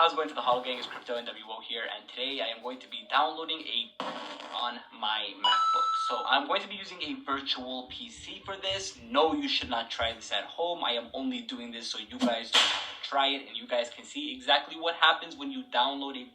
How's it going for the Holo Gang? It's Crypto NWO here, and today I am going to be downloading on my MacBook. So I'm going to be using a virtual PC for this. No, you should not try this at home. I am only doing this so you guys don't have to try it and you guys can see exactly what happens when you download it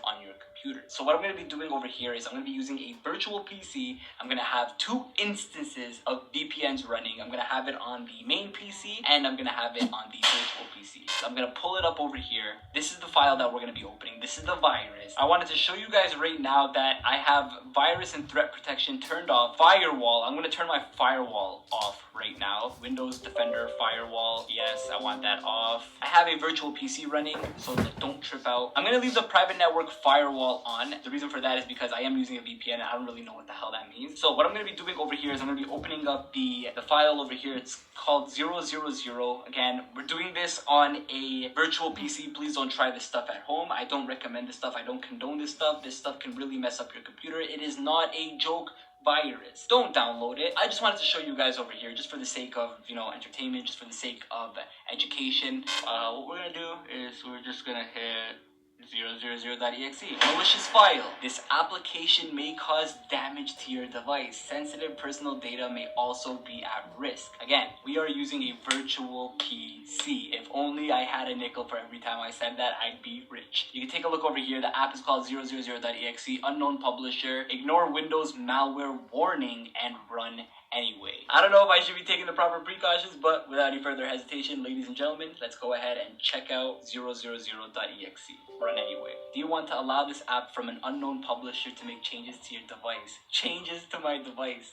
on your computer. So what I'm going to be doing over here is I'm going to be using a virtual PC. I'm going to have two instances of VPNs running. I'm going to have it on the main PC and I'm going to have it on the virtual PC. So I'm going to pull it up over here. This is the file that we're going to be opening. This is the virus. I wanted to show you guys right now that I have virus and threat protection turned off. Firewall. I'm going to turn my firewall off right now. Windows Defender Firewall. Yes, I want that off. I have a virtual PC running, so don't trip out. I'm going to leave the private network firewall on. The reason for that is because I am using a VPN and I don't really know what the hell that means. So what I'm going to be doing over here is I'm going to be opening up the file over here. It's called 000. Again, we're doing this on a virtual PC. Please don't try this stuff at home. I don't recommend this stuff. I don't condone this stuff. This stuff can really mess up your computer. It is not a joke virus. Don't download it. I just wanted to show you guys over here just for the sake of, entertainment, just for the sake of education. What we're gonna do is we're just gonna hit 000.exe. Malicious file. This application may cause damage to your device. Sensitive personal data may also be at risk. Again, we are using a virtual PC. If only I had a nickel for every time I said that, I'd be rich. You can take a look over here. The app is called 000.exe. Unknown publisher. Ignore Windows malware warning and run anyway. I don't know if I should be taking the proper precautions, but without any further hesitation, ladies and gentlemen, let's go ahead and check out 000.exe. Run anyway. Do you want to allow this app from an unknown publisher to make changes to your device? Changes to my device.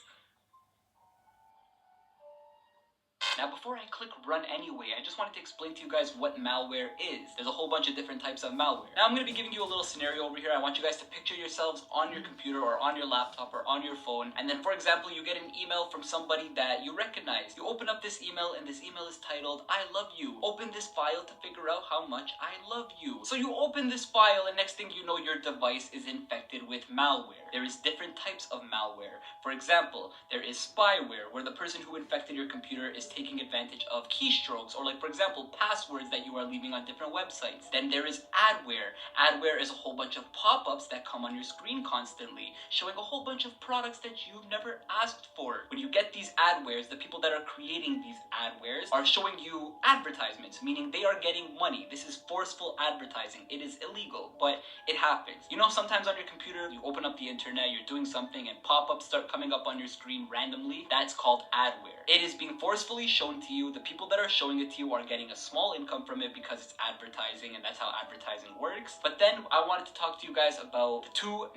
Now, before I click run anyway, I just wanted to explain to you guys what malware is. There's a whole bunch of different types of malware. Now, I'm going to be giving you a little scenario over here. I want you guys to picture yourselves on your computer or on your laptop or on your phone. And then, for example, you get an email from somebody that you recognize. You open up this email and this email is titled, I love you. Open this file to figure out how much I love you. So you open this file and next thing you know, your device is infected with malware. There is different types of malware. For example, there is spyware, where the person who infected your computer is taking advantage of keystrokes or, like, for example, passwords that you are leaving on different websites. Then there is adware. Adware is a whole bunch of pop-ups that come on your screen constantly, showing a whole bunch of products that you've never asked for. When you get these adwares, the people that are creating these adwares are showing you advertisements, meaning they are getting money. This is forceful advertising. It is illegal, but it happens. Sometimes on your computer, you open up the internet, you're doing something, and pop-ups start coming up on your screen randomly. That's called adware. It is being forcefully shown to you. The people that are showing it to you are getting a small income from it because it's advertising, and that's how advertising works. But then I wanted to talk to you guys about the two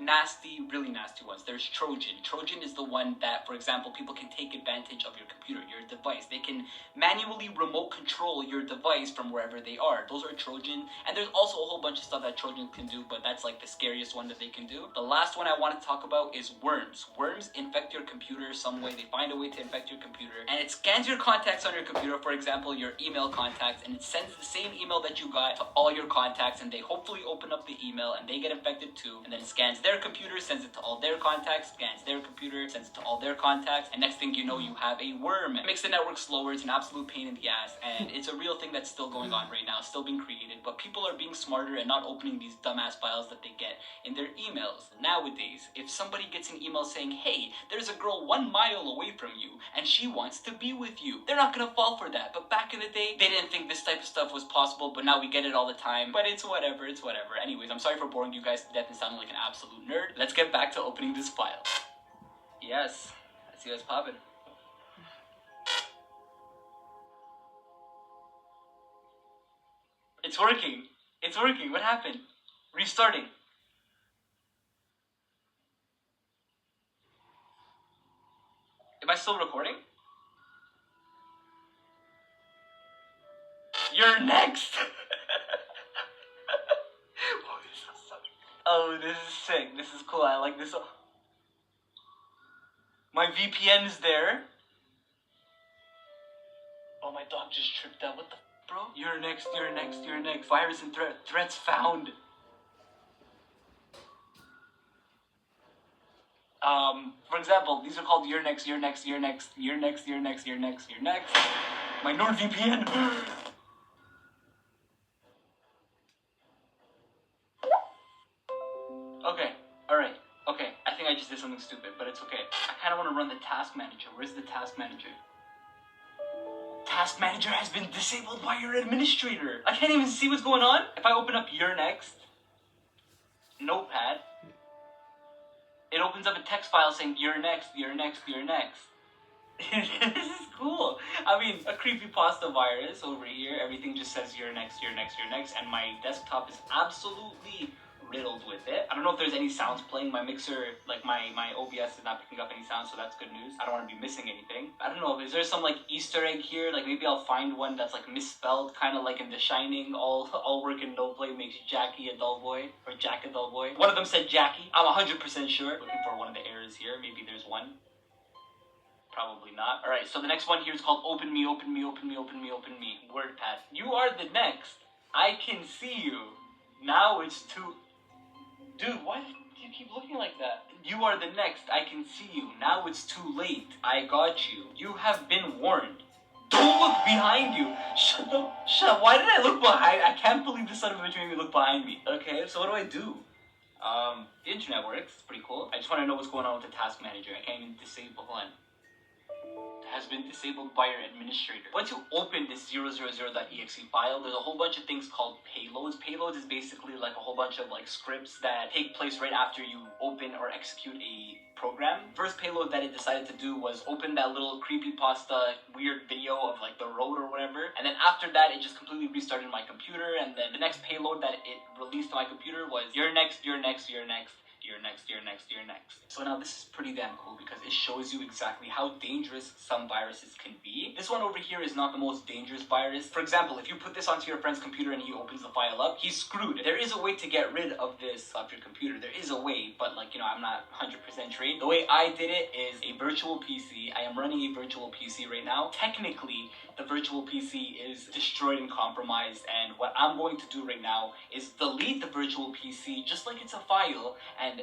really nasty ones. There's Trojan. Trojan is the one that, for example, people can take advantage of your computer, your device. They can manually remote control your device from wherever they are. Those are Trojan. And there's also a whole bunch of stuff that Trojan can do, but that's like the scariest one that they can do. The last one I want to talk about is worms. Worms infect your computer some way. They find a way to infect your computer, and it scans your contacts on your computer, for example, your email contacts, and it sends the same email that you got to all your contacts, and they hopefully open up the email and they get infected too, and then it scans their computer, sends it to all their contacts, scans their computer, sends it to all their contacts, and next thing you know, you have a worm. It makes the network slower. It's an absolute pain in the ass, and it's a real thing that's still going on right now, still being created, but people are being smarter and not opening these dumbass files that they get in their emails. Nowadays, if somebody gets an email saying, hey, there's a girl 1 mile away from you and she wants to be with you, they're not gonna fall for that. But back in the day, they didn't think this type of stuff was possible, but now we get it all the time. But it's whatever. Anyways, I'm sorry for boring you guys to death and sounding like an absolute nerd. Let's get back to opening this file. Yes, I see what's popping. It's working. It's working. What happened? Restarting. Am I still recording? You're next! Oh, this is sick. This is cool. I like this. My VPN is there. Oh, my dog just tripped out. What the bro? You're next. Virus and threats found. For example, these are called you're next. My NordVPN. Okay, alright, okay. I think I just did something stupid, but it's okay. I kind of want to run the task manager. Where's the task manager? Task manager has been disabled by your administrator. I can't even see what's going on. If I open up You're Next, Notepad, it opens up a text file saying You're next, You're next, You're next. This is cool. I mean, a creepypasta virus over here. Everything just says You're next, You're next, You're next, and my desktop is absolutely riddled with it. I don't know if there's any sounds playing. My mixer, like my OBS is not picking up any sounds, so that's good news. I don't want to be missing anything. I don't know, is there some like Easter egg here? Like maybe I'll find one that's like misspelled, kind of like in The Shining, all work and no play makes Jackie a dull boy, or Jack a dull boy. One of them said Jackie. I'm 100% sure. Looking for one of the errors here. Maybe there's one. Probably not. Alright, so the next one here is called Open Me, Open Me, Open Me, Open Me, Open Me. WordPad. You are the next. I can see you. Now it's too... Dude, why do you keep looking like that? You are the next. I can see you. Now it's too late. I got you. You have been warned. Don't look behind you. Shut up. Shut up. Why did I look behind? I can't believe this son of a bitch made me look behind me. Okay, so what do I do? The internet works. It's pretty cool. I just want to know what's going on with the task manager. I can't even disable one. Has been disabled by your administrator. Once you open this 000.exe file, there's a whole bunch of things called payloads. Payloads is basically like a whole bunch of like scripts that take place right after you open or execute a program. First payload that it decided to do was open that little creepypasta weird video of like the road or whatever, and then after that it just completely restarted my computer, and then the next payload that it released to my computer was You're next, You're next, You're next. You're next, You're next, You're next. So now this is pretty damn cool because it shows you exactly how dangerous some viruses can be. This one over here is not the most dangerous virus. For example, if you put this onto your friend's computer and he opens the file up, he's screwed. There is a way to get rid of this off your computer. There is a way, but like, you know, I'm not 100% trained. The way I did it is a virtual PC. I am running a virtual PC right now. Technically, the virtual PC is destroyed and compromised, and what I'm going to do right now is delete the virtual PC just like it's a file and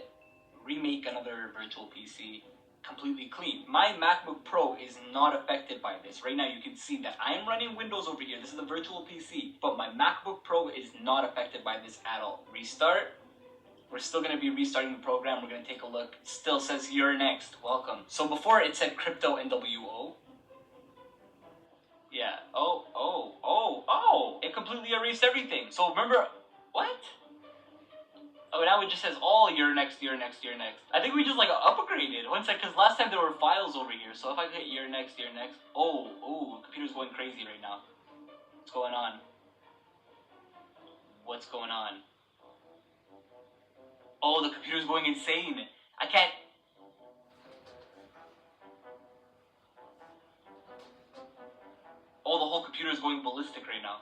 remake another virtual PC completely clean. My MacBook Pro is not affected by this. Right now you can see that I am running Windows over here. This is a virtual PC, but my MacBook Pro is not affected by this at all. Restart. We're still going to be restarting the program. We're going to take a look. It still says You're next. Welcome. So before it said Crypto NWO. Yeah. Oh. It completely erased everything. So remember, what? Oh, now it just says all You're next, You're next, You're next. I think we just like upgraded. One sec, because last time there were files over here. So if I hit You're next, You're next. Oh, the computer's going crazy right now. What's going on? What's going on? Oh, the computer's going insane. I can't... Oh, the whole computer is going ballistic right now.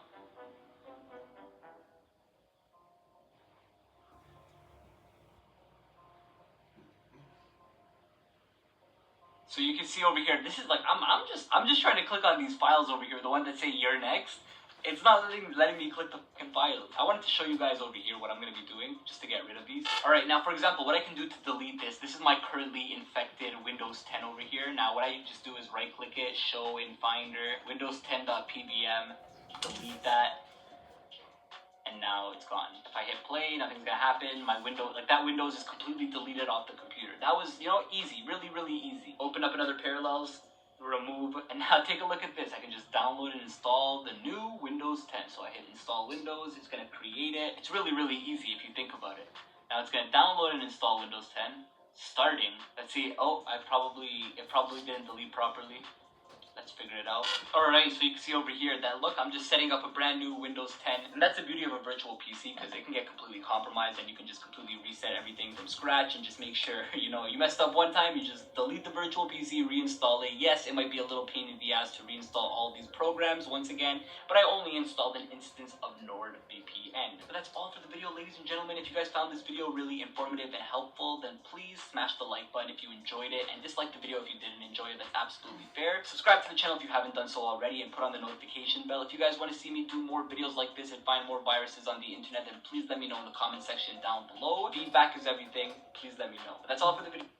So you can see over here, this is like, I'm just trying to click on these files over here, the one that say You're next. It's not letting me click the fucking files. I wanted to show you guys over here what I'm going to be doing, just to get rid of these. Alright, now for example, what I can do to delete this is my currently infected Windows 10 over here. Now what I just do is right click it, show in Finder, Windows 10.pbm, delete that, and now it's gone. If I hit play, nothing's gonna happen. My window, like that Windows is completely deleted off the computer. That was, you know, easy, really, really easy. Open up another Parallels, remove, and now take a look at this. I can just download and install the new Windows 10. So I hit install Windows, it's gonna create it. It's really, really easy if you think about it. Now it's gonna download and install Windows 10. Starting, let's see, oh, it probably didn't delete properly. Let's figure it out. Alright, so you can see over here that, look, I'm just setting up a brand new Windows 10. And that's the beauty of a virtual PC, because it can get completely compromised and you can just completely reset everything from scratch and just make sure, you know, you messed up one time, you just delete the virtual PC, reinstall it. Yes, it might be a little pain in the ass to reinstall all these programs once again, but I only installed an instance of NordVPN. But that's all for the video, ladies and gentlemen. If you guys found this video really informative and helpful, then please smash the like button if you enjoyed it, and dislike the video if you didn't enjoy it. That's absolutely fair. Subscribe to the channel if you haven't done so already, and put on the notification bell. If you guys want to see me do more videos like this and find more viruses on the internet, then please let me know in the comment section down below. Feedback is everything. Please let me know. But that's all for the video.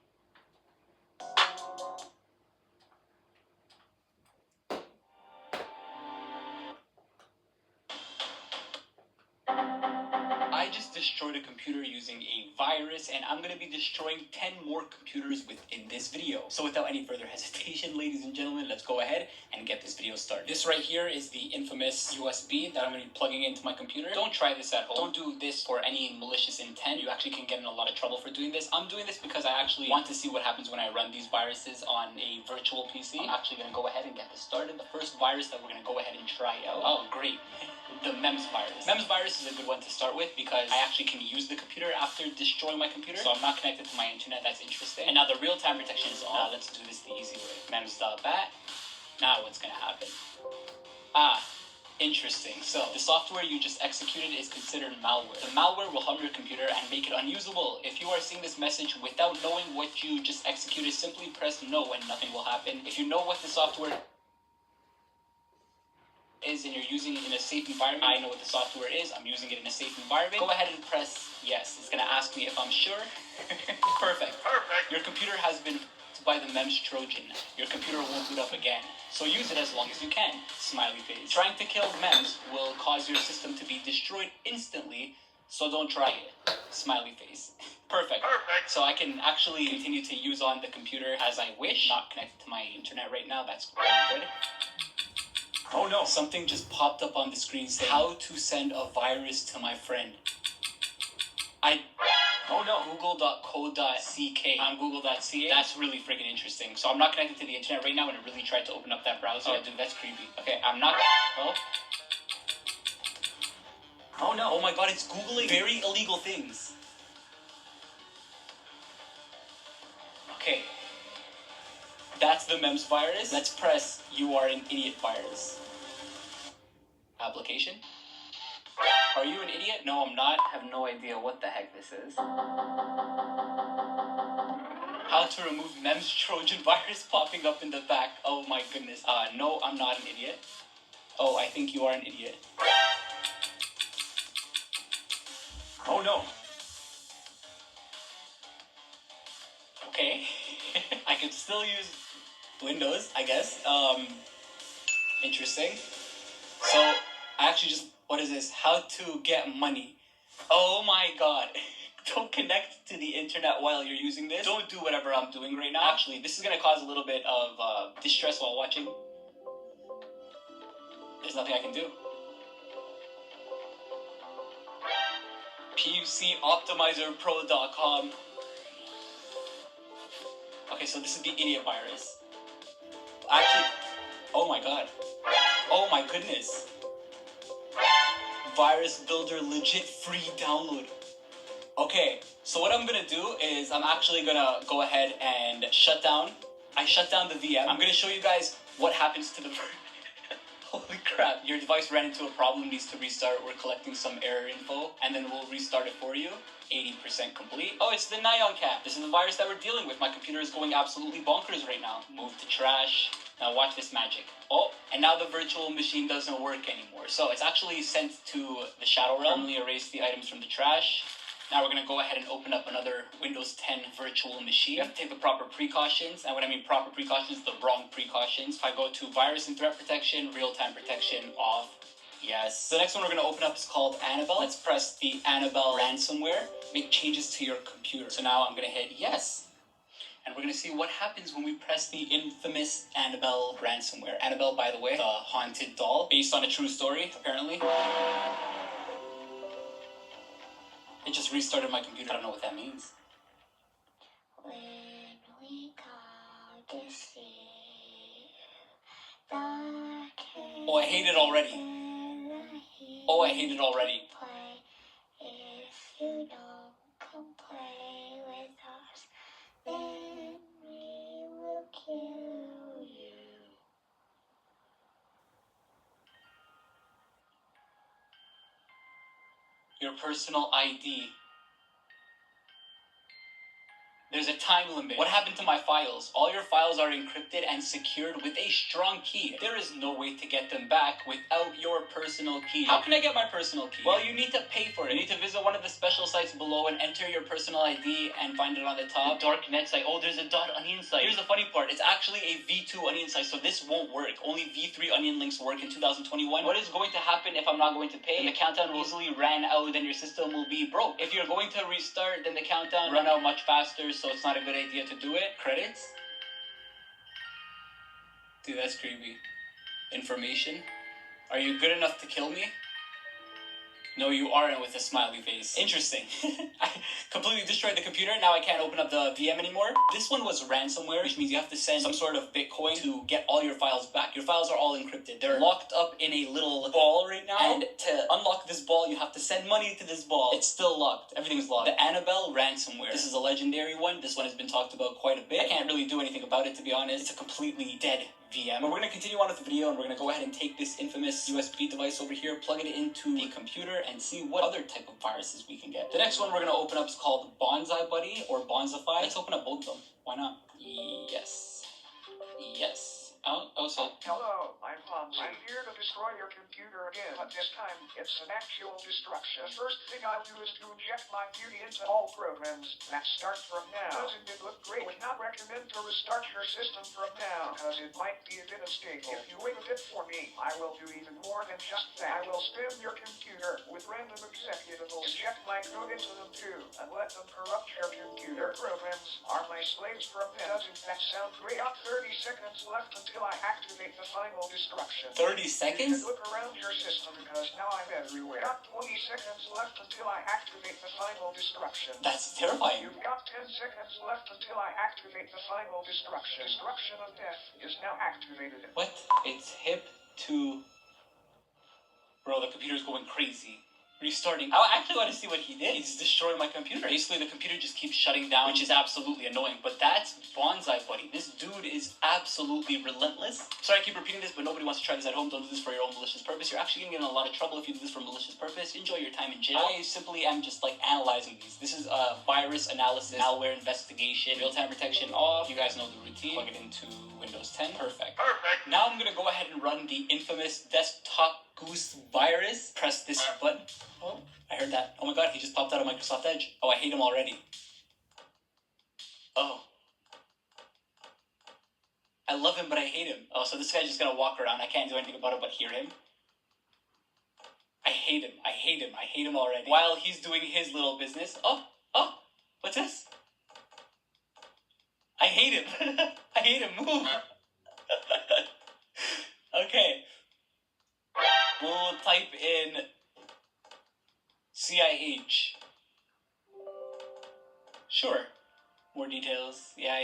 I just destroyed a computer using a virus, and I'm going to be destroying 10 more computers within this video. So without any further hesitation, ladies and gentlemen, let's go ahead and get this video started. This right here is the infamous USB that I'm going to be plugging into my computer. Don't try this at home. Don't do this for any malicious intent. You actually can get in a lot of trouble for doing this. I'm doing this because I actually want to see what happens when I run these viruses on a virtual PC. I'm actually going to go ahead and get this started. The first virus that we're going to go ahead and try out. Oh, great. The MEMS virus. MEMS virus is a good one to start with because I actually can use the computer after destroying my computer. So I'm not connected to my internet. That's interesting. And now the real-time protection is on. Now let's do this the easy way. MEMS.bat. Now what's going to happen? Interesting. So, the software you just executed is considered malware. The malware will harm your computer and make it unusable. If you are seeing this message without knowing what you just executed, simply press no and nothing will happen. If you know what the software is and you're using it in a safe environment, I know what the software is, I'm using it in a safe environment, go ahead and press yes. It's going to ask me if I'm sure. Perfect. Your computer has been by the MEMS Trojan. Your computer won't boot up again. So use it as long as you can. Smiley face. Trying to kill MEMS will cause your system to be destroyed instantly, so don't try it. Smiley face. Perfect. So I can actually continue to use on the computer as I wish. Not connected to my internet right now. That's good. Oh no. Something just popped up on the screen saying how to send a virus to my friend. Oh no. Google.co.ck. I'm Google.ca. That's really freaking interesting. So I'm not connected to the internet right now and I really tried to open up that browser. Oh, dude, that's creepy. Okay, I'm not. Oh. Oh no. Oh my god, it's Googling very illegal things. Okay. That's the MEMS virus. Let's press you are an idiot virus. Application. Are you an idiot? No, I'm not. I have no idea what the heck this is. How to remove MEMS Trojan virus popping up in the back. Oh my goodness. No, I'm not an idiot. Oh, I think you are an idiot. Oh no. Okay. I could still use Windows, I guess. Interesting. So, I actually just, what is this? How to get money. Oh my god. Don't connect to the internet while you're using this. Don't do whatever I'm doing right now. Actually, this is going to cause a little bit of distress while watching. There's nothing I can do. PUCOptimizerPro.com. Okay, so this is the idiot virus. Actually, oh my god. Oh my goodness. Virus Builder legit free download. Okay, so what I'm gonna do is I'm actually gonna go ahead and shut down. I shut down the VM. I'm gonna show you guys what happens to the holy crap, your device ran into a problem, needs to restart. We're collecting some error info, and then we'll restart it for you. 80% complete. Oh, it's the Nyan Cat. This is the virus that we're dealing with. My computer is going absolutely bonkers right now. Move to trash. Now watch this magic. Oh, and now the virtual machine doesn't work anymore. So it's actually sent to the Shadow Realm. Permanently erase the items from the trash. Now we're going to go ahead and open up another Windows 10 virtual machine. You have to take the proper precautions. And when I mean proper precautions, the wrong precautions. If I go to virus and threat protection, real-time protection off. Yes. The next one we're going to open up is called Annabelle. Let's press the Annabelle ransomware. Make changes to your computer. So now I'm going to hit yes. And we're going to see what happens when we press the infamous Annabelle ransomware. Annabelle, by the way, the haunted doll, based on a true story, apparently. It just restarted my computer. I don't know what that means. When we go to see oh, I hate it already. Oh, I hate it already. If you don't come play with us, then we will kill you. Your personal ID. There's a time limit. What happened to my files? All your files are encrypted and secured with a strong key. There is no way to get them back without your personal key. How can I get my personal key? Well, you need to pay for it. You need to visit one of the special sites below and enter your personal ID and find it on the top. Darknet site. Oh, there's a .onion site. Here's the funny part. It's actually a V2 onion site, so this won't work. Only V3 onion links work in 2021. What is going to happen if I'm not going to pay? Then the countdown will easily ran out, then your system will be broke. If you're going to restart, then the countdown run out much faster, so it's not a good idea to do it. Credits? Dude, that's creepy. Information? Are you good enough to kill me? No, you aren't, with a smiley face. Interesting. I completely destroyed the computer. Now I can't open up the VM anymore. This one was ransomware, which means you have to send some sort of Bitcoin to get all your files back. Your files are all encrypted. They're locked up in a little ball right now. And to unlock this ball, you have to send money to this ball. It's still locked. Everything's locked. The Annabelle ransomware. This is a legendary one. This one has been talked about quite a bit. I can't really do anything about it, to be honest. It's a completely dead VM. But we're going to continue on with the video, and we're going to go ahead and take this infamous USB device over here, plug it into the computer, and see what other type of viruses we can get. The next one we're going to open up is called Bonsai Buddy or Bonsify. Let's open up both of them. Why not? Yes. Yes. Oh, so. Hello, I'm Fonzie. I'm here to destroy your computer again, but this time it's an actual destruction. The first thing I'll do is to inject my beauty into all programs that start from now. Doesn't it look great? Would not recommend to restart your system from now, because it might be a bit unstable. If you wait a bit for me, I will do even more than just that. I will spam your computer with random executables, inject my code into them too, and let them corrupt your computer. Programs are my slaves from now. Doesn't that sound great? Got 30 seconds left until I activate the final destruction. 30 seconds? You can look around your system because now I'm everywhere. Got 20 seconds left until I activate the final destruction. That's terrifying. You've got 10 seconds left until I activate the final destruction. Destruction of death is now activated. What? It's hip to... Bro, the computer's going crazy. Restarting. I actually want to see what he did. He's destroying my computer. Basically, the computer just keeps shutting down, which is absolutely annoying. But that's Bonsai Buddy. This dude is absolutely relentless. Sorry I keep repeating this, but nobody wants to try this at home. Don't do this for your own malicious purpose. You're actually going to get in a lot of trouble if you do this for malicious purpose. Enjoy your time in jail. I simply am just like analyzing these. This is a virus analysis, malware investigation, real-time protection off. You guys know the routine. Plug it into Windows 10. Perfect. Now I'm going to go ahead and run the infamous desktop goose virus. Press this button. Oh, I heard that. Oh my god, he just popped out of Microsoft Edge. Oh, I hate him already. Oh. I love him, but I hate him. Oh, so this guy's just gonna walk around. I can't do anything about it but hear him. I hate him. I hate him. I hate him already. While he's doing his little business. Oh, what's this? I hate him. I hate him. Move. Okay. We'll type in CIH. Sure. More details. Yeah.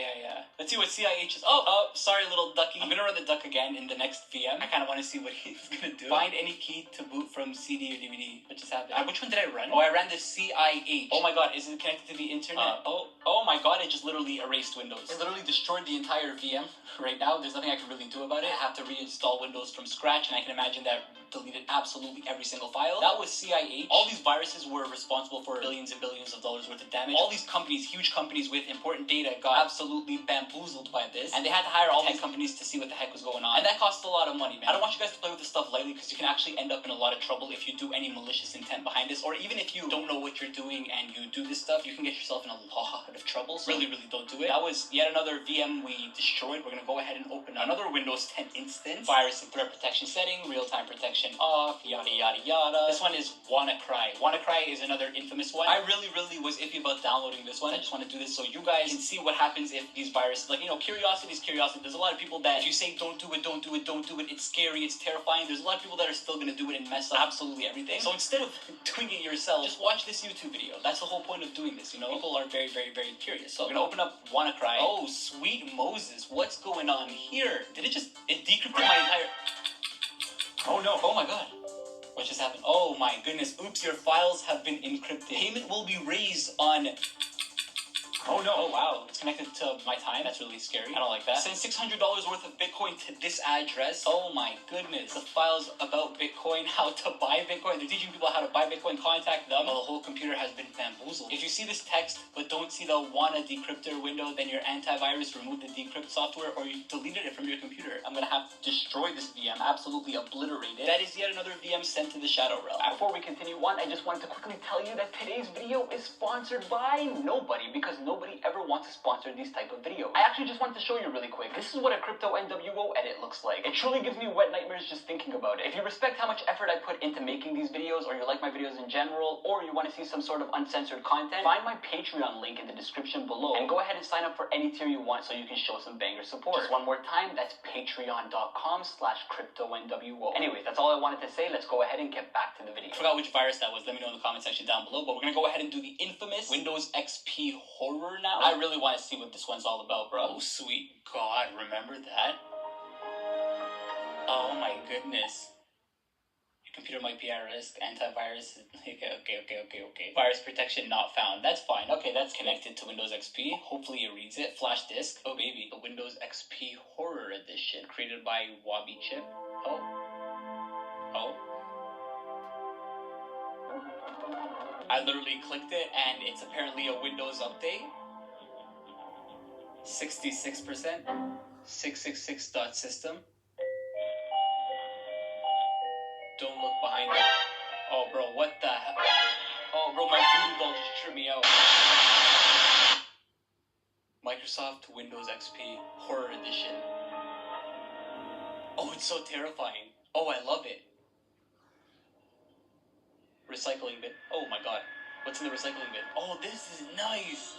Let's see what CIH is. Oh, sorry, little ducky. I'm gonna run the duck again in the next VM. I kind of want to see what he's gonna do. Find any key to boot from CD or DVD. What just happened? Which one did I run? Oh, I ran the CIH. Oh my god, is it connected to the internet? Oh my god, it just literally erased Windows. It literally destroyed the entire VM right now. There's nothing I can really do about it. I have to reinstall Windows from scratch, and I can imagine that deleted absolutely every single file. That was CIH. All these viruses were responsible for billions and billions of dollars worth of damage. All these companies, huge companies with important data, got absolutely bamboozled by this, and they had to hire all these companies to see what the heck was going on, and that cost a lot of money, man. I don't want you guys to play with this stuff lightly, because you can actually end up in a lot of trouble if you do any malicious intent behind this, or even if you don't know what you're doing and you do this stuff, you can get yourself in a lot of trouble, so really don't do it. That was yet another VM we destroyed. We're gonna go ahead and open another Windows 10 instance. Virus and threat protection setting, real-time protection off, yada yada yada. This one is WannaCry. WannaCry is another infamous one. I really was iffy about downloading this one. I just want to do this so you guys can see what happens if these viruses, like, curiosity is curiosity. There's a lot of people that if you say don't do it, it's scary, it's terrifying. There's a lot of people that are still gonna do it and mess up absolutely everything. So instead of doing it yourself, just watch this YouTube video. That's the whole point of doing this, People are very curious. So I'm gonna open up WannaCry. Oh, sweet Moses, what's going on here? It decrypted my entire... Oh no, oh my god. What just happened? Oh my goodness, oops, your files have been encrypted. Payment will be raised on... Oh no, oh wow, it's connected to my time. That's really scary. I don't like that. Send $600 worth of Bitcoin to this address. Oh my goodness. The files about Bitcoin, how to buy Bitcoin. They're teaching people how to buy Bitcoin. Contact them. Well, the whole computer has been bamboozled. bamboozled. If you see this text but don't see the wanna decryptor window, then your antivirus removed the decrypt software or you deleted it from your computer. I'm gonna have to destroy this VM, absolutely obliterate it. That is yet another VM sent to the Shadow Realm. Before we continue on, I just wanted to quickly tell you that today's video is sponsored by nobody, because nobody ever wants to sponsor these type of videos. I actually just wanted to show you really quick. This is what a crypto NWO edit looks like. It truly gives me wet nightmares just thinking about it. If you respect how much effort I put into making these videos, or you like my videos in general, or you want to see some sort of uncensored content, find my Patreon link in the description below and go ahead and sign up for any tier you want so you can show some banger support. Just one more time, that's patreon.com/cryptonwo. Anyway, that's all I wanted to say. Let's go ahead and get back to the video. I forgot which virus that was. Let me know in the comment section down below, but we're gonna go ahead and do the infamous Windows XP horror now. I really want to see what this one's all about, bro. Oh, sweet God, remember that? Oh my goodness. Your computer might be at risk. Antivirus. Okay. Virus protection not found. That's fine. Okay, that's connected to Windows XP. Hopefully it reads it. Flash disk. Oh baby. The Windows XP Horror Edition. Created by Wabi Chip. Oh. I literally clicked it and it's apparently a Windows update. 66%. 666.system. Don't look behind it. Oh, bro, what the hell? Oh, bro, my voodoo doll just tripped me out. Microsoft Windows XP Horror Edition. Oh, it's so terrifying. Oh, I love it. Recycling bin. Oh my god. What's in the recycling bin? Oh, this is nice.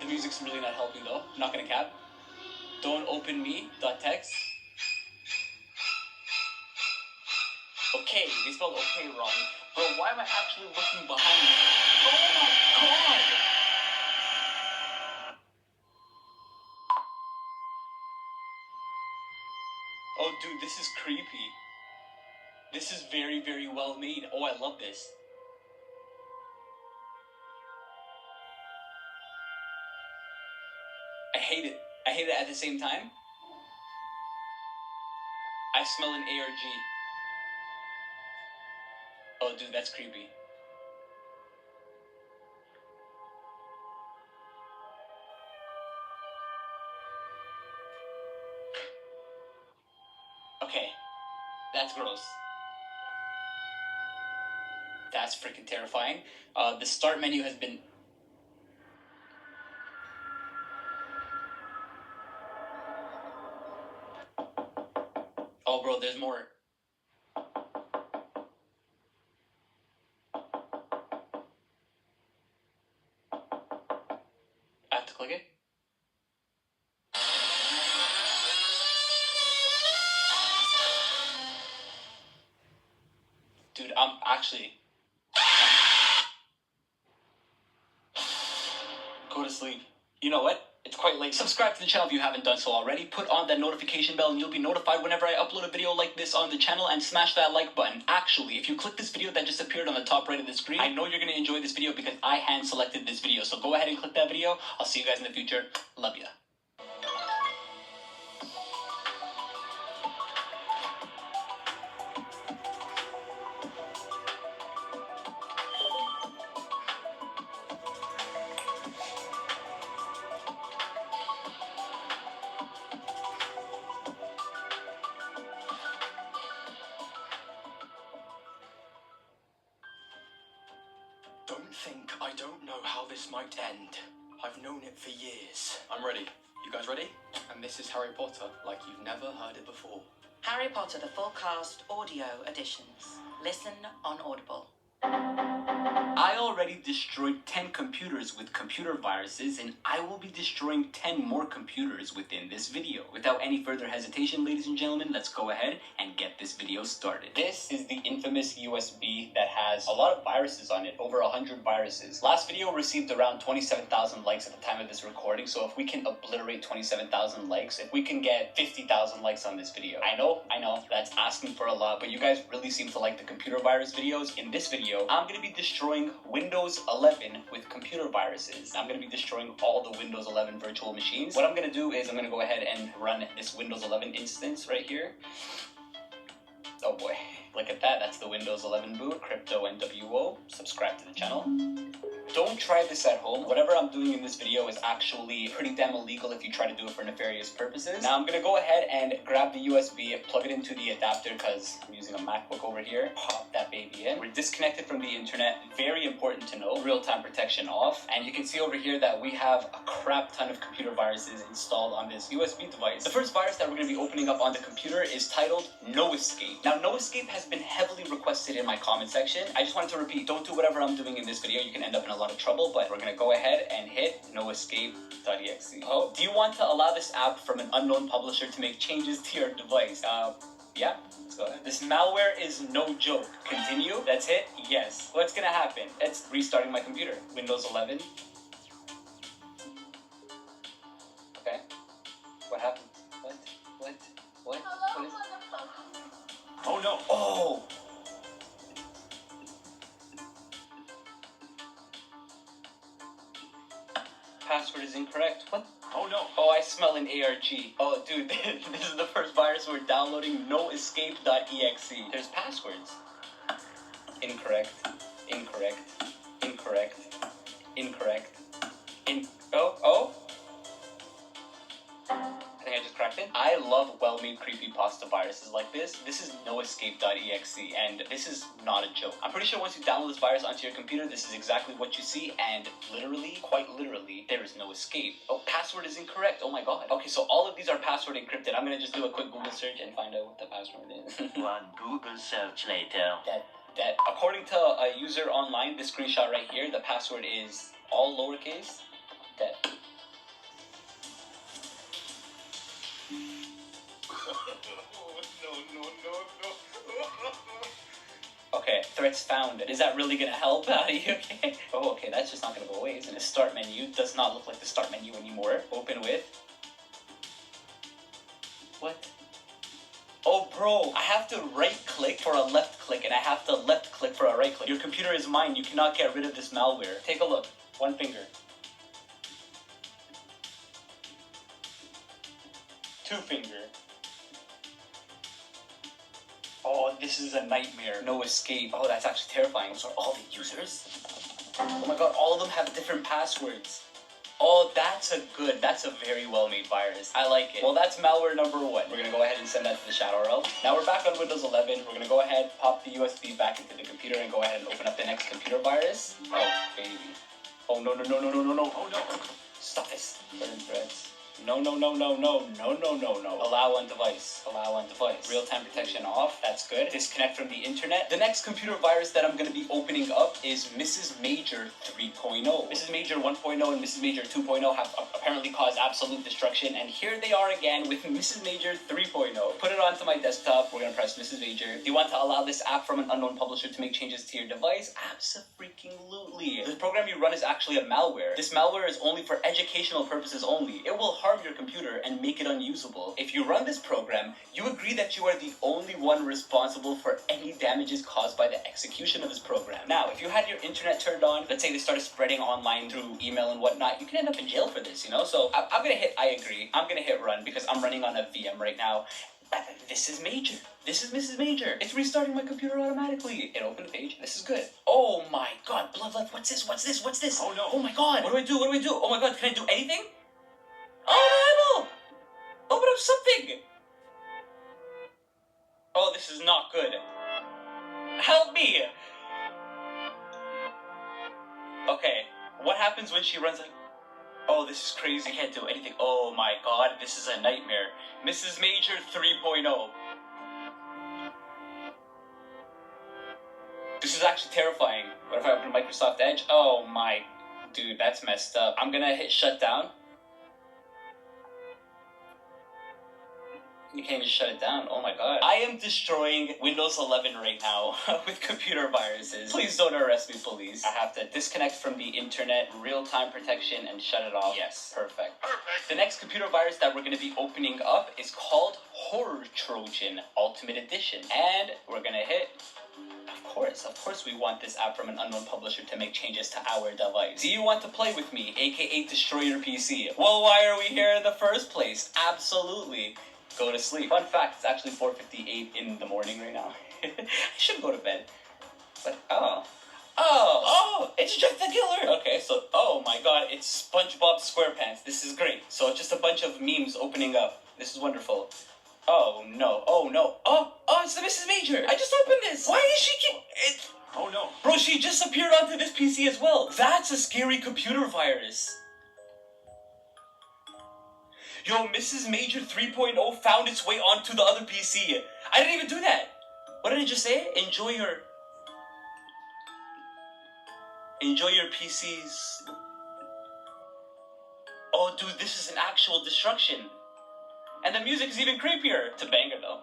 The music's really not helping though. I'm not gonna cap. Don't open me.txt. Okay, they spelled okay wrong. Bro, why am I actually looking behind me? Oh my god! Oh dude, this is creepy. This is very, very well made. Oh, I love this. I hate it. I hate it at the same time. I smell an ARG. Oh, dude, that's creepy. Okay, that's gross. That's freaking terrifying. The start menu has been... Oh, bro, there's more. I have to click it? Dude, I'm actually... Go to sleep. You know what? It's quite late. Subscribe to the channel if you haven't done so already. Put on that notification bell and you'll be notified whenever I upload a video like this on the channel, and smash that like button. Actually, if you click this video that just appeared on the top right of the screen, I know you're going to enjoy this video because I hand selected this video. So go ahead and click that video. I'll see you guys in the future. Love ya. Don't think I don't know how this might end. I've known it for years. I'm ready. You guys ready? And this is Harry Potter like you've never heard it before. Harry Potter the Full Cast Audio Editions. Listen on Audible. I already destroyed 10 computers with computer viruses, and I will be destroying 10 more computers within this video. Without any further hesitation, ladies and gentlemen, let's go ahead and get this video started. This is the infamous USB that has a lot of viruses on it, over 100 viruses. Last video received around 27,000 likes at the time of this recording, so if we can obliterate 27,000 likes, if we can get 50,000 likes on this video. I know, that's asking for a lot, but you guys really seem to like the computer virus videos. In this video, I'm going to be destroying Windows 11 with computer viruses. I'm going to be destroying all the Windows 11 virtual machines. What I'm going to do is I'm going to go ahead and run this Windows 11 instance right here. Oh boy. look at that. That's the Windows 11 boot, Crypto NWO. Subscribe to the channel. Don't try this at home. Whatever I'm doing in this video is actually pretty damn illegal if you try to do it for nefarious purposes. Now I'm gonna go ahead and grab the USB, plug it into the adapter because I'm using a MacBook over here. Pop that baby in. We're disconnected from the internet. Very important to know. Real-time protection off. And you can see over here that we have a crap ton of computer viruses installed on this USB device. The first virus that we're gonna be opening up on the computer is titled No Escape. Now, No Escape has been heavily requested in my comment section. I just wanted to repeat, don't do whatever I'm doing in this video. You can end up in a lot of trouble, but we're gonna go ahead and hit noescape.exe. Oh, do you want to allow this app from an unknown publisher to make changes to your device? Yeah, let's go ahead. This malware is no joke. Continue, that's it, yes. What's gonna happen? It's restarting my computer. Windows 11. Okay, what happened? What? What is... Oh no, oh! Password is incorrect. What? Oh no. Oh, I smell an ARG. Oh, dude, this is the first virus we're downloading. Noescape.exe. There's passwords. Incorrect. Incorrect. Incorrect. Incorrect. Oh. I think I just cracked it. I love well-made creepypasta viruses like this. This is noescape.exe, and this is not a joke. I'm pretty sure once you download this virus onto your computer, this is exactly what you see, and literally, quite literally, there is no escape. Oh, password is incorrect. Oh my god. Okay, so all of these are password encrypted. I'm gonna just do a quick Google search and find out what the password is. One Google search later. That according to a user online, this screenshot right here, the password is all lowercase. That. Okay, threats found. Is that really gonna help? Are you okay? Oh, okay, that's just not gonna go away, isn't it? Start menu does not look like the start menu anymore. Open with. What? Oh, bro, I have to right-click for a left-click, and I have to left-click for a right-click. Your computer is mine. You cannot get rid of this malware. Take a look. One finger. Two finger. Oh, this is a nightmare. No escape. Oh, that's actually terrifying. So are all the users? Oh my god, all of them have different passwords. Oh, that's a very well-made virus. I like it. Well, that's malware number 1. We're gonna go ahead and send that to the shadow realm. Now we're back on Windows 11. We're gonna go ahead, pop the USB back into the computer and go ahead and open up the next computer virus. Oh, baby. Oh, no. Oh, no. Stop this. Certain threads. No. Allow on device. Real-time protection off. That's good. Disconnect from the internet. The next computer virus that I'm going to be opening up is Mrs. Major 3.0. Mrs. Major 1.0 and Mrs. Major 2.0 have apparently caused absolute destruction, and here they are again with Mrs. Major 3.0. Put it onto my desktop. We're going to press Mrs. Major. Do you want to allow this app from an unknown publisher to make changes to your device? Abso-freaking-lutely. The program you run is actually a malware. This malware is only for educational purposes only. It will harm your computer and make it unusable. If you run this program, you agree that you are the only one responsible for any damages caused by the execution of this program. Now, if you had your internet turned on, let's say they started spreading online through email and whatnot, you can end up in jail for this, you know? So I'm gonna hit I agree. I'm gonna hit run because I'm running on a VM right now. This is Major. This is Mrs. Major. It's restarting my computer automatically. It opened the page. This is good. Oh my god, blood. What's this? Oh no. Oh my god. What do I do? Oh my god, can I do anything? Oh, Bible! Open up something! Oh, this is not good. Help me! Okay, what happens when she runs like... Oh, this is crazy. I can't do anything. Oh my god, this is a nightmare. Mrs. Major 3.0. This is actually terrifying. What if I open Microsoft Edge? Oh my... Dude, that's messed up. I'm gonna hit shutdown. You can't even shut it down. Oh my god. I am destroying Windows 11 right now with computer viruses. Please don't arrest me, police. I have to disconnect from the internet, real-time protection, and shut it off. Yes, perfect. The next computer virus that we're going to be opening up is called Horror Trojan Ultimate Edition. And we're going to hit... Of course we want this app from an unknown publisher to make changes to our device. Do you want to play with me, aka destroy your PC? Well, why are we here in the first place? Absolutely. Go to sleep. Fun fact, it's actually 4:58 in the morning right now. I should go to bed. But, oh, it's just the killer. Okay, so, oh my god, it's SpongeBob SquarePants. This is great. So it's just a bunch of memes opening up. This is wonderful. Oh no, it's the Mrs. Major. I just opened this. Why is she Oh no. Bro, she just appeared onto this PC as well. That's a scary computer virus. Yo, Mrs. Major 3.0 found its way onto the other PC. I didn't even do that. What did it just say? Enjoy your PC's. Oh, dude, this is an actual destruction. And the music is even creepier. It's a banger, though.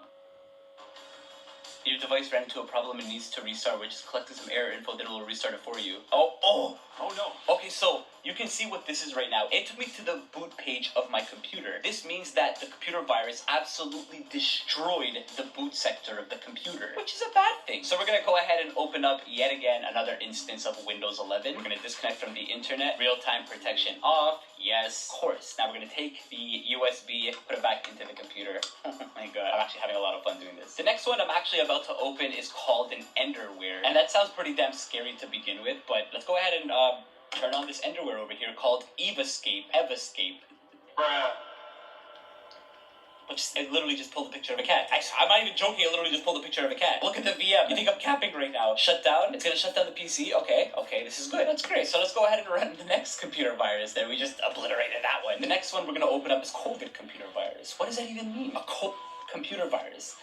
Your device ran into a problem and needs to restart, which is collecting some error info that will restart it for you. Oh no. Okay, so you can see what this is right now. It took me to the boot page of my computer. This means that the computer virus absolutely destroyed the boot sector of the computer, which is a bad thing. So we're gonna go ahead and open up yet again another instance of Windows 11. We're gonna disconnect from the internet. Real-time protection off. Yes, of course. Now we're gonna take the USB, put it back into the computer. Oh my god, I'm actually having a lot of fun doing this. The next one I'm actually about to open is called an Enderware. And that sounds pretty damn scary to begin with, but let's go ahead and turn on this Enderware over here called Evascape. Bruh. I literally just pulled a picture of a cat. I'm not even joking, I literally just pulled a picture of a cat. Look at the VM. You think I'm capping right now? Shut down? It's gonna shut down the PC? Okay, this is good. That's great. So let's go ahead and run the next computer virus there. We just obliterated that one. The next one we're gonna open up is COVID computer virus. What does that even mean? A computer virus.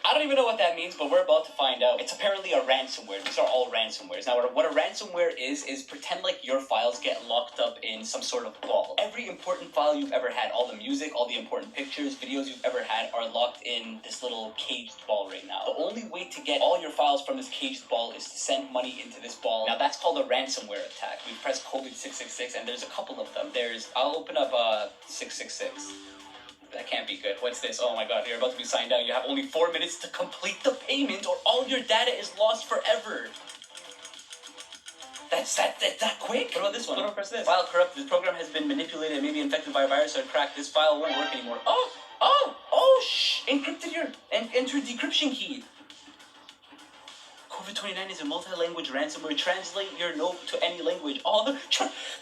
I don't even know what that means, but we're about to find out. It's apparently a ransomware. These are all ransomwares. Now, what a ransomware is pretend like your files get locked up in some sort of ball. Every important file you've ever had, all the music, all the important pictures, videos you've ever had are locked in this little caged ball right now. The only way to get all your files from this caged ball is to send money into this ball. Now, that's called a ransomware attack. We press COVID 666, and there's a couple of them. I'll open up 666. That can't be good. What's this? Oh my god, you're about to be signed out. You have only 4 minutes to complete the payment or all your data is lost forever. That's that quick? What about this one? What do I press this? File corrupt. This program has been manipulated and may be infected by a virus or cracked. This file won't work anymore. Encrypted and entered decryption key. COVID-29 is a multi-language ransomware. Translate your note to any language.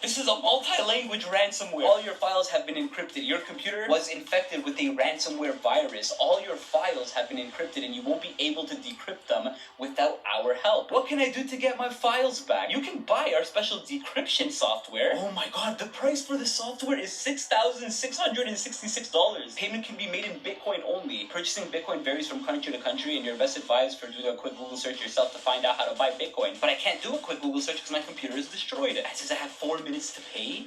This is a multi-language ransomware. All your files have been encrypted. Your computer was infected with a ransomware virus. All your files have been encrypted and you won't be able to decrypt them without our help. What can I do to get my files back? You can buy our special decryption software. Oh my god, the price for the software is $6,666. Payment can be made in Bitcoin only. Purchasing Bitcoin varies from country to country and you're best advised for doing a quick Google search yourself to find out how to buy Bitcoin. But I can't do a quick Google search because my computer is destroyed. It says I have 4 minutes to pay?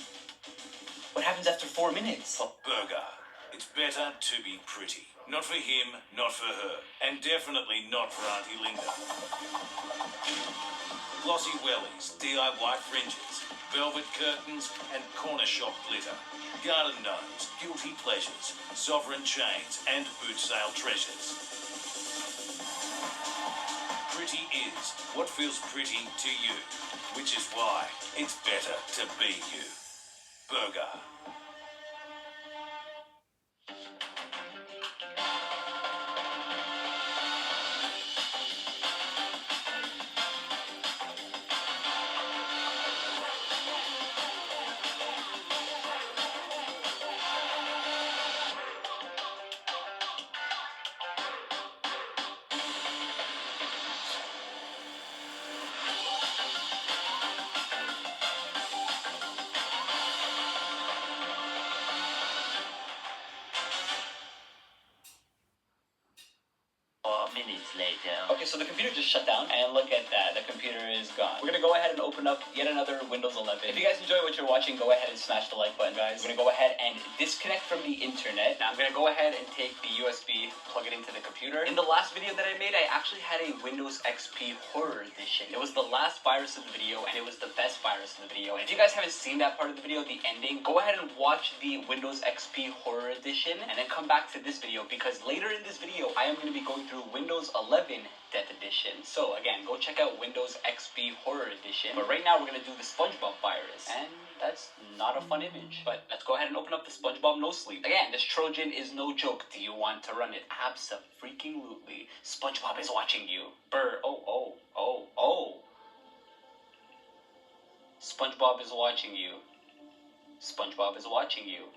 What happens after 4 minutes? Burger. It's better to be pretty. Not for him, not for her. And definitely not for Auntie Linda. Glossy wellies, DIY fringes, velvet curtains, and corner shop glitter. Garden gnomes, guilty pleasures, sovereign chains, and boot sale treasures. Pretty is what feels pretty to you, which is why it's better to be you. Burger. Minutes later. Okay, so the computer just shut down, and look at that, the computer is gone. We're gonna go ahead and open up yet another Windows 11. If you guys enjoy what you're watching, go ahead and smash the like button, guys. We're gonna go ahead and disconnect from the internet. Now I'm gonna go ahead and take the USB, plug it into the computer. In the last video that I made, I actually had a Windows XP Horror Edition. It was the last virus of the video, and it was the best virus of the video. And if you guys haven't seen that part of the video, the ending, go ahead and watch the Windows XP Horror Edition, and then come back to this video, because later in this video, I am gonna be going through Windows 11 Death Edition. Edition. So again, go check out Windows XP Horror Edition. But right now we're gonna do the SpongeBob virus, and that's not a fun image. But let's go ahead and open up the SpongeBob No Sleep. Again, this Trojan is no joke. Do you want to run it? Abso-freaking-lutely. SpongeBob is watching you. Brr. Oh. SpongeBob is watching you. SpongeBob is watching you.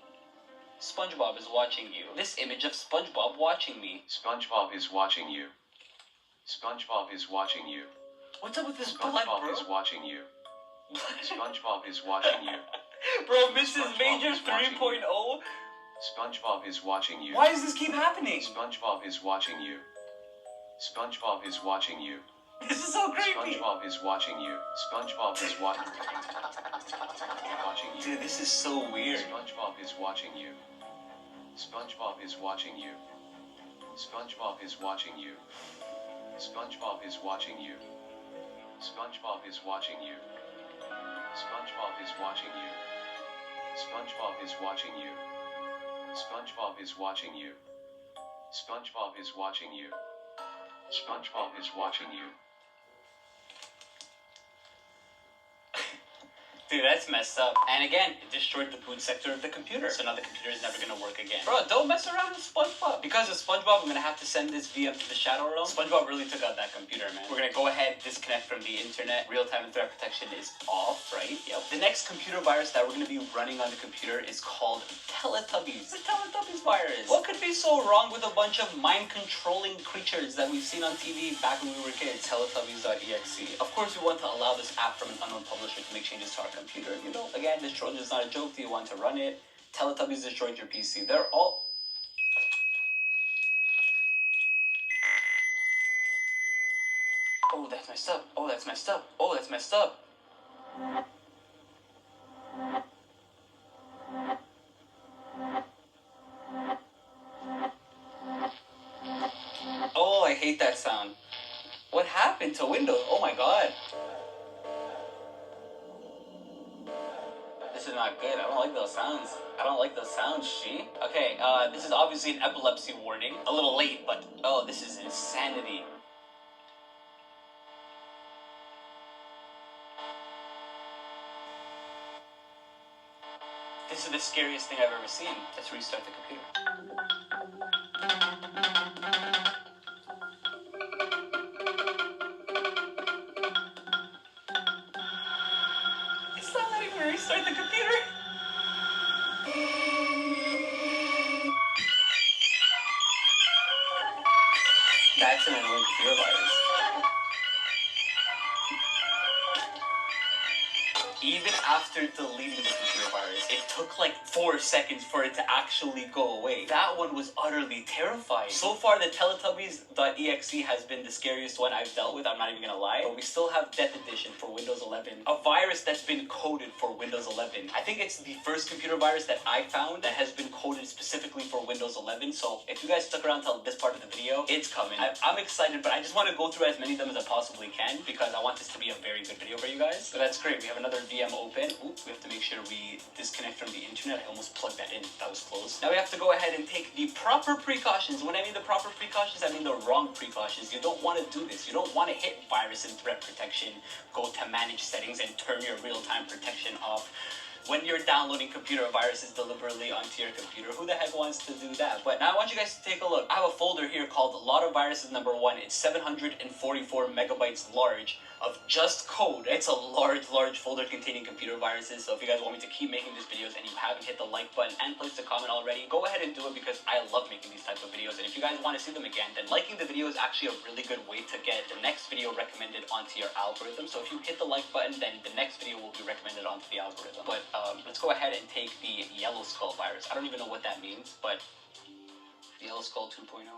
SpongeBob is watching you. This image of SpongeBob watching me. SpongeBob is watching you. SpongeBob is watching you. What's up with this blood, SpongeBob bro? is watching you. SpongeBob is watching you. Bro, Mrs. SpongeBob Major is watching 3.0? SpongeBob is watching you. Why does this keep happening? SpongeBob is watching you. SpongeBob is watching you. This is so creepy. SpongeBob is watching you. SpongeBob is watching you. Dude, this is so weird. SpongeBob is watching you. SpongeBob is watching you. SpongeBob is watching you. SpongeBob is watching you. SpongeBob is watching you. SpongeBob is watching you. SpongeBob is watching you. SpongeBob is watching you. SpongeBob is watching you. SpongeBob is watching you. Dude, that's messed up. And again, it destroyed the boot sector of the computer. So now the computer is never gonna work again. Bro, don't mess around with SpongeBob. Because of SpongeBob, I'm gonna have to send this VM to the Shadow Realm. SpongeBob really took out that computer, man. We're gonna go ahead, disconnect from the internet. Real-time and threat protection is off, right? Yep. The next computer virus that we're gonna be running on the computer is called Teletubbies. The Teletubbies virus. What could be so wrong with a bunch of mind-controlling creatures that we've seen on TV back when we were kids? Teletubbies.exe. Of course, we want to allow this app from an unknown publisher to make changes to our computer. You know, again, this Trojan is not a joke. Do you want to run it? Teletubbies destroyed your PC. They're all... Oh, that's messed up. Oh, that's messed up. Oh, that's messed up. Oh, I hate that sound. What happened to Windows? Oh my god. This is not good. I don't like those sounds. I don't like those sounds, she. Okay, this is obviously an epilepsy warning. A little late, but oh, this is insanity. This is the scariest thing I've ever seen. Let's restart the computer. It's not letting me restart the computer. That's an unknown computer virus. Even after deleting the computer virus, it took like 4 seconds for it to actually go away. That one was utterly terrifying. So far, the Teletubbies.exe has been the scariest one I've dealt with, I'm not even gonna lie. But we still have Death Edition for Windows 11. A virus that's been coded for Windows 11. I think it's the first computer virus that I found that has been coded specifically for Windows 11. So if you guys stuck around till this part of the video, it's coming. I'm excited, but I just want to go through as many of them as I possibly can because I want this to be a very good video for you guys. So that's great. We have another VM open. Oops, we have to make sure we disconnect from the internet. I almost plugged that in. That was close. Now we have to go ahead and take the proper precautions. When I mean the proper precautions, I mean the wrong precautions. You don't want to do this. You don't want to hit virus and threat protection, go to manage settings and turn your real-time protection off. When you're downloading computer viruses deliberately onto your computer, who the heck wants to do that? But now I want you guys to take a look. I have a folder here called A Lot of Viruses #1. It's 744 megabytes large of just code. It's a large folder containing computer viruses. So if you guys want me to keep making these videos and you haven't hit the like button and placed a comment already, go ahead and do it because I love making these type of videos. And if you guys want to see them again, then liking the video is actually a really good way to get the next video recommended onto your algorithm. So if you hit the like button, then the next video will be recommended onto the algorithm. But let's go ahead and take the Yellow Skull virus. I don't even know what that means, but Yellow Skull 2.0,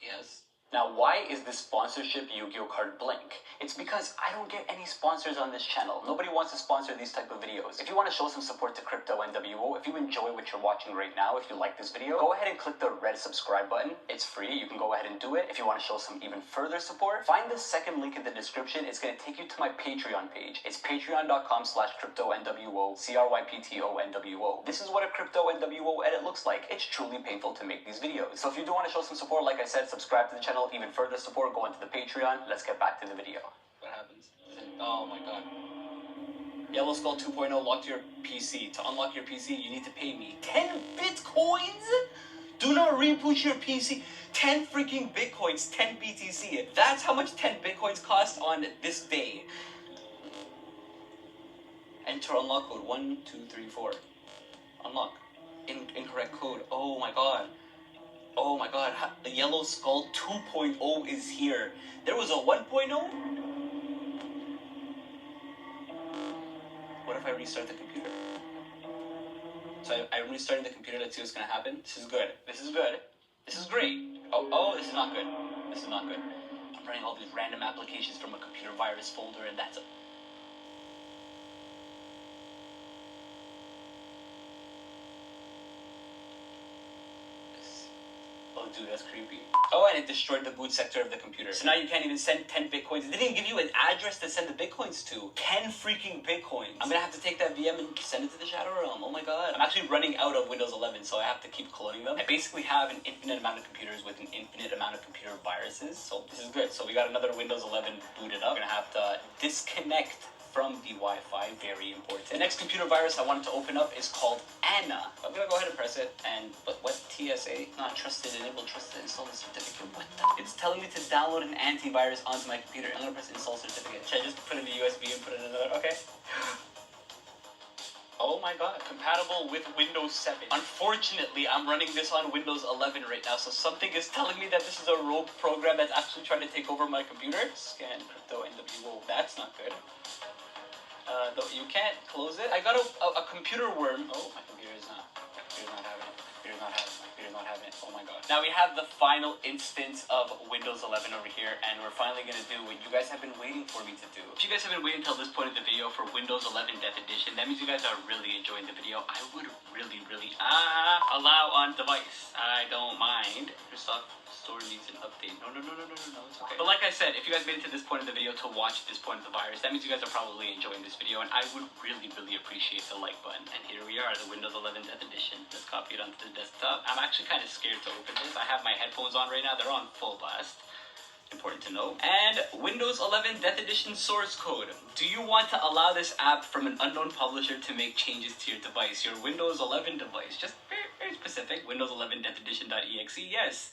yes. Now, why is this sponsorship Yu-Gi-Oh card blank? It's because I don't get any sponsors on this channel. Nobody wants to sponsor these type of videos. If you want to show some support to Crypto NWO, if you enjoy what you're watching right now, if you like this video, go ahead and click the red subscribe button. It's free. You can go ahead and do it. If you want to show some even further support, find the second link in the description. It's going to take you to my Patreon page. It's patreon.com/CryptoNWO, CryptoNWO. This is what a Crypto NWO edit looks like. It's truly painful to make these videos. So if you do want to show some support, like I said, subscribe to the channel. channel even further support, go into the Patreon. Let's get back to the video. What happens? Oh my god. Yellow Skull 2.0 locked your PC. To unlock your PC, you need to pay me 10 bitcoins? Do not reboot your PC. 10 freaking bitcoins, 10 BTC. That's how much 10 bitcoins cost on this day. Enter unlock code 1234. Unlock. Incorrect code. Oh my god. Oh my god. The Yellow Skull 2.0 is here. There was a 1.0? What if I restart the computer? So I'm restarting the computer. Let's see what's gonna happen. This is good. This is good. This is great. Oh, this is not good. This is not good. I'm running all these random applications from a computer virus folder, and that's Oh, dude, that's creepy. Oh, and it destroyed the boot sector of the computer. So now you can't even send 10 bitcoins. It didn't even give you an address to send the bitcoins to. 10 freaking bitcoins. I'm gonna have to take that VM and send it to the Shadow Realm. Oh my god. I'm actually running out of Windows 11, so I have to keep cloning them. I basically have an infinite amount of computers with an infinite amount of computer viruses, so this is good. So we got another Windows 11 booted up. We're gonna have to disconnect from the Wi-Fi, very important. The next computer virus I wanted to open up is called Anna. I'm gonna go ahead and press it, but what TSA? Not trusted, enable trusted install the certificate. What the? It's telling me to download an antivirus onto my computer. I'm gonna press install certificate. Should I just put in the USB and put it in another? Okay. Oh my god, compatible with Windows 7. Unfortunately, I'm running this on Windows 11 right now, so something is telling me that this is a rogue program that's actually trying to take over my computer. Scan crypto NWO. That's not good. Though you can't close it. I got a computer worm. Oh, my computer's not having it. Computer's not having it. Oh my god. Now we have the final instance of Windows 11 over here, and we're finally gonna do what you guys have been waiting for me to do. If you guys have been waiting until this point of the video for Windows 11 Death Edition, that means you guys are really enjoying the video. I would really allow on device. I don't mind. Microsoft Store needs an update. No, it's okay. But like I said, if you guys made it to this point of the video to watch this point of the virus, that means you guys are probably enjoying this video, and I would really appreciate the like button. And here we are, the Windows 11 Death Edition. Let's copy it onto the desktop. I'm actually kind of scared to open this. I have my headphones on right now. They're on full blast. Important to know. And Windows 11 Death Edition source code. Do you want to allow this app from an unknown publisher to make changes to your device, your Windows 11 device? Just very specific. Windows 11 Death Edition.exe. Yes.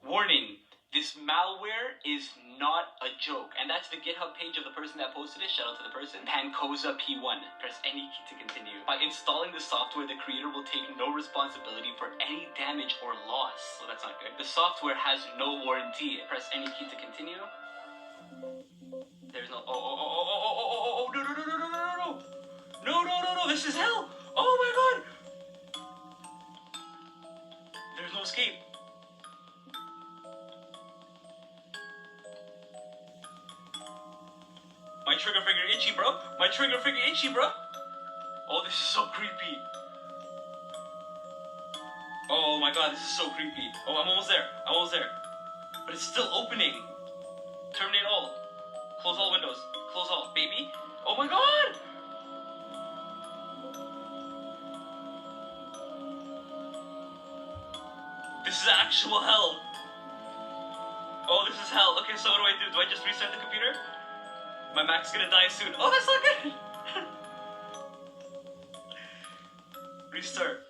Warning, this malware is not a joke. And that's the GitHub page of the person that posted it. Shout out to the person. Pancoza P1. Press any key to continue. By installing the software, the creator will take no responsibility for any damage or loss. So that's not good. The software has no warranty. Press any key to continue. There's no... Oh, no, this is hell. Oh my god. There's no escape. My trigger finger itchy, bro. My trigger finger itchy, bro. Oh, this is so creepy. Oh my god, this is so creepy. Oh, I'm almost there. But it's still opening. Terminate all. Close all windows. Close all, baby. Oh my god! This is actual hell. Oh, this is hell. Okay, so what do I do? Do I just restart the computer? My Mac's gonna die soon. Oh, that's not good! Restart.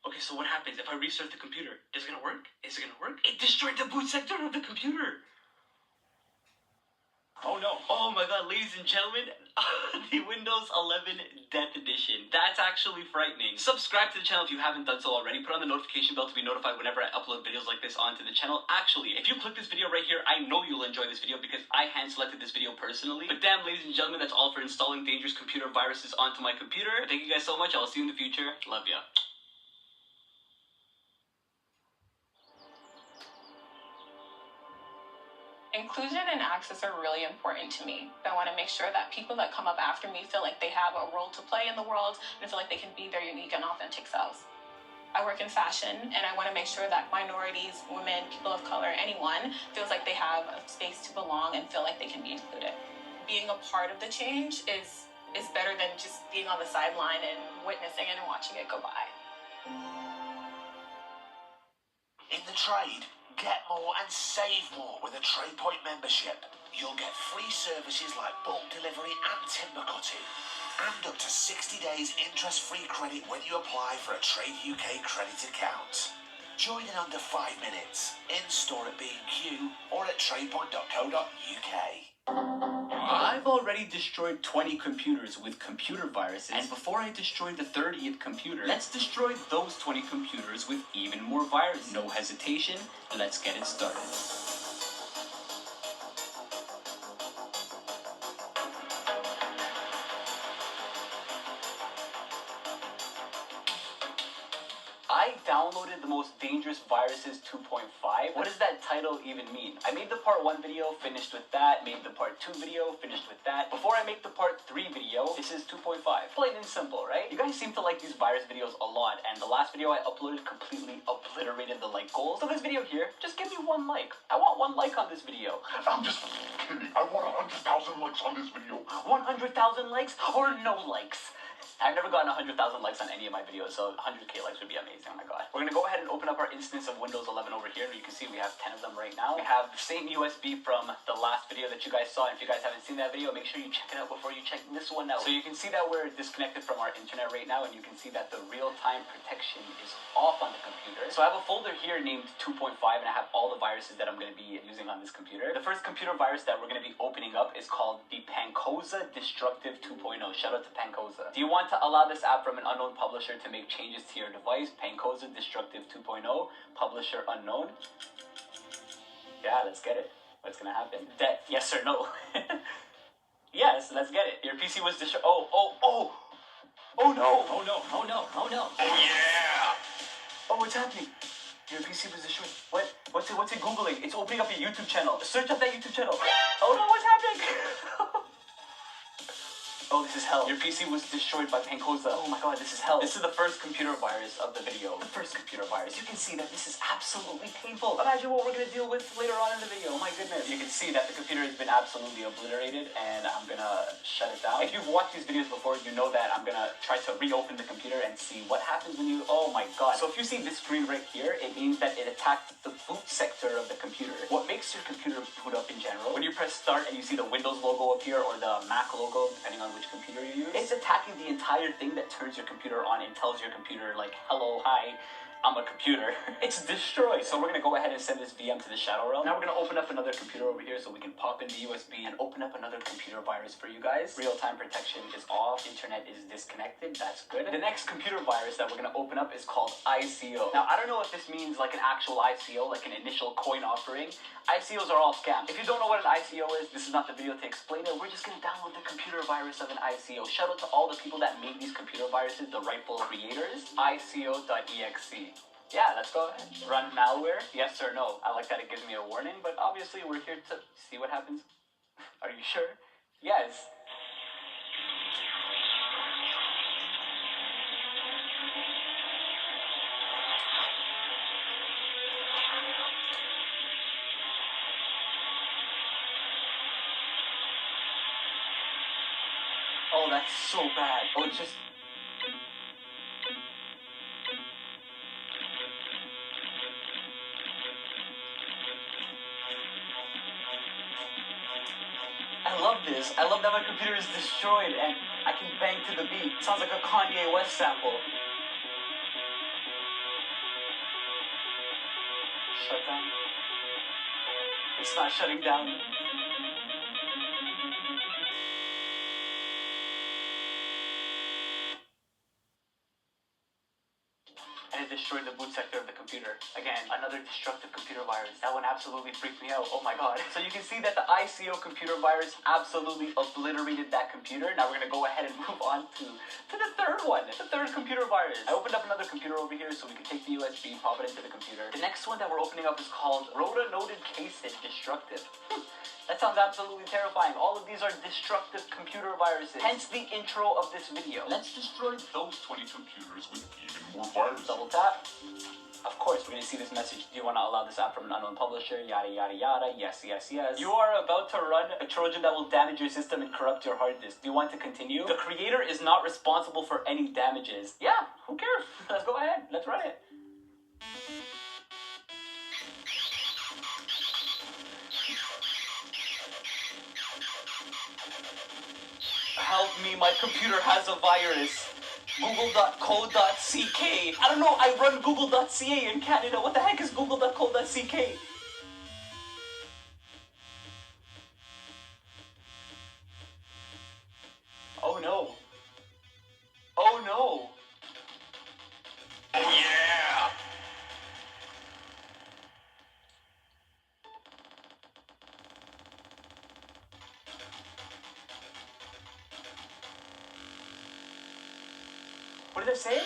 Okay, so what happens if I restart the computer? Is it gonna work? Is it gonna work? It destroyed the boot sector of the computer! Oh no. Oh my god, ladies and gentlemen, the Windows 11 Death Edition. That's actually frightening. Subscribe to the channel if you haven't done so already. Put on the notification bell to be notified whenever I upload videos like this onto the channel. Actually, if you click this video right here, I know you'll enjoy this video because I hand-selected this video personally. But damn, ladies and gentlemen, that's all for installing dangerous computer viruses onto my computer. Thank you guys so much. I'll see you in the future. Love ya. Inclusion and access are really important to me. I want to make sure that people that come up after me feel like they have a role to play in the world and feel like they can be their unique and authentic selves. I work in fashion, and I want to make sure that minorities, women, people of color, anyone feels like they have a space to belong and feel like they can be included. Being a part of the change is better than just being on the sideline and witnessing it and watching it go by. In the trade, get more and save more with a TradePoint membership. You'll get free services like bulk delivery and timber cutting. And up to 60 days interest-free credit when you apply for a Trade UK credit account. Join in under 5 minutes, in-store at B&Q or at tradepoint.co.uk. I've already destroyed 20 computers with computer viruses, and before I destroy the 30th computer, let's destroy those 20 computers with even more viruses. No hesitation, let's get it started. I downloaded the most dangerous viruses 2.5. What does that title even mean? I made the part 1 video, finished with that, made the part 2 video, finished with that. Before I make the part 3 video, this is 2.5. Plain and simple, right? You guys seem to like these virus videos a lot, and the last video I uploaded completely obliterated the like goals. So this video here, just give me 1 like. I want 1 like on this video. I'm just kidding. I want 100,000 likes on this video. 100,000 likes or no likes? I've never gotten 100,000 likes on any of my videos, so 100k likes would be amazing, oh my god. We're gonna go ahead and open up our instance of Windows 11 over here. You can see we have 10 of them right now. We have the same USB from the last video that you guys saw. And if you guys haven't seen that video, make sure you check it out before you check this one out. So you can see that we're disconnected from our internet right now, and you can see that the real-time protection is off on the computer. So I have a folder here named 2.5, and I have all the viruses that I'm gonna be using on this computer. The first computer virus that we're gonna be opening up is called the Pancoza Destructive 2.0. Shout out to Pancoza. Do you want to allow this app from an unknown publisher to make changes to your device? Pancoza Destructive 2.0, publisher unknown. Yeah, let's get it. What's gonna happen? Yes or no? Yes, let's get it. Your PC was destroyed. Oh no! Oh no! Oh yeah! Oh, what's happening? Your PC was destroyed. What? What's it Googling? It's opening up a YouTube channel. Search up that YouTube channel. Oh no, what's happening? Oh, this is hell. Your PC was destroyed by Pancoza. Oh my god, this is hell. This is the first computer virus of the video. The first computer virus. You can see that this is absolutely painful. Imagine what we're gonna deal with later on in the video. Oh my goodness. You can see that the computer has been absolutely obliterated, and I'm gonna shut it down. If you've watched these videos before, you know that I'm gonna try to reopen the computer and see what happens when you... Oh my god. So if you see this screen right here, it means that it attacked the boot sector of the computer. What makes your computer boot up in general? When you press start and you see the Windows logo appear, or the Mac logo, depending on which computer you use, it's attacking the entire thing that turns your computer on and tells your computer like, hello, hi, I'm a computer. It's destroyed. So we're gonna go ahead and send this VM to the Shadow Realm. Now we're gonna open up another computer over here so we can pop in the USB and open up another computer virus for you guys. Real-time protection is off, internet is disconnected, that's good. The next computer virus that we're gonna open up is called ICO. Now I don't know if this means like an actual ICO, like an initial coin offering. ICOs are all scams. If you don't know what an ICO is, this is not the video to explain it. We're just gonna download the computer virus of an ICO. Shout out to all the people that made these computer viruses, the rightful creators. ICO.exe. Yeah, let's go ahead. Run malware, yes or no? I like that it gives me a warning, but obviously we're here to see what happens. Are you sure? Yes. Oh, that's so bad. Oh, it's just... I love this. I love that my computer is destroyed and I can bang to the beat. Sounds like a Kanye West sample. Shut down. It's not shutting down. And it destroyed the boot sector of the computer. Again, another destructive computer virus. That one absolutely freaked me out. Oh my god. So you can see that the ICO computer virus absolutely obliterated that computer. Now we're gonna go ahead and move on to the third one. The third computer virus. I opened up another computer over here so we can take the USB, pop it into the computer. The next one that we're opening up is called Rotanoded Casid Destructive. That sounds absolutely terrifying. All of these are destructive computer viruses. Hence the intro of this video. Let's destroy those 20 computers with even more viruses. Double tap. Of course, we're gonna see this message. Do you want to allow this app from an unknown publisher? Yada, yada, yada. Yes, yes, yes. You are about to run a Trojan that will damage your system and corrupt your hard disk. Do you want to continue? The creator is not responsible for any damages. Yeah, who cares? Let's go ahead. Let's run it. Help me, my computer has a virus. Google.co.ck. I don't know, I run Google.ca in Canada. What the heck is Google.co.ck? Oh no. Oh no. Oh yeah! What did I say?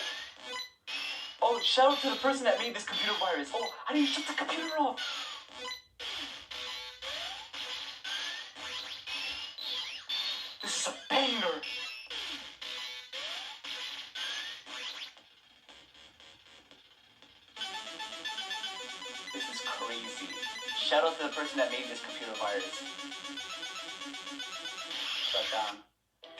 Oh, shout out to the person that made this computer virus. Oh, how do you shut the computer off? This is a banger. This is crazy. Shout out to the person that made this computer virus. Shut down.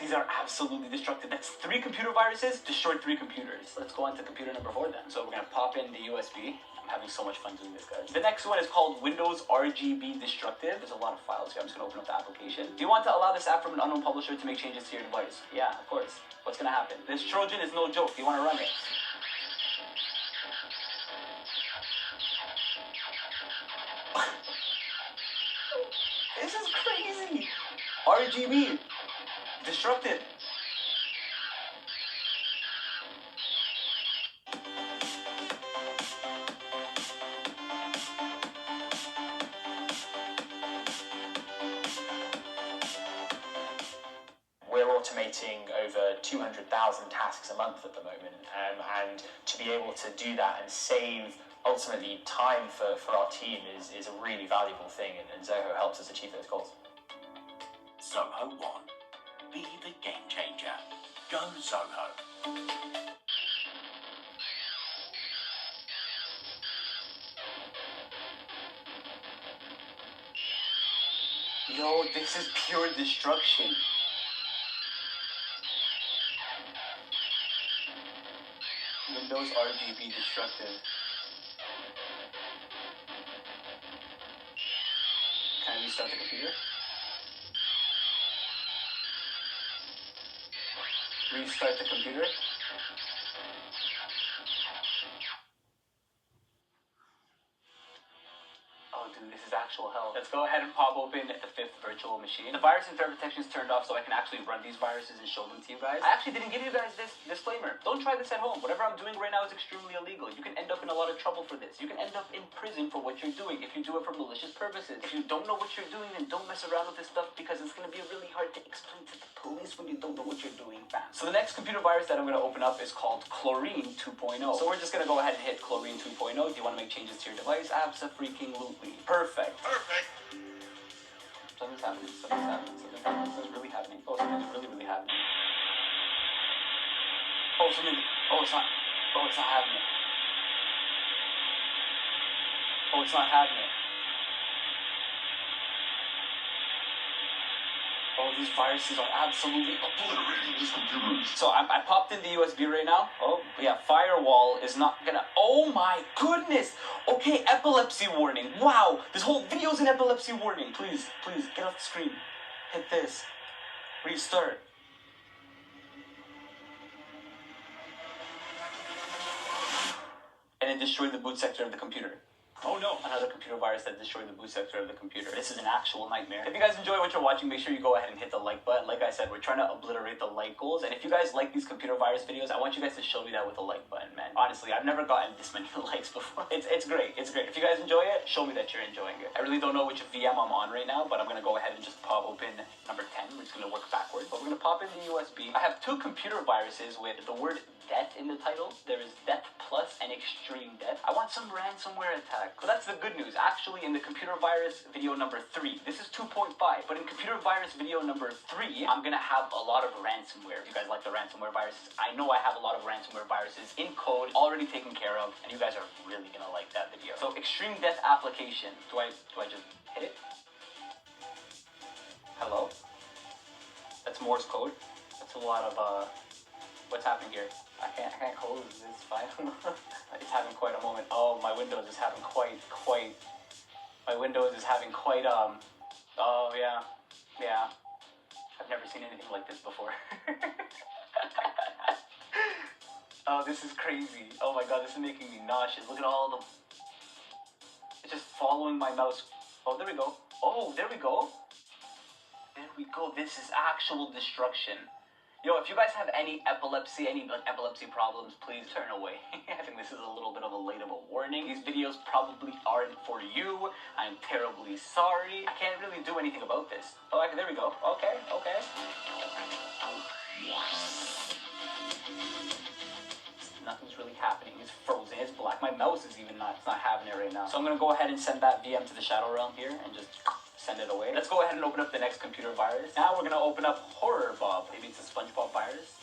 These are absolutely destructive. That's 3 computer viruses, destroyed 3 computers. Let's go on to computer number 4 then. So we're gonna pop in the USB. I'm having so much fun doing this, guys. The next one is called Windows RGB Destructive. There's a lot of files here. I'm just gonna open up the application. Do you want to allow this app from an unknown publisher to make changes to your device? Yeah, of course. What's gonna happen? This Trojan is no joke. Do you wanna run it? This is crazy. RGB. Destructive. We're automating over 200,000 tasks a month at the moment, and to be able to do that and save ultimately time for our team is a really valuable thing, and Zoho helps us achieve those goals. Zoho One. Be the game changer. Go Zoho. Yo, this is pure destruction. Windows RGB destructive. Can I restart the computer? Restart the computer? Oh dude, this is actual hell. Let's go ahead and pop open the 5th virtual machine. The virus and threat protection is turned off so I can actually run these viruses and show them to you guys. I actually didn't give you guys this disclaimer. Don't try this at home. Whatever I'm doing right now is extremely illegal. You can end up in a lot of trouble for this. You can end up in prison for what you're doing if you do it for malicious purposes. If you don't know what you're doing, then don't mess around with this stuff because it's going to be really hard to explain to the police when you don't know what you're doing, fam. So the next computer virus that I'm going to open up is called Chlorine 2.0. So we're just going to go ahead and hit Chlorine 2.0. Do you want to make changes to your device? Abso-freaking-lutely. Perfect. Perfect. Something's happening. Something's happening. Something's really happening. Oh, something's really, really happening. Oh, something. Oh, it's not. Oh, it's not having it. Oh, it's not having it. Oh, these viruses are absolutely obliterating these computers. So I popped in the USB right now. Oh, yeah, firewall is not gonna... Oh my goodness! Okay, epilepsy warning. Wow, this whole video's an epilepsy warning. Please, please, get off the screen. Hit this. Restart. And it destroyed the boot sector of the computer. Oh no, another computer virus that destroyed the boot sector of the computer. This is an actual nightmare. If you guys enjoy what you're watching, make sure you go ahead and hit the like button. Like I said, we're trying to obliterate the like goals. And if you guys like these computer virus videos, I want you guys to show me that with a like button, man. Honestly, I've never gotten this many likes before. It's great, it's great. If you guys enjoy it, show me that you're enjoying it. I really don't know which VM I'm on right now, but I'm gonna go ahead and just pop open number 10. We're just gonna work backwards. But we're gonna pop in the USB. I have 2 computer viruses with the word death in the title. There is Death Plus and Extreme Death. I want some ransomware attack. So that's the good news. Actually, in the computer virus video number 3, this is 2.5, but in computer virus video number 3, I'm gonna have a lot of ransomware. If you guys like the ransomware viruses, I know I have a lot of ransomware viruses in code already taken care of, and you guys are really gonna like that video. So Extreme Death application. Do I just hit it? Hello? That's Morse code. That's a lot of what's happening here? I can't close this file. It's having quite a moment. Oh, my Windows is having my Windows is having quite, oh yeah. I've never seen anything like this before. Oh, this is crazy. Oh my god, this is making me nauseous. Look at all the... It's just following my mouse. Oh, there we go. Oh, there we go. There we go. This is actual destruction. Yo, if you guys have any epilepsy problems, please turn away. I think this is a little bit of a late of a warning. These videos probably aren't for you. I'm terribly sorry. I can't really do anything about this. Oh, okay, there we go. Okay. Nothing's really happening. It's frozen. It's black. My mouse is even not. It's not having it right now. So I'm gonna go ahead and send that VM to the Shadow Realm here and just send it away. Let's go ahead and open up the next computer virus. Now we're gonna open up Horror Bob. Maybe it's a SpongeBob virus.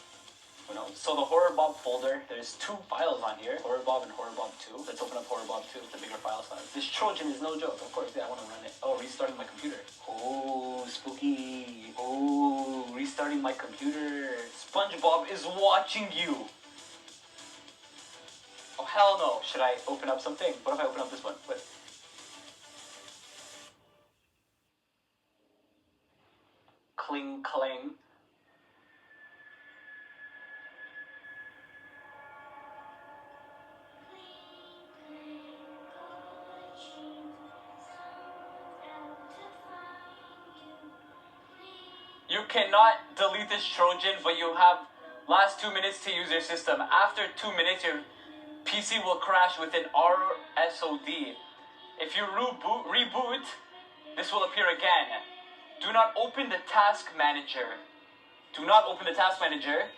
Who knows? So the Horror Bob folder, there's 2 files on here, Horror Bob and Horror Bob 2. Let's open up Horror Bob 2 with the bigger file size. This Trojan is no joke. Of course, yeah, I want to run it. Oh, restarting my computer. Oh, spooky. Oh, restarting my computer. SpongeBob is watching you. Oh, hell no. Should I open up something? What if I open up this one? Wait. Cling, clang. You cannot delete this Trojan, but you have last 2 minutes to use your system. After 2 minutes, your PC will crash with an RSOD. If you reboot, this will appear again. Do not open the task manager. Do not open the task manager.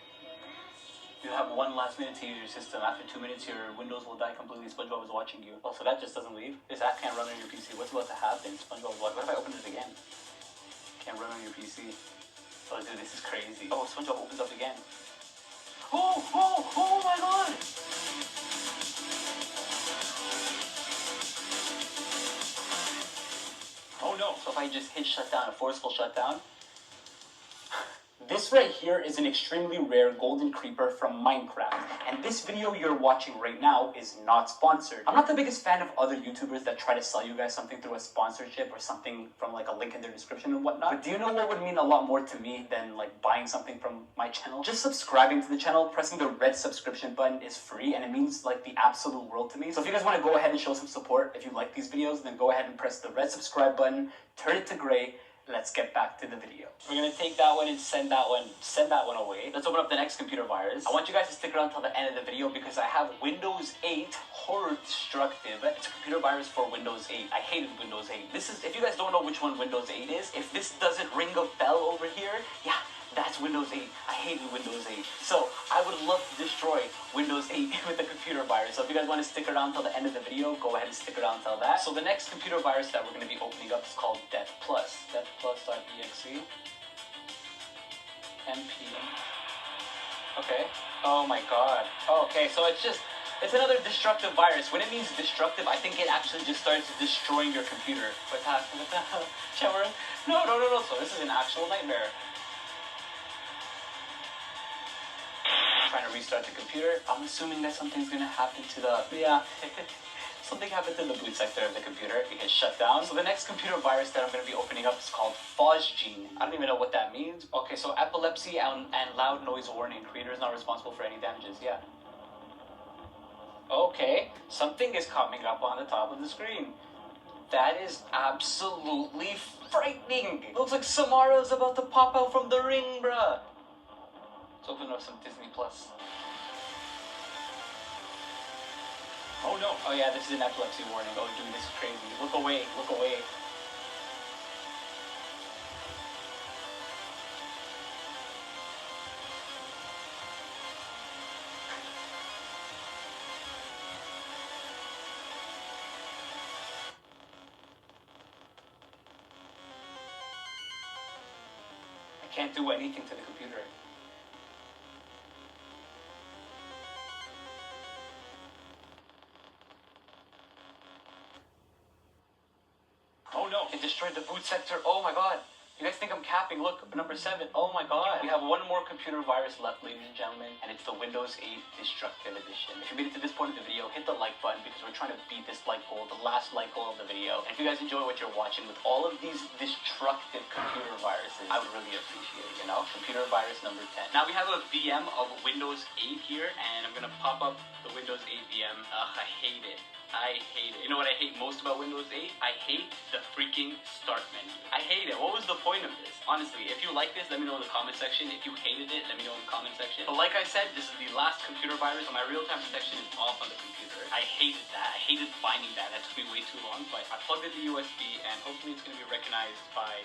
You have 1 last minute to use your system. After 2 minutes, your Windows will die completely. SpongeBob is watching you. Oh, so that just doesn't leave? This app can't run on your PC. What's about to happen? SpongeBob is watching. What if I open it again? Can't run on your PC. Oh, dude, this is crazy. Oh, SpongeBob opens up again. Oh my god! Oh no. So if I just hit shutdown, a forceful shutdown. This right here is an extremely rare golden creeper from Minecraft, and this video you're watching right now is not sponsored. I'm not the biggest fan of other YouTubers that try to sell you guys something through a sponsorship or something from like a link in their description and whatnot, but do you know what would mean a lot more to me than like buying something from my channel? Just subscribing to the channel, pressing the red subscription button is free, and it means like the absolute world to me. So if you guys want to go ahead and show some support, if you like these videos, then go ahead and press the red subscribe button, turn it to gray. Let's get back to the video. We're gonna take that one and send that one away. Let's open up the next computer virus. I want you guys to stick around till the end of the video because I have Windows 8 Horror Destructive. It's a computer virus for Windows 8. I hated Windows 8. This is, if you guys don't know which one Windows 8 is, if this doesn't ring a bell over here, yeah, that's Windows 8. I hated Windows 8. So I would love to destroy Windows 8 with a computer virus. So if you guys want to stick around till the end of the video, go ahead and stick around till that. So the next computer virus that we're going to be opening up is called Death Plus. DeathPlus.exe. MP. Okay. Oh my god. Okay, so it's another destructive virus. When it means destructive, I think it actually just starts destroying your computer. What's happening? Shower? No. So this is an actual nightmare. Trying to restart the computer. I'm assuming that something's gonna happen to the, something happened to the boot sector of the computer. It gets shut down. So the next computer virus that I'm gonna be opening up is called Phosgene. I don't even know what that means. Okay, so epilepsy and loud noise warning. Creator is not responsible for any damages. Yeah. Okay, something is coming up on the top of the screen. That is absolutely frightening. Looks like Samara's about to pop out from the ring, bruh. Let's open up some Disney Plus. Oh no. Oh yeah, this is an epilepsy warning. Oh dude, this is crazy. Look away, look away. I can't do anything to the computer. Oh no, it destroyed the boot sector. Oh my god. You guys think I'm capping? Look, number 7. Oh my god. We have one more computer virus left, ladies and gentlemen, and it's the Windows 8 Destructive Edition. If you made it to this point of the video, hit the like button because we're trying to beat this like goal, the last like goal of the video. And if you guys enjoy what you're watching with all of these destructive computer viruses, I would really appreciate it, you know? Computer virus number 10. Now we have a VM of Windows 8 here, and I'm gonna pop up the Windows 8 VM. Ugh, I hate it. I hate it. You know what I hate most about Windows 8? I hate the freaking start menu. I hate it. What was the point of this? Honestly, if you like this, let me know in the comment section. If you hated it, let me know in the comment section. But like I said, this is the last computer virus, and my real-time protection is off on the computer. I hated that. I hated finding that. That took me way too long, but I plugged in the USB, and hopefully it's going to be recognized by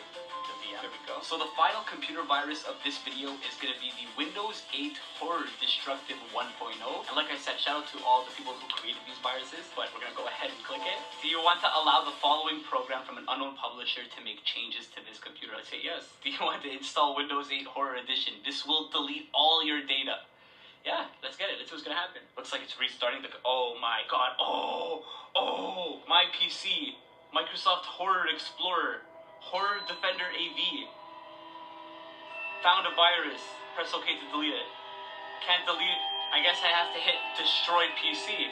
the VM. There we go. So the final computer virus of this video is going to be the Windows 8 Horror Destructive 1.0. And like I said, shout out to all the people who created these viruses, but we're going to go ahead and click it. Do you want to allow the following program from an unknown publisher to make changes to this computer? Let's say yes. Do you want to install Windows 8 Horror Edition? This will delete all your data. Yeah, let's get it. Let's see what's gonna happen. Looks like it's restarting the... Oh my god. Oh, my PC. Microsoft Horror Explorer. Horror Defender AV. Found a virus. Press OK to delete it. Can't delete it. I guess I have to hit destroy PC.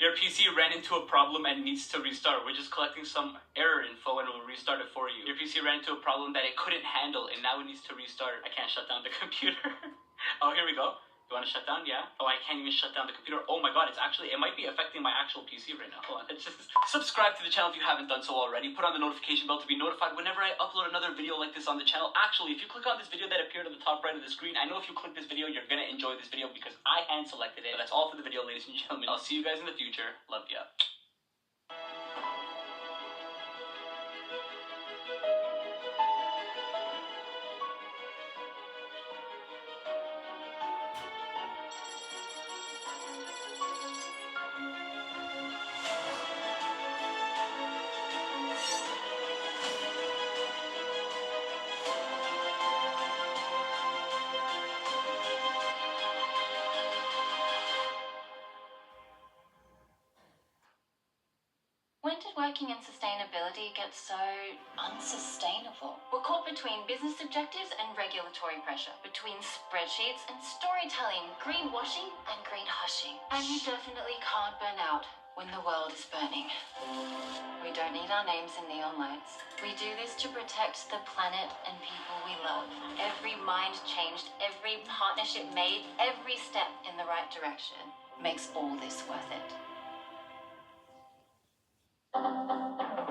Your PC ran into a problem and needs to restart. We're just collecting some error info and we'll restart it for you. Your PC ran into a problem that it couldn't handle and now it needs to restart. I can't shut down the computer. Oh, here we go. You want to shut down? Yeah. Oh, I can't even shut down the computer. Oh my god, it might be affecting my actual PC right now. Hold on, let's just subscribe to the channel if you haven't done so already. Put on the notification bell to be notified whenever I upload another video like this on the channel. Actually, if you click on this video that appeared at the top right of the screen, I know if you click this video, you're gonna enjoy this video because I hand selected it. But that's all for the video, ladies and gentlemen. I'll see you guys in the future. Love ya. When did working in sustainability get so unsustainable? We're caught between business objectives and regulatory pressure, between spreadsheets and storytelling, greenwashing and green hushing. And you definitely can't burn out when the world is burning. We don't need our names in neon lights. We do this to protect the planet and people we love. Every mind changed, every partnership made, every step in the right direction makes all this worth it.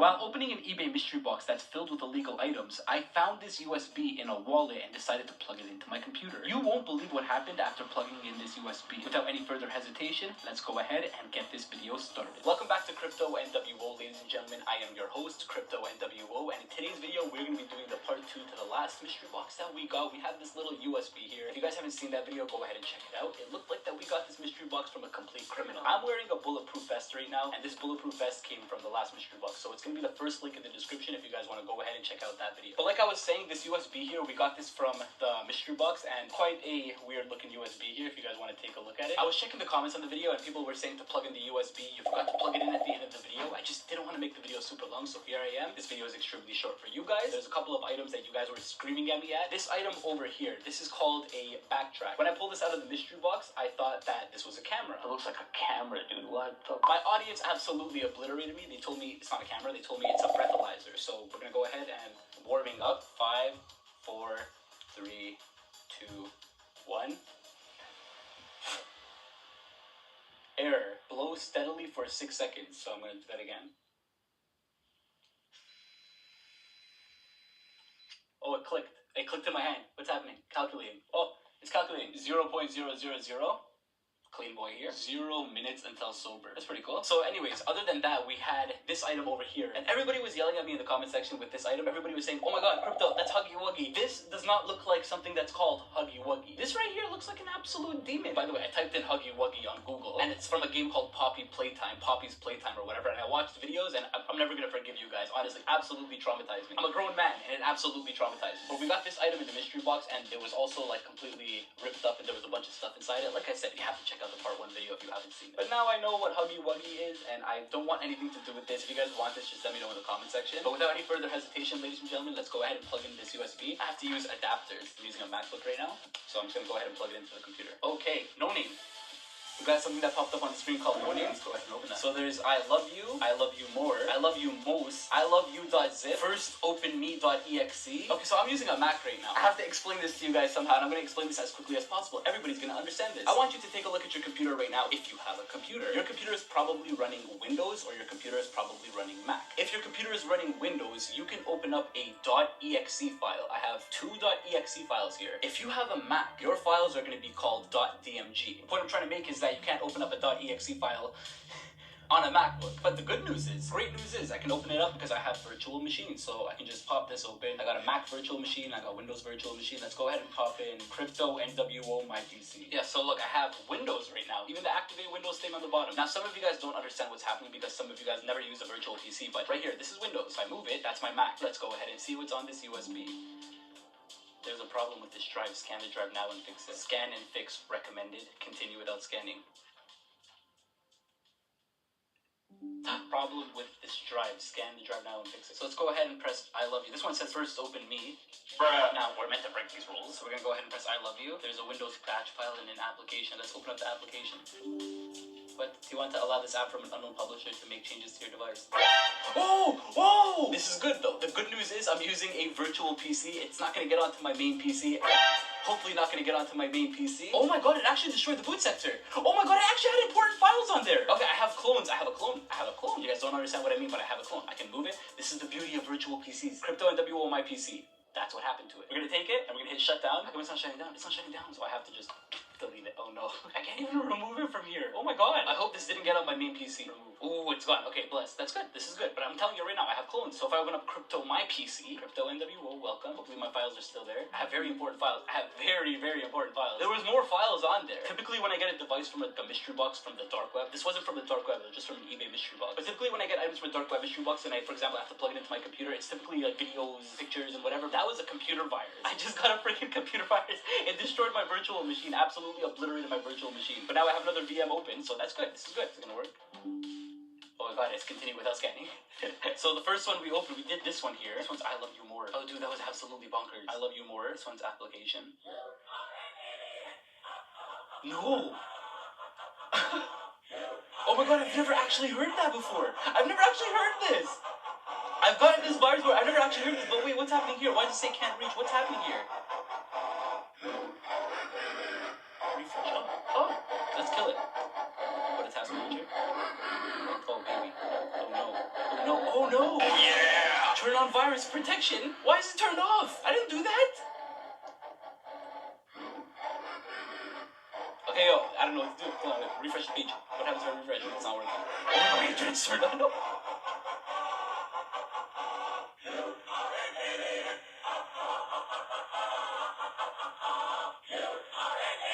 While opening an eBay mystery box that's filled with illegal items, I found this USB in a wallet and decided to plug it into my computer. You won't believe what happened after plugging in this USB. Without any further hesitation, let's go ahead and get this video started. Welcome back to Crypto NWO, ladies and gentlemen. I am your host, Crypto NWO, and in today's video, we're going to be doing the part 2 to the last mystery box that we got. We have this little USB here. If you guys haven't seen that video, go ahead and check it out. It looked like that we got this mystery box from a complete criminal. I'm wearing a bulletproof vest right now, and this bulletproof vest came from the last mystery box, so it's going to be the first link in the description if you guys want to go ahead and check out that video. But like I was saying, this USB here, we got this from the mystery box, and quite a weird looking USB here if you guys want to take a look at it. I was checking the comments on the video and people were saying to plug in the USB. You forgot to plug it in at the end of the video. I just didn't want to make the video super long, so here I am. This video is extremely short for you guys. There's a couple of items that you guys were screaming at me at. This item over here, this is called a backtrack. When I pulled this out of the mystery box, I thought that this was a camera. It looks like a camera, dude. What the... My audience absolutely obliterated me. They told me it's not a camera. They told me it's a breathalyzer. So we're gonna go ahead and warming up. 5, 4, 3, 2, 1. Error. Blow steadily for 6 seconds. So I'm gonna do that again. Oh, it clicked. It clicked in my hand. What's happening? Calculating. Oh, it's calculating. 0.000. Clean boy here. 0 minutes until sober. That's pretty cool. So anyways, other than that, we had this item over here. And everybody was yelling at me in the comment section with this item. Everybody was saying, oh my god, Crypto, that's Huggy Wuggy. This does not look like something that's called Huggy Wuggy. This right here looks like an absolute demon. By the way, I typed in Huggy Wuggy on Google, and it's from a game called Poppy Playtime, Poppy's Playtime or whatever, and I watched videos, and I'm never gonna forgive you guys. Honestly, absolutely traumatized me. I'm a grown man, and it absolutely traumatized me. But we got this item in the mystery box, and it was also like completely ripped up, and there was a bunch of stuff inside it. Like I said, you have to check check out the part 1 video if you haven't seen it. But now I know what Huggy Wuggy is, and I don't want anything to do with this. If you guys want this, just let me know in the comment section. But without any further hesitation, ladies and gentlemen, let's go ahead and plug in this USB. I have to use adapters. I'm using a MacBook right now, so I'm just gonna go ahead and plug it into the computer. Okay, no name. We got something that popped up on the screen called No Names. Go ahead and open that. So there's I love you more, I love you most, I love you.zip, first open me.exe. Okay, so I'm using a Mac right now. I have to explain this to you guys somehow, and I'm going to explain this as quickly as possible. Everybody's going to understand this. I want you to take a look at your computer right now if you have a computer. Your computer is probably running Windows, or your computer is probably running Mac. If your computer is running Windows, you can open up a .exe file. I have 2 .exe files here. If you have a Mac, your files are going to be called .dmg. The point I'm trying to make is that you can't open up a .exe file on a MacBook. But the good news is, great news is, I can open it up because I have virtual machines. So I can just pop this open. I got a Mac virtual machine, I got Windows virtual machine. Let's go ahead and pop in Crypto NWO my PC. Yeah, so look, I have Windows right now. Even the activate Windows thing on the bottom. Now, some of you guys don't understand what's happening because some of you guys never use a virtual PC. But right here, this is Windows. If I move it, that's my Mac. Let's go ahead and see what's on this USB. There's a problem with this drive. Scan the drive now and fix it. Scan and fix recommended. Continue without scanning. Problem with this drive. Scan the drive now and fix it. So let's go ahead and press I love you. This one says first open me. Bruh. Now we're meant to break these rules. So we're gonna go ahead and press I love you. There's a Windows batch file and an application. Let's open up the application. But do you want to allow this app from an unknown publisher to make changes to your device? Oh! Whoa! This is good though. The good news is I'm using a virtual PC. It's not gonna get onto my main PC. Hopefully not gonna get onto my main PC. Oh my god, it actually destroyed the boot sector. Oh my god, it actually had important files on there. Okay, I have clones. I have a clone. You guys don't understand what I mean, but I have a clone. I can move it. This is the beauty of virtual PCs. Crypto NWO my PC. That's what happened to it. We're gonna take it and we're gonna hit shutdown. How come it's not shutting down? It's not shutting down, so I have to just delete it. Oh no. I can't even remove it from here. Oh my god. I hope this didn't get on my main PC. Ooh, it's gone. Okay, bless. That's good. This is good. But I'm telling you right now, I have clones. So if I open up Crypto my PC, Crypto NWO, welcome. Hopefully my files are still there. I have very important files. I have very, very important files. There was more files on there. Typically when I get a device from a mystery box from the dark web, this wasn't from the dark web, it was just from an eBay mystery box. But typically when I get items from a dark web mystery box and I, for example, have to plug it into my computer, it's typically like videos, pictures, and whatever. That was a computer virus. I just got a freaking computer virus. It destroyed my virtual machine, absolutely obliterated my virtual machine. But now I have another VM open, so that's good. This is good. It's gonna work. Oh my god, let's continue without scanning. So the first one we opened, we did this one here. This one's I love you more. Oh dude, that was absolutely bonkers. I love you more. This one's application. No! Oh my god, I've never actually heard that before. I've never actually heard this. I've gotten this virus where I've never actually heard this, but wait, what's happening here? Why does it say can't reach? What's happening here? Refresh. Oh, let's kill it. What a task manager. Oh baby. Oh no. Oh no. Oh no. Oh yeah. Turn on virus protection. Why is it turned off? I didn't do that. Okay, yo, I don't know what to do. Come on, refresh the page. What happens when I refresh? It's not working. Oh my god, it's turned on. No.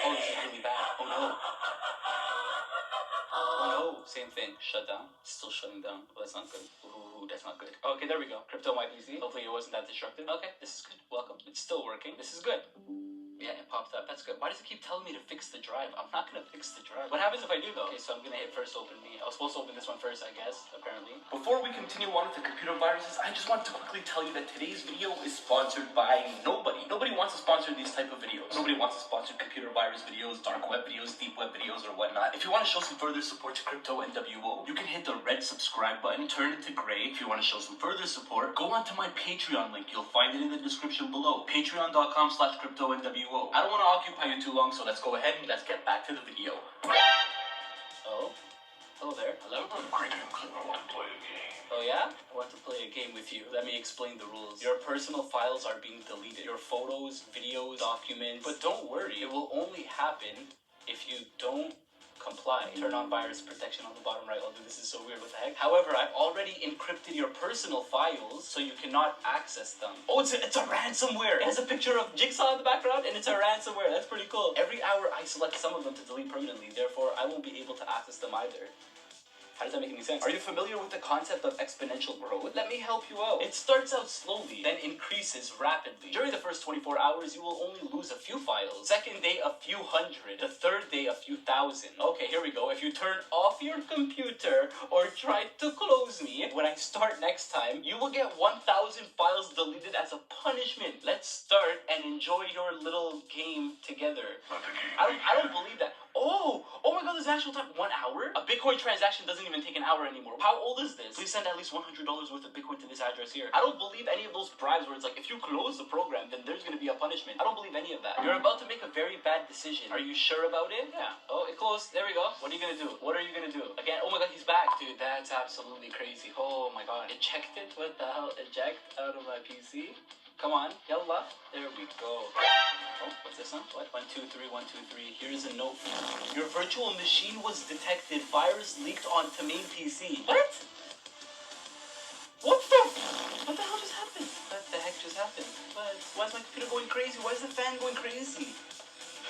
Oh, this is really bad. Oh no. Oh no. Same thing. Shut down. Still shutting down. Oh, that's not good. Ooh, that's not good. Okay, there we go. Crypto my PC. Hopefully it wasn't that destructive. Okay, this is good. Welcome. It's still working. This is good. Yeah, it popped up. That's good. Why does it keep telling me to fix the drive? I'm not gonna fix the drive. What happens if I do though? Okay, so I'm gonna hit first open me. I was supposed to open this one first, I guess, apparently. Before we continue on with the computer viruses, I just want to quickly tell you that today's video is sponsored by nobody. Nobody wants to sponsor these type of videos. Nobody wants to sponsor computer virus videos, dark web videos, deep web videos, or whatnot. If you want to show some further support to Crypto NWO, you can hit the red subscribe button, turn it to gray. If you want to show some further support, go onto my Patreon link. You'll find it in the description below. Patreon.com/CryptoNWO. I don't want to occupy you too long, so let's go ahead and let's get back to the video. Oh? Hello there. Hello? Oh yeah? I want to play a game with you. Let me explain the rules. Your personal files are being deleted. Your photos, videos, documents. But don't worry, it will only happen if you don't comply. Turn on virus protection on the bottom right. Although this is so weird, what the heck? However, I've already encrypted your personal files so you cannot access them. Oh, it's a ransomware. It has a picture of Jigsaw in the background and it's a ransomware. That's pretty cool. Every hour I select some of them to delete permanently. Therefore, I won't be able to access them either. How does that make any sense? Are you familiar with the concept of exponential growth? Let me help you out. It starts out slowly, then increases rapidly. During the first 24 hours, you will only lose a few files. Second day, a few hundred. The third day, a few thousand. Okay, here we go. If you turn off your computer or try to close me, when I start next time, you will get 1,000 files deleted as a punishment. Let's start and enjoy your little game together. I don't believe that. Oh my god, there's actual time. 1 hour? A Bitcoin transaction doesn't even take an hour anymore. How old is this? Please send at least $100 worth of Bitcoin to this address here. I don't believe any of those bribes where it's like, if you close the program, then there's gonna be a punishment. I don't believe any of that. You're about to make a very bad decision. Are you sure about it? Yeah. Oh, it closed. There we go. What are you gonna do? What are you gonna do? Again, oh my god, he's back. Dude, that's absolutely crazy. Oh my god. Ejected? What the hell? Eject out of my PC? Come on, yalla. There we go. Oh, what's this one? What? 1, 2, 3, 1, 2, 3. Here's a note. Your virtual machine was detected. Virus leaked onto main PC. What? What the hell just happened? What the heck just happened? Why is my computer going crazy? Why is the fan going crazy?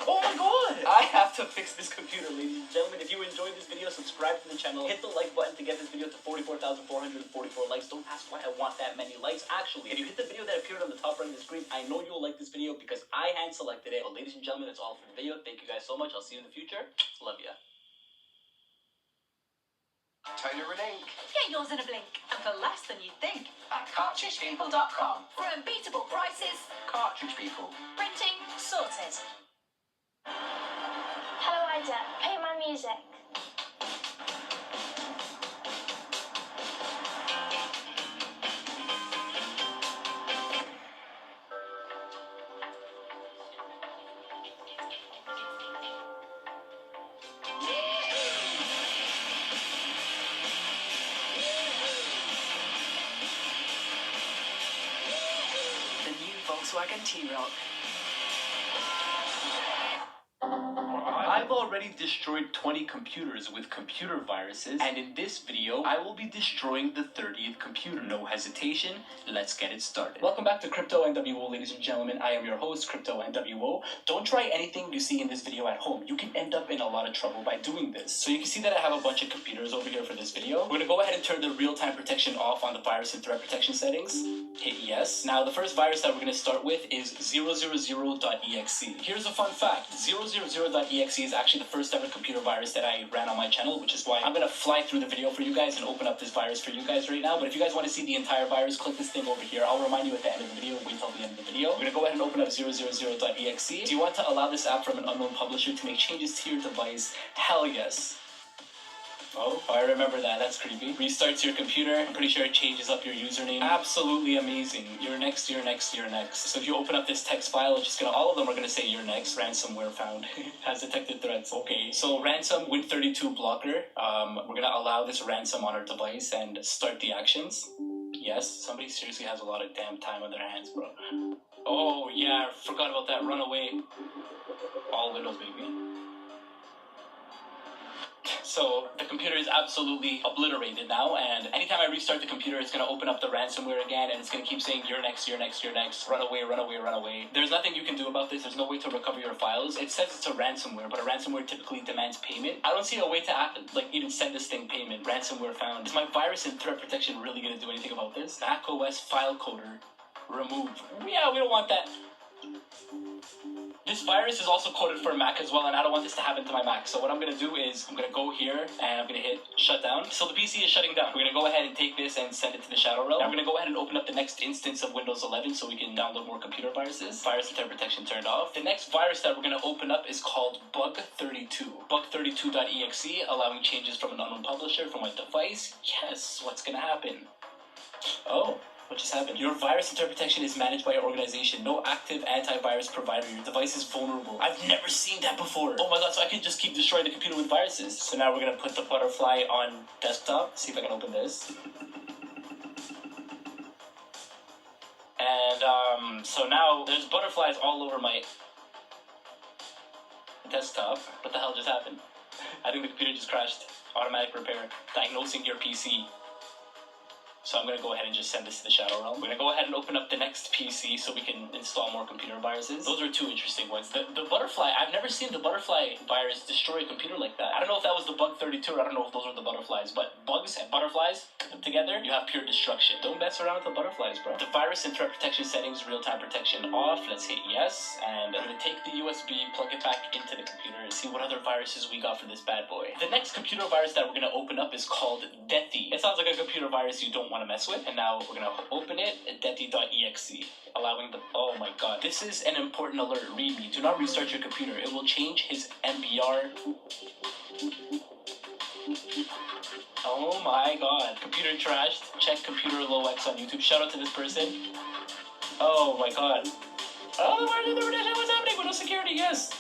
Oh my god! I have to fix this computer, ladies and gentlemen. If you enjoyed this video, subscribe to the channel. Hit the like button to get this video to 44,444 likes. Don't ask why I want that many likes. Actually, if you hit the video that appeared on the top right of the screen, I know you'll like this video because I hand selected it. But ladies and gentlemen, that's all for the video. Thank you guys so much. I'll see you in the future. Love ya. Toner and ink. Get yours in a blink. And for less than you'd think. At cartridgepeople.com. For unbeatable prices. Cartridge People. Printing sorted. Hello, Ida. Play my music. The new Volkswagen T-Roc. I've already destroyed 20 computers with computer viruses, and in this video, I will be destroying the 30th computer. No hesitation, let's get it started. Welcome back to Crypto NWO, ladies and gentlemen. I am your host, Crypto NWO. Don't try anything you see in this video at home. You can end up in a lot of trouble by doing this. So you can see that I have a bunch of computers over here for this video. We're gonna go ahead and turn the real-time protection off on the virus and threat protection settings. Hit yes. Now, the first virus that we're gonna start with is 000.exe. Here's a fun fact. 000.exe is actually the first ever computer virus that I ran on my channel, which is why I'm gonna fly through the video for you guys and open up this virus for you guys right now. But if you guys want to see the entire virus, click this thing over here. I'll remind you at the end of the video. Wait till the end of the video. We're gonna go ahead and open up 000.exe. Do you want to allow this app from an unknown publisher to make changes to your device? Hell yes. Oh, I remember that. That's creepy. Restarts your computer. I'm pretty sure it changes up your username. Absolutely amazing. You're next, you're next, you're next. So if you open up this text file, it's just gonna, all of them are gonna say you're next. Ransomware found. Has detected threats. Okay, so ransom Win32 blocker. We're gonna allow this ransom on our device and start the actions. Yes, somebody seriously has a lot of damn time on their hands, bro. Oh yeah, forgot about that. Run away. All Windows, baby. So the computer is absolutely obliterated now, and anytime I restart the computer, it's going to open up the ransomware again, and it's going to keep saying, you're next, you're next, you're next, run away, run away, run away. There's nothing you can do about this. There's no way to recover your files. It says it's a ransomware, but a ransomware typically demands payment. I don't see a way to even send this thing payment. Ransomware found. Is my virus and threat protection really going to do anything about this? macOS file coder remove. Yeah, we don't want that. This virus is also coded for Mac as well, and I don't want this to happen to my Mac. So what I'm going to do is I'm going to go here, and I'm going to hit shutdown. So the PC is shutting down. We're going to go ahead and take this and send it to the Shadow Realm. Now we're going to go ahead and open up the next instance of Windows 11 so we can download more computer viruses. Virus and threat protection turned off. The next virus that we're going to open up is called Bug32. Bug32.exe, allowing changes from an unknown publisher for my device. Yes, what's going to happen? Oh. What just happened? Your virus and threat protection is managed by your organization. No active antivirus provider. Your device is vulnerable. I've never seen that before. Oh my god, so I can just keep destroying the computer with viruses. So now we're going to put the butterfly on desktop. See if I can open this. And so now there's butterflies all over my desktop. What the hell just happened? I think the computer just crashed. Automatic repair. Diagnosing your PC. So I'm going to go ahead and just send this to the Shadow Realm. We're going to go ahead and open up the next PC so we can install more computer viruses. Those are two interesting ones. The butterfly, I've never seen the butterfly virus destroy a computer like that. I don't know if that was the bug 32 or I don't know if those were the butterflies, but bugs and butterflies put together, you have pure destruction. Don't mess around with the butterflies, bro. The virus and threat protection settings, real-time protection off. Let's hit yes. And I'm going to take the USB, plug it back into the computer, and see what other viruses we got for this bad boy. The next computer virus that we're going to open up is called Dethi. It sounds like a computer virus you don't want to mess with. And now we're going to open it, Dethi.exe, allowing the... Oh my god. This is an important alert. Read me. Do not restart your computer. It will change his MBR. Oh my god. Computer trashed. Check computer low X on YouTube. Shout out to this person. Oh my god. Oh, what's happening? Windows security, yes.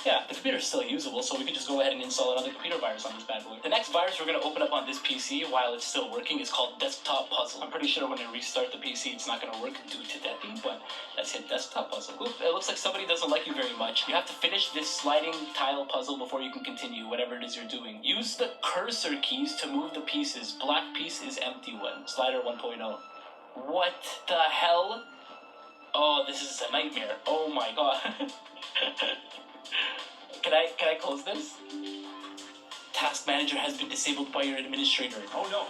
Yeah, the computer is still usable, so we could just go ahead and install another computer virus on this bad boy. The next virus we're going to open up on this PC while it's still working is called Desktop Puzzle. I'm pretty sure when I restart the PC, it's not going to work due to Dethi, but let's hit Desktop Puzzle. Oop, it looks like somebody doesn't like you very much. You have to finish this sliding tile puzzle before you can continue whatever it is you're doing. Use the cursor keys to move the pieces. Black piece is empty one. Slider 1.0. What the hell? Oh, this is a nightmare. Oh my god. Can I close this? Task manager has been disabled by your administrator. Oh no.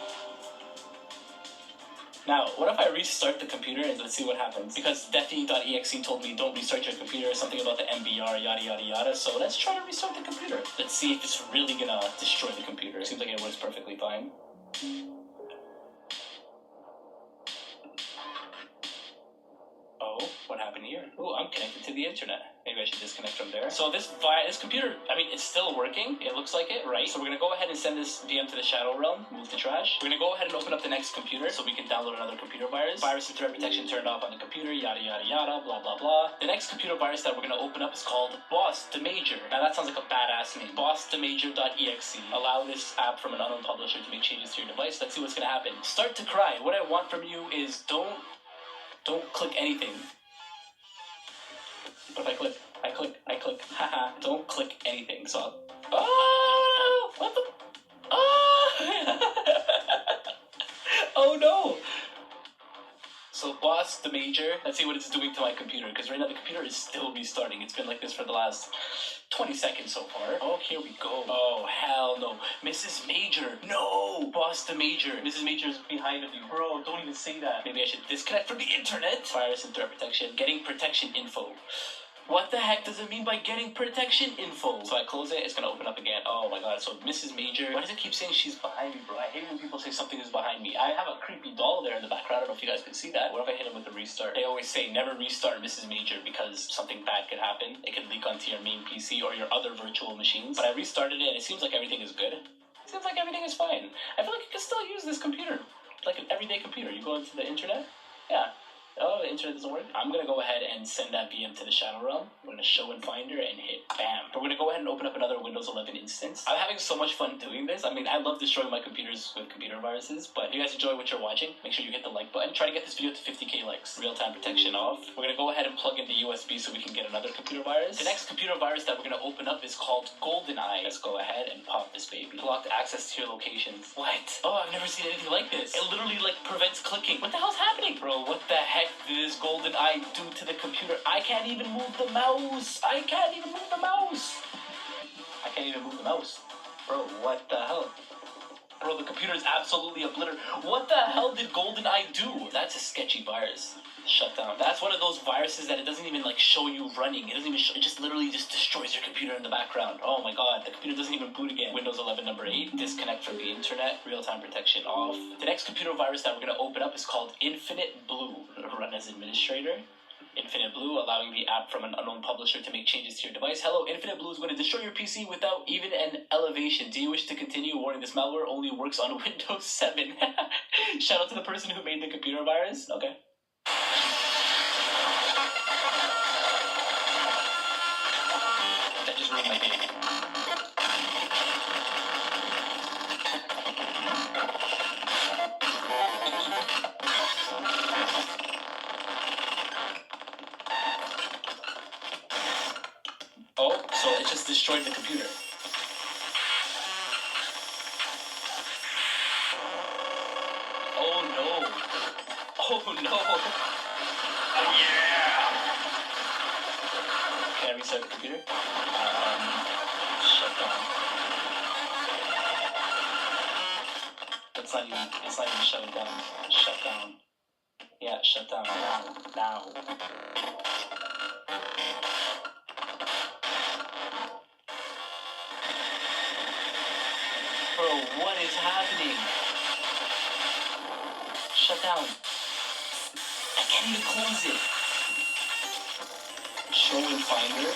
Now, what if I restart the computer and let's see what happens? Because Dethi.exe told me don't restart your computer, something about the MBR, yada yada yada, so let's try to restart the computer. Let's see if it's really gonna destroy the computer. Seems like it works perfectly fine. Oh, what happened here? Oh, I'm connected to the internet. Maybe I should disconnect from there. So this computer, I mean, it's still working. It looks like it, right? So we're going to go ahead and send this VM to the Shadow Realm, move to trash. We're going to go ahead and open up the next computer so we can download another computer virus. Virus and threat protection turned off on the computer, yada, yada, yada, blah, blah, blah. The next computer virus that we're going to open up is called Boss the Major. Now that sounds like a badass name. BossTheMajor.exe. Allow this app from an unknown publisher to make changes to your device. Let's see what's going to happen. Start to cry. What I want from you is don't click anything. What if I click, haha, don't click anything, so oh, what the, oh, oh no. So Boss the Major, let's see what it's doing to my computer, because right now the computer is still restarting. It's been like this for the last 20 seconds so far. Oh, here we go. Oh, hell no. Mrs. Major. No! Boss the Major. Mrs. Major is behind of you. Bro, don't even say that. Maybe I should disconnect from the internet. Virus and threat protection. Getting protection info. What the heck does it mean by getting protection info? So I close it, it's gonna open up again. Oh my god, so Mrs. Major. Why does it keep saying she's behind me, bro? I hate when people say something is behind me. I have a creepy doll there in the background. I don't know if you guys can see that. What if I hit him with a restart? They always say never restart Mrs. Major because something bad could happen. It could leak onto your main PC or your other virtual machines. But I restarted it and it seems like everything is good. It seems like everything is fine. I feel like you can still use this computer. Like an everyday computer. You go into the internet? Yeah. Oh, the internet doesn't work? I'm going to go ahead and send that VM to the Shadow Realm. We're going to show and finder and hit BAM. We're going to go ahead and open up another Windows 11 instance. I'm having so much fun doing this. I mean, I love destroying my computers with computer viruses, but if you guys enjoy what you're watching, make sure you hit the like button. Try to get this video to 50k likes. Real-time protection off. We're going to go ahead and plug in the USB so we can get another computer virus. The next computer virus that we're going to open up is called GoldenEye. Let's go ahead and pop this baby. Blocked access to your locations. What? Oh, I've never seen anything like this. It literally, like, prevents clicking. What the hell's happening? Bro, what the heck did this GoldenEye do to the computer? I can't even move the mouse. I can't even move the mouse. I can't even move the mouse. Bro, what the hell? Bro, the computer is absolutely obliterated. What the hell did GoldenEye do? That's a sketchy virus. Shut down. That's one of those viruses that it doesn't even like show you running. It doesn't even show, it just literally just destroys your computer in the background. Oh my god, the computer doesn't even boot again. Windows 11 number 8, disconnect from the internet, real-time protection off. The next computer virus that we're going to open up is called Infinite Blue. Run as administrator. Infinite Blue, allowing the app from an unknown publisher to make changes to your device. Hello, Infinite Blue is going to destroy your PC without even an elevation. Do you wish to continue? Warning, this malware only works on Windows 7. Shout out to the person who made the computer virus. Okay. That just ruined my day. Oh, so it just destroyed the computer. Oh no. Oh yeah. Can I restart the computer? Shut down. It's not even shutting down. Shut down. Yeah, shut down now. Bro, what is happening? Shut down. I can't even close it. Show and Finder.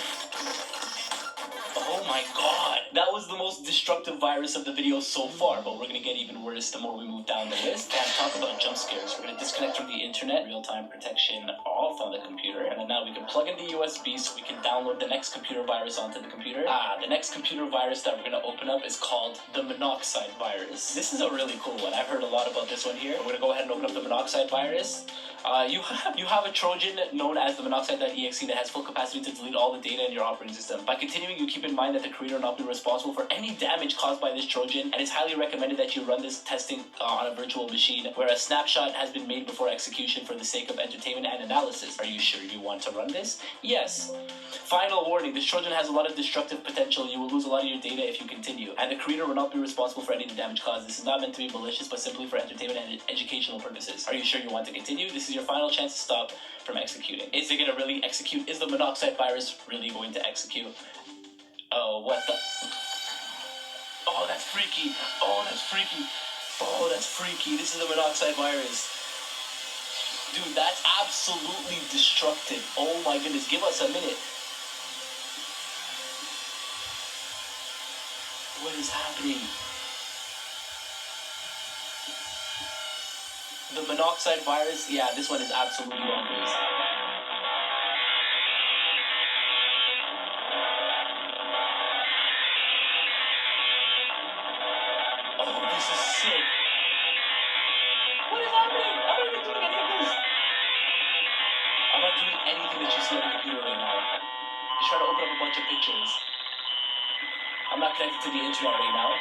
Oh my god. That was the most destructive virus of the video so far, but we're gonna get even worse the more we move down the list. And talk about jump scares. We're gonna disconnect from the internet, real-time protection off on the computer, and then now we can plug in the USB so we can download the next computer virus onto the computer. The next computer virus that we're gonna open up is called the monoxide virus. This is a really cool one. I've heard a lot about this one here. We're gonna go ahead and open up the monoxide virus. You have a Trojan known as the monoxide.exe that has full capacity to delete all the data in your operating system. By continuing, you keep in mind that the creator will not be responsible for any damage caused by this Trojan, and it's highly recommended that you run this testing on a virtual machine where a snapshot has been made before execution for the sake of entertainment and analysis. Are you sure you want to run this? Yes. Final warning, this Trojan has a lot of destructive potential. You will lose a lot of your data if you continue, and the creator will not be responsible for any of the damage caused. This is not meant to be malicious, but simply for entertainment and educational purposes. Are you sure you want to continue? This is your final chance to stop from executing. Is it gonna really execute? Is the monoxide virus really going to execute? Oh, what the? Oh, that's freaky. Oh, that's freaky. Oh, that's freaky. This is the monoxide virus. Dude, that's absolutely destructive. Oh my goodness, give us a minute. What is happening? The monoxide virus, yeah, this one is absolutely bonkers. Oh, this is sick. What is happening? I'm not even doing any of this. I'm not doing anything that you see on the computer right now. Just trying to open up a bunch of pictures. I'm not connected to the internet right now.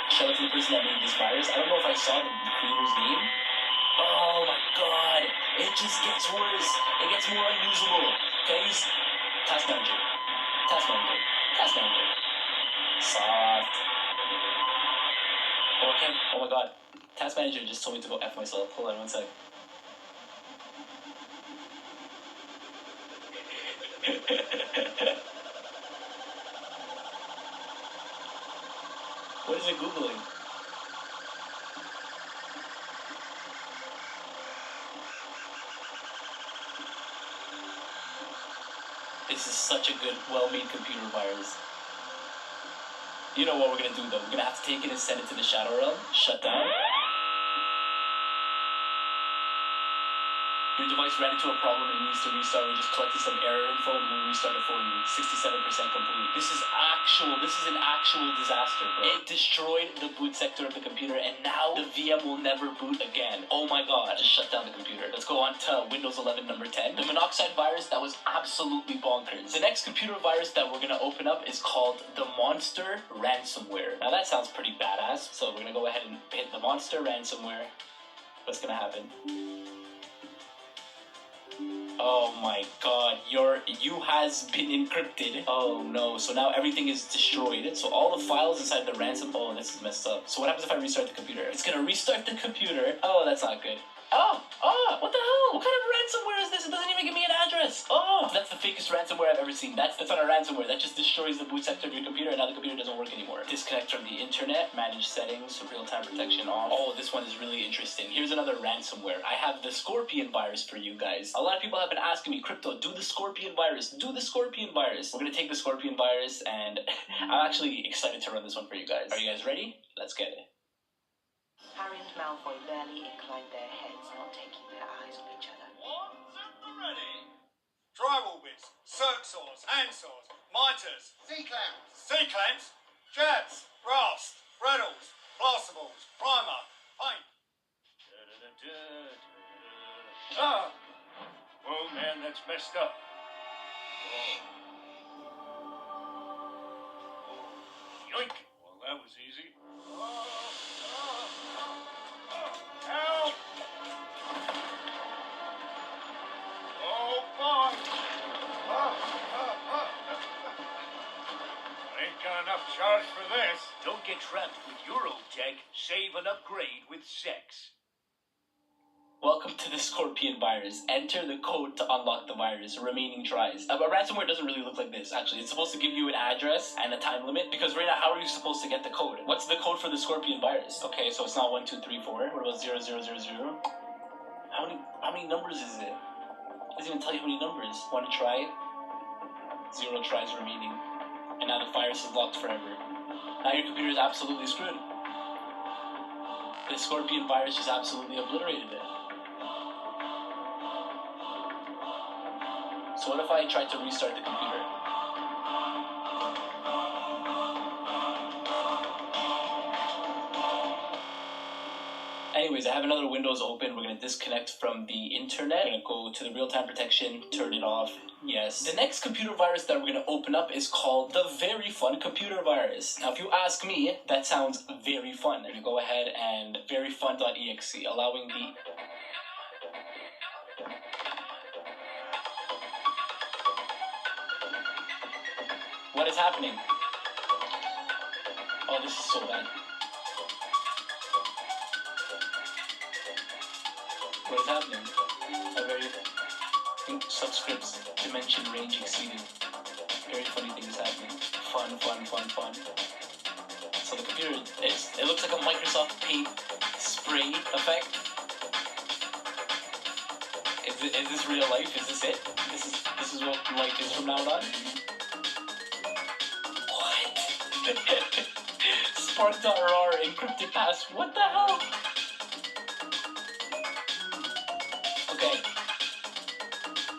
Shout out to the person that made this virus. I don't know if I saw the creator's name. Oh my god. It just gets worse. It gets more unusable. Can I use Task Manager? Task Manager. Task Manager. Soft. Oh, I can't. Oh my god. Task Manager just told me to go F myself. Hold on one sec. What is it Googling? This is such a good, well-made computer virus. You know what we're gonna do though? We're gonna have to take it and send it to the Shadow Realm. Shut down. Your device ran into a problem and needs to restart. We just collected some error info and we'll restart it for you. 67% complete. This is an actual disaster, bro. It destroyed the boot sector of the computer and now the VM will never boot again. Oh my god, just shut down the computer. Let's go on to Windows 11 number 10. The monoxide virus, that was absolutely bonkers. The next computer virus that we're gonna open up is called the Monster Ransomware. Now that sounds pretty badass. So we're gonna go ahead and hit the Monster Ransomware. What's gonna happen? Oh my god, you has been encrypted. Oh no, so now everything is destroyed. So all the files inside the ransom, oh, this is messed up. So what happens if I restart the computer? It's gonna restart the computer. Oh, that's not good. Oh, what the hell? What kind of ransomware is this? It doesn't even give me an address. Oh, that's the fakest ransomware I've ever seen. That's not a ransomware. That just destroys the boot sector of your computer and now the computer doesn't work anymore. Disconnect from the internet, manage settings, real-time protection off. Oh, this one is really interesting. Here's another ransomware. I have the Scorpion virus for you guys. A lot of people have been asking me, Crypto, do the Scorpion virus. Do the Scorpion virus. We're gonna take the Scorpion virus and I'm actually excited to run this one for you guys. Are you guys ready? Let's get it. Harry and Malfoy barely inclined their heads, not taking their eyes off each other. One, two, ready. Drywall bits, circ saws, hand saws, miters, C-clamps, jabs, rust, rattles, plasterballs, primer, paint. Ah! Oh man, that's messed up. Yoink! Well, that was easy. trapped with your old tech, save and upgrade with sex. Welcome to the Scorpion virus. Enter the code to unlock the virus. Remaining tries. But ransomware doesn't really look like this, actually. It's supposed to give you an address and a time limit, because right now, how are you supposed to get the code? What's the code for the Scorpion virus? Okay, so it's not 1, 2, 3, 4. What about 0, 0, 0, 0? How many numbers is it? It doesn't even tell you how many numbers. 1 try, 0 tries remaining. And now the virus is locked forever. Now your computer is absolutely screwed. The Scorpion virus just absolutely obliterated it. So what if I tried to restart the computer? Anyways, I have another Windows open. We're going to disconnect from the internet. We're going to go to the real-time protection, turn it off. Yes. The next computer virus that we're going to open up is called the Very Fun Computer Virus. Now, if you ask me, that sounds very fun. I'm going to go ahead and veryfun.exe, allowing the... What is happening? Oh, this is so bad. What is happening? A very subscripts dimension range exceeded. Very funny thing is happening. Fun. So the computer, it looks like a Microsoft Paint spray effect. Is this real life? Is this it? This is what life is from now on? Spark.rar encrypted pass. What the hell? Okay.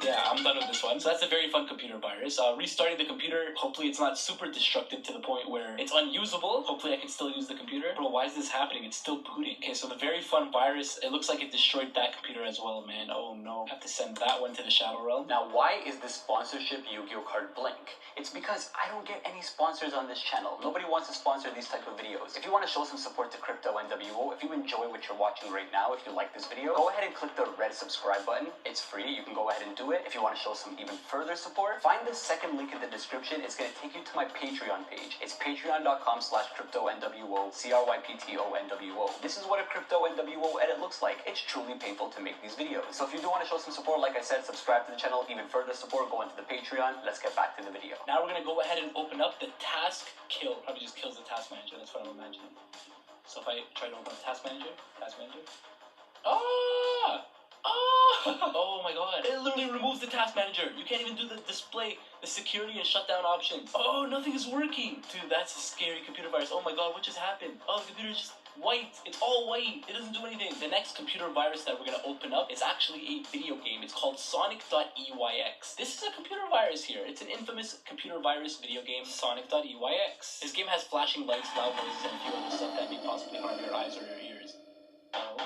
Yeah, I'm done with this one. So that's a Very Fun Computer Virus. Restarting the computer, hopefully it's not super destructive to the point where it's unusable. Hopefully I can still use the computer. Bro, why is this happening? It's still booting. Okay, so the Very Fun Virus, it looks like it destroyed that computer as well, man. Oh no. I have to send that one to the Shadow Realm. Now, why is this sponsorship Yu-Gi-Oh card blank? It's because I don't get any sponsors on this channel. Nobody wants to sponsor these type of videos. If you want to show some support to Crypto NWO, if you enjoy what you're watching right now, if you like this video, go ahead and click the red subscribe button. It's free. You can go ahead and do it. If you want to show some even further support, find the second link in the description. It's going to take you to my Patreon page. It's patreon.com/CryptoNWO, CryptoNWO. This is what a Crypto NWO edit looks like. It's truly painful to make these videos. So if you do want to show some support, like I said, subscribe to the channel. Even further support, go into the Patreon. Let's get back to the video. Now we're going to go ahead and open up the task kill. Probably just kills the task manager. That's what I'm imagining. So if I try to open up task manager. Oh my god. It literally removes the task manager. You can't even do the display, the security and shutdown options. Oh, nothing is working. Dude, that's a scary computer virus. Oh my god, what just happened? Oh, the computer is just white. It's all white. It doesn't do anything. The next computer virus that we're going to open up is actually a video game. It's called Sonic.EYX. This is a computer virus here. It's an infamous computer virus video game, Sonic.EYX. This game has flashing lights, loud noises, and a few other stuff that may possibly harm your eyes or your ears. Oh.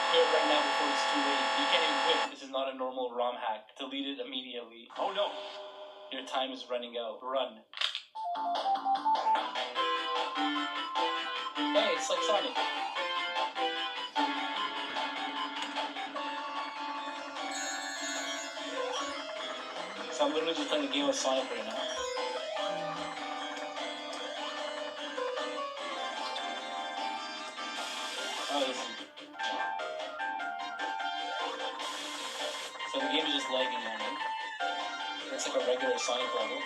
Quit right now before it's too late. You can't even quit. This is not a normal ROM hack. Delete it immediately. Oh no. Your time is running out. Run. Hey, it's like Sonic. So I'm literally just playing a game with Sonic right now. Oh, this is... So the game is just lagging on me. It's like a regular Sonic level.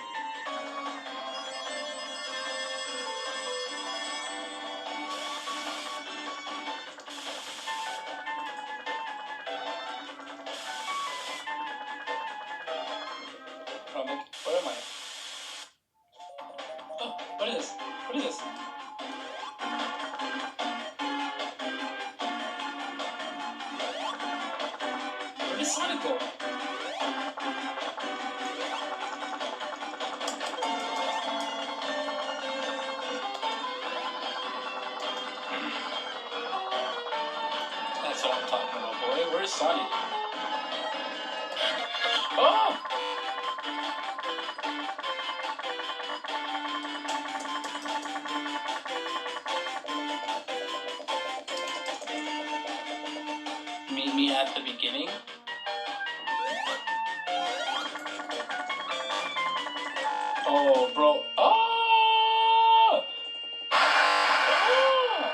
Where am I? Oh, what is this? What is this? Where did Sonic go? That's what I'm talking about, boy. Where's Sonic? Oh! Meet me at the beginning? Oh bro. Oh! Oh!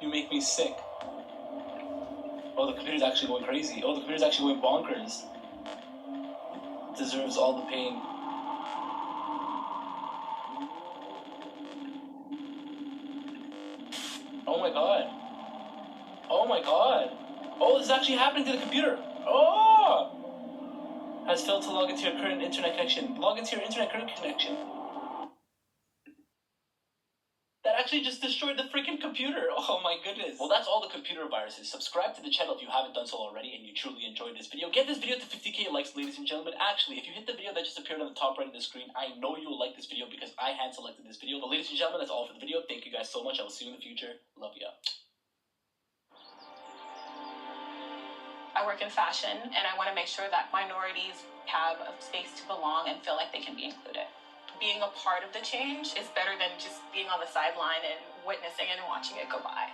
You make me sick. Oh, the computer's actually going crazy. Oh, the computer's actually going bonkers. Deserves all the pain. Oh my god. Oh my god. Oh, this is actually happening to the computer. Oh! Has failed to log into your current internet connection. Log into your internet current connection. That actually just destroyed the freaking computer. Oh my goodness. Well, that's all the computer viruses. Subscribe to the channel if you haven't done so already and you truly enjoyed this video. Get this video to 50k likes, ladies and gentlemen. Actually, if you hit the video that just appeared on the top right of the screen, I know you'll like this video because I hand selected this video. But ladies and gentlemen, that's all for the video. Thank you guys so much. I will see you in the future. Love ya. I work in fashion, and I want to make sure that minorities have a space to belong and feel like they can be included. Being a part of the change is better than just being on the sideline and witnessing it and watching it go by.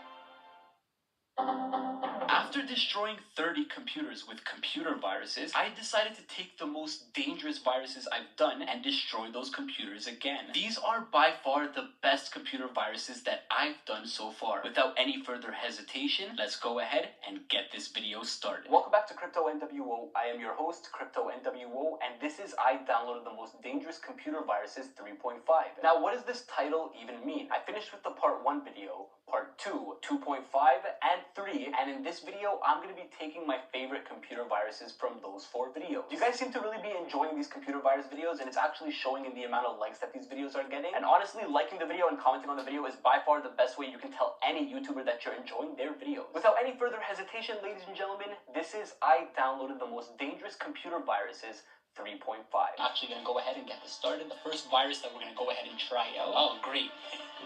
After destroying 30 computers with computer viruses, I decided to take the most dangerous viruses I've done and destroy those computers again. These are by far the best computer viruses that I've done so far. Without any further hesitation, let's go ahead and get this video started. Welcome back to Crypto NWO. I am your host, Crypto NWO, and this is I downloaded the most dangerous computer viruses 3.5. Now, what does this title even mean? I finished with the part 1 video, part 2, 2.5, and 3, and in this video, I'm going to be taking my favorite computer viruses from those 4 videos. You guys seem to really be enjoying these computer virus videos, and it's actually showing in the amount of likes that these videos are getting. And honestly, liking the video and commenting on the video is by far the best way you can tell any YouTuber that you're enjoying their videos. Without any further hesitation, ladies and gentlemen, this is I downloaded the most dangerous computer viruses 3.5. Actually gonna go ahead and get this started. The first virus that we're gonna go ahead and try out. Oh, great.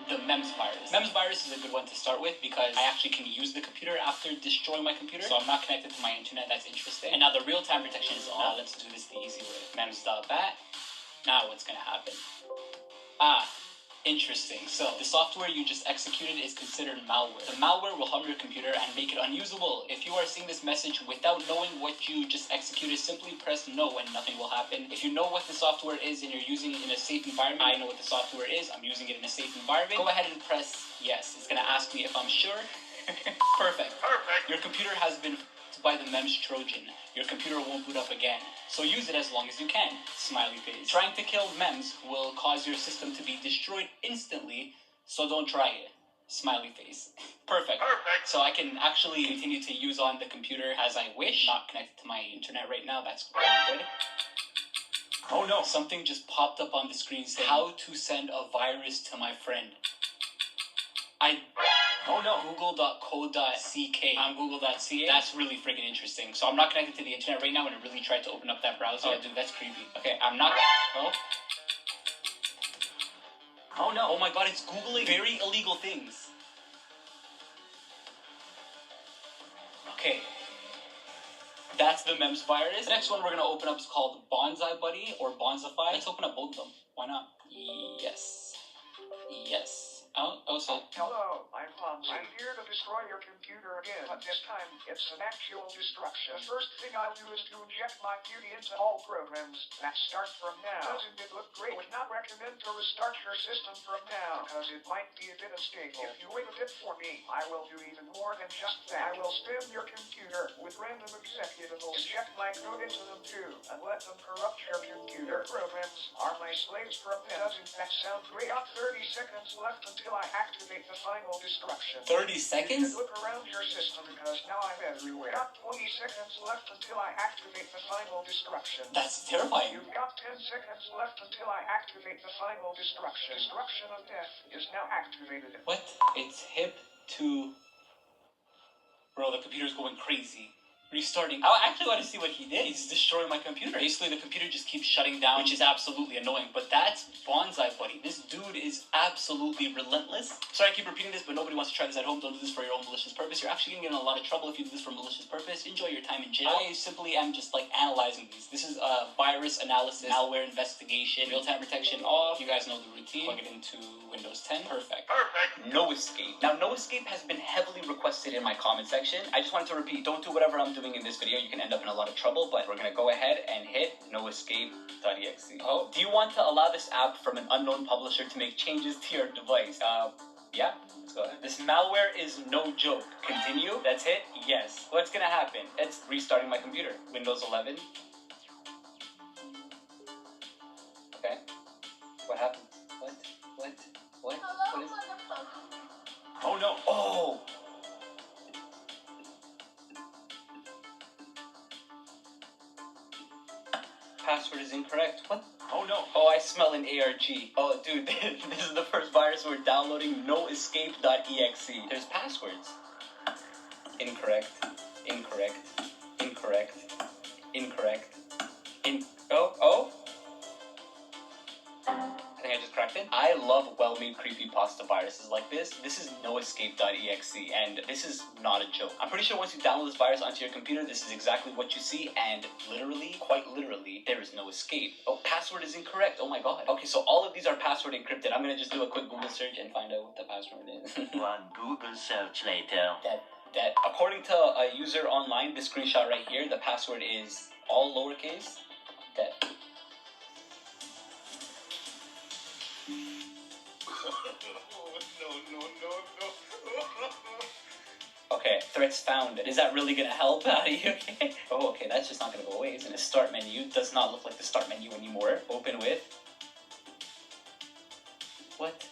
The MEMS virus. MEMS virus is a good one to start with because I actually can use the computer after destroying my computer. So I'm not connected to my internet. That's interesting. And now the real-time protection is on. Now let's do this the easy way. MEMS.bat. Now what's gonna happen? Interesting. So, the software you just executed is considered malware. The malware will harm your computer and make it unusable. If you are seeing this message without knowing what you just executed, simply press no and nothing will happen. If you know what the software is and you're using it in a safe environment, I know what the software is, I'm using it in a safe environment, go ahead and press yes. It's gonna ask me if I'm sure. Perfect. Your computer has been by the MEMS Trojan. Your computer won't boot up again. So use it as long as you can. Smiley face. Trying to kill MEMS will cause your system to be destroyed instantly, so don't try it. Smiley face. Perfect. So I can actually continue to use on the computer as I wish. Not connected to my internet right now. That's really good. Oh no. Something just popped up on the screen saying, how to send a virus to my friend. Oh no. Google.co.ck. I'm Google.ca. That's really freaking interesting. So I'm not connected to the internet right now and I really tried to open up that browser. Oh dude, that's creepy. Okay, I'm not. Oh. Oh no. Oh my god, it's Googling very illegal things. Okay. That's the MEMS virus. The next one we're gonna open up is called Bonsai Buddy or Bonsify. Let's open up both of them. Why not? Yes. Yes. So. Hello, I'm Fonzie. I'm here to destroy your computer again, but this time it's an actual destruction. The first thing I'll do is to inject my beauty into all programs. That starts from now. Doesn't it look great? Would not recommend to restart your system from now, because it might be a bit unstable. If you wait a bit for me, I will do even more than just that. I will spam your computer with random executables, inject my code into them too, and let them corrupt your computer. Your programs are my slaves from now. Doesn't that sound great? Got 30 seconds left until I activate the final destruction. 30 seconds? Look around your system because now I'm everywhere. Got 20 seconds left until I activate the final destruction. That's terrifying. You've got 10 seconds left until I activate the final destruction. Destruction of death is now activated. What? It's hip to... Bro, the computer's going crazy. restarting. I actually want to see what he did. He's destroying my computer. Basically, the computer just keeps shutting down, which is absolutely annoying. But that's Bonsai Buddy. This dude is absolutely relentless. Sorry I keep repeating this, but nobody wants to try this at home. Don't do this for your own malicious purpose. You're actually going to get in a lot of trouble if you do this for malicious purpose. Enjoy your time in jail. I simply am just like analyzing these. This is a virus analysis, malware investigation, real-time protection off. You guys know the routine. Plug it into Windows 10. Perfect. No Escape. Now, No Escape has been heavily requested in my comment section. I just wanted to repeat, don't do whatever I'm doing in this video. You can end up in a lot of trouble, but we're gonna go ahead and hit noescape.exe. Oh, do you want to allow this app from an unknown publisher to make changes to your device? Yeah, let's go ahead. This malware is no joke. Continue. That's it. Yes. What's gonna happen? It's restarting my computer. Windows 11. Okay. What happened? What? What is... Oh no. Oh! Password is incorrect. What? Oh no. Oh, I smell an ARG. Oh, dude, this is the first virus we're downloading. Noescape.exe. There's passwords. Incorrect. Incorrect. Incorrect. Incorrect. Oh. I think I just cracked it. I love well-made creepypasta viruses like this. This is noescape.exe, and this is not a joke. I'm pretty sure once you download this virus onto your computer, this is exactly what you see, and literally, quite literally, there is no escape. Oh, password is incorrect. Oh my god. Okay, so all of these are password encrypted. I'm gonna just do a quick Google search and find out what the password is. One Google search later. That according to a user online, this screenshot right here, the password is all lowercase. That. No. Okay, threats found. Is that really gonna help? Are you okay? Oh, okay, that's just not gonna go away, isn't it? Start menu does not look like the start menu anymore. Open with. What?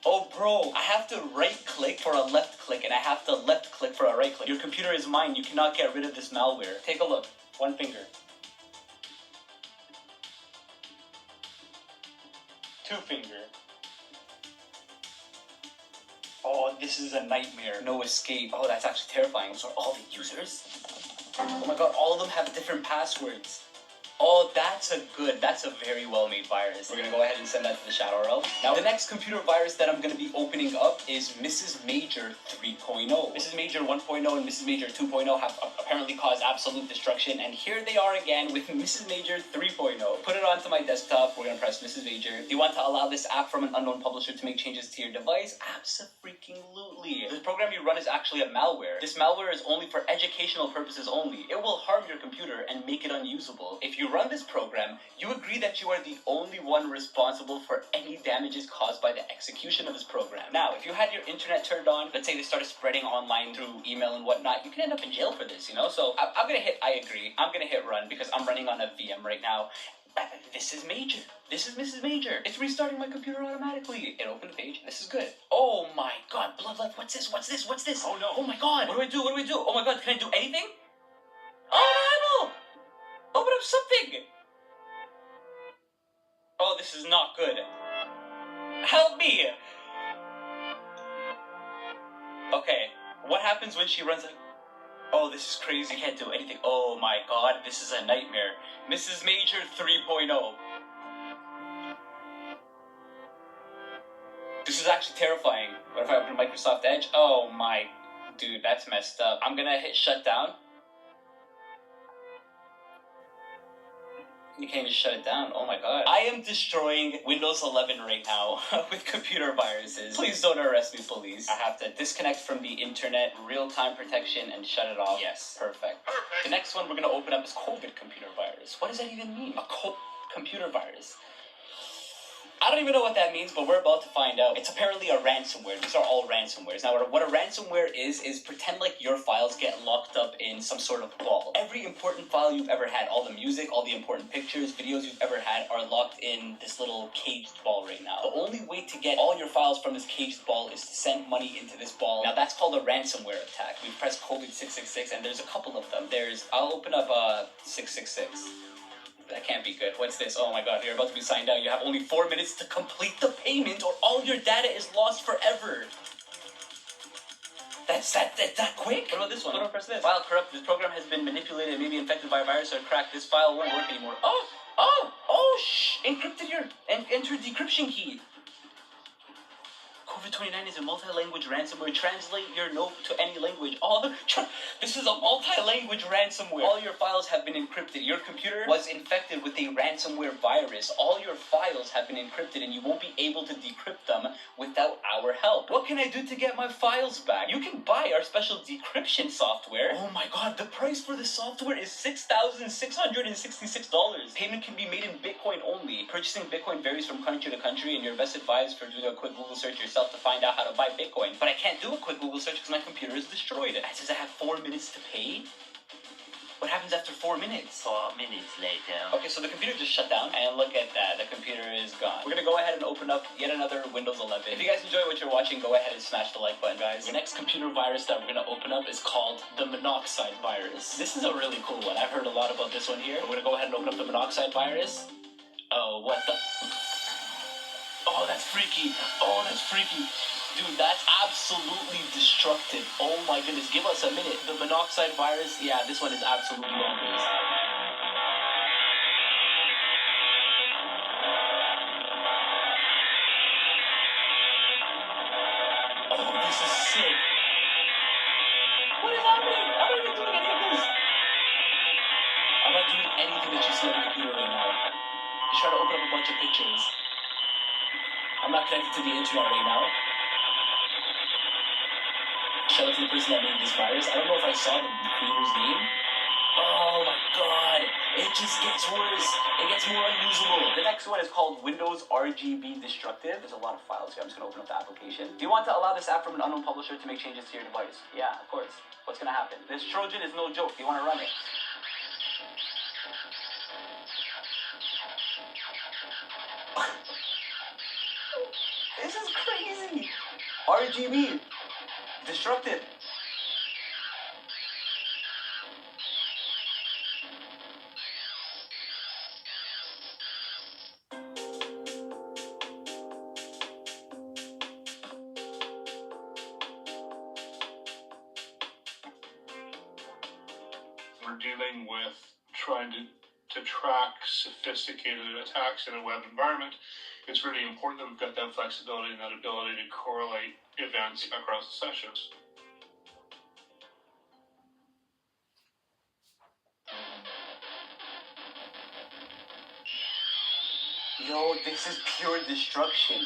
Oh, bro, I have to right click for a left click, and I have to left click for a right click. Your computer is mine. You cannot get rid of this malware. Take a look. One finger. Two finger. Oh, this is a nightmare. No escape. Oh, that's actually terrifying. So are all the users? Oh my god, all of them have different passwords. Oh, that's a very well-made virus. We're gonna go ahead and send that to the Shadow Realm. Now, the next computer virus that I'm gonna be opening up is Mrs. Major 3.0. Mrs. Major 1.0 and Mrs. Major 2.0 have apparently caused absolute destruction, and here they are again with Mrs. Major 3.0. Put it onto my desktop. We're gonna press Mrs. Major. Do you want to allow this app from an unknown publisher to make changes to your device? Abso-freaking-lutely. The program you run is actually a malware. This malware is only for educational purposes only. It will harm your computer and make it unusable. If you run this program, you agree that you are the only one responsible for any damages caused by the execution of this program. Now, if you had your internet turned on, let's say they started spreading online through email and whatnot, you can end up in jail for this, you know? So I'm gonna hit I agree. I'm gonna hit run because I'm running on a VM right now. This is Major. This is Mrs. Major. It's restarting my computer automatically. It opened the page. This is good. Oh my god, Bloodlet, what's this? What's this? What's this? Oh no. Oh my god. What do I do? What do we do? Oh my god, can I do anything? Oh no! Open up something! Oh, this is not good. Help me! Okay, what happens when she runs like... Oh, this is crazy. I can't do anything. Oh my god, this is a nightmare. Mrs. Major 3.0. This is actually terrifying. What if I open Microsoft Edge? Oh my... Dude, that's messed up. I'm gonna hit shutdown. You can't just shut it down. Oh my god. I am destroying Windows 11 right now with computer viruses. Please don't arrest me, police. I have to disconnect from the internet, real-time protection, and shut it off. Yes, perfect. The next one we're going to open up is COVID computer virus. What does that even mean? A computer virus. I don't even know what that means, but we're about to find out. It's apparently a ransomware. These are all ransomwares. Now, what a ransomware is pretend like your files get locked up in some sort of ball. Every important file you've ever had, all the music, all the important pictures, videos you've ever had are locked in this little caged ball right now. The only way to get all your files from this caged ball is to send money into this ball. Now, that's called a ransomware attack. We've pressed COVID 666, and there's a couple of them. I'll open up 666. That can't be good. What's this? Oh my god, you're about to be signed out. You have only 4 minutes to complete the payment or all your data is lost forever. That's that quick? What about this one? What about press this? File corrupt. This program has been manipulated and maybe infected by a virus or cracked. This file won't work anymore. Encrypted your and enter decryption key. COVID-29 is a multi-language ransomware. Translate your note to any language. This is a multi-language ransomware. All your files have been encrypted. Your computer was infected with a ransomware virus. All your files have been encrypted and you won't be able to decrypt them without our help. What can I do to get my files back? You can buy our special decryption software. Oh my god, the price for the software is $6,666. Payment can be made in Bitcoin only. Purchasing Bitcoin varies from country to country and you're best advised for doing a quick Google search yourself to find out how to buy Bitcoin. But I can't do a quick Google search because my computer is destroyed. It says I have 4 minutes to pay? What happens after 4 minutes? 4 minutes later. Okay, so the computer just shut down, and look at that, the computer is gone. We're gonna go ahead and open up yet another Windows 11. If you guys enjoy what you're watching, go ahead and smash the like button, guys. The next computer virus that we're gonna open up is called the monoxide virus. This is a really cool one. I've heard a lot about this one here. We're gonna go ahead and open up the monoxide virus. Oh, what the? Oh, that's freaky. Oh, that's freaky. Dude, that's absolutely destructive. Oh my goodness, give us a minute. The monoxide virus, yeah, this one is absolutely bonkers. Oh, this is sick. What is happening? I'm not even doing any of this. I'm not doing anything that you see on the computer right now. Just try to open up a bunch of pictures. I'm not connected to the internet right now. Shout out to the person that made this virus. I don't know if I saw the creator's name. Oh my god. It just gets worse. It gets more unusable. The next one is called Windows RGB Destructive. There's a lot of files here. I'm just going to open up the application. Do you want to allow this app from an unknown publisher to make changes to your device? Yeah, of course. What's going to happen? This Trojan is no joke. Do you want to run it? This is crazy. RGB. Destructive. We're dealing with trying to track sophisticated attacks in a web environment. It's really important that we've got that flexibility and that ability to correlate events across the sessions. Yo, this is pure destruction.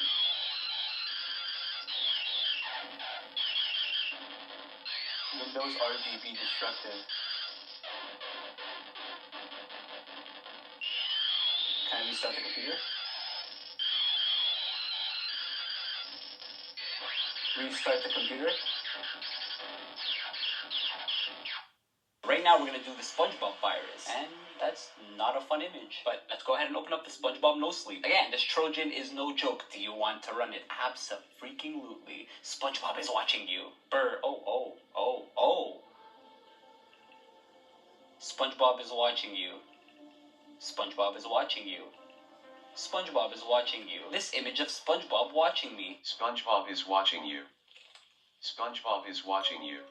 Windows RGB Destructive. Can I restart the computer? Restart the computer. Right now we're going to do the SpongeBob virus, and that's not a fun image. But let's go ahead and open up the SpongeBob No Sleep. Again, this Trojan is no joke. Do you want to run it? Abso-freaking-lutely. SpongeBob is watching you. Brr. Oh. SpongeBob is watching you. SpongeBob is watching you. SpongeBob is watching you. This image of SpongeBob watching me. SpongeBob is watching you. SpongeBob is watching you.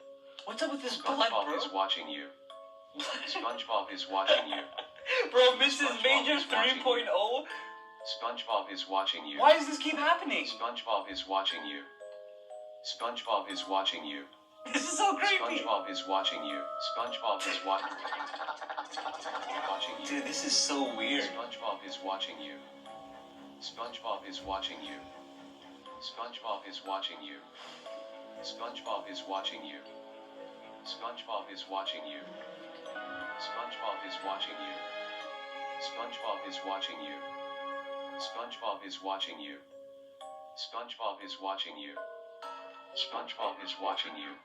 What's up with this blood, bro? SpongeBob is watching you. SpongeBob is watching you. Bro, Mrs. Major 3.0? SpongeBob is watching you. Why does this keep happening? SpongeBob is watching you. SpongeBob is watching you. This is so creepy. SpongeBob is watching you. SpongeBob is watching you. Dude, this is so weird. SpongeBob is watching you. SpongeBob is watching you. SpongeBob is watching you. SpongeBob is watching you. SpongeBob is watching you. SpongeBob is watching you. SpongeBob is watching you. SpongeBob is watching you. SpongeBob is watching you. SpongeBob is watching you.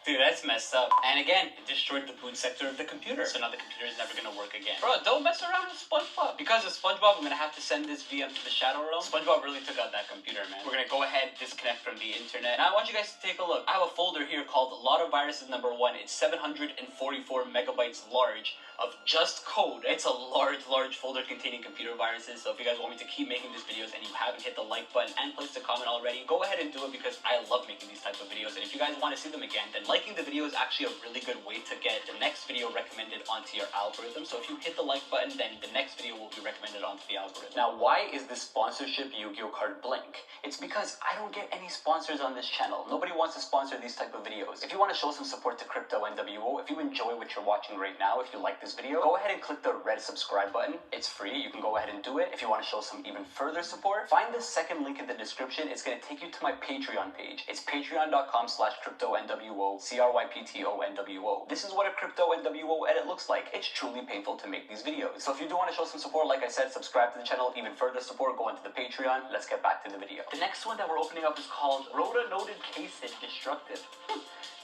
Dude, that's messed up. And again, it destroyed the boot sector of the computer. So now the computer is never gonna work again. Bro, don't mess around with SpongeBob. Because of SpongeBob, I'm gonna have to send this VM to the Shadow Realm. SpongeBob really took out that computer, man. We're gonna go ahead, disconnect from the internet. Now I want you guys to take a look. I have a folder here called A Lot of Viruses #1. It's 744 megabytes large of just code. It's a large folder containing computer viruses. So if you guys want me to keep making these videos and you haven't hit the like button and placed a comment already, go ahead and do it because I love making these type of videos. And if you guys want to see them again, then liking the video is actually a really good way to get the next video recommended onto your algorithm. So if you hit the like button, then the next video will be recommended onto the algorithm. Now, why is this sponsorship Yu-Gi-Oh card blank? It's because I don't get any sponsors on this channel. Nobody wants to sponsor these type of videos. If you want to show some support to Crypto NWO, if you enjoy what you're watching right now, if you like this video, go ahead and click the red subscribe button. It's free. You can go ahead and do it. If you want to show some even further support, find the second link in the description. It's going to take you to my Patreon page. It's patreon.com/CryptoNWO, CryptoNWO. This is what a Crypto NWO edit looks like. It's truly painful to make these videos. So if you do want to show some support, like I said, subscribe to the channel. Even further support, go into the Patreon. Let's get back to the video. The next one that we're opening up is called Rota Noted Case Destructive. Do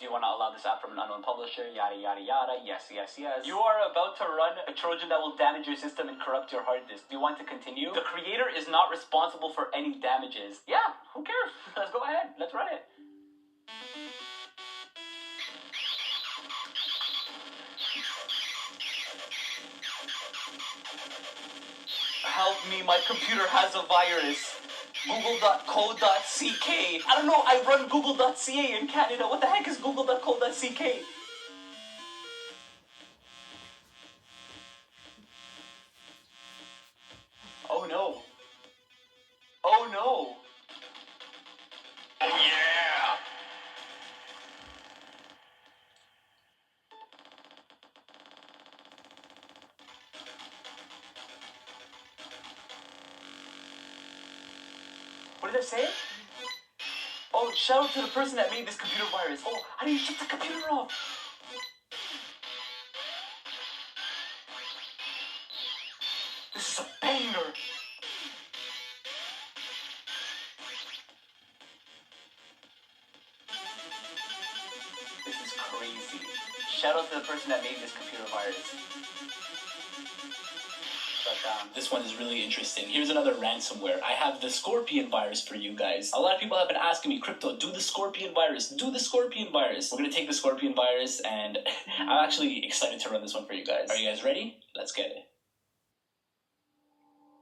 you want to allow this app from an unknown publisher? Yada, yada, yada. Yes, yes, yes. You are about to run a Trojan that will damage your system and corrupt your hard disk. Do you want to continue? The creator is not responsible for any damages. Yeah, who cares? Let's go ahead. Let's run it. Help me, my computer has a virus. Google.co.ck. I don't know, I run Google.ca in Canada. What the heck is Google.co.ck? Oh no. Oh no. Yeah. What did I say? Oh, shout out to the person that made this computer virus. Oh, how do you shut the computer off? This is a banger. This is crazy. Shout out to the person that made this computer virus. This one is really interesting. Here's another ransomware. I have the Scorpion virus for you guys. A lot of people have been asking me, Crypto, do the Scorpion virus. Do the Scorpion virus. We're going to take the Scorpion virus, and I'm actually excited to run this one for you guys. Are you guys ready? Let's get it.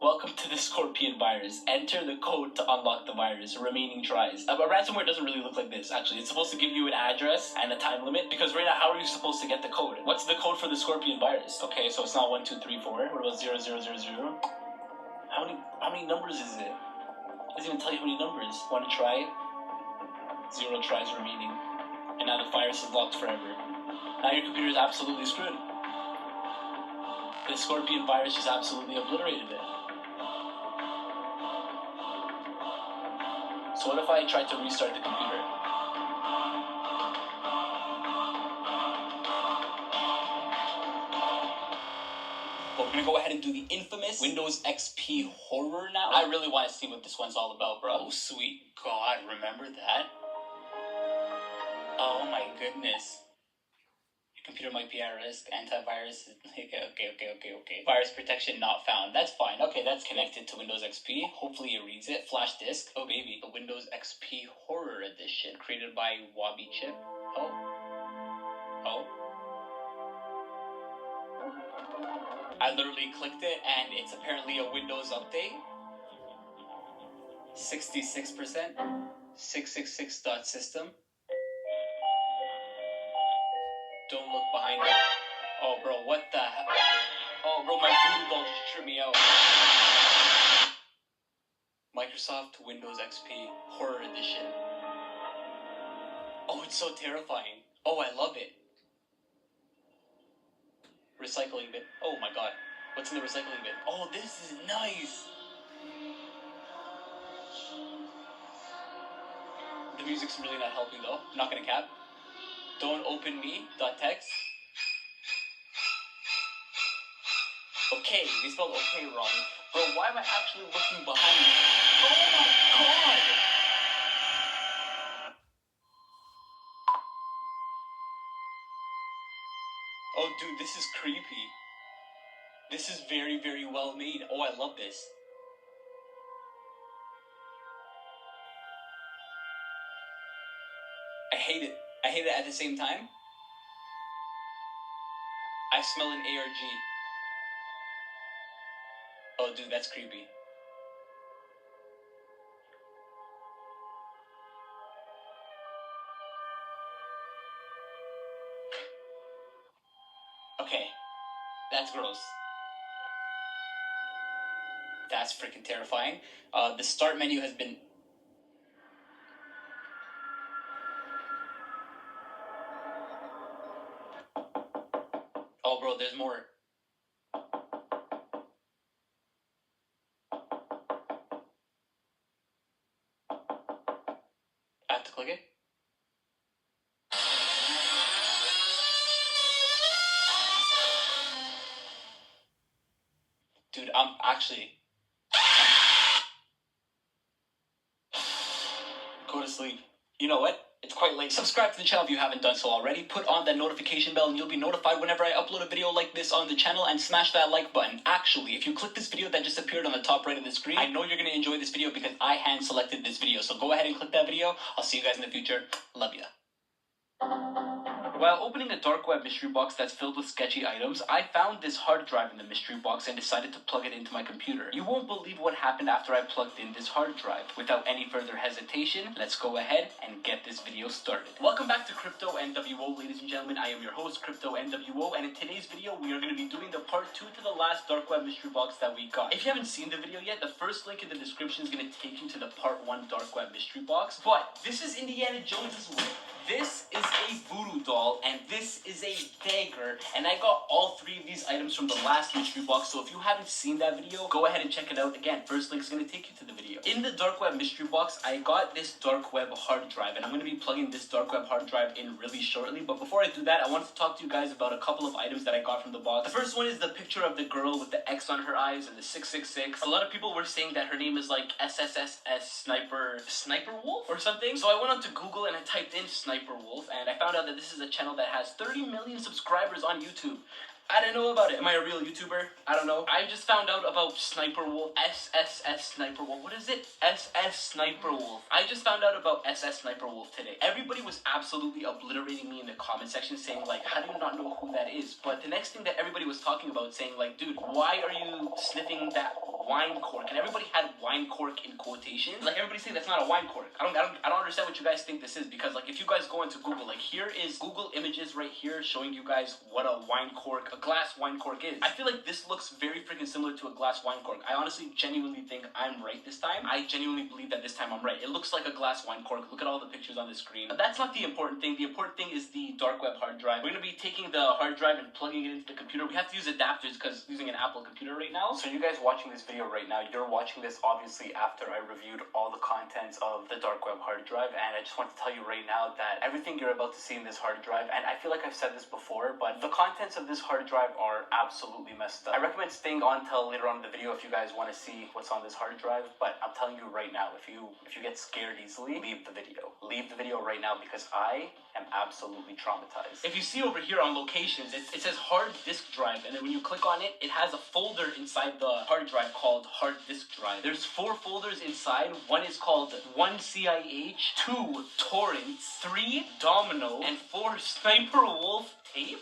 Welcome to the Scorpion virus. Enter the code to unlock the virus. Remaining tries. A ransomware doesn't really look like this, actually. It's supposed to give you an address and a time limit, because right now, how are you supposed to get the code? What's the code for the Scorpion virus? Okay, so it's not 1, 2, 3, 4. What about 0, 0, 0, 0? How many numbers is it? It doesn't even tell you how many numbers. 1 try, 0 tries remaining. And now the virus is locked forever. Now your computer is absolutely screwed. The Scorpion virus just absolutely obliterated it. So what if I tried to restart the computer? Well, we're gonna go ahead and do the infamous Windows XP horror now. I really want to see what this one's all about, bro. Oh, sweet God, remember that? Oh my goodness. Your computer might be at risk. Antivirus. Okay. Virus protection not found. That's fine. Okay, that's connected to Windows XP. Hopefully it reads it. Flash disk. Oh baby. The Windows XP Horror Edition, created by Wabi Chip. Oh. I literally clicked it, and it's apparently a Windows update. 66%. 666.system. Don't look behind it. Oh, bro, what the hell? Oh, bro, my voodoo doll just tripped me out. Microsoft Windows XP Horror Edition. Oh, it's so terrifying. Oh, I love it. Recycling bin. Oh my god. What's in the recycling bin? Oh, this is nice. The music's really not helping though. I'm not gonna cap. Don't open me.txt. Okay, they spelled okay wrong. Bro, why am I actually looking behind me? Oh my god! Oh, dude, this is creepy. This is very, very well made. Oh, I love this. I hate it. I hate it at the same time. I smell an ARG. Oh, dude, that's creepy. Okay, that's gross. That's freaking terrifying. The start menu has been... Oh, bro, there's more. I have to click it? Dude, I'm actually... Go to sleep. You know what? It's quite late. Subscribe to the channel if you haven't done so already. Put on that notification bell and you'll be notified whenever I upload a video like this on the channel, and smash that like button. Actually, if you click this video that just appeared on the top right of the screen, I know you're going to enjoy this video because I hand selected this video. So go ahead and click that video. I'll see you guys in the future. Love ya. While opening a dark web mystery box that's filled with sketchy items, I found this hard drive in the mystery box and decided to plug it into my computer. You won't believe what happened after I plugged in this hard drive. Without any further hesitation, let's go ahead and get this video started. Welcome back to Crypto NWO, ladies and gentlemen. I am your host, Crypto NWO, and in today's video, we are going to be doing the part 2 to the last dark web mystery box that we got. If you haven't seen the video yet, the first link in the description is going to take you to the part 1 dark web mystery box. But this is Indiana Jones's way. This is a voodoo doll, and this is a dagger, and I got all 3 of these items from the last mystery box, so if you haven't seen that video, go ahead and check it out. Again, first link is going to take you to the video. In the dark web mystery box, I got this dark web hard drive, and I'm going to be plugging this dark web hard drive in really shortly, but before I do that, I wanted to talk to you guys about a couple of items that I got from the box. The first one is the picture of the girl with the X on her eyes and the 666. A lot of people were saying that her name is like SSSS Sniper Wolf or something, so I went on to Google and I typed in Sniper Wolf, and I found out that this is a channel that has 30 million subscribers on YouTube. I didn't know about it. Am I a real YouTuber? I don't know. I just found out about Sniper Wolf. SSS Sniper Wolf. What is it? SS Sniper Wolf. I just found out about SS Sniper Wolf today. Everybody was absolutely obliterating me in the comment section saying like, how do you not know who that is? But the next thing that everybody was talking about saying like, dude, why are you sniffing that wine cork? And everybody had wine cork in quotations. Like everybody saying that's not a wine cork. I don't understand what you guys think this is, because like if you guys go into Google, like here is Google Images right here showing you guys what a wine cork, a glass wine cork is. I feel like this looks very freaking similar to a glass wine cork. I honestly genuinely think I'm right this time. I genuinely believe that this time I'm right. It looks like a glass wine cork. Look at all the pictures on the screen. But that's not the important thing. The important thing is the dark web hard drive. We're going to be taking the hard drive and plugging it into the computer. We have to use adapters because using an Apple computer right now. So you guys watching this video right now, you're watching this obviously after I reviewed all the contents of the dark web hard drive, and I just want to tell you right now that everything you're about to see in this hard drive, and I feel like I've said this before, but the contents of this hard drive are absolutely messed up. I recommend staying on till later on in the video if you guys want to see what's on this hard drive, but I'm telling you right now, if you get scared easily, leave the video. Leave the video right now because I am absolutely traumatized. If you see over here on locations, it says hard disk drive, and then when you click on it, it has a folder inside the hard drive called hard disk drive. There's 4 folders inside. One is called 1 CIH, 2 torrents, 3 domino, and 4 Sniper Wolf tape.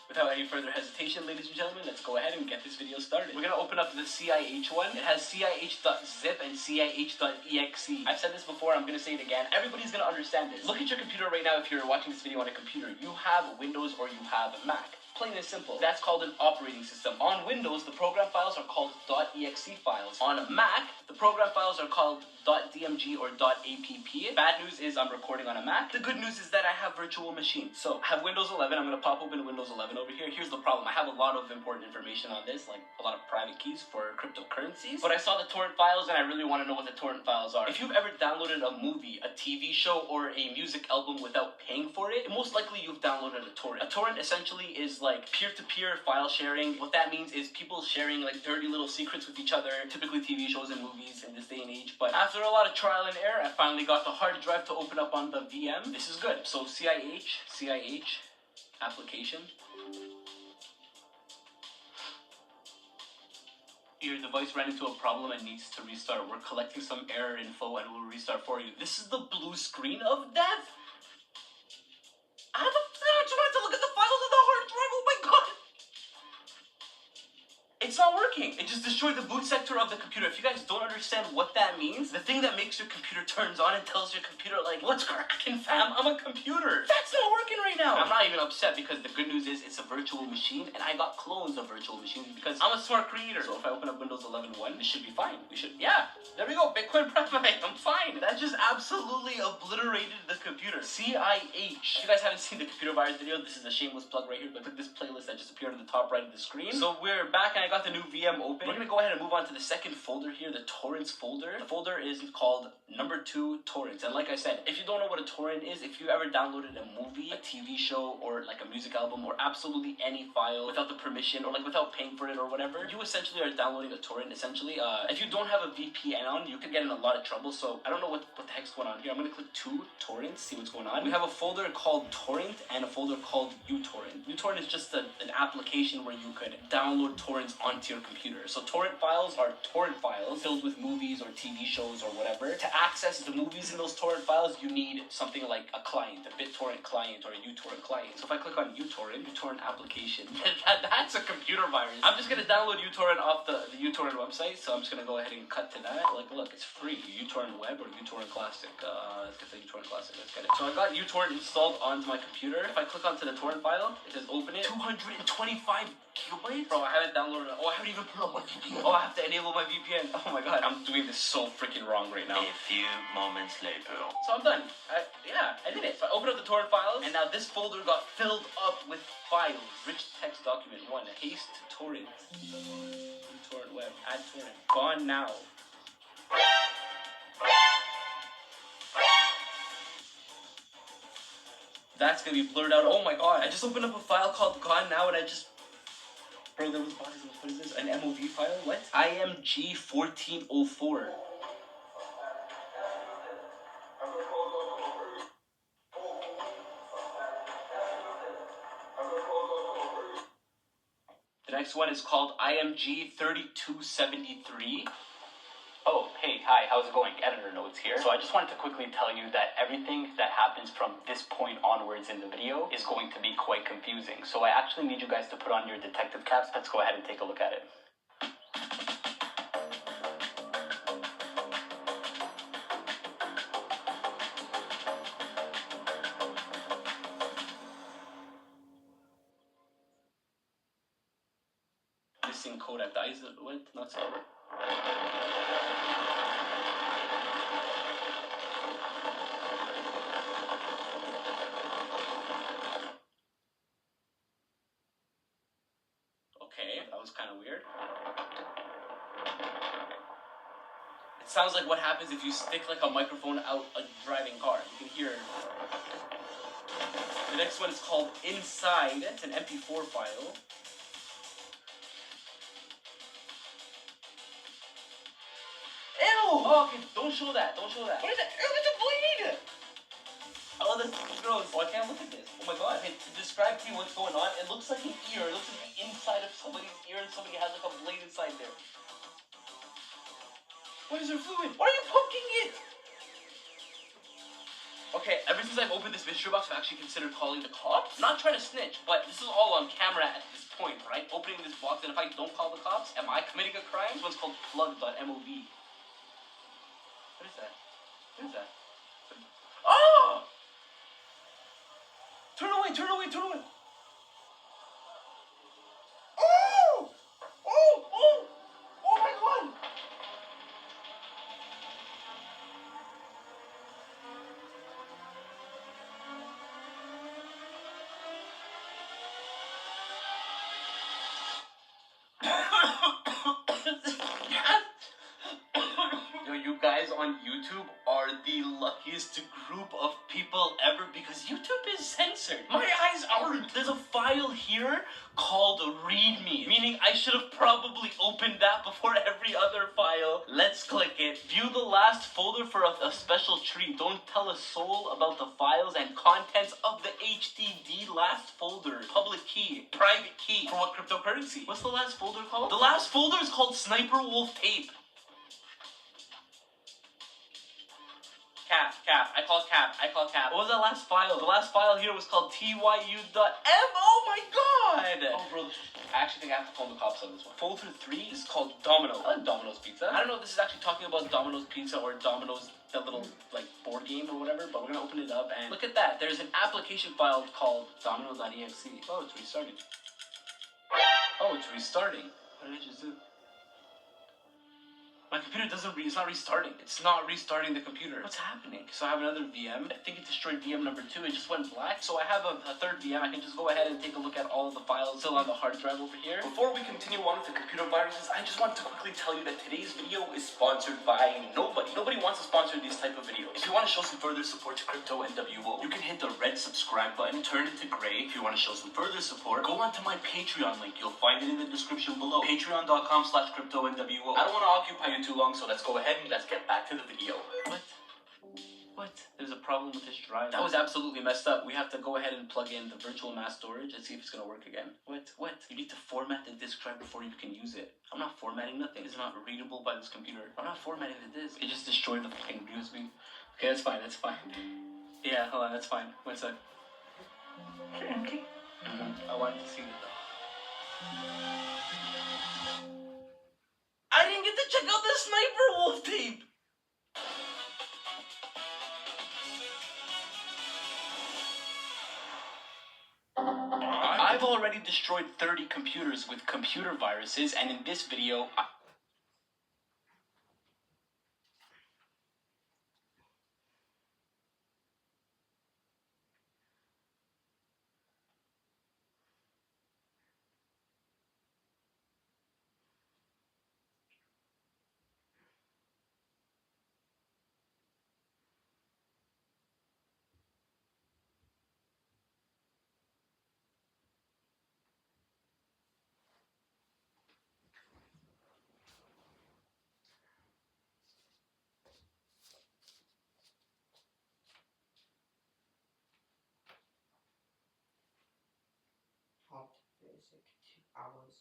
Without any further hesitation, ladies and gentlemen, let's go ahead and get this video started. We're going to open up the CIH one. It has CIH.zip and CIH.exe. I've said this before, I'm going to say it again. Everybody's going to understand this. Look at your computer right now if you're watching this video on a computer. You have Windows or you have a Mac. Plain and simple. That's called an operating system. On Windows, the program files are called .exe files. On a Mac, the program files are called .dmg or .app. Bad news is I'm recording on a Mac. The good news is that I have virtual machines. So I have Windows 11. I'm going to pop open Windows 11 over here. Here's the problem. I have a lot of important information on this, like a lot of private keys for cryptocurrencies. But I saw the torrent files and I really want to know what the torrent files are. If you've ever downloaded a movie, a TV show, or a music album without paying for it, most likely you've downloaded a torrent. A torrent essentially is like peer-to-peer file sharing. What that means is people sharing like dirty little secrets with each other, typically TV shows and movies in this day and age. But after a lot of trial and error, I finally got the hard drive to open up on the VM. This is good. So CIH, application. Your device ran into a problem and needs to restart. We're collecting some error info and we'll restart for you. This is the blue screen of death? I just wanted to look at the files of the hard drive. Oh my god! It's not working. It just destroyed the boot sector of the computer. If you guys don't understand what that means, the thing that makes your computer turns on and tells your computer, like, what's cracking, fam? I'm a computer. That's not working right now. I'm not even upset because the good news is it's a virtual machine and I got clones of virtual machines because I'm a smart creator. So if I open up Windows 11.1, this should be fine. Yeah, there we go. Bitcoin Prepare. I'm fine. That just absolutely obliterated the computer. CIH. If you guys haven't seen the computer virus video, this is a shameless plug right here, but click this playlist that just appeared on the top right of the screen. So we're back and I got the new VM open. We're gonna go ahead and move on to the second folder here, the torrents folder. The folder is called #2 torrents. And like I said, if you don't know what a torrent is, if you ever downloaded a movie, a TV show, or like a music album, or absolutely any file without the permission, or like without paying for it or whatever, you essentially are downloading a torrent. Essentially, if you don't have a VPN on, you could get in a lot of trouble. So I don't know what the heck's going on here. I'm gonna click 2 torrents, see what's going on. We have a folder called torrent and a folder called uTorrent. uTorrent is just an application where you could download torrents onto your computer. So torrent files are torrent files filled with movies or TV shows or whatever. To access the movies in those torrent files, you need something like a client, a BitTorrent client or a uTorrent client. So if I click on uTorrent application, that's a computer virus. I'm just gonna download uTorrent off the uTorrent website. So I'm just gonna go ahead and cut to that. Like, look, it's free. uTorrent Web or uTorrent Classic. Let's get the uTorrent Classic. Let's get it. So I got uTorrent installed onto my computer. If I click onto the torrent file, it says open it. 225 gigabytes? Bro, I haven't downloaded it. Oh, I haven't even put on my VPN. Oh, I have to enable my VPN. Oh my god, I'm doing this so freaking wrong right now. A few moments later. So I'm done. I did it. So I opened up the torrent files, and now this folder got filled up with files. Rich text document 1. Haste torrent. Torrent web. Add torrent. Gone now. That's gonna be blurred out. Oh my god. I just opened up a file called Gone Now and I just... Bro, there was boxes. What is this? An MOV file? What? IMG 1404. The next one is called IMG 3273. Oh, hey, hi, how's it going? Editor Notes here. So I just wanted to quickly tell you that everything that happens from this point onwards in the video is going to be quite confusing. So I actually need you guys to put on your detective caps. Let's go ahead and take a look at it. Missing codec. What? Not so. Okay, that was kind of weird. It sounds like what happens if you stick like a microphone out a driving car. You can hear. The next one is called Inside. It's an MP4 file. Ew! Oh, okay, don't show that. Don't show that. What is that? Ew, it's a bleed! Oh, this is gross. Oh, I can't look at this. Oh my god. Okay, to describe to you what's going on, it looks like an ear. It looks like the inside of somebody's ear and somebody has like a blade inside there. What is there fluid? Why are you poking it? Okay, ever since I've opened this mystery box, I've actually considered calling the cops. Not trying to snitch, but this is all on camera at this point, right? Opening this box, and if I don't call the cops, am I committing a crime? This one's called plug.mov. What is that? What is that? Oh! Turn away, turn away, turn away! Oh! Oh! Oh! Oh my god! Yo, you guys on YouTube are the luckiest group of people ever because YouTube is censored. My eyes aren't. There's a file here called README, meaning I should have probably opened that before every other file. Let's click it. View the last folder for a special treat. Don't tell a soul about the files and contents of the HDD last folder. Public key, private key. For what cryptocurrency? What's the last folder called? The last folder is called Sniper Wolf Tape. Cap. I call cap. What was that last file? The last file here was called tyu.m. Oh my god! Oh, bro, I actually think I have to phone the cops on this one. Folder 3 is called Domino. I like Domino's Pizza. I don't know if this is actually talking about Domino's Pizza or Domino's, the little, like, board game or whatever, but we're gonna open it up and look at that. There's an application file called domino.exe. Oh, it's restarting. What did I just do? My computer it's not restarting. It's not restarting the computer. What's happening? So I have another VM. I think it destroyed VM number 2. It just went black. So I have a third VM. I can just go ahead and take a look at all of the files still on the hard drive over here. Before we continue on with the computer viruses, I just want to quickly tell you that today's video is sponsored by nobody. Nobody wants to sponsor these type of videos. If you want to show some further support to Crypto NWO, you can hit the red subscribe button, turn it to gray. If you want to show some further support, go onto my Patreon link. You'll find it in the description below. Patreon.com/Crypto NWO. I don't want to occupy you too long, so let's go ahead and let's get back to the video. What? There's a problem with this drive. That was absolutely messed up. We have to go ahead and plug in the virtual mass storage and see if it's gonna work again. What? You need to format the disk drive before you can use it. I'm not formatting nothing. It's not readable by this computer. I'm not formatting the disk. It just destroyed the fucking USB. Okay, that's fine. Yeah, hold on, that's fine. 1 sec. Empty. I wanted to see it though. I didn't get to check out the Sniper Wolf tape! I've already destroyed 30 computers with computer viruses, and in this video, Basic 2 hours.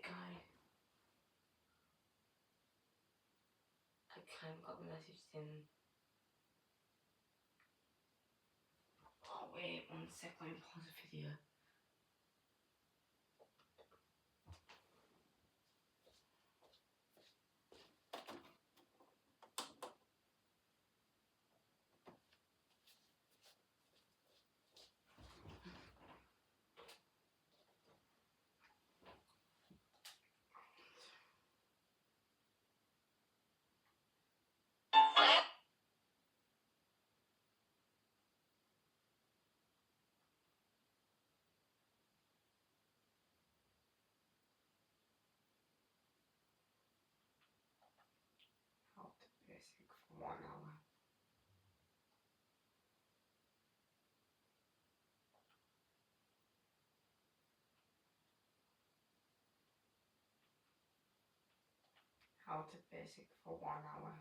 guy. I kind of got messaged him. Oh wait, 1 sec, let me pause the video. How to basic for 1 hour. How to basic for 1 hour.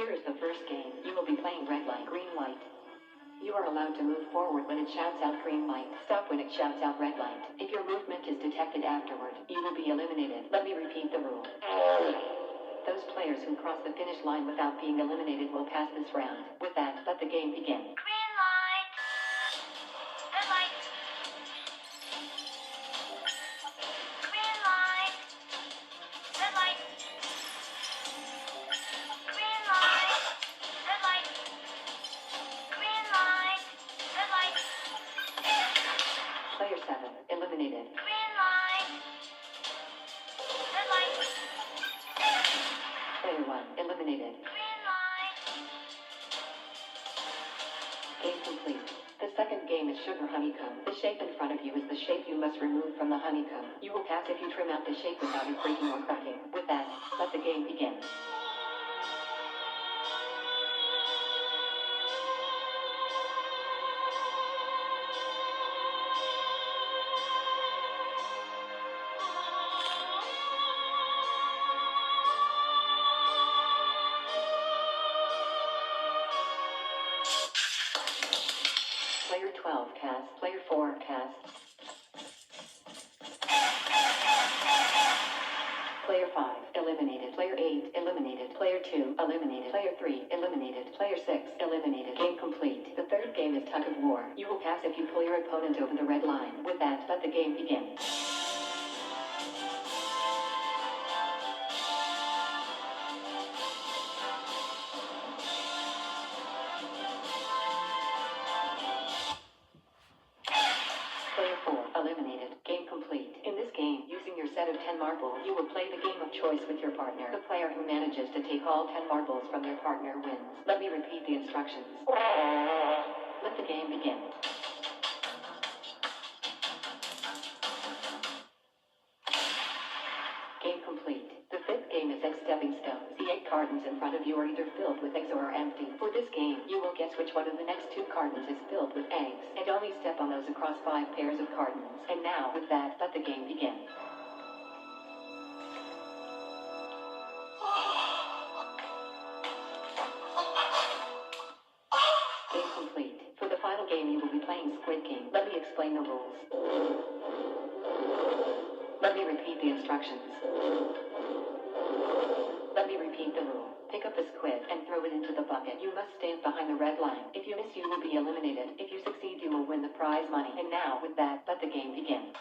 Here is the first game. You will be playing red light, green light. You are allowed to move forward when it shouts out green light. Stop when it shouts out red light. If your movement is detected afterward, you will be eliminated. Let me repeat the rule. Those players who cross the finish line without being eliminated will pass this round. With that, let the game begin. Green light. Red light. Green light. Red light. Green light. Red light. Green light. Red light. Player 7, eliminated. Green light. Red light. Player 1, eliminated. Green light. Game complete. The second game is Sugar Honeycomb. The shape in front of you is the shape you must remove from the honeycomb. You will pass if you trim out the shape without it breaking or cracking. With that, let the game begin. Player 12 cast. Player 4 cast. Player 5 eliminated. Player 8 eliminated. Player 2 eliminated. Player 3 eliminated. Player 6 eliminated. Game complete. The third game is Tug of War. You will pass if you pull your opponent over the red line. With that, let the game begin. Player 4 eliminated. Game complete. In this game, using your set of 10 marbles, you will play the game of choice with your partner. The player who manages to take all 10 marbles from their partner wins. Let me repeat the instructions. Let the game begin. Game complete. The fifth game is Egg Stepping Stones. The 8 cartons in front of you are either filled with eggs or are empty. For this game, you will guess which one of the next 2 cartons is filled with eggs, and only step on those across 5 pairs of cartons. And now, with that, let the game begin. Game complete. For the final game, you will be playing Squid Game. Let me explain the rules. Let me repeat the instructions. Let me repeat the rule. Pick up the squid and throw it into the bucket. You must stand behind the red line. If you miss, you will be eliminated. If you succeed, you will win the prize money. And now, with that, let the game begin.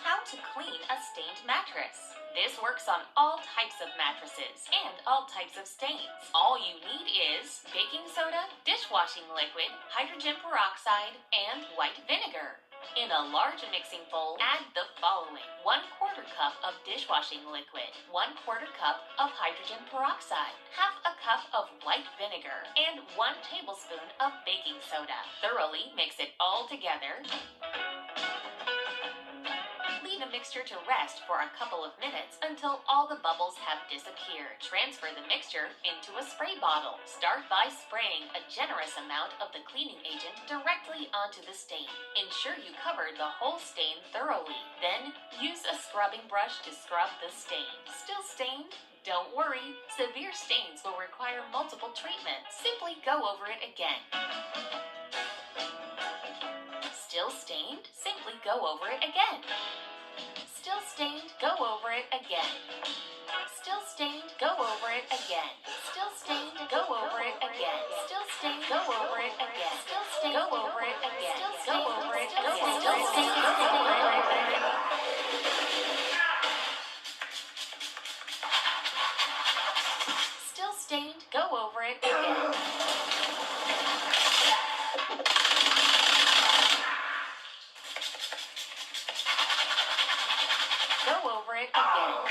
How to clean a stained mattress. This works on all types of mattresses and all types of stains. All you need is baking soda, dishwashing liquid, hydrogen peroxide, and white vinegar. In a large mixing bowl, add the following: 1/4 cup of dishwashing liquid, 1/4 cup of hydrogen peroxide, half a cup of white vinegar, and 1 tablespoon of baking soda. Thoroughly mix it all together. Leave the mixture to rest for a couple of minutes until all the bubbles have disappeared. Transfer the mixture into a spray bottle. Start by spraying a generous amount of the cleaning agent directly onto the stain. Ensure you cover the whole stain thoroughly. Then use a scrubbing brush to scrub the stain. Still stained? Don't worry. Severe stains will require multiple treatments. Simply go over it again. Still stained? Simply go over it again. Still stained? Go over it again. Still stained? Go over it again. Still stained? Go over it again. Still stained? Go over it again. Still stained? Go over it again. Go over it again. Still stained? Go over it again. Still stained? Go over it again. Go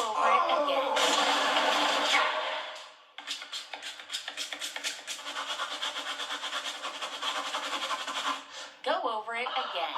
over it again. Go over it again.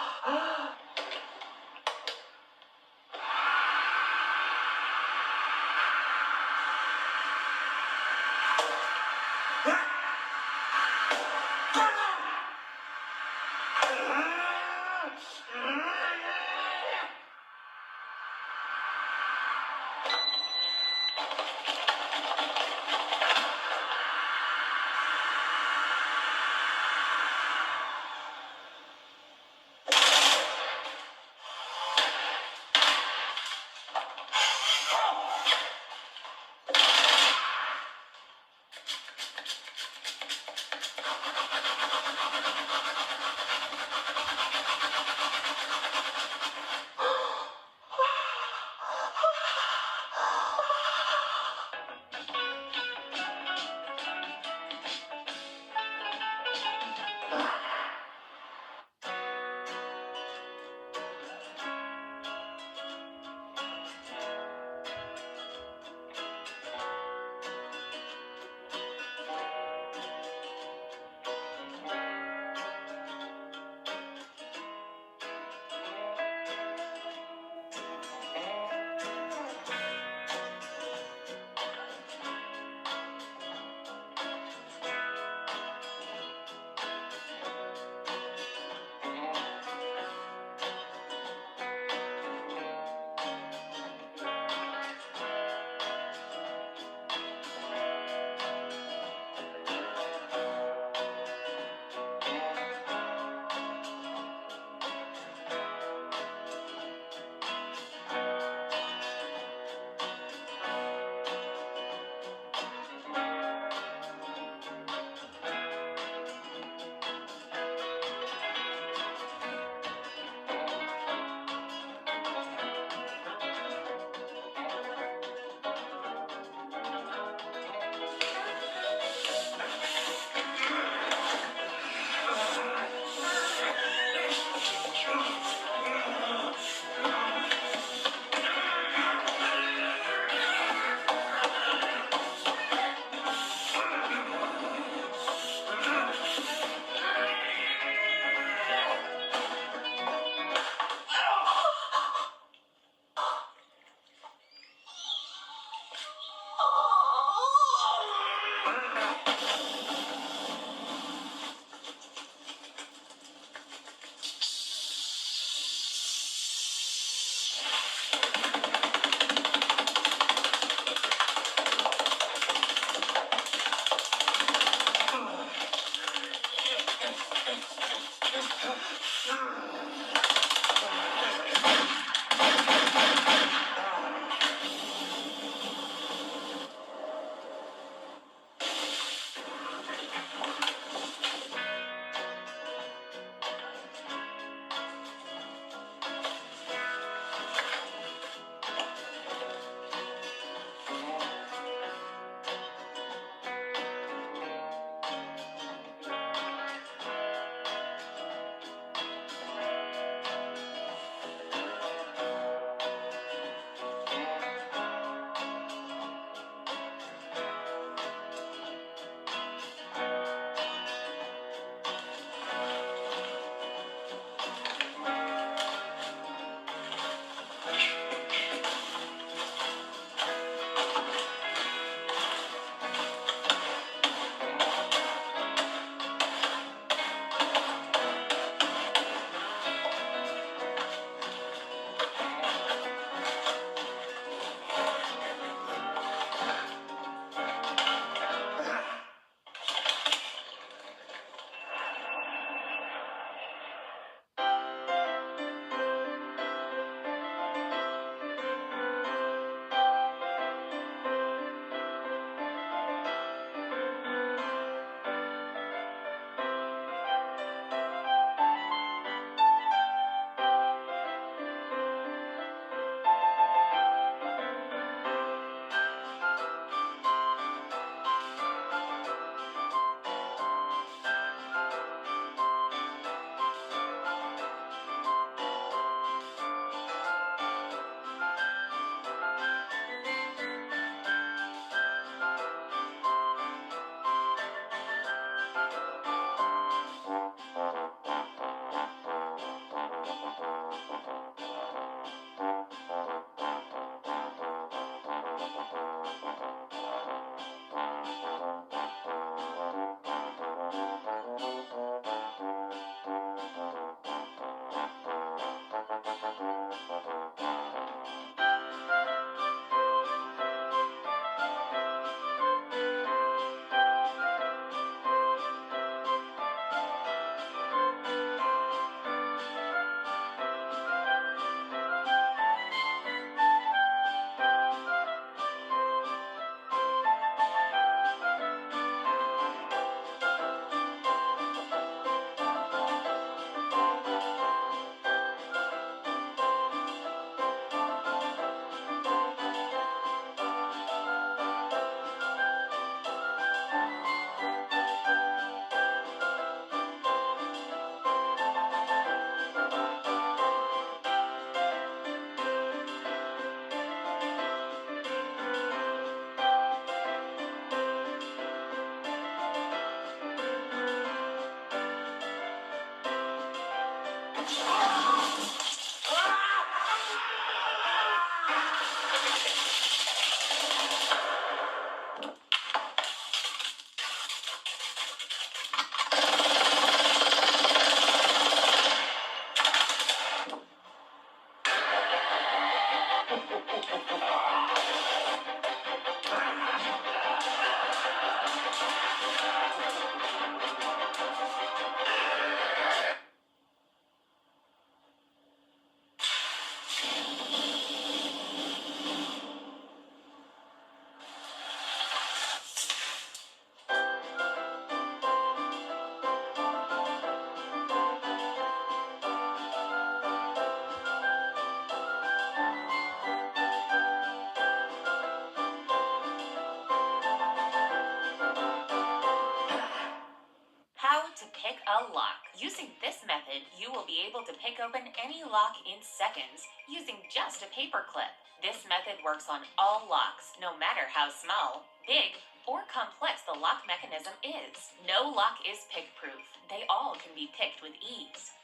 to pick a lock. Using this method, you will be able to pick open any lock in seconds using just a paper clip. This method works on all locks, no matter how small, big, or complex the lock mechanism is. No lock is pick-proof. They all can be picked with ease.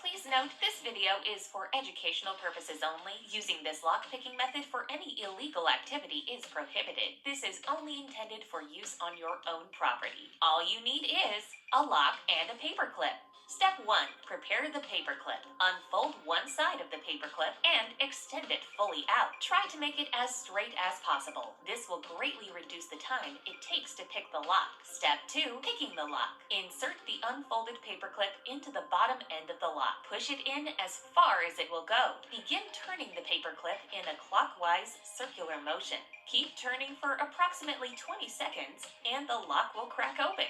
Please note, this video is for educational purposes only. Using this lock-picking method for any illegal activity is prohibited. This is only intended for use on your own property. All you need is a lock and a paperclip. Step 1. Prepare the paperclip. Unfold one side of the paperclip and extend it fully out. Try to make it as straight as possible. This will greatly reduce the time it takes to pick the lock. Step 2. Picking the lock. Insert the unfolded paperclip into the bottom end of the lock. Push it in as far as it will go. Begin turning the paperclip in a clockwise, circular motion. Keep turning for approximately 20 seconds and the lock will crack open.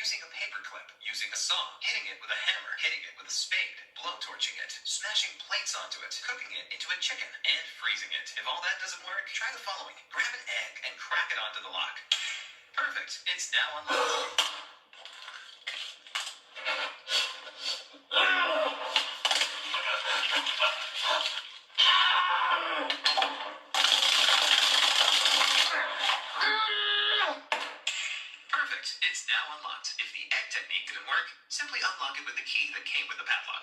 using a paperclip, using a saw, hitting it with a hammer, hitting it with a spade, blowtorching it, smashing plates onto it, cooking it into a chicken, and freezing it. If all that doesn't work, try the following. Grab an egg and crack it onto the lock. Perfect. It's now unlocked. Perfect. It's now unlocked. If the egg technique didn't work, simply unlock it with the key that came with the padlock.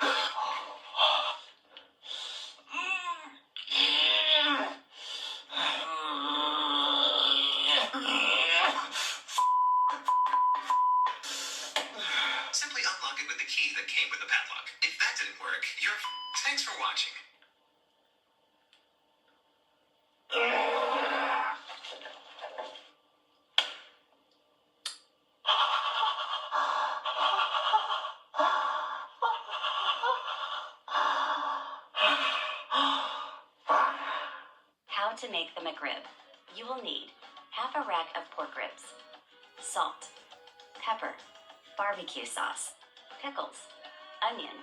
Simply unlock it with the key that came with the padlock. If that didn't work, you're Thanks for watching. How to make the McRib. You will need half a rack of pork ribs, salt, pepper, barbecue sauce, pickles, onion,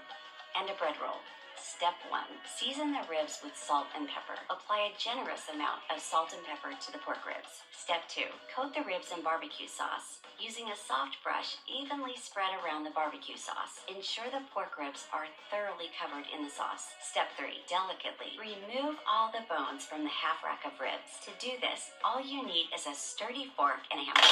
and a bread roll. Step 1. Season the ribs with salt and pepper. Apply a generous amount of salt and pepper to the pork ribs. Step 2. Coat the ribs in barbecue sauce. Using a soft brush, evenly spread around the barbecue sauce. Ensure the pork ribs are thoroughly covered in the sauce. Step 3. Delicately remove all the bones from the half rack of ribs. To do this, all you need is a sturdy fork and a hammer.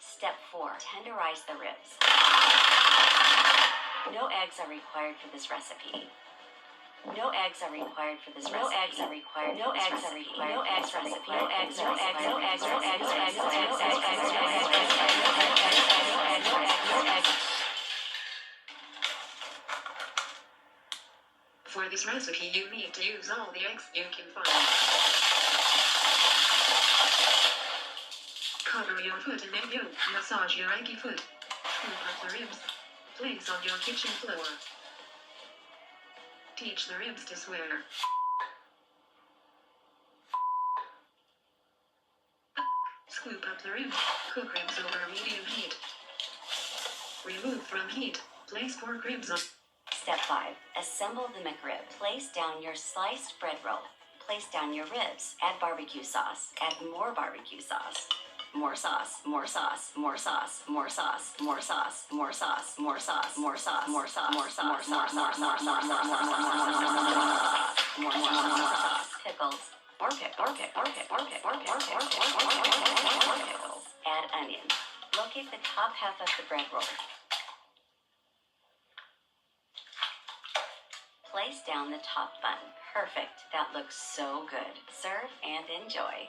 Step 4. Tenderize the ribs. No eggs are required for this recipe. No eggs are required for this recipe. No eggs are required. No eggs are required. No eggs are required. No eggs. No eggs. No eggs. No eggs. No eggs. No eggs. For this recipe, you need to use all the eggs you can find. Cover your foot in egg yolk. Massage your eggy foot. Scoop up the ribs. Place on your kitchen floor. Teach the ribs to swear. Scoop up the ribs. Cook ribs over medium heat. Remove from heat. Place pork ribs on. Step 5. Assemble the McRib. Place down your sliced bread roll. Place down your ribs. Add barbecue sauce. Add more barbecue sauce. More sauce, more sauce, more sauce, more sauce, more sauce, more sauce, more sauce, more sauce, more sauce, more sauce, more sauce, more sauce, more sauce, pickles, more pickles. Add onion. Locate the top half of the bread roll. Place down the top bun. Perfect. That looks so good. Serve and enjoy.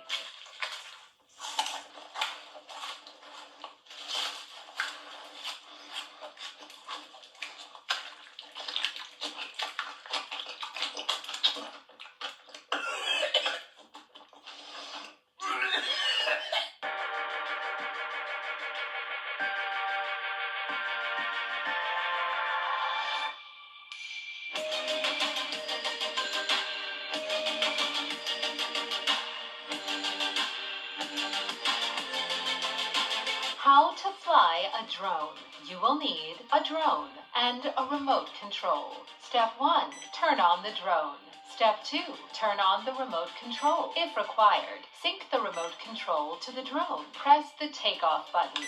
How to fly a drone. You will need a drone and a remote control. Step 1. Turn on the drone. Step 2. Turn on the remote control. If required, sync the remote control to the drone. Press the takeoff button.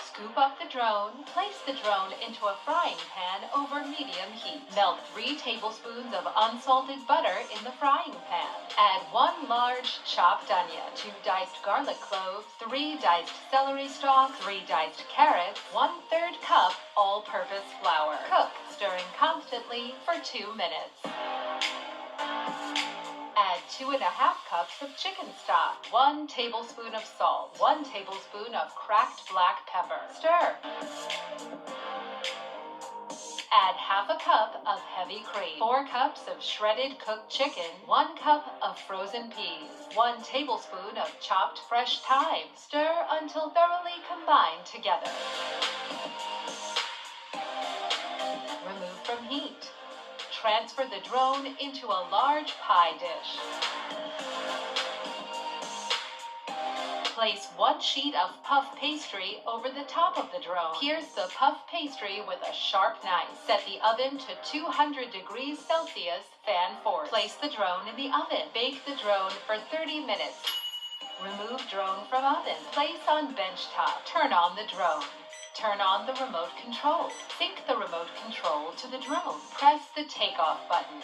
Scoop up the drone. Place the drone into a frying pan over medium heat. Melt 3 tablespoons of unsalted butter in the frying pan. Add 1 large chopped onion, 2 diced garlic cloves, 3 diced celery stalks, 3 diced carrots, 1/3 cup all-purpose flour. Cook, stirring constantly for 2 minutes. Add 2½ cups of chicken stock, 1 tablespoon of salt, 1 tablespoon of cracked black pepper. Stir. Add ½ cup of heavy cream, 4 cups of shredded cooked chicken, 1 cup of frozen peas, 1 tablespoon of chopped fresh thyme. Stir until thoroughly combined together. Remove from heat. Transfer the drone into a large pie dish. Place 1 sheet of puff pastry over the top of the drone. Pierce the puff pastry with a sharp knife. Set the oven to 200 degrees Celsius, fan forward. Place the drone in the oven. Bake the drone for 30 minutes. Remove drone from oven. Place on bench top. Turn on the drone. Turn on the remote control. Sync the remote control to the drone. Press the takeoff button.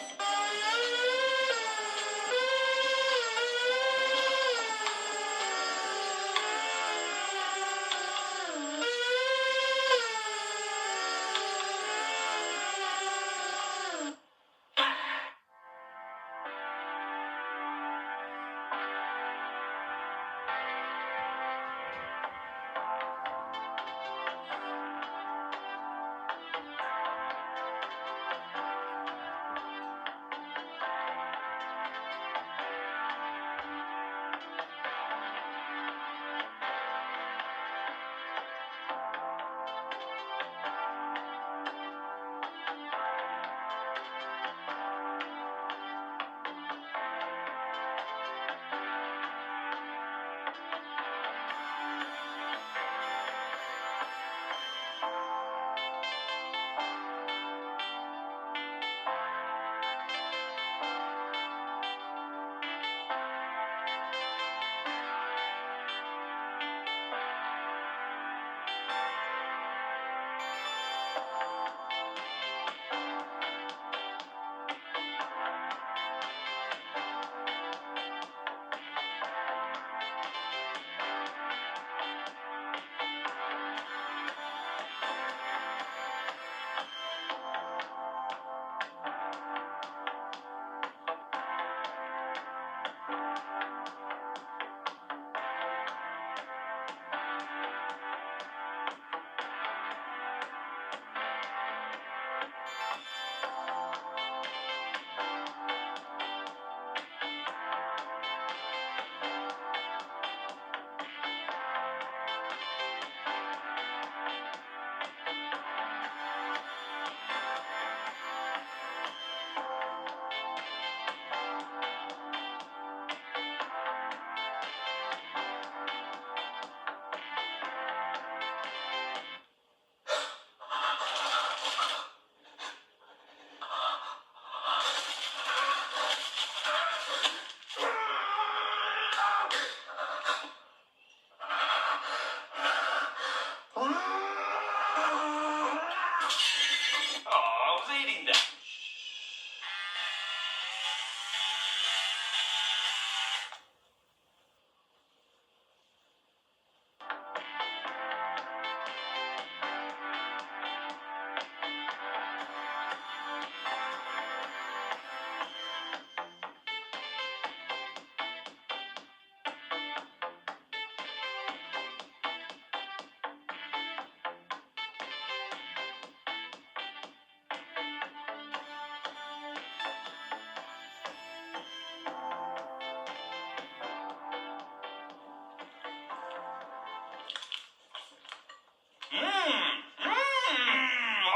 Oh, I was eating that.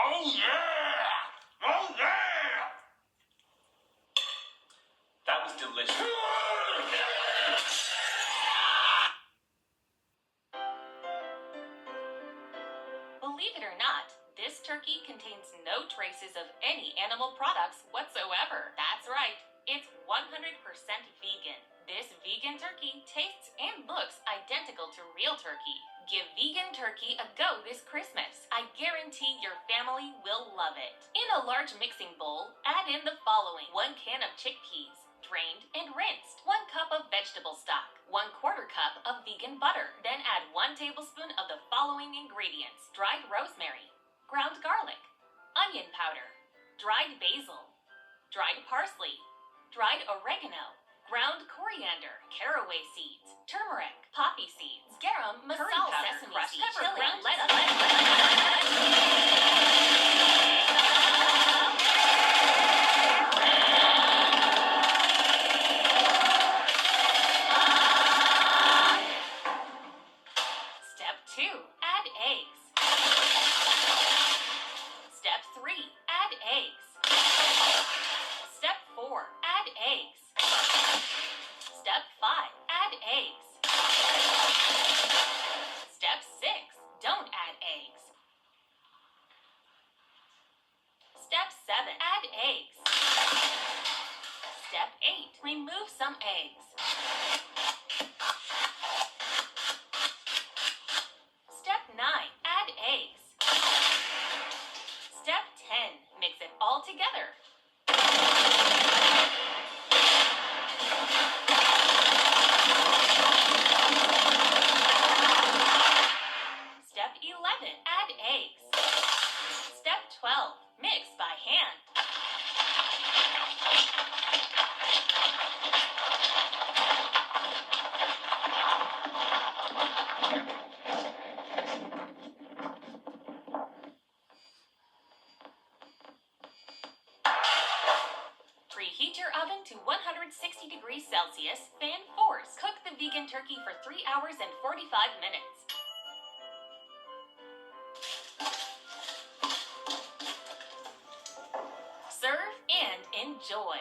Oh yeah! Oh yeah! That was delicious. Believe it or not, this turkey contains no traces of any animal products whatsoever. That's right, it's 100% vegan. This vegan turkey tastes and looks identical to real turkey. Give vegan turkey a go this Christmas. I guarantee your family will love it. In a large mixing bowl, add in the following: 1 can of chickpeas, drained and rinsed, 1 cup of vegetable stock, 1/4 cup of vegan butter. Then add 1 tablespoon of the following ingredients: dried rosemary, ground garlic, onion powder, dried basil, dried parsley, dried oregano, ground coriander, caraway seeds, turmeric, poppy seeds, garum, Curry masala, powder, sesame crushed seeds, pepper, chili, ground lettuce. Step 2, add eggs. Step 3, add eggs. Step 4, add eggs. Step 5, add eggs. Step 6, don't add eggs. Step 7, add eggs. Step 8, remove some eggs. Step 9, add eggs. Step 10, mix it all together. Step 11, add eggs. Step 12, mix by hand. Preheat your oven to 160 degrees Celsius, fan force. Cook the vegan turkey for 3 hours and 45 minutes. Serve and enjoy.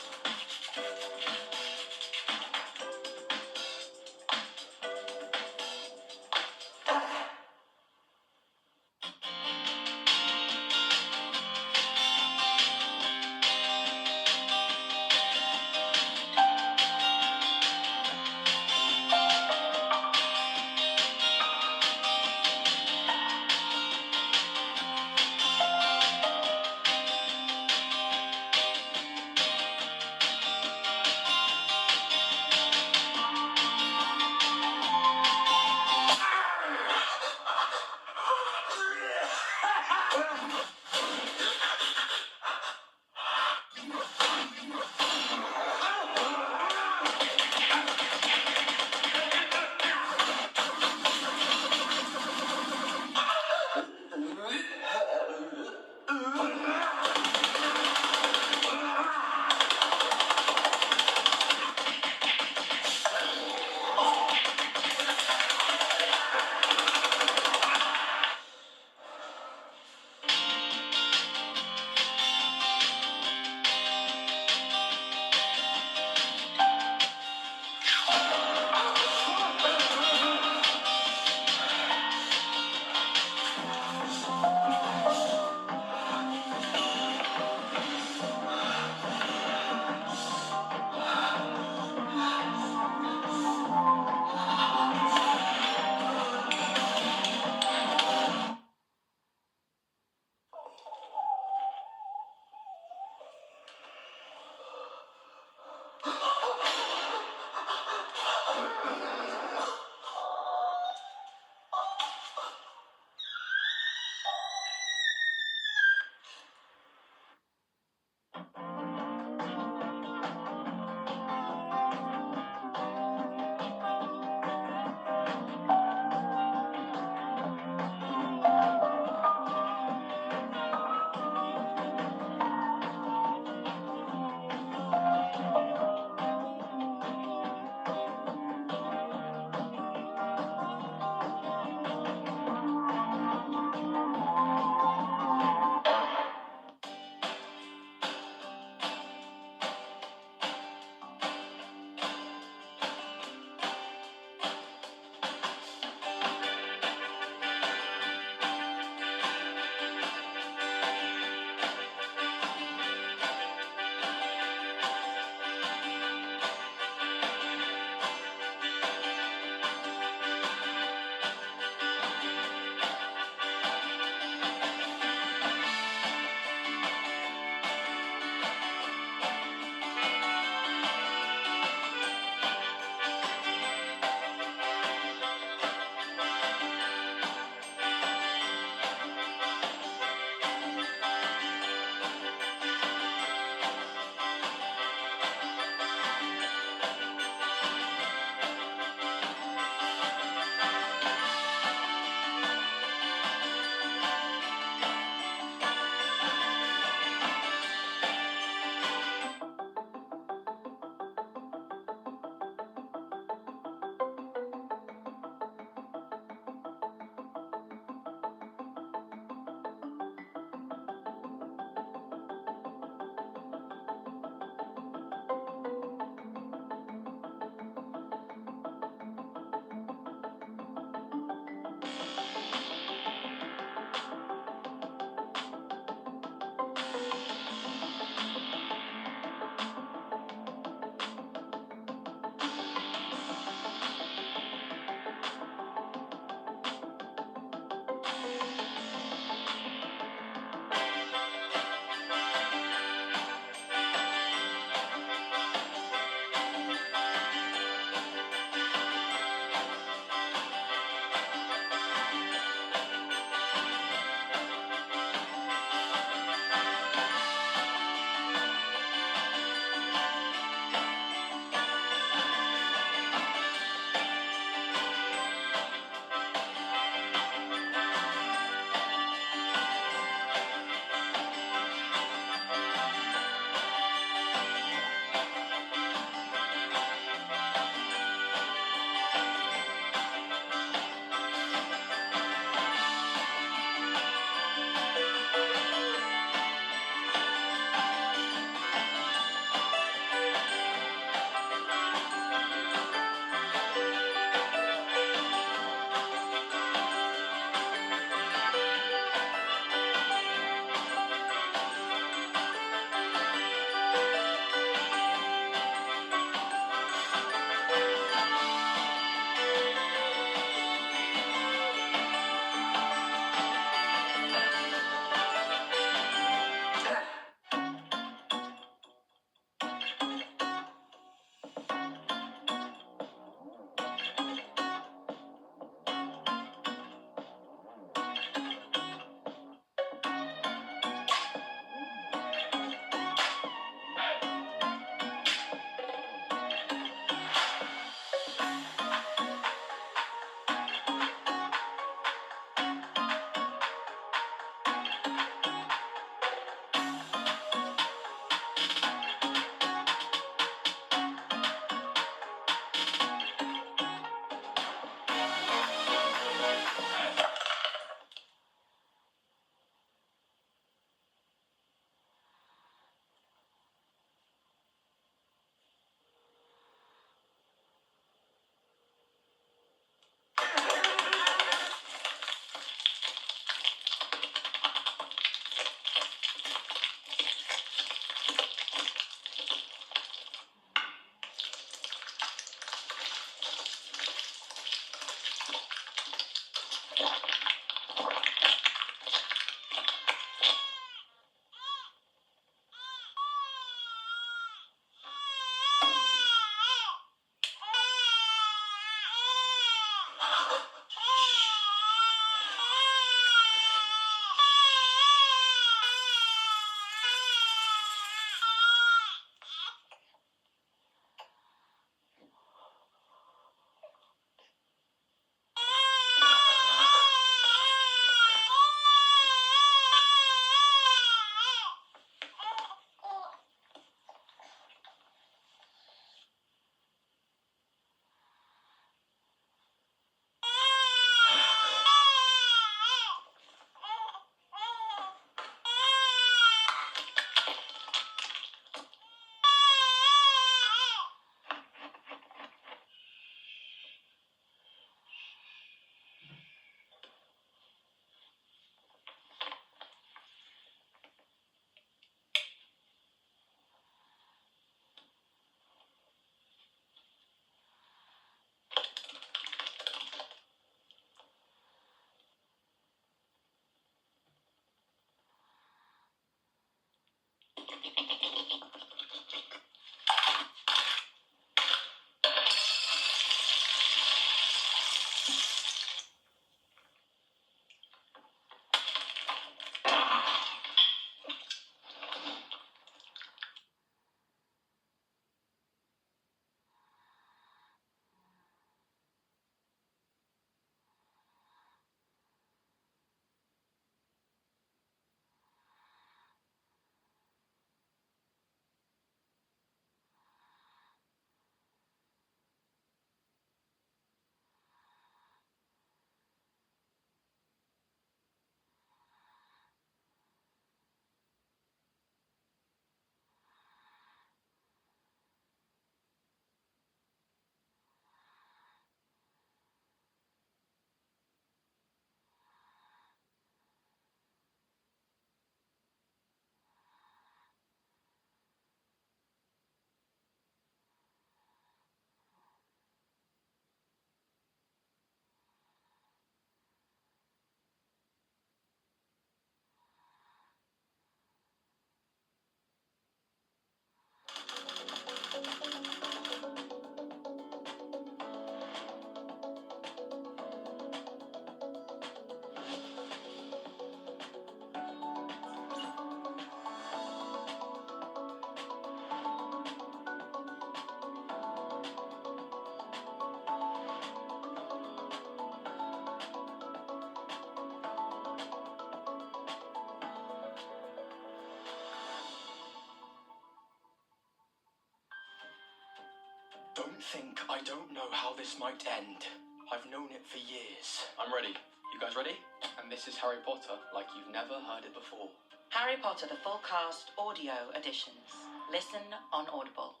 think I don't know how this might end. I've known it for years. I'm ready. You guys ready? And this is Harry Potter like you've never heard it before. Harry Potter, the full cast audio editions. Listen on Audible.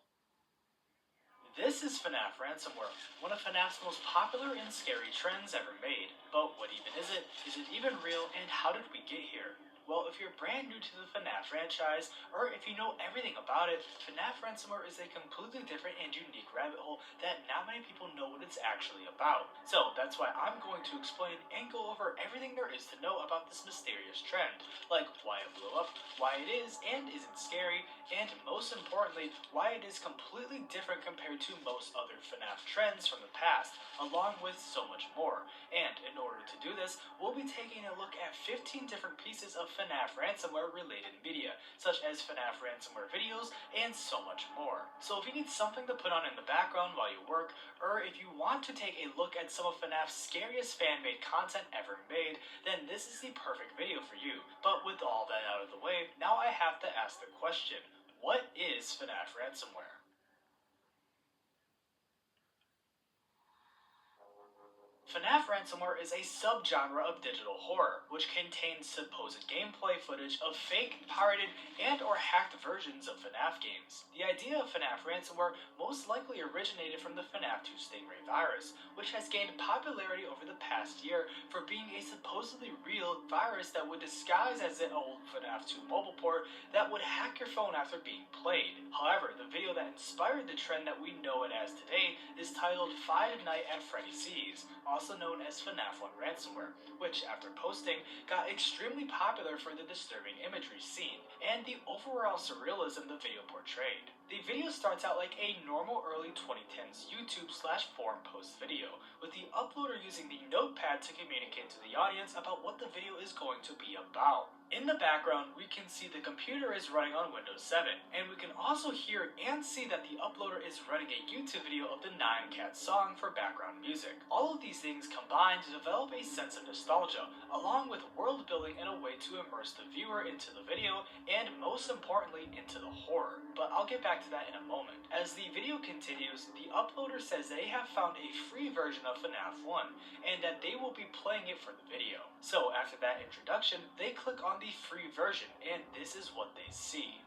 This is FNAF Ransomware, one of FNAF's most popular and scary trends ever made. But what even is it? Is it even real? And how did we get here? Well, if you're brand new to the FNAF franchise, or if you know everything about it, FNAF Ransomware is a completely different and unique rabbit hole that not many people know what it's actually about. So that's why I'm going to explain and go over everything there is to know about this mysterious trend, like why it blew up, why it is and isn't scary, and most importantly, why it is completely different compared to most other FNAF trends from the past, along with so much more. And in order to do this, we'll be taking a look at 15 different pieces of FNAF Ransomware related media, such as FNAF Ransomware videos and so much more. So if you need something to put on in the background while you work, or if you want to take a look at some of FNAF's scariest fan-made content ever made, then this is the perfect video for you. But with all that out of the way, now I have to ask the question, what is FNAF Ransomware? FNAF Ransomware is a subgenre of digital horror, which contains supposed gameplay footage of fake, pirated, and or hacked versions of FNAF games. The idea of FNAF Ransomware most likely originated from the FNAF 2 Stingray virus, which has gained popularity over the past year for being a supposedly real virus that would disguise as an old FNAF 2 mobile port that would hack your phone after being played. However, the video that inspired the trend that we know it as today is titled Five Nights at Freddy Sees, also known as FNAF 1 Ransomware, which, after posting, got extremely popular for the disturbing imagery seen and the overall surrealism the video portrayed. The video starts out like a normal early 2010s YouTube/forum post video, with the uploader using the notepad to communicate to the audience about what the video is going to be about. In the background, we can see the computer is running on Windows 7, and we can also hear and see that the uploader is running a YouTube video of the Nine Cats song for background music. All of these things combine to develop a sense of nostalgia, along with world building in a way to immerse the viewer into the video, and most importantly, into the horror. But I'll get back to that in a moment. As the video continues, the uploader says they have found a free version of FNAF 1, and that they will be playing it for the video. So after that introduction, they click on the free version, and this is what they see.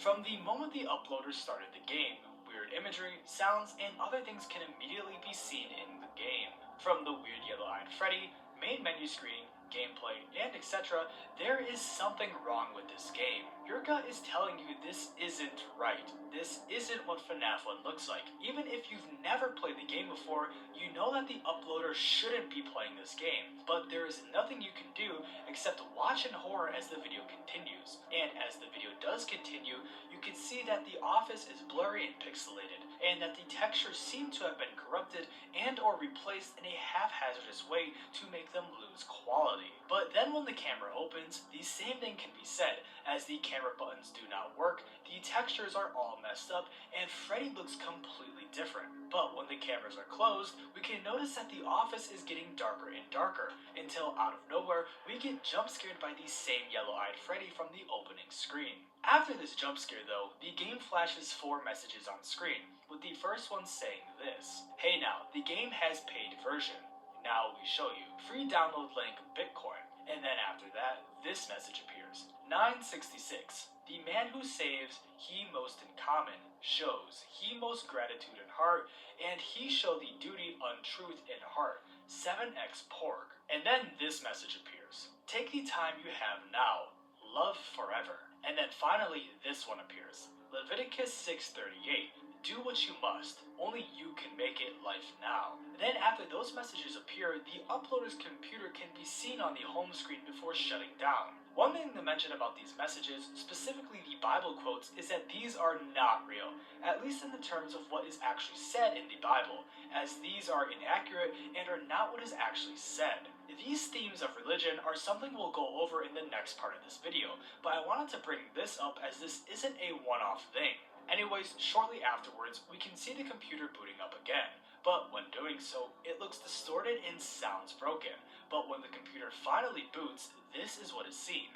From the moment the uploader started the game, weird imagery, sounds, and other things can immediately be seen in the game. From the weird yellow-eyed Freddy, main menu screen, gameplay, and etc., there is something wrong with this game. Your gut is telling you this isn't right. This isn't what FNAF 1 looks like. Even if you've never played the game before, you know that the uploader shouldn't be playing this game. But there is nothing you can do except watch in horror as the video continues. And as the video does continue, you can see that the office is blurry and pixelated, and that the textures seem to have been corrupted and or replaced in a haphazardous way to make them lose quality. But then when the camera opens, the same thing can be said, as the camera buttons do not work, the textures are all messed up, and Freddy looks completely different. But when the cameras are closed, we can notice that the office is getting darker and darker, until out of nowhere, we get jump scared by the same yellow-eyed Freddy from the opening screen. After this jump scare though, the game flashes 4 messages on screen, with the first one saying this: "Hey now, the game has paid version. Now we show you. Free download link Bitcoin." And then after that, this message appears. 966. The man who saves, he most in common, shows, he most gratitude in heart, and he show the duty untruth in heart. 7x Porg. And then this message appears. Take the time you have now. Love forever. And then finally this one appears. Leviticus 6:38. Do what you must. Only you can make it life now. Then after those messages appear, the uploader's computer can be seen on the home screen before shutting down. One thing to mention about these messages, specifically the Bible quotes, is that these are not real, at least in the terms of what is actually said in the Bible, as these are inaccurate and are not what is actually said. These themes of religion are something we'll go over in the next part of this video, but I wanted to bring this up as this isn't a one-off thing. Anyways, shortly afterwards, we can see the computer booting up again, but when doing so, it looks distorted and sounds broken. But when the computer finally boots, this is what is seen.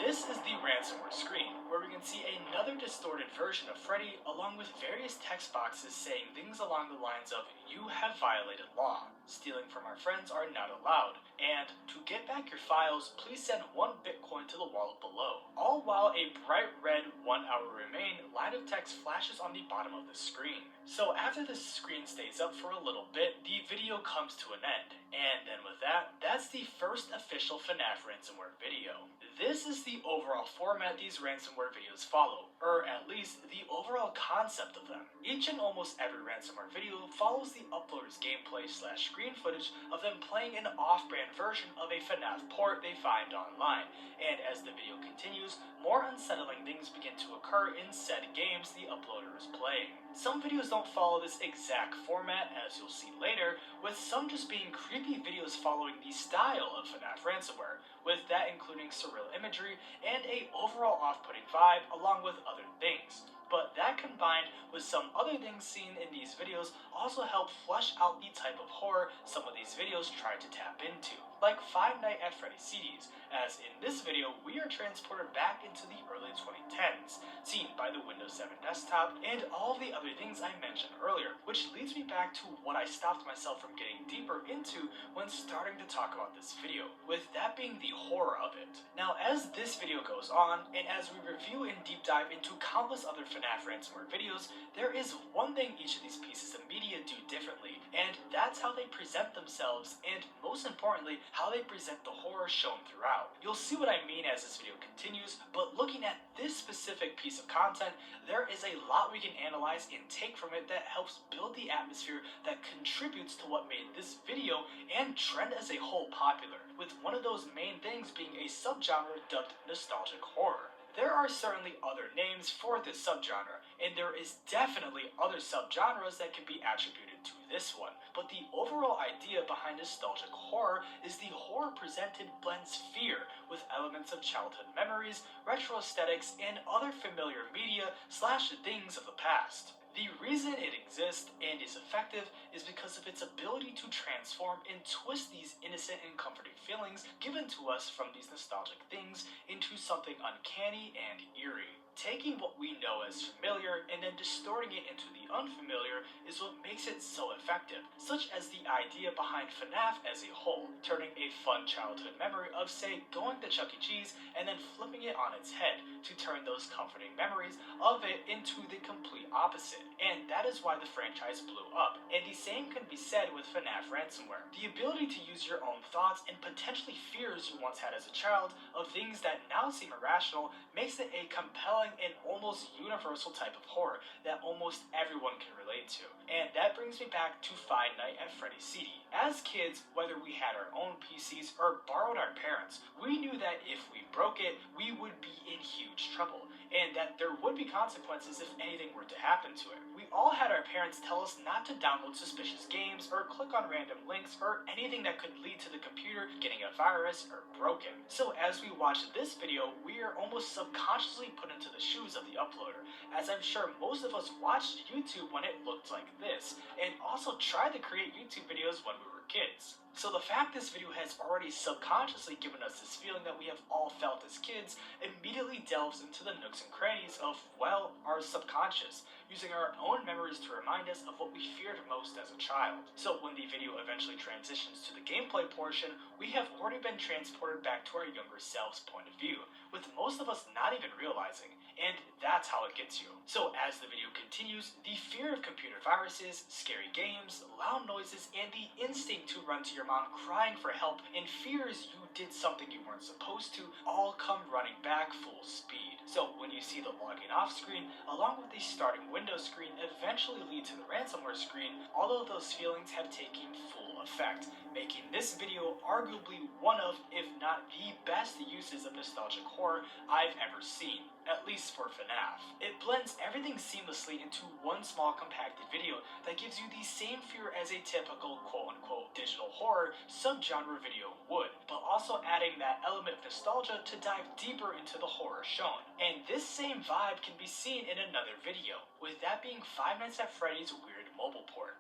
This is the ransomware screen, where we can see another distorted version of Freddy along with various text boxes saying things along the lines of, "You have violated law," "Stealing from our friends are not allowed," and "To get back your files, please send 1 Bitcoin to the wallet below." All while a bright red 1 hour remain line of text flashes on the bottom of the screen. So after the screen stays up for a little bit, the video comes to an end. And then with that, that's the first official FNAF ransomware video. This is the overall format these ransomware videos follow, or at least the overall concept of them. Each and almost every ransomware video follows the uploader's gameplay / screen footage of them playing an off-brand version of a FNAF port they find online, and as the video continues, more unsettling things begin to occur in said games the uploader is playing. Some videos don't follow this exact format, as you'll see later, with some just being creepy videos following the style of FNAF ransomware, with that including surreal imagery and a overall off-putting vibe along with other things. But that combined with some other things seen in these videos also help flesh out the type of horror some of these videos try to tap into, like Five Nights at Freddy's CDs, as in this video we are transported back into the early 2010s, seen by the Windows 7 desktop and all the other things I mentioned earlier, which leads me back to what I stopped myself from getting deeper into when starting to talk about this video, with that being the horror of it. Now as this video goes on, and as we review and deep dive into countless other FNAF ransomware videos, there is one thing each of these pieces of media do differently, and that's how they present themselves, and most importantly, how they present the horror shown throughout. You'll see what I mean as this video continues, but looking at this specific piece of content, there is a lot we can analyze and take from it that helps build the atmosphere that contributes to what made this video and trend as a whole popular, with one of those main things being a subgenre dubbed nostalgic horror. There are certainly other names for this subgenre, and there is definitely other subgenres that can be attributed to this one, but the overall idea behind nostalgic horror is the horror presented blends fear with elements of childhood memories, retro aesthetics, and other familiar media / things of the past. The reason it exists and is effective is because of its ability to transform and twist these innocent and comforting feelings given to us from these nostalgic things into something uncanny and eerie. Taking what we know as familiar and then distorting it into the unfamiliar is what makes it so effective, such as the idea behind FNAF as a whole, turning a fun childhood memory of, say, going to Chuck E. Cheese and then flipping it on its head to turn those comforting memories of it into the complete opposite. And that is why the franchise blew up. And the same can be said with FNAF ransomware. The ability to use your own thoughts and potentially fears you once had as a child of things that now seem irrational makes it a compelling and almost universal type of horror that almost everyone can relate to. And that brings me back to Five Nights at Freddy's CD. As kids, whether we had our own PCs or borrowed our parents, we knew that if we broke it, we would be in huge trouble, and that there would be consequences if anything were to happen to it. We all had our parents tell us not to download suspicious games or click click on random links or anything that could lead to the computer getting a virus or broken. So as we watch this video, we are almost subconsciously put into the shoes of the uploader, as I'm sure most of us watched YouTube when it looked like this, and also tried to create YouTube videos when we were kids. So the fact this video has already subconsciously given us this feeling that we have all felt as kids immediately delves into the nooks and crannies of, well, our subconscious, using our own memories to remind us of what we feared most as a child. So when the video eventually transitions to the gameplay portion, we have already been transported back to our younger selves' point of view, with most of us not even realizing, and that's how it gets you. So as the video continues, the fear of computer viruses, scary games, loud noises, and the instinct to run to your mom crying for help and fears you did something you weren't supposed to all come running back full speed. So when you see the logging off screen, along with the starting Windows screen eventually lead to the ransomware screen, all of those feelings have taken full effect, making this video arguably one of, if not the best uses of nostalgic horror I've ever seen, at least for FNAF. It blends everything seamlessly into one small compacted video that gives you the same fear as a typical quote-unquote digital horror subgenre video would, but also adding that element of nostalgia to dive deeper into the horror shown. And this same vibe can be seen in another video, with that being Five Nights at Freddy's Weird Mobile Port.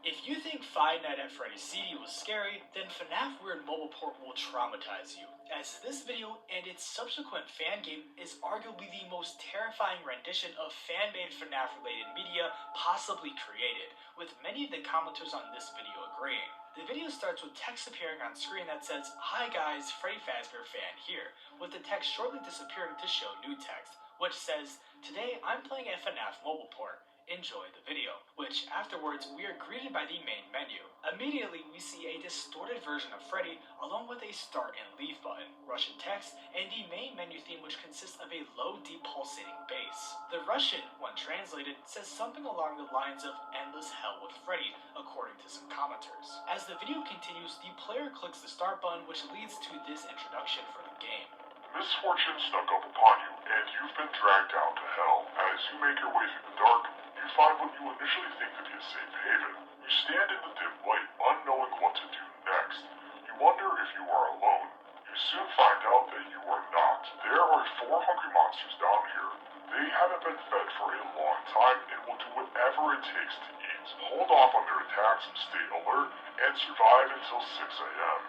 If you think Five Nights at Freddy's CD was scary, then FNAF Weird Mobile Port will traumatize you, as this video and its subsequent fan game is arguably the most terrifying rendition of fan-made FNAF-related media possibly created, with many of the commenters on this video agreeing. The video starts with text appearing on screen that says, "Hi guys, Freddy Fazbear fan here," with the text shortly disappearing to show new text, which says, "Today I'm playing a FNAF Mobile Port. Enjoy the video," which afterwards we are greeted by the main menu. Immediately we see a distorted version of Freddy along with a start and leave button, Russian text, and the main menu theme, which consists of a low, deep pulsating bass. The Russian, when translated, says something along the lines of "endless hell with Freddy," according to some commenters. As the video continues, the player clicks the start button, which leads to this introduction for the game. Misfortune snuck up upon you, and you've been dragged down to hell. As you make your way through the dark, you find what you initially think to be a safe haven. You stand in the dim light, unknowing what to do next. You wonder if you are alone. You soon find out that you are not. There are 4 hungry monsters down here. They haven't been fed for a long time and will do whatever it takes to eat. Hold off on their attacks, stay alert, and survive until 6 a.m.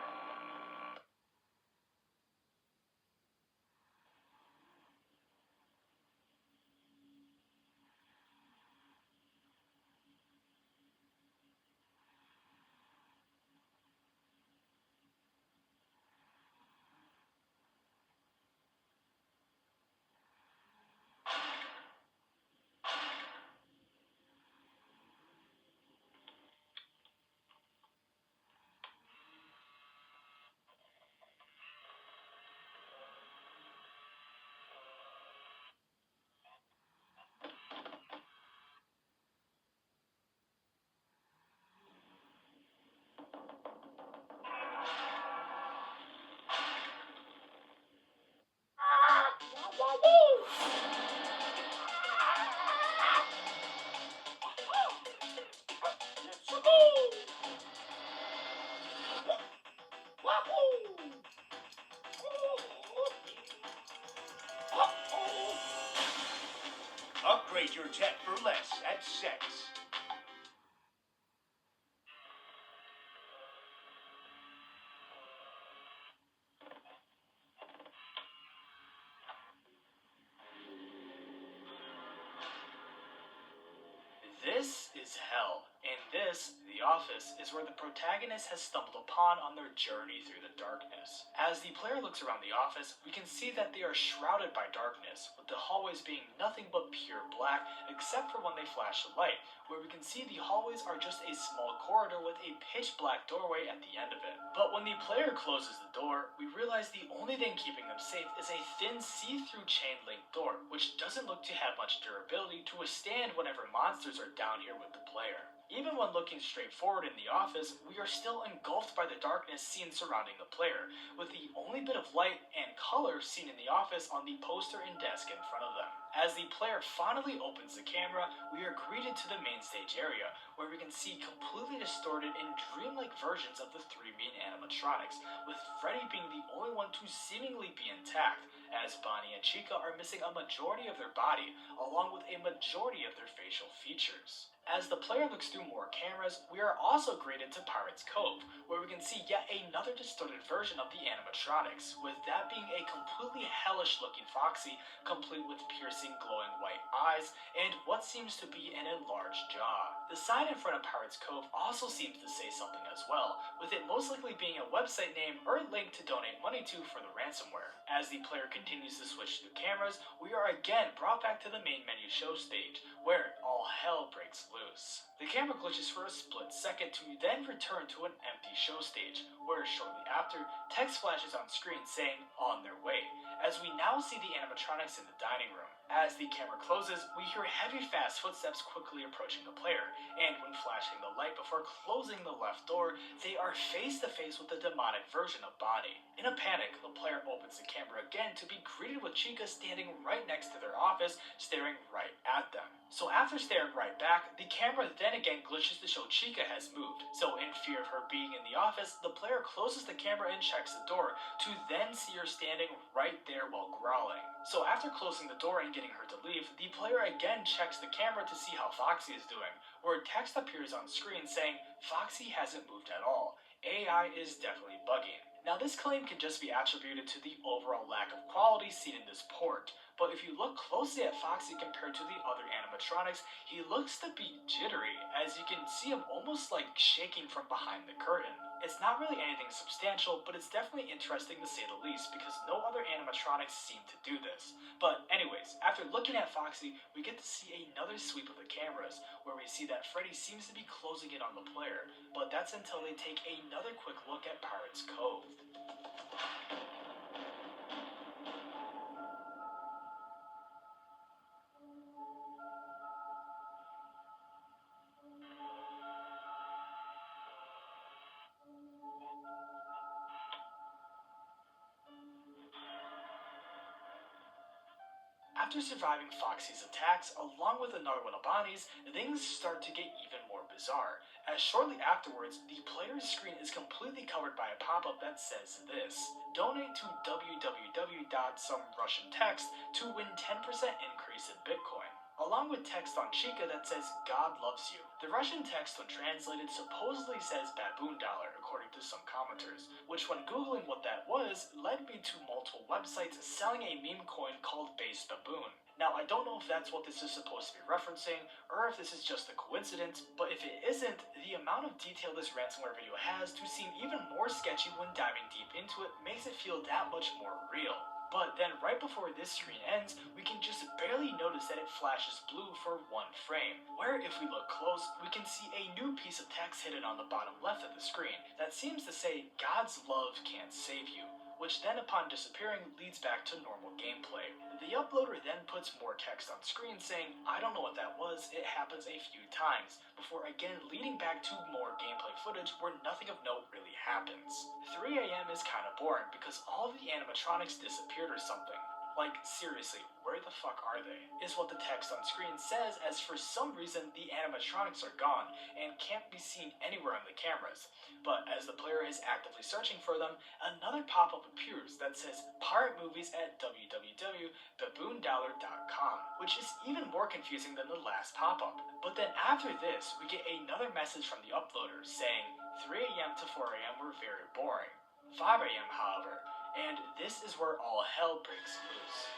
Upgrade your tech for less at Sex. This is hell, and this, the office, is where the protagonist has stumbled upon on their journey through the darkness. As the player looks around the office, we can see that they are shrouded by darkness, with the hallways being nothing but pure black, except for when they flash a light, where we can see the hallways are just a small corridor with a pitch black doorway at the end of it. But when the player closes the door, we realize the only thing keeping them safe is a thin see-through chain link door, which doesn't look to have much durability to withstand whenever monsters are down here with the player. Even when looking straight forward in the office, we are still engulfed by the darkness seen surrounding the player, with the only bit of light and color seen in the office on the poster and desk in front of them. As the player finally opens the camera, we are greeted to the main stage area, where we can see completely distorted and dreamlike versions of the three main animatronics, with Freddy being the only one to seemingly be intact, as Bonnie and Chica are missing a majority of their body, along with a majority of their facial features. As the player looks through more cameras, we are also greeted to Pirates Cove, where we can see yet another distorted version of the animatronics, with that being a completely hellish looking Foxy, complete with piercing glowing white eyes, and what seems to be an enlarged jaw. The sign in front of Pirates Cove also seems to say something as well, with it most likely being a website name or a link to donate money to for the ransomware. As the player continues to switch through cameras, we are again brought back to the main menu show stage, where all hell breaks loose. The camera glitches for a split second to then return to an empty show stage, where shortly after, text flashes on screen saying, "On their way," as we now see the animatronics in the dining room. As the camera closes, we hear heavy fast footsteps quickly approaching the player, and when flashing the light before closing the left door, they are face to face with the demonic version of Bonnie. In a panic, the player opens the camera again to be greeted with Chica standing right next to their office, staring right at them. So after staring right back, the camera then again glitches to show Chica has moved. So in fear of her being in the office, the player closes the camera and checks the door, to then see her standing right there while growling. So after closing the door and getting her to leave, the player again checks the camera to see how Foxy is doing, where text appears on screen saying, "Foxy hasn't moved at all. AI is definitely bugging." Now this claim can just be attributed to the overall lack of quality seen in this port, but if you look closely at Foxy compared to the other animatronics, he looks to be jittery, as you can see him almost like shaking from behind the curtain. It's not really anything substantial, but it's definitely interesting to say the least, because no other animatronics seem to do this. But anyways, after looking at Foxy, we get to see another sweep of the cameras, where we see that Freddy seems to be closing in on the player, but that's until they take another quick look at Pirates Cove. After surviving Foxy's attacks, along with another one of Bonnie's, things start to get even more bizarre, as shortly afterwards, the player's screen is completely covered by a pop-up that says this: "Donate to www.some-Russian-text to win 10% increase in Bitcoin," along with text on Chica that says, "God loves you." The Russian text, when translated, supposedly says baboon dollar, according to some commenters, which when googling what that was, led me to multiple websites selling a meme coin called Base Baboon. Now, I don't know if that's what this is supposed to be referencing, or if this is just a coincidence, but if it isn't, the amount of detail this ransomware video has to seem even more sketchy when diving deep into it makes it feel that much more real. But then right before this screen ends, we can just barely notice that it flashes blue for one frame, where if we look close, we can see a new piece of text hidden on the bottom left of the screen that seems to say, "God's love can't save you," which then upon disappearing leads back to normal gameplay. The uploader then puts more text on screen saying, "I don't know what that was, it happens a few times," before again leading back to more gameplay footage where nothing of note really happens. 3 AM is kinda boring because all of the animatronics disappeared or something. Like, seriously, where the fuck are they? Is what the text on screen says, as for some reason the animatronics are gone and can't be seen anywhere on the cameras. But as the player is actively searching for them, another pop-up appears that says pirate movies at www.baboondollar.com, which is even more confusing than the last pop-up. But then after this, we get another message from the uploader saying 3 AM to 4 AM were very boring. 5 AM, however, and this is where all hell breaks loose.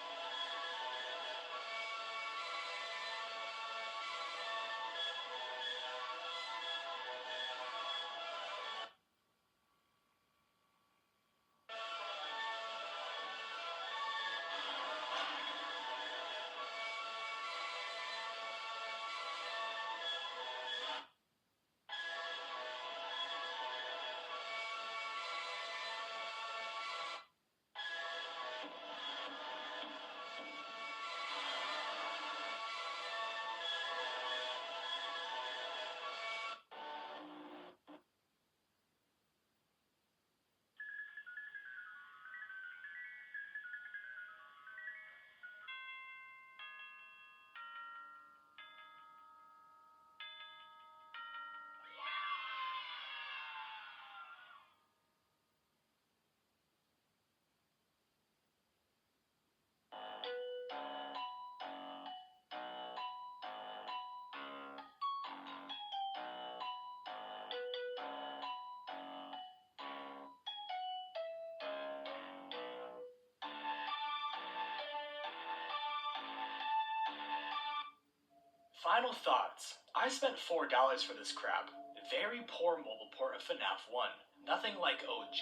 Final thoughts. I spent $4 for this crap. Very poor mobile port of FNAF 1. Nothing like OG.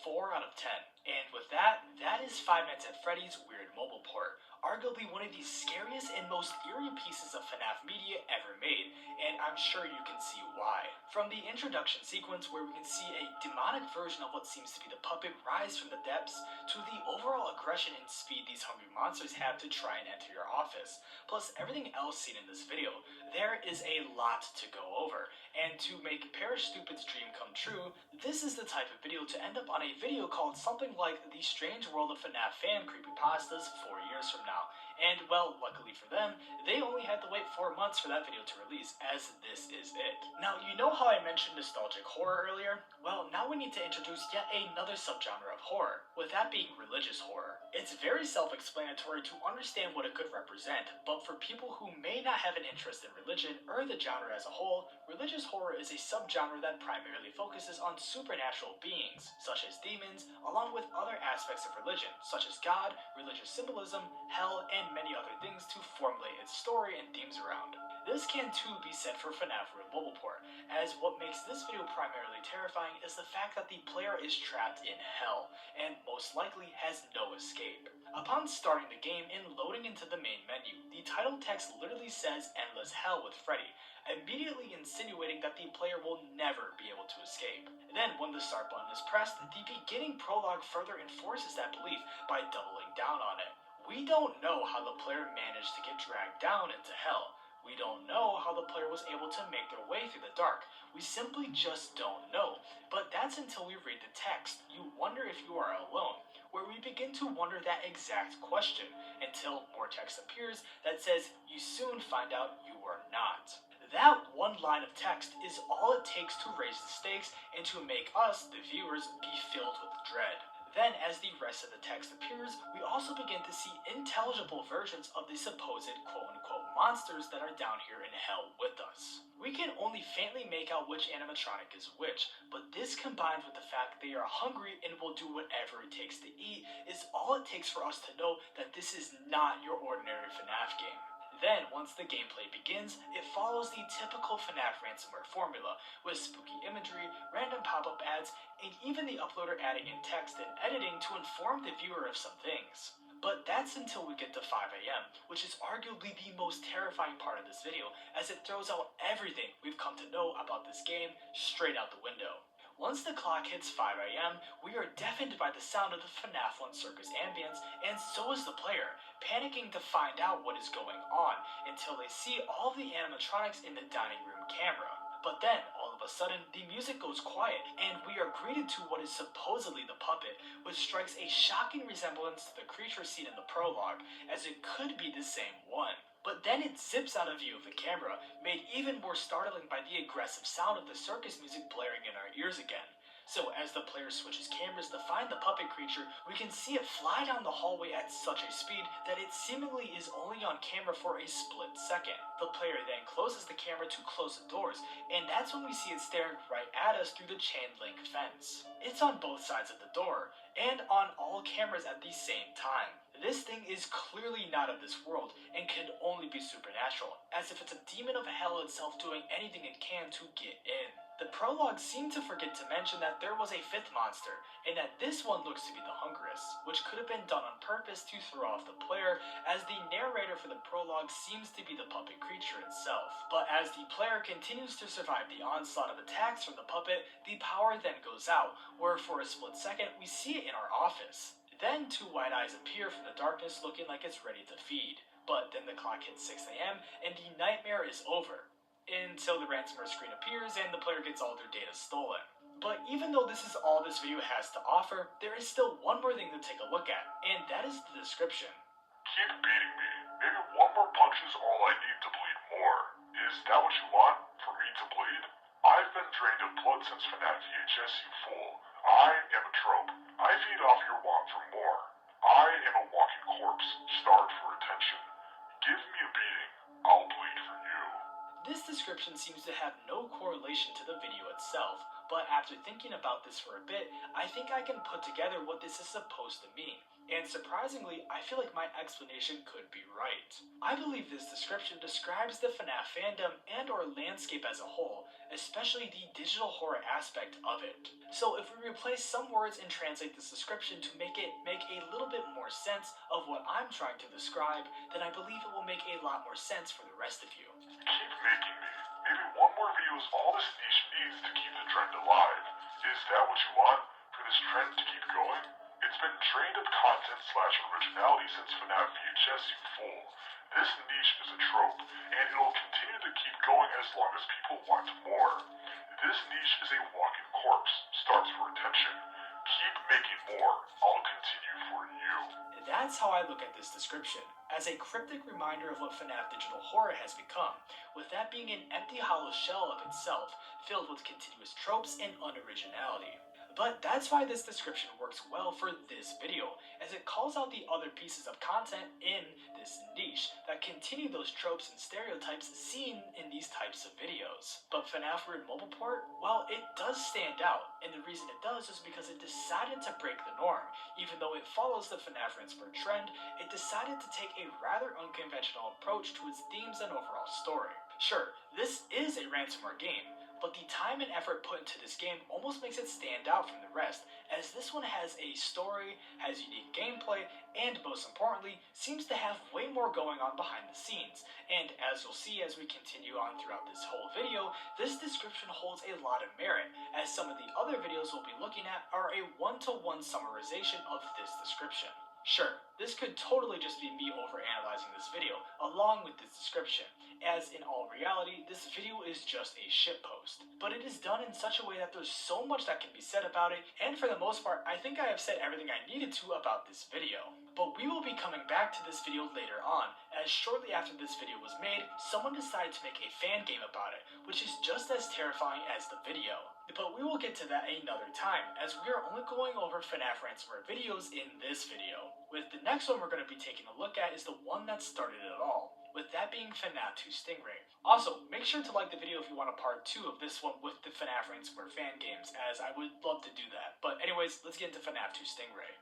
4 out of 10. And with that, that is Five Nights at Freddy's weird mobile port. Arguably one of the scariest and most eerie pieces of FNAF media ever made, and I'm sure you can see why. From the introduction sequence where we can see a demonic version of what seems to be the puppet rise from the depths, to the overall aggression and speed these hungry monsters have to try and enter your office, plus everything else seen in this video, there is a lot to go over. And to make Perish Stupid's dream come true, this is the type of video to end up on a video called something like The Strange World of FNAF Fan Creepypastas 4 years from now. And, well, luckily for them, they only had to wait 4 months for that video to release, as this is it. Now, you know how I mentioned nostalgic horror earlier? Well, now we need to introduce yet another subgenre of horror, with that being religious horror. It's very self-explanatory to understand what it could represent, but for people who may not have an interest in religion or the genre as a whole, religious horror is a subgenre that primarily focuses on supernatural beings, such as demons, along with other aspects of religion, such as God, religious symbolism, hell, and many other things to formulate its story and themes around. This can too be said for FNAF Real Mobile Port, as what makes this video primarily terrifying is the fact that the player is trapped in hell, and most likely has no escape. Upon starting the game and loading into the main menu, the title text literally says Endless Hell with Freddy, immediately insinuating that the player will never be able to escape. Then, when the start button is pressed, the beginning prologue further enforces that belief by doubling down on it. We don't know how the player managed to get dragged down into hell. We don't know how the player was able to make their way through the dark. We simply just don't know. But that's until we read the text. You wonder if you are alone, where we begin to wonder that exact question, until more text appears that says, you soon find out you are not. That one line of text is all it takes to raise the stakes and to make us, the viewers, be filled with dread. Then, as the rest of the text appears, we also begin to see intelligible versions of the supposed quote-unquote monsters that are down here in hell with us. We can only faintly make out which animatronic is which, but this combined with the fact they are hungry and will do whatever it takes to eat is all it takes for us to know that this is not your ordinary FNAF game. Then, once the gameplay begins, it follows the typical FNAF ransomware formula, with spooky imagery, random pop-up ads, and even the uploader adding in text and editing to inform the viewer of some things. But that's until we get to 5 AM, which is arguably the most terrifying part of this video, as it throws out everything we've come to know about this game straight out the window. Once the clock hits 5 AM, we are deafened by the sound of the FNAF 1 circus ambience, and so is the player, panicking to find out what is going on, until they see all of the animatronics in the dining room camera. But then, all of a sudden, the music goes quiet, and we are greeted to what is supposedly the puppet, which strikes a shocking resemblance to the creature seen in the prologue, as it could be the same one. But then it zips out of view of the camera, made even more startling by the aggressive sound of the circus music blaring in our ears again. So as the player switches cameras to find the puppet creature, we can see it fly down the hallway at such a speed that it seemingly is only on camera for a split second. The player then closes the camera to close the doors, and that's when we see it staring right at us through the chain link fence. It's on both sides of the door, and on all cameras at the same time. This thing is clearly not of this world, and can only be supernatural, as if it's a demon of hell itself doing anything it can to get in. The prologue seemed to forget to mention that there was a fifth monster, and that this one looks to be the Hungress, which could have been done on purpose to throw off the player, as the narrator for the prologue seems to be the puppet creature itself. But as the player continues to survive the onslaught of attacks from the puppet, the power then goes out, where for a split second we see it in our office. Then two white eyes appear from the darkness looking like it's ready to feed. But then the clock hits 6 AM and the nightmare is over. Until the ransomware screen appears and the player gets all their data stolen. But even though this is all this video has to offer, there is still one more thing to take a look at, and that is the description. Keep beating me. Maybe one more punch is all I need to bleed more. Is that what you want? For me to bleed? I've been drained of blood since FNAF VHS, you fool. I am a trope. I feed off your want for more. I am a walking corpse, starved for attention. Give me a beating. I'll bleed for you. This description seems to have no correlation to the video itself, but after thinking about this for a bit, I think I can put together what this is supposed to mean. And surprisingly, I feel like my explanation could be right. I believe this description describes the FNAF fandom and or landscape as a whole, especially the digital horror aspect of it. So if we replace some words and translate this description to make it make a little bit more sense of what I'm trying to describe, then I believe it will make a lot more sense for the rest of you. Keep making me. Maybe one more video is all this niche needs to keep the trend alive. Is that what you want? For this trend to keep going? It's been drained of content/originality since FNAF VHS, you fool. This niche is a trope, and it'll continue to keep going as long as people want more. This niche is a walking corpse, starves for attention. Keep making more. I'll continue for you. That's how I look at this description, as a cryptic reminder of what FNAF digital horror has become, with that being an empty hollow shell of itself, filled with continuous tropes and unoriginality. But that's why this description works well for this video, as it calls out the other pieces of content in this niche that continue those tropes and stereotypes seen in these types of videos. But FNAF Weird Mobile Port, well, it does stand out, and the reason it does is because it decided to break the norm. Even though it follows the FNAF ransomware trend, it decided to take a rather unconventional approach to its themes and overall story. Sure, this is a ransomware game, but the time and effort put into this game almost makes it stand out from the rest, as this one has a story, has unique gameplay, and most importantly, seems to have way more going on behind the scenes. And as you'll see as we continue on throughout this whole video, this description holds a lot of merit, as some of the other videos we'll be looking at are a one-to-one summarization of this description. Sure, this could totally just be me overanalyzing this video, along with this description, as in all reality, this video is just a shitpost. But it is done in such a way that there's so much that can be said about it, and for the most part, I think I have said everything I needed to about this video. But we will be coming back to this video later on, as shortly after this video was made, someone decided to make a fan game about it, which is just as terrifying as the video. But we will get to that another time, as we are only going over FNAF ransomware videos in this video. With the next one we're going to be taking a look at is the one that started it all, with that being FNAF 2 Stingray. Also, make sure to like the video if you want a part 2 of this one with the FNAF ransomware fan games, as I would love to do that. But anyways, let's get into FNAF 2 Stingray.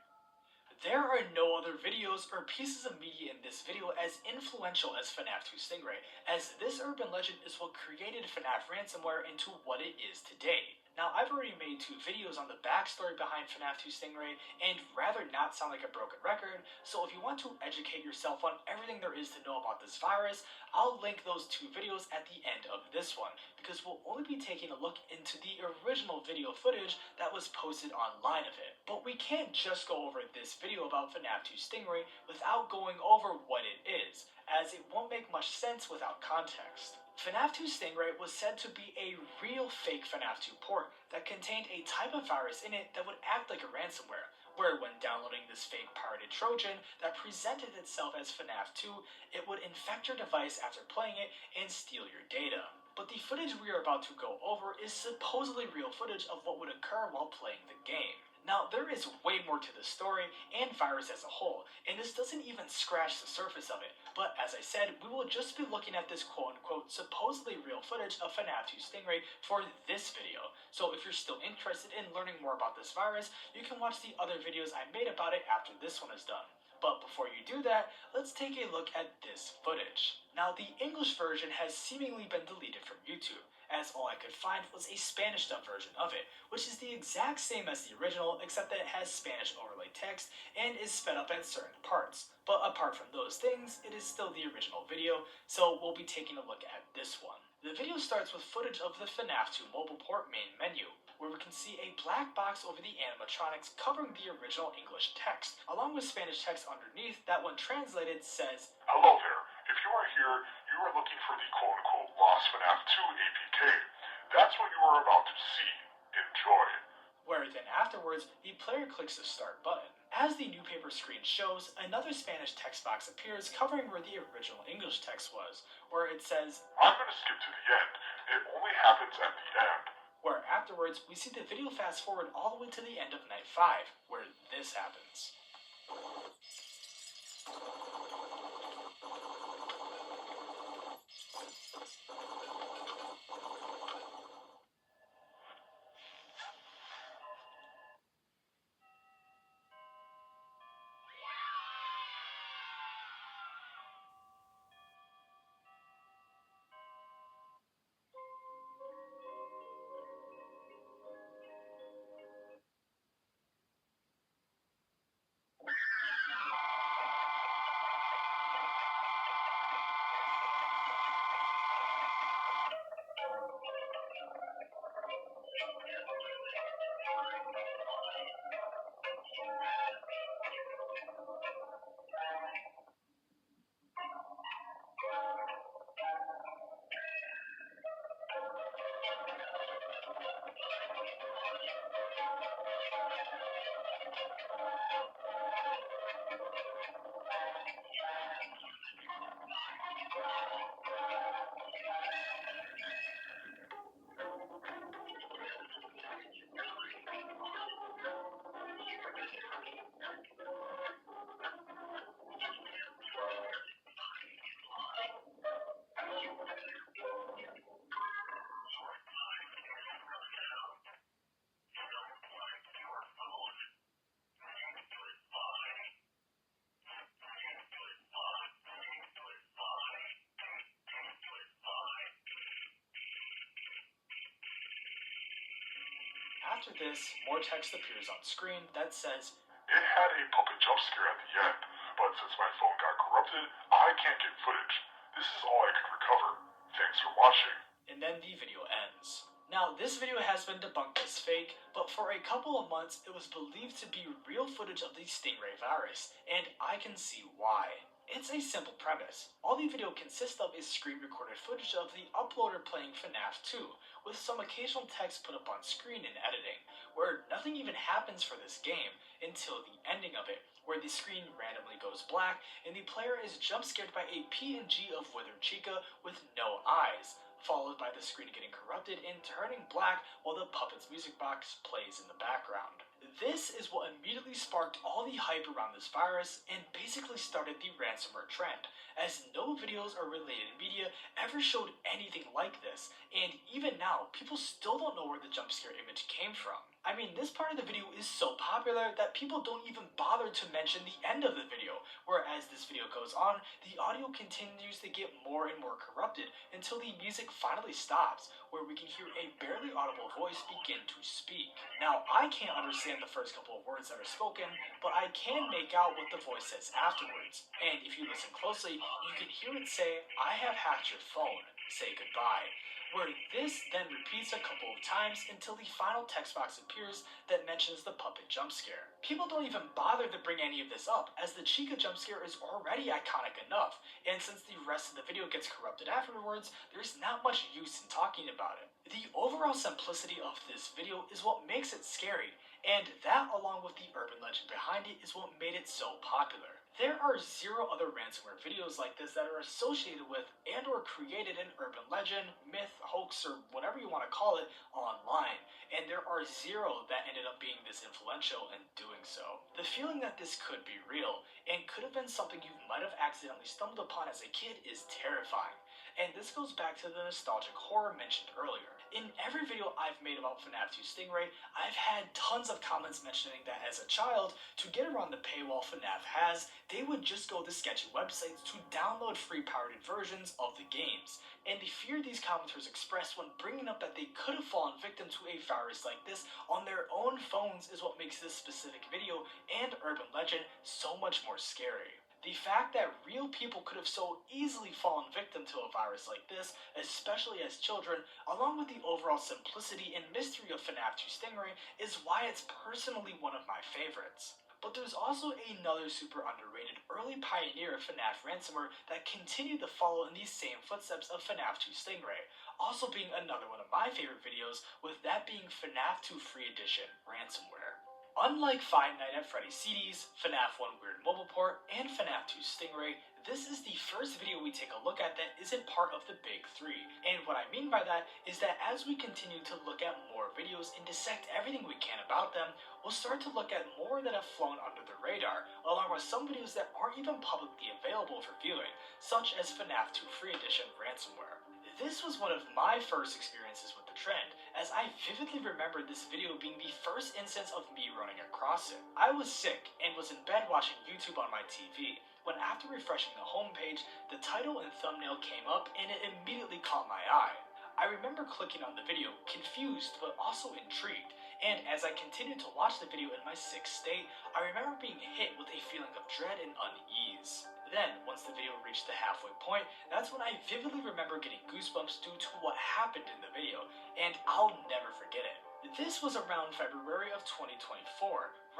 There are no other videos or pieces of media in this video as influential as FNAF 2 Stingray, as this urban legend is what created FNAF ransomware into what it is today. Now, I've already made 2 videos on the backstory behind FNAF 2 Stingray, and rather not sound like a broken record, so if you want to educate yourself on everything there is to know about this virus, I'll link those 2 videos at the end of this one, because we'll only be taking a look into the original video footage that was posted online of it. But we can't just go over this video about FNAF 2 Stingray without going over what it is, as it won't make much sense without context. FNAF 2 Stingray was said to be a real fake FNAF 2 port that contained a type of virus in it that would act like a ransomware, where when downloading this fake pirated Trojan that presented itself as FNAF 2, it would infect your device after playing it and steal your data. But the footage we are about to go over is supposedly real footage of what would occur while playing the game. Now, there is way more to the story and virus as a whole, and this doesn't even scratch the surface of it. But as I said, we will just be looking at this quote-unquote supposedly real footage of FNAF 2 Stingray for this video. So if you're still interested in learning more about this virus, you can watch the other videos I made about it after this one is done. But before you do that, let's take a look at this footage. Now, the English version has seemingly been deleted from YouTube, as all I could find was a Spanish dub version of it, which is the exact same as the original, except that it has Spanish overlay text and is sped up at certain parts. But apart from those things, it is still the original video, so we'll be taking a look at this one. The video starts with footage of the FNAF 2 mobile port main menu, where we can see a black box over the animatronics covering the original English text, along with Spanish text underneath that when translated says, "Hello there. If you are here, you are looking for the quote-unquote lost FNAF 2 APK. That's what you are about to see. Enjoy." Where then afterwards, the player clicks the start button. As the newspaper screen shows, another Spanish text box appears covering where the original English text was, where it says, "I'm gonna skip to the end. It only happens at the end." Where afterwards, we see the video fast forward all the way to the end of Night 5, where this happens. after this, more text appears on screen that says, It had a puppet jump scare at the end, but since my phone got corrupted, I can't get footage. This is all I could recover. Thanks for watching. And then the video ends. Now, this video has been debunked as fake, but for a couple of months, it was believed to be real footage of the Stingray virus, and I can see why. It's a simple premise. All the video consists of is screen-recorded footage of the uploader playing FNAF 2, with some occasional text put up on screen in editing, where nothing even happens for this game until the ending of it, where the screen randomly goes black and the player is jump-scared by a PNG of withered Chica with no eyes, followed by the screen getting corrupted and turning black while the puppet's music box plays in the background. This is what immediately sparked all the hype around this virus and basically started the ransomware trend, as no videos or related media ever showed anything like this, and even now, people still don't know where the jump scare image came from. I mean, this part of the video is so popular that people don't even bother to mention the end of the video, where as this video goes on, the audio continues to get more and more corrupted until the music finally stops, where we can hear a barely audible voice begin to speak. Now, I can't understand the first couple of words that are spoken, but I can make out what the voice says afterwards. And if you listen closely, you can hear it say, "I have hacked your phone, say goodbye," where this then repeats a couple of times until the final text box appears that mentions the puppet jump scare. People don't even bother to bring any of this up, as the Chica jump scare is already iconic enough, and since the rest of the video gets corrupted afterwards, there's not much use in talking about it. The overall simplicity of this video is what makes it scary, and that along with the urban legend behind it is what made it so popular. There are zero other ransomware videos like this that are associated with and or created an urban legend, myth, hoax, or whatever you want to call it online, and there are zero that ended up being this influential in doing so. The feeling that this could be real and could have been something you might have accidentally stumbled upon as a kid is terrifying. And this goes back to the nostalgic horror mentioned earlier. In every video I've made about FNAF 2 Stingray, I've had tons of comments mentioning that as a child, to get around the paywall FNAF has, they would just go to sketchy websites to download free pirated versions of the games. And the fear these commenters expressed when bringing up that they could have fallen victim to a virus like this on their own phones is what makes this specific video and urban legend so much more scary. The fact that real people could have so easily fallen victim to a virus like this, especially as children, along with the overall simplicity and mystery of FNAF 2 Stingray, is why it's personally one of my favorites. But there's also another super underrated early pioneer of FNAF ransomware that continued to follow in these same footsteps of FNAF 2 Stingray, also being another one of my favorite videos, with that being FNAF 2 Free Edition ransomware. Unlike Five Nights at Freddy's CDs, FNAF 1 Weird Mobile Port, and FNAF 2 Stingray, this is the first video we take a look at that isn't part of the big three. And what I mean by that is that as we continue to look at more videos and dissect everything we can about them, we'll start to look at more that have flown under the radar, along with some videos that aren't even publicly available for viewing, such as FNAF 2 Free Edition ransomware. This was one of my first experiences with the trend, as I vividly remember this video being the first instance of me running across it. I was sick and was in bed watching YouTube on my TV, when after refreshing the homepage, the title and thumbnail came up and it immediately caught my eye. I remember clicking on the video, confused but also intrigued, and as I continued to watch the video in my sick state, I remember being hit with a feeling of dread and unease. Then, once the video reached the halfway point, that's when I vividly remember getting goosebumps due to what happened in the video, and I'll never forget it. This was around February of 2024,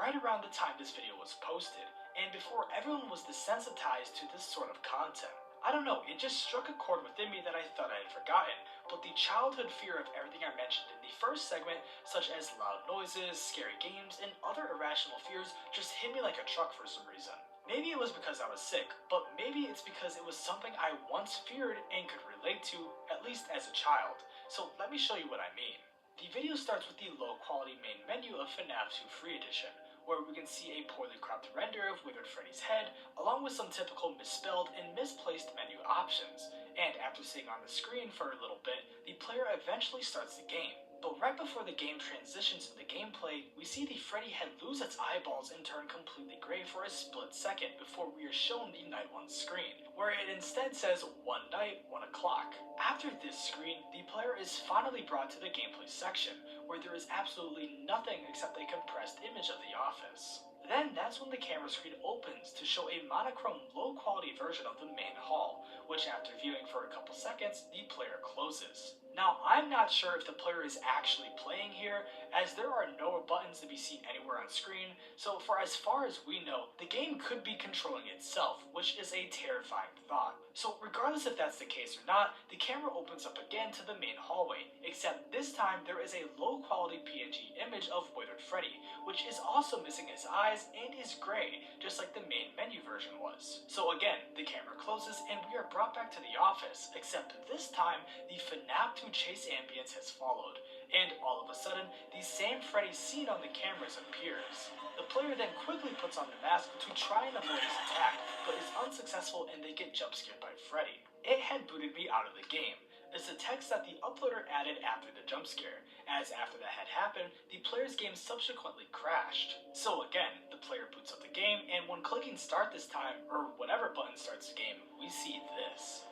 right around the time this video was posted, and before everyone was desensitized to this sort of content. I don't know, it just struck a chord within me that I thought I had forgotten, but the childhood fear of everything I mentioned in the first segment, such as loud noises, scary games, and other irrational fears, just hit me like a truck for some reason. Maybe it was because I was sick, but maybe it's because it was something I once feared and could relate to, at least as a child. So let me show you what I mean. The video starts with the low-quality main menu of FNAF 2 Free Edition, where we can see a poorly cropped render of Withered Freddy's head, along with some typical misspelled and misplaced menu options. And after sitting on the screen for a little bit, the player eventually starts the game. But right before the game transitions to the gameplay, we see the Freddy head lose its eyeballs and turn completely gray for a split second before we are shown the night 1 screen, where it instead says 1 night, 1 o'clock. After this screen, the player is finally brought to the gameplay section, where there is absolutely nothing except a compressed image of the office. Then that's when the camera screen opens to show a monochrome low quality version of the main hall, which after viewing for a couple seconds, the player closes. Now, I'm not sure if the player is actually playing here, as there are no buttons to be seen anywhere on screen, so for as far as we know, the game could be controlling itself, which is a terrifying thought. So regardless if that's the case or not, the camera opens up again to the main hallway, except this time there is a low quality PNG image of Withered Freddy, which is also missing his eyes and is gray, just like the main menu version was. So again, the camera closes and we are brought back to the office, except this time the FNAF 2 chase ambience has followed, and all of a sudden, the same Freddy seen on the cameras appears. The player then quickly puts on the mask to try and avoid his attack, but is unsuccessful and they get jump scared by Freddy. It had booted me out of the game. It's the text that the uploader added after the jump scare, as after that had happened, the player's game subsequently crashed. So again, the player boots up the game, and when clicking start this time, or whatever button starts the game, we see this.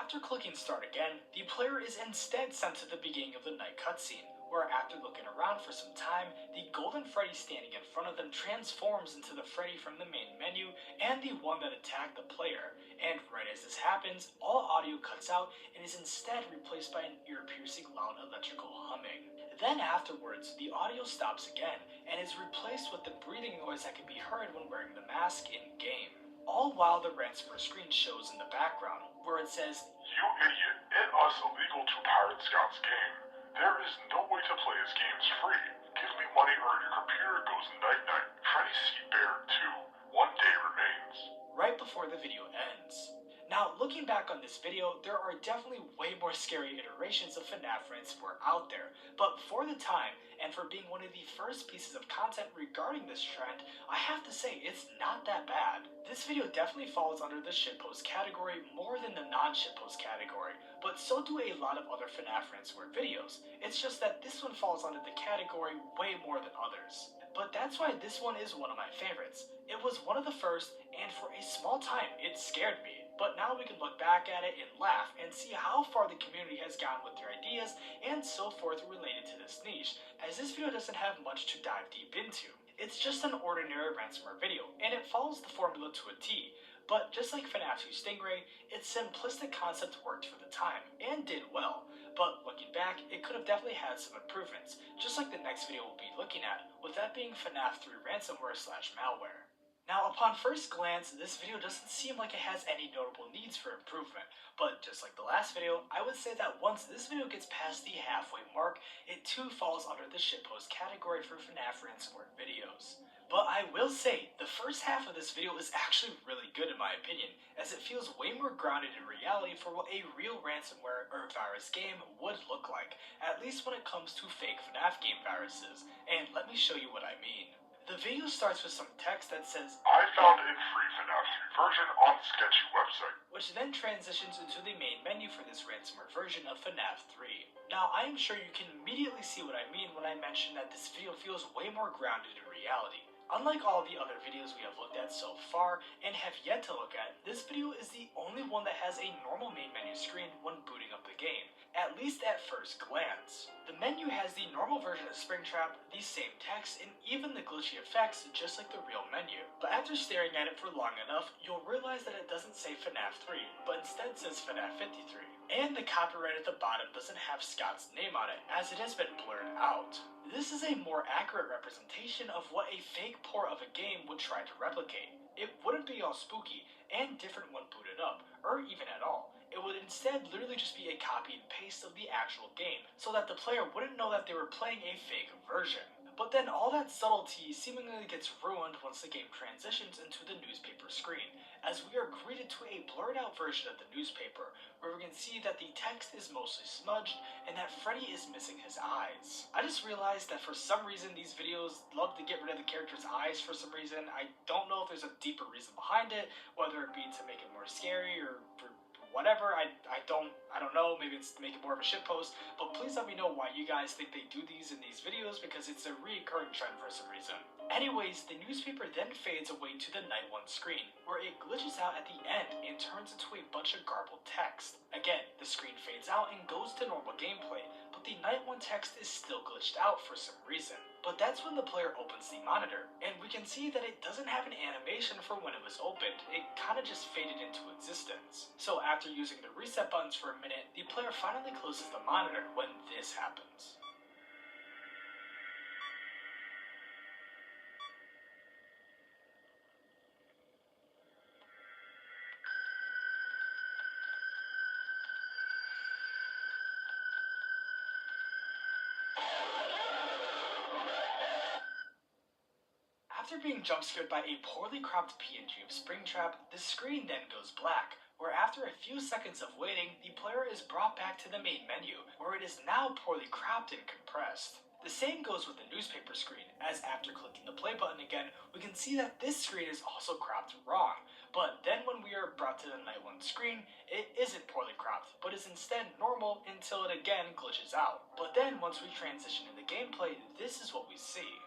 After clicking start again, the player is instead sent to the beginning of the night cutscene, where after looking around for some time, the golden Freddy standing in front of them transforms into the Freddy from the main menu and the one that attacked the player, and right as this happens, all audio cuts out and is instead replaced by an ear-piercing loud electrical humming. Then afterwards, the audio stops again and is replaced with the breathing noise that can be heard when wearing the mask in-game. All while the ransomware screen shows in the background, where it says, "You idiot, it us illegal to pirate Scott's game. There is no way to play his games free. Give me money or your computer goes night-night. Freddy Seabear 2, 1 day remains." Right before the video ends. Now, looking back on this video, there are definitely way more scary iterations of FNAF ransomware out there, but for the time, and for being one of the first pieces of content regarding this trend, I have to say it's not that bad. This video definitely falls under the shitpost category more than the non-shitpost category, but so do a lot of other FNAF ransomware videos. It's just that this one falls under the category way more than others. But that's why this one is one of my favorites. It was one of the first, and for a small time, it scared me. But now we can look back at it and laugh and see how far the community has gone with their ideas and so forth related to this niche, as this video doesn't have much to dive deep into. It's just an ordinary ransomware video, and it follows the formula to a T. But just like FNAF 2 Stingray, its simplistic concept worked for the time, and did well. But looking back, it could have definitely had some improvements, just like the next video we'll be looking at, with that being FNAF 3 ransomware/malware. Now, upon first glance, this video doesn't seem like it has any notable needs for improvement, but just like the last video, I would say that once this video gets past the halfway mark, it too falls under the shitpost category for FNAF ransomware videos. But I will say, the first half of this video is actually really good in my opinion, as it feels way more grounded in reality for what a real ransomware or virus game would look like, at least when it comes to fake FNAF game viruses, and let me show you what I mean. The video starts with some text that says, "I found a free FNAF 3 version on the sketchy website," which then transitions into the main menu for this ransomware version of FNAF 3. Now, I am sure you can immediately see what I mean when I mention that this video feels way more grounded in reality. Unlike all the other videos we have looked at so far, and have yet to look at, this video is the only one that has a normal main menu screen when booting up the game, at least at first glance. The menu has the normal version of Springtrap, the same text, and even the glitchy effects just like the real menu. But after staring at it for long enough, you'll realize that it doesn't say FNAF 3, but instead says FNAF 53. And the copyright at the bottom doesn't have Scott's name on it, as it has been blurred out. This is a more accurate representation of what a fake port of a game would try to replicate. It wouldn't be all spooky and different when booted up, or even at all. It would instead literally just be a copy and paste of the actual game, so that the player wouldn't know that they were playing a fake version. But then all that subtlety seemingly gets ruined once the game transitions into the newspaper screen, as we are greeted to a blurred out version of the newspaper, where we can see that the text is mostly smudged and that Freddy is missing his eyes. I just realized that for some reason these videos love to get rid of the character's eyes for some reason. I don't know if there's a deeper reason behind it, whether it be to make it more scary or for whatever. I don't know, maybe it's to make it more of a shitpost, but please let me know why you guys think they do these in these videos, because it's a recurring trend for some reason. Anyways, the newspaper then fades away to the Night 1 screen, where it glitches out at the end and turns into a bunch of garbled text. Again, the screen fades out and goes to normal gameplay, but the Night 1 text is still glitched out for some reason. But that's when the player opens the monitor, and we can see that it doesn't have an animation for when it was opened. It kinda just faded into existence. So after using the reset buttons for a minute, the player finally closes the monitor when this happens. After being jump-scared by a poorly cropped PNG of Springtrap, the screen then goes black, where after a few seconds of waiting, the player is brought back to the main menu, where it is now poorly cropped and compressed. The same goes with the newspaper screen, as after clicking the play button again, we can see that this screen is also cropped wrong. But then when we are brought to the Night 1 screen, it isn't poorly cropped, but is instead normal until it again glitches out. But then once we transition into gameplay, this is what we see.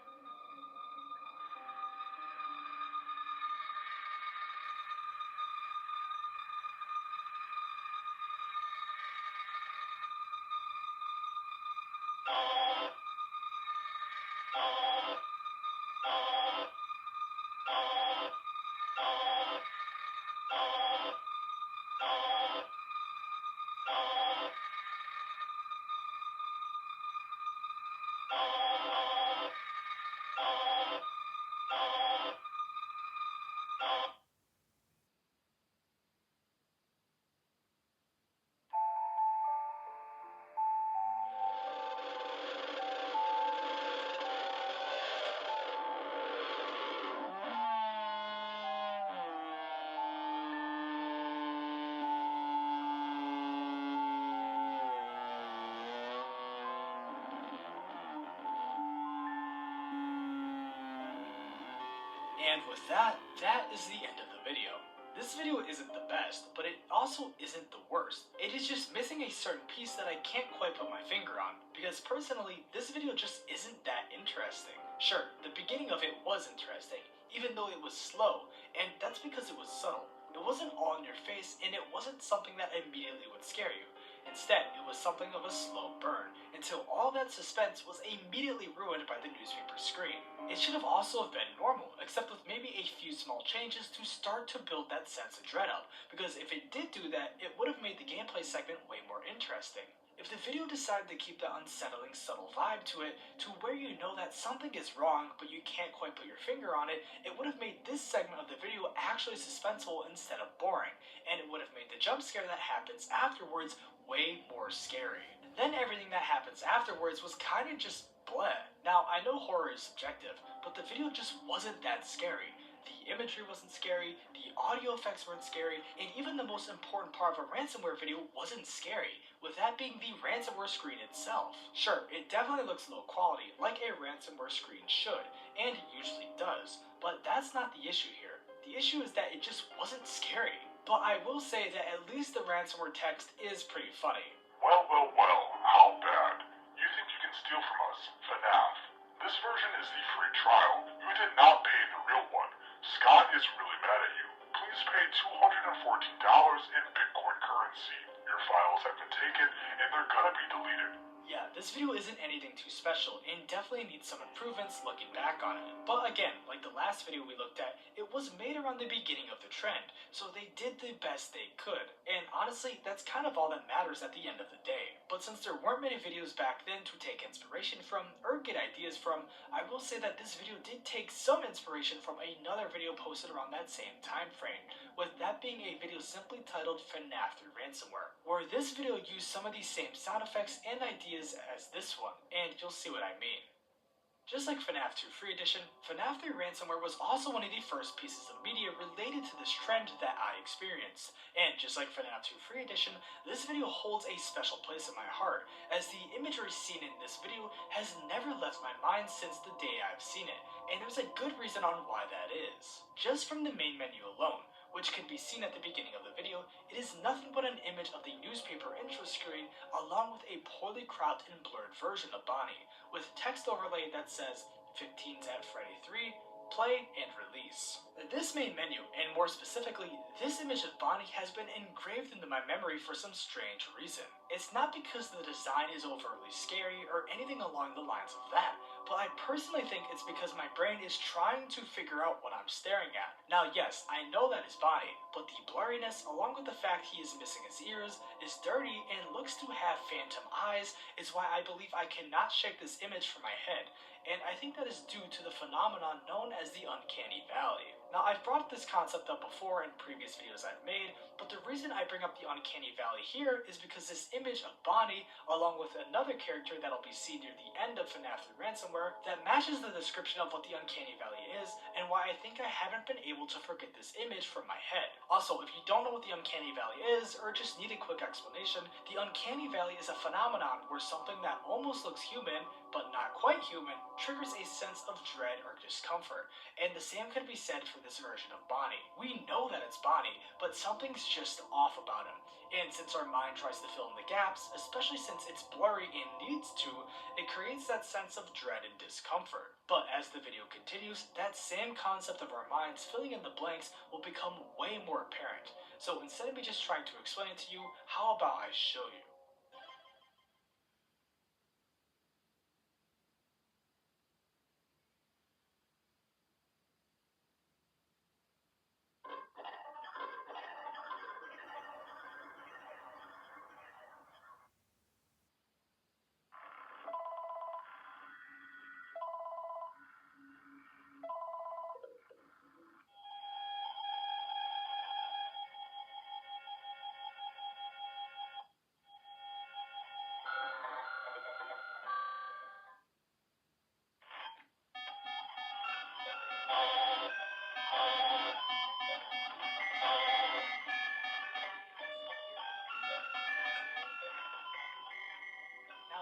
And with that, that is the end of the video. This video isn't the best, but it also isn't the worst. It is just missing a certain piece that I can't quite put my finger on, because personally, this video just isn't that interesting. Sure, the beginning of it was interesting, even though it was slow, and that's because it was subtle. It wasn't all in your face, and it wasn't something that immediately would scare you. Instead, it was something of a slow burn, until all that suspense was immediately ruined by the newspaper screen. It should have also been normal, except with maybe a few small changes to start to build that sense of dread up, because if it did do that, it would have made the gameplay segment way more interesting. If the video decided to keep that unsettling, subtle vibe to it, to where you know that something is wrong, but you can't quite put your finger on it, it would have made this segment of the video actually suspenseful instead of boring, and it would have made the jump scare that happens afterwards way more scary. Then everything that happens afterwards was kind of just bleh. Now, I know horror is subjective, but the video just wasn't that scary. The imagery wasn't scary, the audio effects weren't scary, and even the most important part of a ransomware video wasn't scary, with that being the ransomware screen itself. Sure, it definitely looks low quality, like a ransomware screen should, and it usually does, but that's not the issue here. The issue is that it just wasn't scary. But I will say that at least the ransomware text is pretty funny. Well, how bad? You think you can steal from us, FNAF? This version is the free trial. You did not pay the real one. Scott is really mad at you. Please pay $214 in Bitcoin currency. Your files have been taken, and they're gonna be deleted. Yeah, this This video isn't anything too special and definitely needs some improvements looking back on it. But again, like the last video we looked at, it was made around the beginning of the trend, so they did the best they could. And honestly, that's kind of all that matters at the end of the day. But since there weren't many videos back then to take inspiration from or get ideas from, I will say that this video did take some inspiration from another video posted around that same time frame, with that being a video simply titled FNAF 3 Ransomware, where this video used some of these same sound effects and ideas as this one, and you'll see what I mean. Just like FNAF 2 Free Edition, FNAF 3 Ransomware was also one of the first pieces of media related to this trend that I experienced. And just like FNAF 2 Free Edition, this video holds a special place in my heart, as the imagery seen in this video has never left my mind since the day I've seen it, and there's a good reason on why that is. Just from the main menu alone, which can be seen at the beginning of the video, it is nothing but an image of the newspaper intro screen along with a poorly cropped and blurred version of Bonnie, with text overlay that says 15's at Freddy 3, play, and release. This main menu, and more specifically, this image of Bonnie has been engraved into my memory for some strange reason. It's not because the design is overtly scary or anything along the lines of that, but I personally think it's because my brain is trying to figure out what I'm staring at. Now yes, I know that is Bonnie, but the blurriness, along with the fact he is missing his ears, is dirty, and looks to have phantom eyes, is why I believe I cannot shake this image from my head, and I think that is due to the phenomenon known as the Uncanny Valley. Now, I've brought this concept up before in previous videos I've made, but the reason I bring up the Uncanny Valley here is because this image of Bonnie, along with another character that'll be seen near the end of FNAF 3 Ransomware, that matches the description of what the Uncanny Valley is, and why I think I haven't been able to forget this image from my head. Also, if you don't know what the Uncanny Valley is, or just need a quick explanation, the Uncanny Valley is a phenomenon where something that almost looks human, but not quite human, triggers a sense of dread or discomfort, and the same could be said for this version of Bonnie. We know that it's Bonnie, but something's just off about him, and since our mind tries to fill in the gaps, especially since it's blurry and needs to, it creates that sense of dread and discomfort. But as the video continues, that same concept of our minds filling in the blanks will become way more apparent. So instead of me just trying to explain it to you, how about I show you?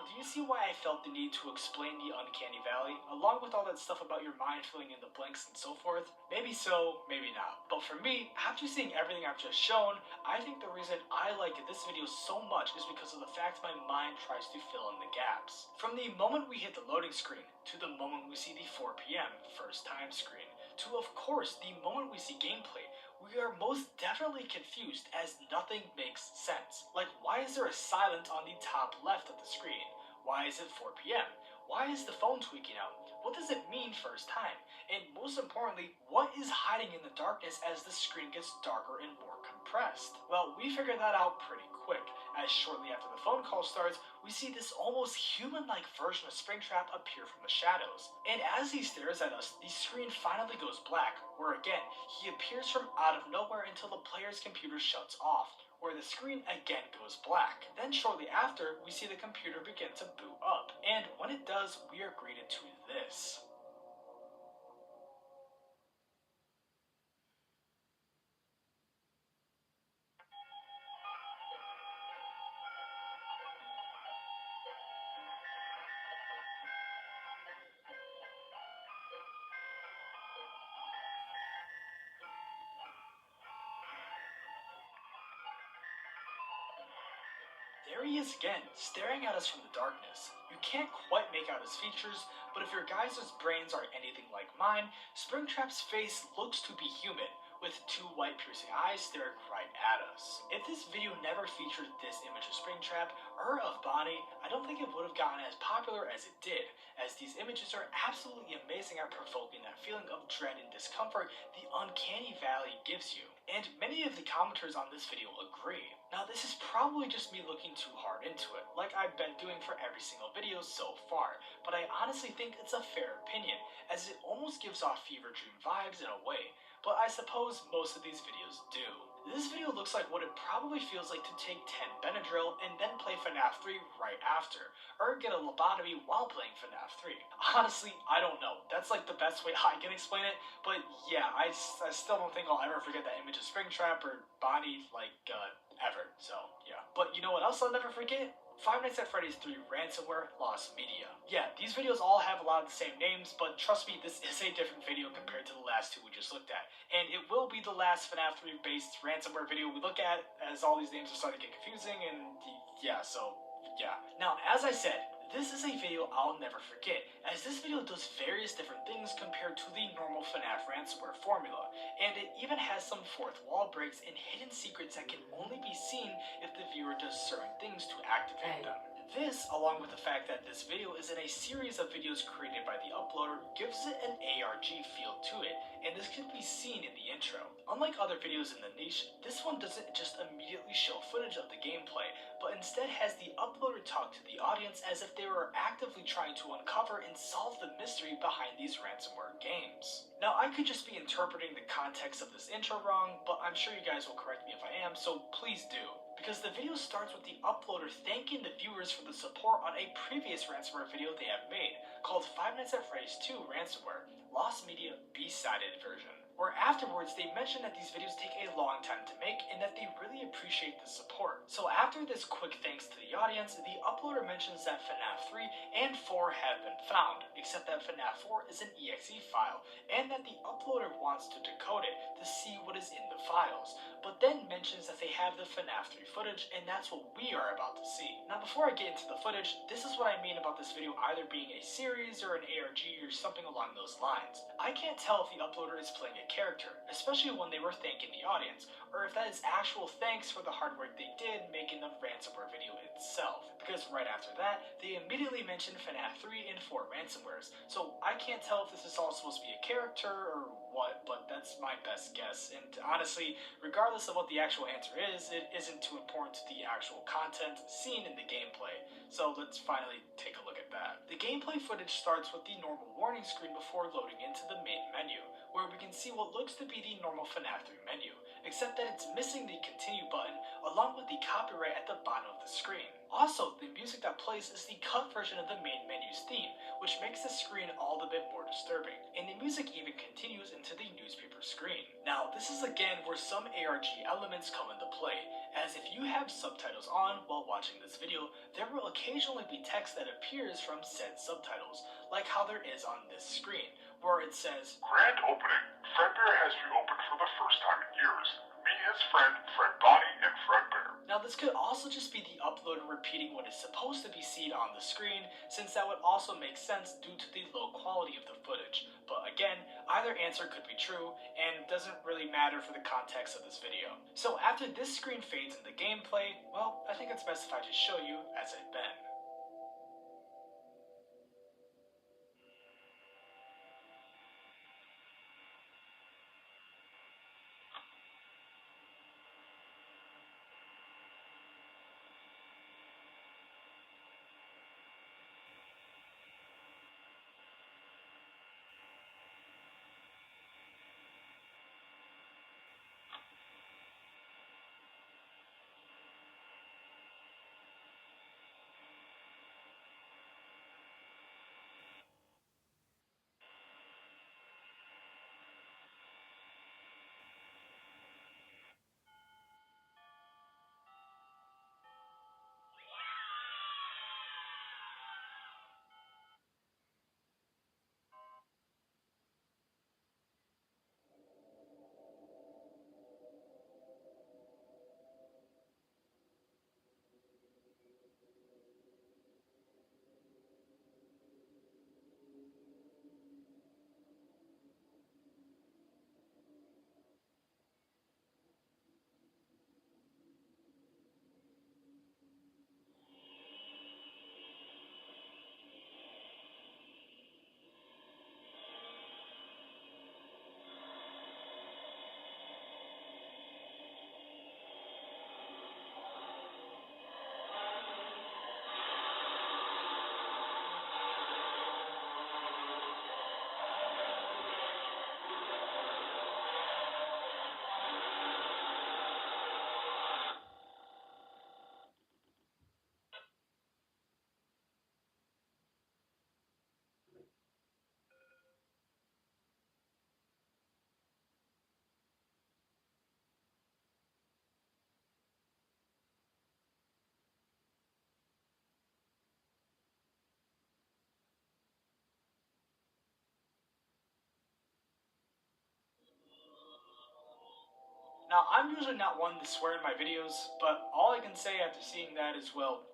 Do you see why I felt the need to explain the Uncanny Valley, along with all that stuff about your mind filling in the blanks and so forth? Maybe so, maybe not. But for me, after seeing everything I've just shown, I think the reason I liked this video so much is because of the fact my mind tries to fill in the gaps. From the moment we hit the loading screen, to the moment we see the 4 p.m. first time screen, to of course the moment we see gameplay, we are most definitely confused as nothing makes sense. Like, why is there a silent on the top left of the screen? Why is it 4 p.m.? Why is the phone tweaking out? What does it mean first time? And most importantly, what is hiding in the darkness as the screen gets darker and more compressed? Well, we figured that out pretty quick, as shortly after the phone call starts, we see this almost human-like version of Springtrap appear from the shadows. And as he stares at us, the screen finally goes black, where again, he appears from out of nowhere until the player's computer shuts off, where the screen again goes black. Then shortly after, we see the computer begin to boot up. And when it does, we are greeted to this. There he is again, staring at us from the darkness. You can't quite make out his features, but if your guys' brains are anything like mine, Springtrap's face looks to be human, with two white piercing eyes staring right at us. If this video never featured this image of Springtrap or of Bonnie, I don't think it would have gotten as popular as it did, as these images are absolutely amazing at provoking that feeling of dread and discomfort the uncanny valley gives you. And many of the commenters on this video agree. Now this is probably just me looking too hard into it, like I've been doing for every single video so far, but I honestly think it's a fair opinion, as it almost gives off Fever Dream vibes in a way, but I suppose most of these videos do. This video looks like what it probably feels like to take 10 Benadryl and then play FNAF 3 right after, or get a lobotomy while playing FNAF 3. Honestly, I don't know. That's like the best way I can explain it, but yeah, I still don't think I'll ever forget that image of Springtrap or Bonnie, ever, so yeah. But you know what else I'll never forget? Five Nights at Freddy's 3 Ransomware Lost Media. Yeah, these videos all have a lot of the same names, but trust me, this is a different video compared to the last two we just looked at. And it will be the last FNAF 3 based ransomware video we look at, as all these names are starting to get confusing, and yeah, so yeah. Now, as I said, this is a video I'll never forget, as this video does various different things compared to the normal FNAF ransomware formula, and it even has some fourth wall breaks and hidden secrets that can only be seen if the viewer does certain things to activate them. This, along with the fact that this video is in a series of videos created by the uploader, gives it an ARG feel to it, and this can be seen in the intro. Unlike other videos in the niche, this one doesn't just immediately show footage of the gameplay, but instead has the uploader talk to the audience as if they were actively trying to uncover and solve the mystery behind these ransomware games. Now, I could just be interpreting the context of this intro wrong, but I'm sure you guys will correct me if I am, so please do. Because the video starts with the uploader thanking the viewers for the support on a previous ransomware video they have made, called Five Nights at Freddy's 2 Ransomware Lost Media B-sided version, where afterwards they mention that these videos take a long time to make and that they really appreciate the support. So after this quick thanks to the audience, the uploader mentions that FNAF 3 and 4 have been found, except that FNAF 4 is an exe file, and that the uploader wants to decode it to see what is in the files, but then mentions that they have the FNAF 3 footage, and that's what we are about to see. Now before I get into the footage, this is what I mean about this video either being a series or an ARG or something along those lines. I can't tell if the uploader is playing a character, especially when they were thanking the audience, or if that is actual thanks for the hard work they did making the ransomware video itself, because right after that, they immediately mentioned FNAF 3 and 4 ransomwares, so I can't tell if this is all supposed to be a character or what, but that's my best guess, and honestly, regardless of what the actual answer is, it isn't too important to the actual content seen in the gameplay, so let's finally take a look at that. The gameplay footage starts with the normal warning screen before loading into the main menu, where we can see what looks to be the normal FNAF 3 menu, except that it's missing the continue button along with the copyright at the bottom of the screen. Also, the music that plays is the cut version of the main menu's theme, which makes the screen all the bit more disturbing, and the music even continues into the newspaper screen. Now, this is again where some ARG elements come into play, as if you have subtitles on while watching this video, there will occasionally be text that appears from said subtitles, like how there is on this screen, where it says, Grand opening. Fredbear has reopened for the first time in years. Me, his friend, Fred Bonnie, and Fredbear. Now this could also just be the uploader repeating what is supposed to be seen on the screen, since that would also make sense due to the low quality of the footage. But again, either answer could be true, and doesn't really matter for the context of this video. So after this screen fades in the gameplay, well, I think it's best if I just show you as I've been. Now, I'm usually not one to swear in my videos, but all I can say after seeing that is, well,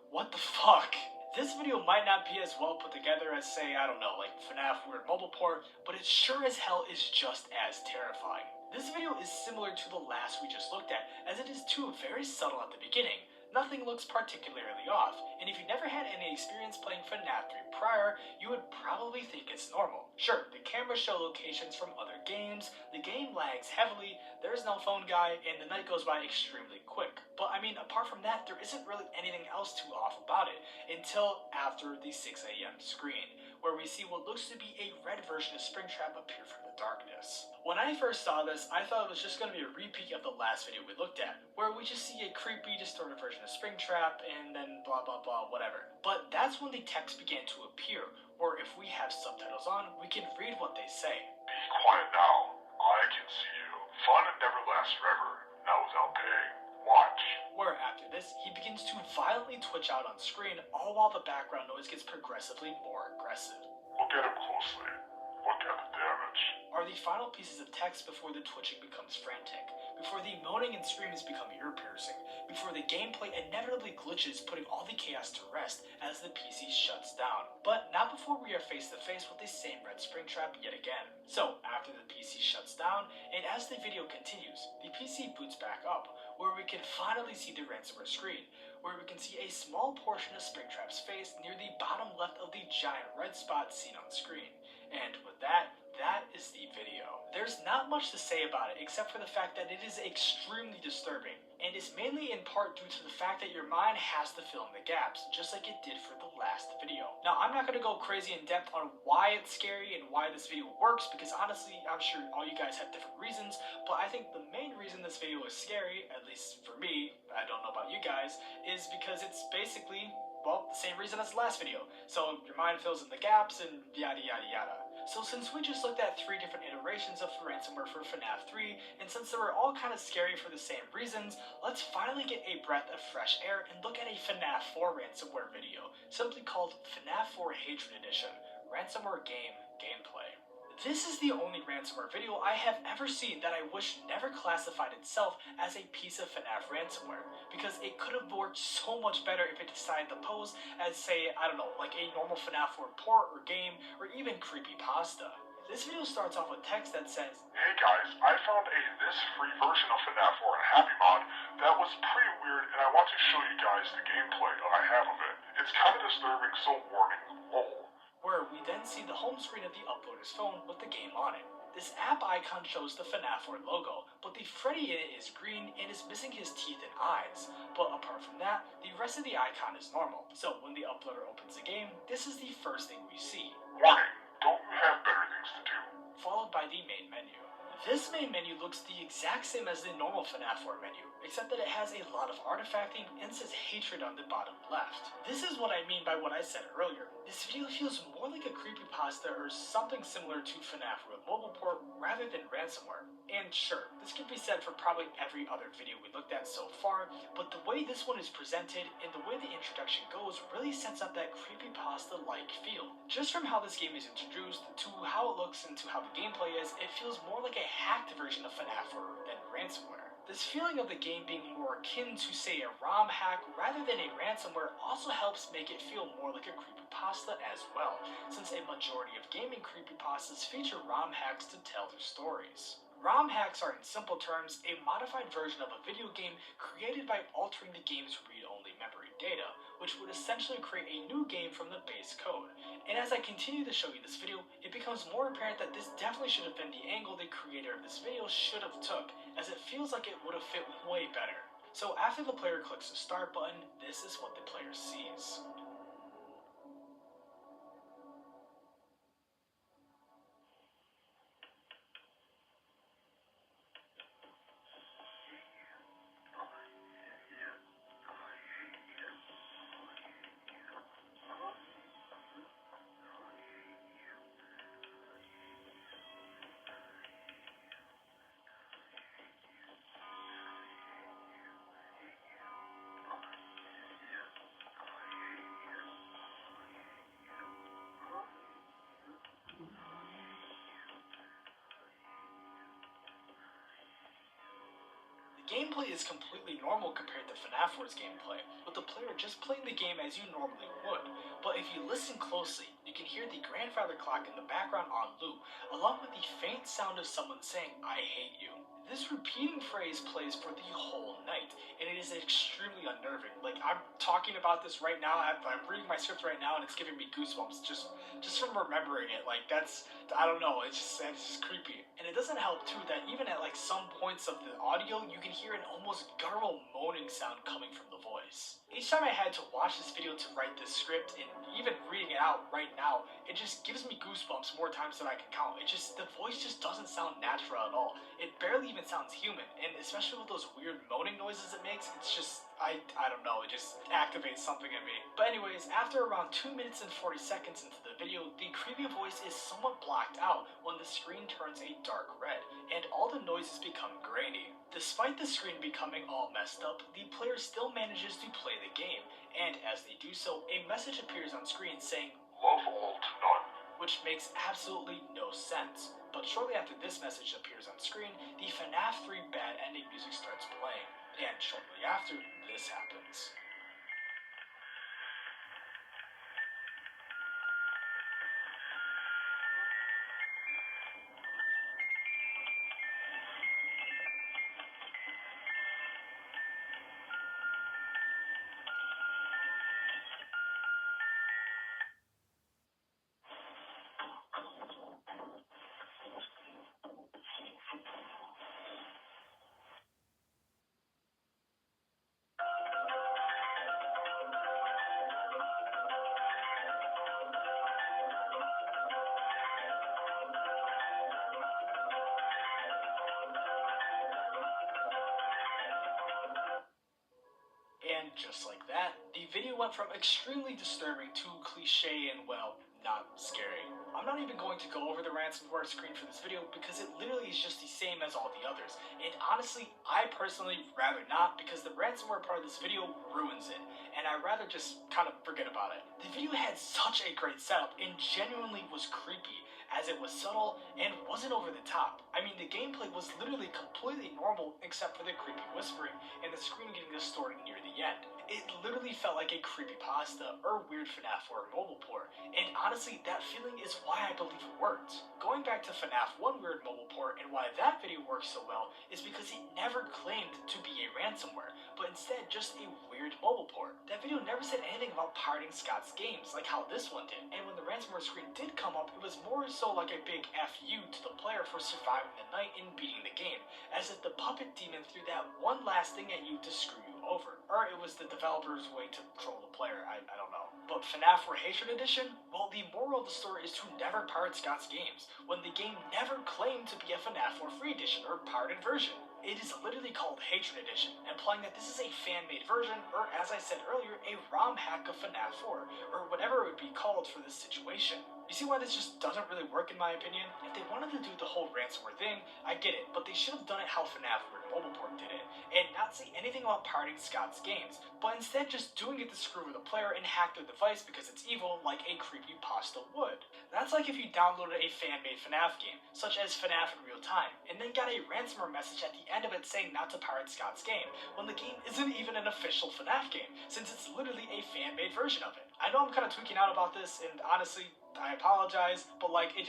what the fuck? This video might not be as well put together as, say, I don't know, like FNAF Weird Mobile Port, but it sure as hell is just as terrifying. This video is similar to the last we just looked at, as it is too very subtle at the beginning. Nothing looks particularly off, and if you never had any experience playing FNAF 3 prior, you would probably think it's normal. Sure, the cameras show locations from other games, the game lags heavily, there's no phone guy, and the night goes by extremely quick. But I mean, apart from that, there isn't really anything else too off about it, until after the 6 AM screen, where we see what looks to be a red version of Springtrap appear from the darkness. When I first saw this, I thought it was just going to be a repeat of the last video we looked at, where we just see a creepy, distorted version of Springtrap, and then blah blah blah, whatever. But that's when the text began to appear, or if we have subtitles on, we can read what they say. Be quiet now. I can see you. Fun never lasts forever. Not without paying. Watch. Where after this, he begins to violently twitch out on screen, all while the background noise gets progressively more aggressive. Look at him closely. Look at the damage. Are the final pieces of text before the twitching becomes frantic, before the moaning and screams become ear-piercing, before the gameplay inevitably glitches, putting all the chaos to rest as the PC shuts down. But not before we are face to face with the same red Springtrap yet again. So, after the PC shuts down, and as the video continues, the PC boots back up, where we can finally see the ransomware screen, where we can see a small portion of Springtrap's face near the bottom left of the giant red spot seen on screen. And with that is the video. There's not much to say about it except for the fact that it is extremely disturbing, and is mainly in part due to the fact that your mind has to fill in the gaps, just like it did for the last video. Now, I'm not going to go crazy in depth on why it's scary and why this video works, because honestly, I'm sure all you guys have different reasons, but I think the main reason this video is scary, at least for me, I don't know about you guys, is because it's basically, well, the same reason as the last video. So your mind fills in the gaps and yada yada yada. So since we just looked at 3 different iterations of the ransomware for FNAF 3, and since they were all kind of scary for the same reasons, let's finally get a breath of fresh air and look at a FNAF 4 ransomware video, simply called FNAF 4 Hatred Edition, Ransomware Game Gameplay. This is the only ransomware video I have ever seen that I wish never classified itself as a piece of FNAF ransomware, because it could have worked so much better if it decided to pose as, say, I don't know, like a normal FNAF 4 port or game, or even creepypasta. This video starts off with text that says, Hey guys, I found this free version of FNAF 4 on Happy Mod that was pretty weird, and I want to show you guys the gameplay I have of it. It's kind of disturbing, so warning. Lol. Where we then see the home screen of the uploader's phone with the game on it. This app icon shows the FNAF 4 logo, but the Freddy in it is green and is missing his teeth and eyes. But apart from that, the rest of the icon is normal. So when the uploader opens the game, this is the first thing we see. Warning, don't you have better things to do? Followed by the main menu. This main menu looks the exact same as the normal FNAF 4 menu, except that it has a lot of artifacting and says hatred on the bottom left. This is what I mean by what I said earlier. This video feels more like a creepypasta or something similar to FNAF Real Mobile Port rather than ransomware. And sure, this could be said for probably every other video we looked at so far, but the way this one is presented and the way the introduction goes really sets up that creepypasta-like feel. Just from how this game is introduced, to how it looks and to how the gameplay is, it feels more like a hacked version of FNAF than ransomware. This feeling of the game being more akin to, say, a ROM hack rather than a ransomware also helps make it feel more like a creepypasta as well, since a majority of gaming creepypastas feature ROM hacks to tell their stories. ROM hacks are, in simple terms, a modified version of a video game created by altering the game's read-only memory data, which would essentially create a new game from the base code. And as I continue to show you this video, it becomes more apparent that this definitely should have been the angle the creator of this video should have took, as it feels like it would have fit way better. So after the player clicks the start button, this is what the player sees. Gameplay is completely normal compared to FNAF 4's gameplay, with the player just playing the game as you normally would. But if you listen closely, you can hear the grandfather clock in the background on loop, along with the faint sound of someone saying, "I hate you." This repeating phrase plays for the whole night, and it is extremely unnerving. Like, I'm talking about this right now, I'm reading my script right now, and it's giving me goosebumps just from remembering it. Like, that's, I don't know, it's just creepy. And it doesn't help, too, that even at, like, some points of the audio, you can hear an almost guttural moaning sound coming from the voice. Each time I had to watch this video to write this script, and even reading it out right now, it just gives me goosebumps more times than I can count. The voice just doesn't sound natural at all. It barely even sounds human, and especially with those weird moaning noises it makes, it's just, I don't know, it just activates something in me. But anyways, after around 2 minutes and 40 seconds into the video, the creepy voice is somewhat blacked out when the screen turns a dark red, and all the noises become grainy. Despite the screen becoming all messed up, the player still manages to play the game, and as they do so, a message appears on screen saying, "Love all to none," which makes absolutely no sense. But shortly after this message appears on screen, the FNAF 3 bad ending music starts playing, and shortly after, this happens. And just like that, the video went from extremely disturbing to cliche and, well, not scary. I'm not even going to go over the ransomware screen for this video because it literally is just the same as all the others. And honestly, I personally rather not, because the ransomware part of this video ruins it, and I'd rather just kind of forget about it. The video had such a great setup and genuinely was creepy, as it was subtle and wasn't over the top. I mean, the gameplay was literally completely normal except for the creepy whispering and the screen getting distorted near the end. It literally felt like a creepypasta or weird FNAF 4 mobile port, and honestly, that feeling is why I believe it worked. Going back to FNAF 1 weird mobile port and why that video works so well is because it never claimed to be a ransomware, but instead just a weird mobile port. That video never said anything about pirating Scott's games like how this one did, and when the ransomware screen did come up, it was more so like a big FU to the player for surviving the night and beating the game, as if the puppet demon threw that one last thing at you to screw you over. Or it was the developer's way to troll the player, I don't know. But FNAF 4 Hatred Edition? Well, the moral of the story is to never pirate Scott's games, when the game never claimed to be a FNAF 4 Free Edition or pirated version. It is literally called Hatred Edition, implying that this is a fan-made version, or as I said earlier, a ROM hack of FNAF 4, or whatever it would be called for this situation. You see why this just doesn't really work in my opinion? If they wanted to do the whole ransomware thing, I get it, but they should have done it how FNAF Weird Mobile Port did it, and not say anything about pirating Scott's games, but instead just doing it to screw with the player and hack their device because it's evil like a creepypasta would. That's like if you downloaded a fan-made FNAF game, such as FNAF in Real Time, and then got a ransomware message at the end of it saying not to pirate Scott's game, when the game isn't even an official FNAF game, since it's literally a fan-made version of it. I know I'm kind of tweaking out about this, and honestly, I apologize, but like, it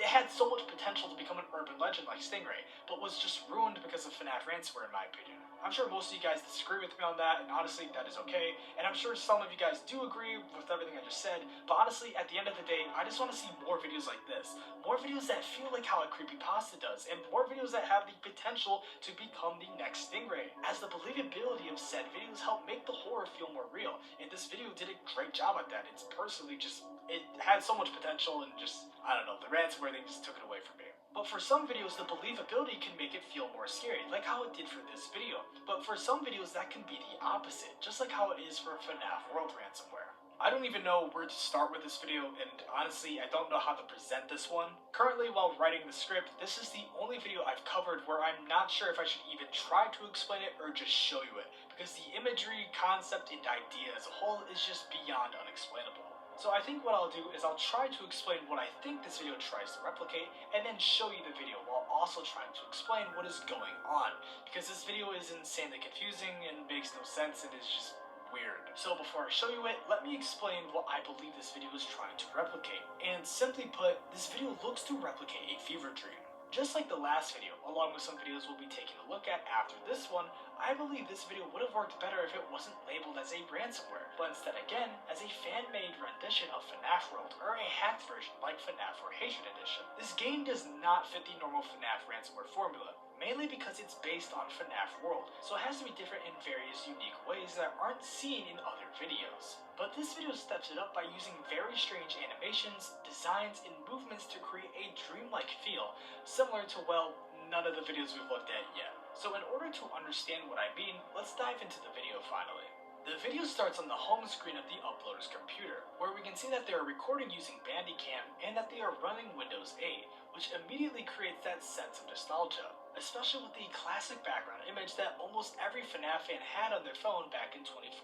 had so much potential to become an urban legend like Stingray, but was just ruined because of FNAF ransomware in my opinion. I'm sure most of you guys disagree with me on that, and honestly, that is okay, and I'm sure some of you guys do agree with everything I just said, but honestly, at the end of the day, I just want to see more videos like this. More videos that feel like how a creepypasta does, and more videos that have the potential to become the next Stingray, as the believability of said videos help make the horror feel more real, and this video did a great job at that. It's personally just, it had so much potential, and just, I don't know, the ransomware thing just took it away from me. But for some videos, the believability can make it feel more scary, like how it did for this video. But for some videos, that can be the opposite, just like how it is for FNAF World Ransomware. I don't even know where to start with this video, and honestly, I don't know how to present this one. Currently, while writing the script, this is the only video I've covered where I'm not sure if I should even try to explain it or just show you it, because the imagery, concept, and idea as a whole is just beyond unexplainable. So I think what I'll do is I'll try to explain what I think this video tries to replicate, and then show you the video, while also trying to explain what is going on, because this video is insanely confusing and makes no sense and is just weird. So before I show you it, let me explain what I believe this video is trying to replicate. And simply put, this video looks to replicate a fever dream. Just like the last video, along with some videos we'll be taking a look at after this one, I believe this video would have worked better if it wasn't labeled as a ransomware, but instead again, as a fan-made rendition of FNAF World, or a hacked version like FNAF or Hatred Edition. This game does not fit the normal FNAF ransomware formula, mainly because it's based on FNAF World, so it has to be different in various unique ways that aren't seen in other videos. But this video steps it up by using very strange animations, designs, and movements to create a dreamlike feel, similar to, well, none of the videos we've looked at yet. So in order to understand what I mean, let's dive into the video finally. The video starts on the home screen of the uploader's computer, where we can see that they are recording using Bandicam and that they are running Windows 8, which immediately creates that sense of nostalgia, especially with the classic background image that almost every FNAF fan had on their phone back in 2014.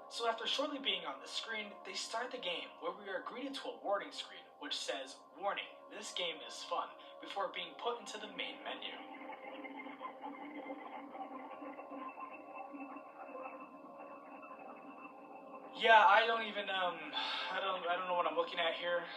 So after shortly being on the screen, they start the game, where we are greeted to a warning screen, which says, "Warning, this game is fun," before being put into the main menu. Yeah, I don't even, I don't know what I'm looking at here.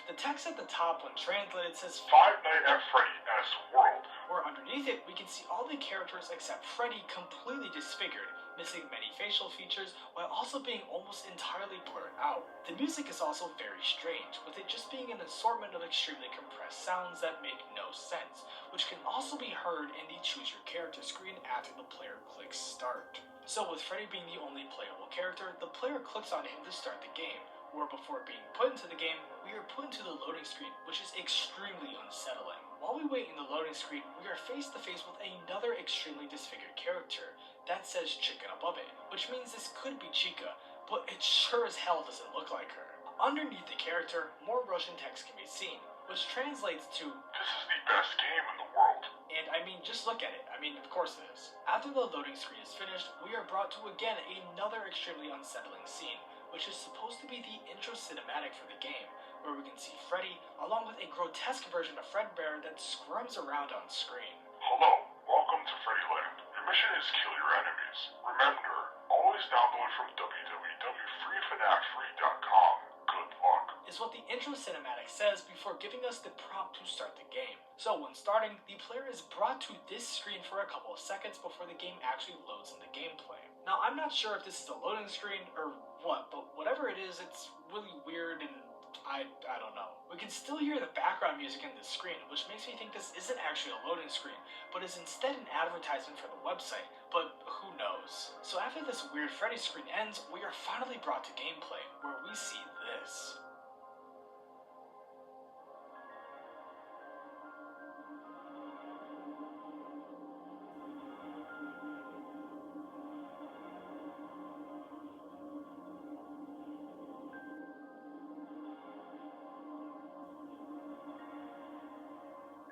The text at the top, when translated, says Five Nights at Freddy's World. Where underneath it, we can see all the characters except Freddy completely disfigured, missing many facial features, while also being almost entirely blurred out. The music is also very strange, with it just being an assortment of extremely compressed sounds that make no sense, which can also be heard in the Choose Your Character screen after the player clicks Start. So with Freddy being the only playable character, the player clicks on him to start the game, where before being put into the game, we are put into the loading screen, which is extremely unsettling. While we wait in the loading screen, we are face to face with another extremely disfigured character that says Chica above it, which means this could be Chica, but it sure as hell doesn't look like her. Underneath the character, more Russian text can be seen, which translates to, "This is the best game in the world." And I mean, just look at it. I mean, of course it is. After the loading screen is finished, we are brought to again another extremely unsettling scene, which is supposed to be the intro cinematic for the game, where we can see Freddy, along with a grotesque version of Fredbear that squirms around on screen. Hello, welcome to Freddyland. Your mission is kill your enemies. Remember, always download from www.freefnaf3.com. Good luck. Is what the intro cinematic says before giving us the prompt to start the game. So when starting, the player is brought to this screen for a couple of seconds before the game actually loads into gameplay. Now, I'm not sure if this is a loading screen or what, but whatever it is, it's really weird and I don't know. We can still hear the background music in this screen, which makes me think this isn't actually a loading screen, but is instead an advertisement for the website, but who knows. So after this weird Freddy screen ends, we are finally brought to gameplay, where we see this.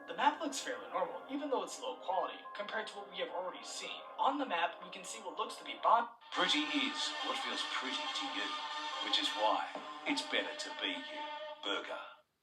The map looks fairly normal, even though it's low quality, compared to what we have already seen. On the map, we can see what looks to be Pretty is what feels pretty to you, which is why it's better to be you. Burger.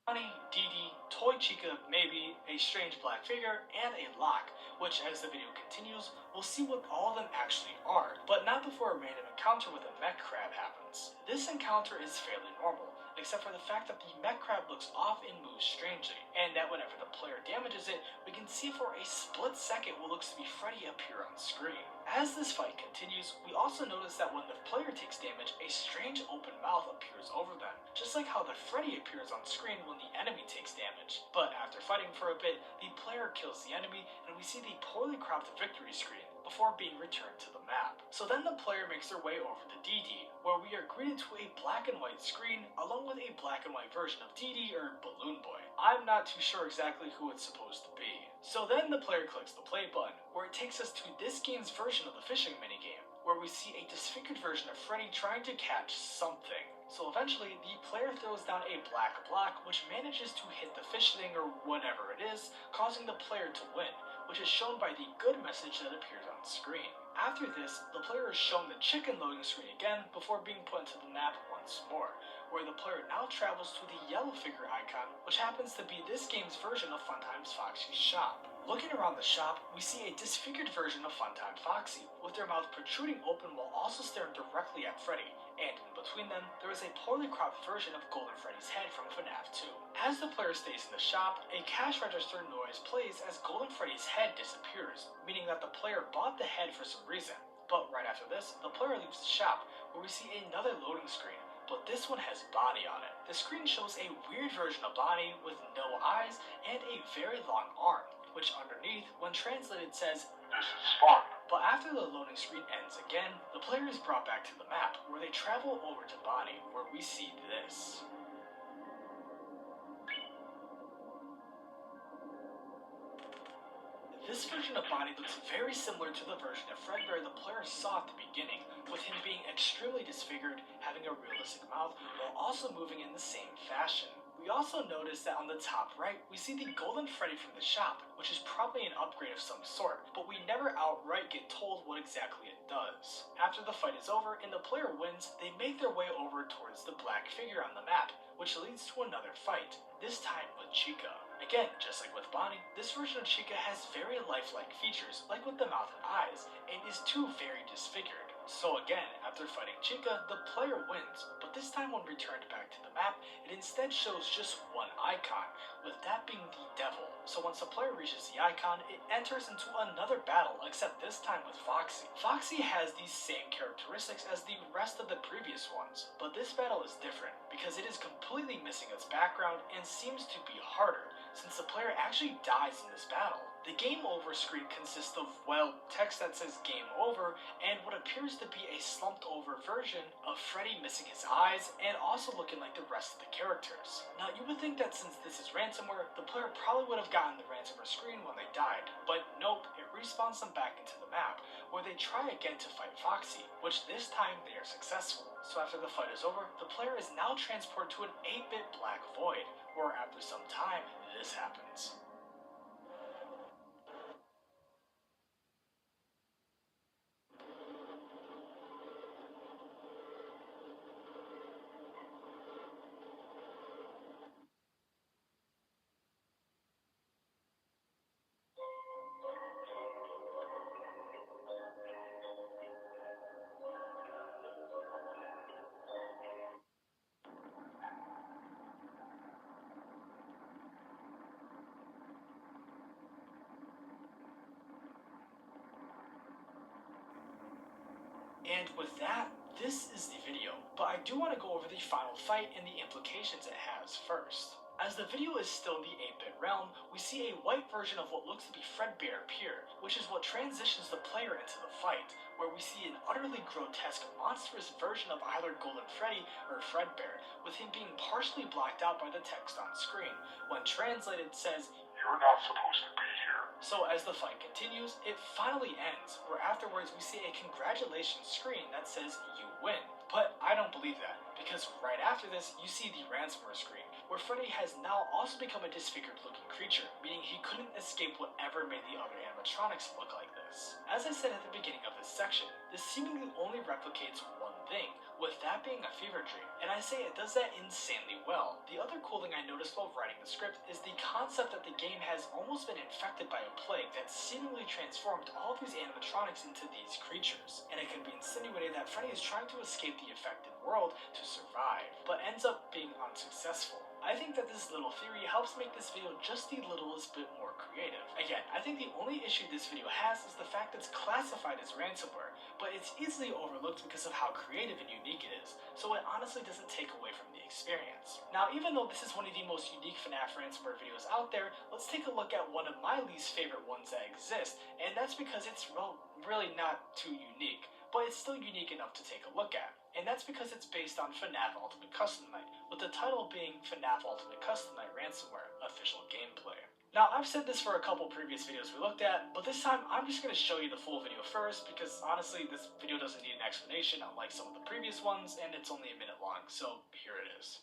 Bonnie, Dee Dee, Toy Chica, maybe, a strange black figure, and a lock, which as the video continues, we'll see what all of them actually are, but not before a random encounter with a mech crab happens. This encounter is fairly normal, except for the fact that the mech crab looks off and moves strangely, and that whenever the player damages it, we can see for a split second what looks to be Freddy appear on screen. As this fight continues, we also notice that when the player takes damage, a strange open mouth appears over them, just like how the Freddy appears on screen when the enemy takes damage. But after fighting for a bit, the player kills the enemy, and we see the poorly cropped victory screen, before being returned to the map. So then the player makes their way over to Dee Dee, where we are greeted to a black and white screen, along with a black and white version of Dee Dee or Balloon Boy. I'm not too sure exactly who it's supposed to be. So then the player clicks the play button, where it takes us to this game's version of the fishing minigame, where we see a disfigured version of Freddy trying to catch something. So eventually, the player throws down a black block, which manages to hit the fish thing or whatever it is, causing the player to win, which is shown by the good message that appears on screen. After this, the player is shown the chicken loading screen again before being put into the map once more, where the player now travels to the yellow figure icon, which happens to be this game's version of Funtime Foxy's shop. Looking around the shop, we see a disfigured version of Funtime Foxy, with their mouth protruding open while also staring directly at Freddy, and in between them, there is a poorly cropped version of Golden Freddy's head from FNAF 2. As the player stays in the shop, a cash register noise plays as Golden Freddy's head disappears, meaning that the player bought the head for some reason. But right after this, the player leaves the shop, where we see another loading screen, but this one has Bonnie on it. The screen shows a weird version of Bonnie with no eyes and a very long arm, which underneath, when translated, says, "This is fun." But after the loading screen ends again, the player is brought back to the map, where they travel over to Bonnie, where we see this. This version of Bonnie looks very similar to the version of Fredbear the player saw at the beginning, with him being extremely disfigured, having a realistic mouth, while also moving in the same fashion. We also notice that on the top right, we see the Golden Freddy from the shop, which is probably an upgrade of some sort, but we never outright get told what exactly it does. After the fight is over and the player wins, they make their way over towards the black figure on the map, which leads to another fight, this time with Chica. Again, just like with Bonnie, this version of Chica has very lifelike features, like with the mouth and eyes, and is too very disfigured. So again, after fighting Chica, the player wins, but this time when returned back to the map, it instead shows just one icon, with that being the devil. So once the player reaches the icon, it enters into another battle, except this time with Foxy. Foxy has these same characteristics as the rest of the previous ones, but this battle is different, because it is completely missing its background and seems to be harder, since the player actually dies in this battle. The game over screen consists of, well, text that says game over, and what appears to be a slumped over version of Freddy missing his eyes, and also looking like the rest of the characters. Now, you would think that since this is ransomware, the player probably would have gotten the ransomware screen when they died, but nope, it respawns them back into the map, where they try again to fight Foxy, which this time they are successful. So after the fight is over, the player is now transported to an 8-bit black void, where after some time, this happens. And with that, this is the video, but I do want to go over the final fight and the implications it has first. As the video is still in the 8-bit realm, we see a white version of what looks to be Fredbear appear, which is what transitions the player into the fight, where we see an utterly grotesque, monstrous version of either Golden Freddy or Fredbear, with him being partially blocked out by the text on screen. When translated, it says, "You're not supposed to be here." So as the fight continues, it finally ends, where afterwards we see a congratulations screen that says you win. But I don't believe that, because right after this, you see the ransomware screen, where Freddy has now also become a disfigured looking creature, meaning he couldn't escape whatever made the other animatronics look like this. As I said at the beginning of this section, this seemingly only replicates one thing, with that being a fever dream, and I say it does that insanely well. The other cool thing I noticed while writing the script is the concept that the game has almost been infected by a plague that seemingly transformed all of these animatronics into these creatures, and it can be insinuated that Freddy is trying to escape the affected world to survive, but ends up being unsuccessful. I think that this little theory helps make this video just the littlest bit more creative. Again, I think the only issue this video has is the fact that it's classified as ransomware, but it's easily overlooked because of how creative and unique it is, so it honestly doesn't take away from the experience. Now, even though this is one of the most unique FNAF ransomware videos out there, let's take a look at one of my least favorite ones that exist, and that's because it's, well, really not too unique, but it's still unique enough to take a look at. And that's because it's based on FNAF Ultimate Custom Night, with the title being FNAF Ultimate Custom Night Ransomware Official Gameplay. Now, I've said this for a couple previous videos we looked at, but this time I'm just going to show you the full video first, because honestly, this video doesn't need an explanation unlike some of the previous ones, and it's only a minute long, so here it is.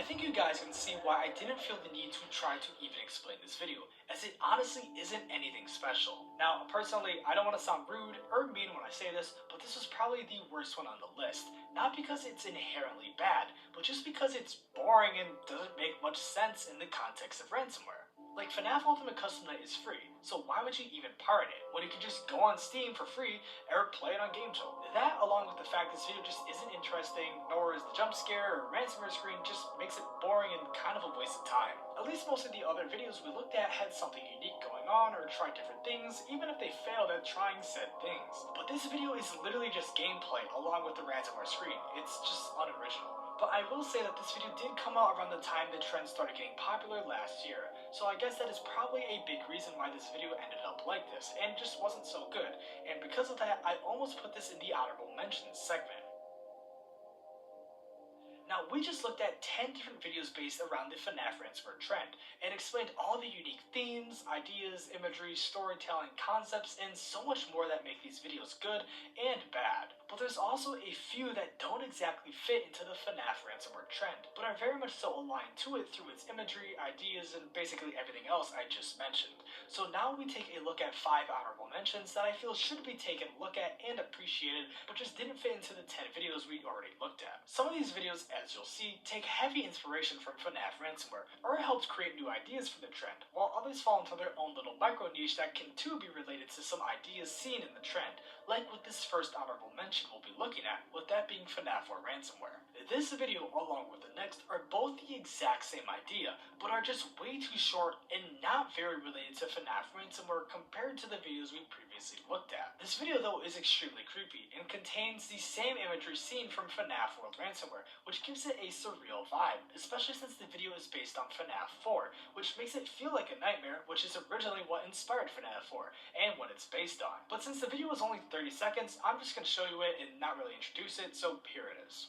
I think you guys can see why I didn't feel the need to try to even explain this video, as it honestly isn't anything special. Now, personally, I don't want to sound rude or mean when I say this, but this was probably the worst one on the list. Not because it's inherently bad, but just because it's boring and doesn't make much sense in the context of ransomware. Like, FNAF Ultimate Custom Night is free, so why would you even pirate it when you can just go on Steam for free or play it on GameJolt? That, along with the fact this video just isn't interesting, nor is the jump scare or ransomware screen, just makes it boring and kind of a waste of time. At least most of the other videos we looked at had something unique going on or tried different things, even if they failed at trying said things. But this video is literally just gameplay along with the ransomware screen. It's just unoriginal. But I will say that this video did come out around the time the trend started getting popular last year, so I guess that is probably a big reason why this video ended up like this, and just wasn't so good, and because of that, I almost put this in the honorable mentions segment. Now, we just looked at 10 different videos based around the FNAF ransomware trend, and explained all the unique themes, ideas, imagery, storytelling, concepts, and so much more that make these videos good and bad. But there's also a few that don't exactly fit into the FNAF ransomware trend, but are very much so aligned to it through its imagery, ideas, and basically everything else I just mentioned. So now we take a look at 5 honorable mentions that I feel should be taken a look at and appreciated, but just didn't fit into the 10 videos we already looked at. Some of these videos, as you'll see, take heavy inspiration from FNAF ransomware, or helped create new ideas for the trend, while others fall into their own little micro niche that can too be related to some ideas seen in the trend, like with this first honorable mention we'll be looking at, with that being FNAF 4 ransomware. This video, along with the next, are both the exact same idea, but are just way too short and not very related to FNAF ransomware compared to the videos we previously looked at. This video, though, is extremely creepy and contains the same imagery seen from FNAF World Ransomware, which gives it a surreal vibe, especially since the video is based on FNAF 4, which makes it feel like a nightmare, which is originally what inspired FNAF 4, and what it's based on. But since the video is only 30 seconds, I'm just going to show you it and not really introduce it, so here it is.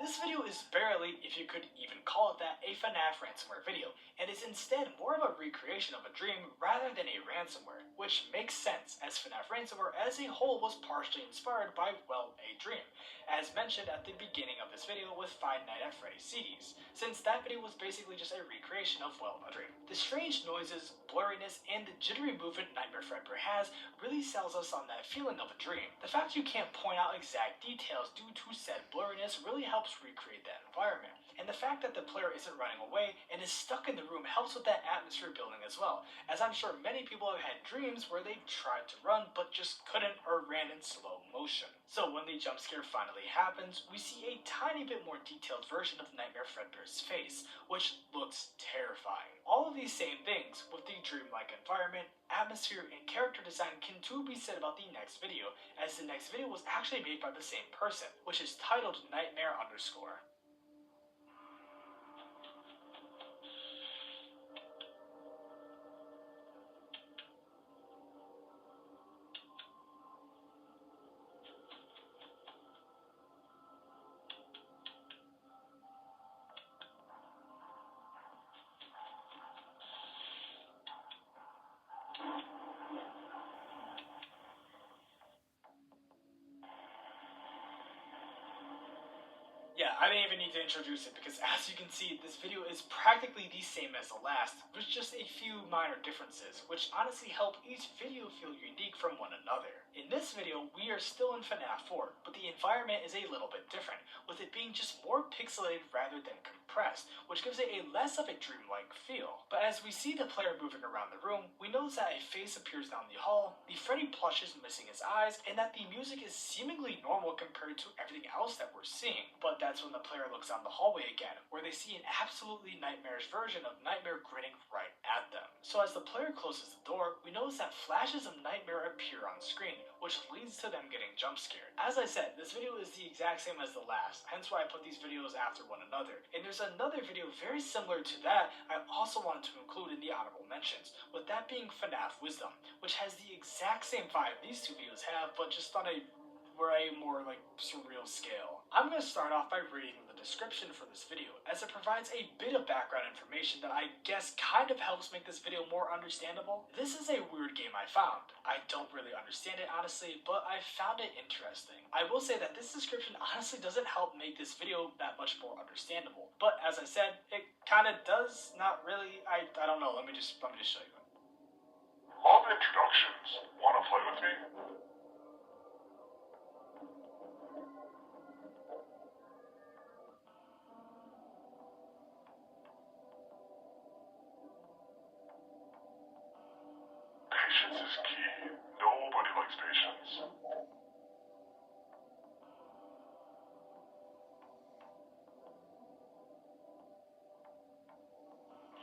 This video is barely, if you could even call it that, a FNAF ransomware video, and is instead more of a recreation of a dream rather than a ransomware, which makes sense, as FNAF ransomware as a whole was partially inspired by, well, a dream, as mentioned at the beginning of this video with Five Nights at Freddy's CDs, since that video was basically just a recreation of, well, a dream. The strange noises, blurriness, and the jittery movement Nightmare Fredbear has really sells us on that feeling of a dream. The fact you can't point out exact details due to said blurriness really helps recreate that environment. And the fact that the player isn't running away and is stuck in the room helps with that atmosphere building as well, as I'm sure many people have had dreams where they tried to run but just couldn't or ran in slow motion. So when the jump scare finally happens, we see a tiny bit more detailed version of Nightmare Fredbear's face, which looks terrifying. All of these same things, with the dreamlike environment, atmosphere, and character design, can too be said about the next video, as the next video was actually made by the same person, which is titled Nightmare _. Yeah, I didn't even need to introduce it because as you can see, this video is practically the same as the last, with just a few minor differences, which honestly help each video feel unique from one another. In this video, we are still in FNAF 4, but the environment is a little bit different, with it being just more pixelated rather than compressed, which gives it a less of a dreamlike feel. But as we see the player moving around the room, we notice that a face appears down the hall, the Freddy plush is missing his eyes, and that the music is seemingly normal compared to everything else that we're seeing. But that's when when the player looks down the hallway again, where they see an absolutely nightmarish version of Nightmare grinning right at them. So as the player closes the door, we notice that flashes of Nightmare appear on screen, which leads to them getting jump scared. As I said, this video is the exact same as the last, hence why I put these videos after one another. And there's another video very similar to that I also wanted to include in the honorable mentions, with that being FNAF Wisdom, which has the exact same vibe these two videos have, but just on a way more like surreal scale. I'm going to start off by reading the description for this video, as it provides a bit of background information that I guess kind of helps make this video more understandable. This is a weird game I found. I don't really understand it honestly, but I found it interesting. I will say that this description honestly doesn't help make this video that much more understandable, but as I said, it kind of does, not really. I don't know, let me just show you. Love introductions. Wanna play with me? Patience is key. Nobody likes patience.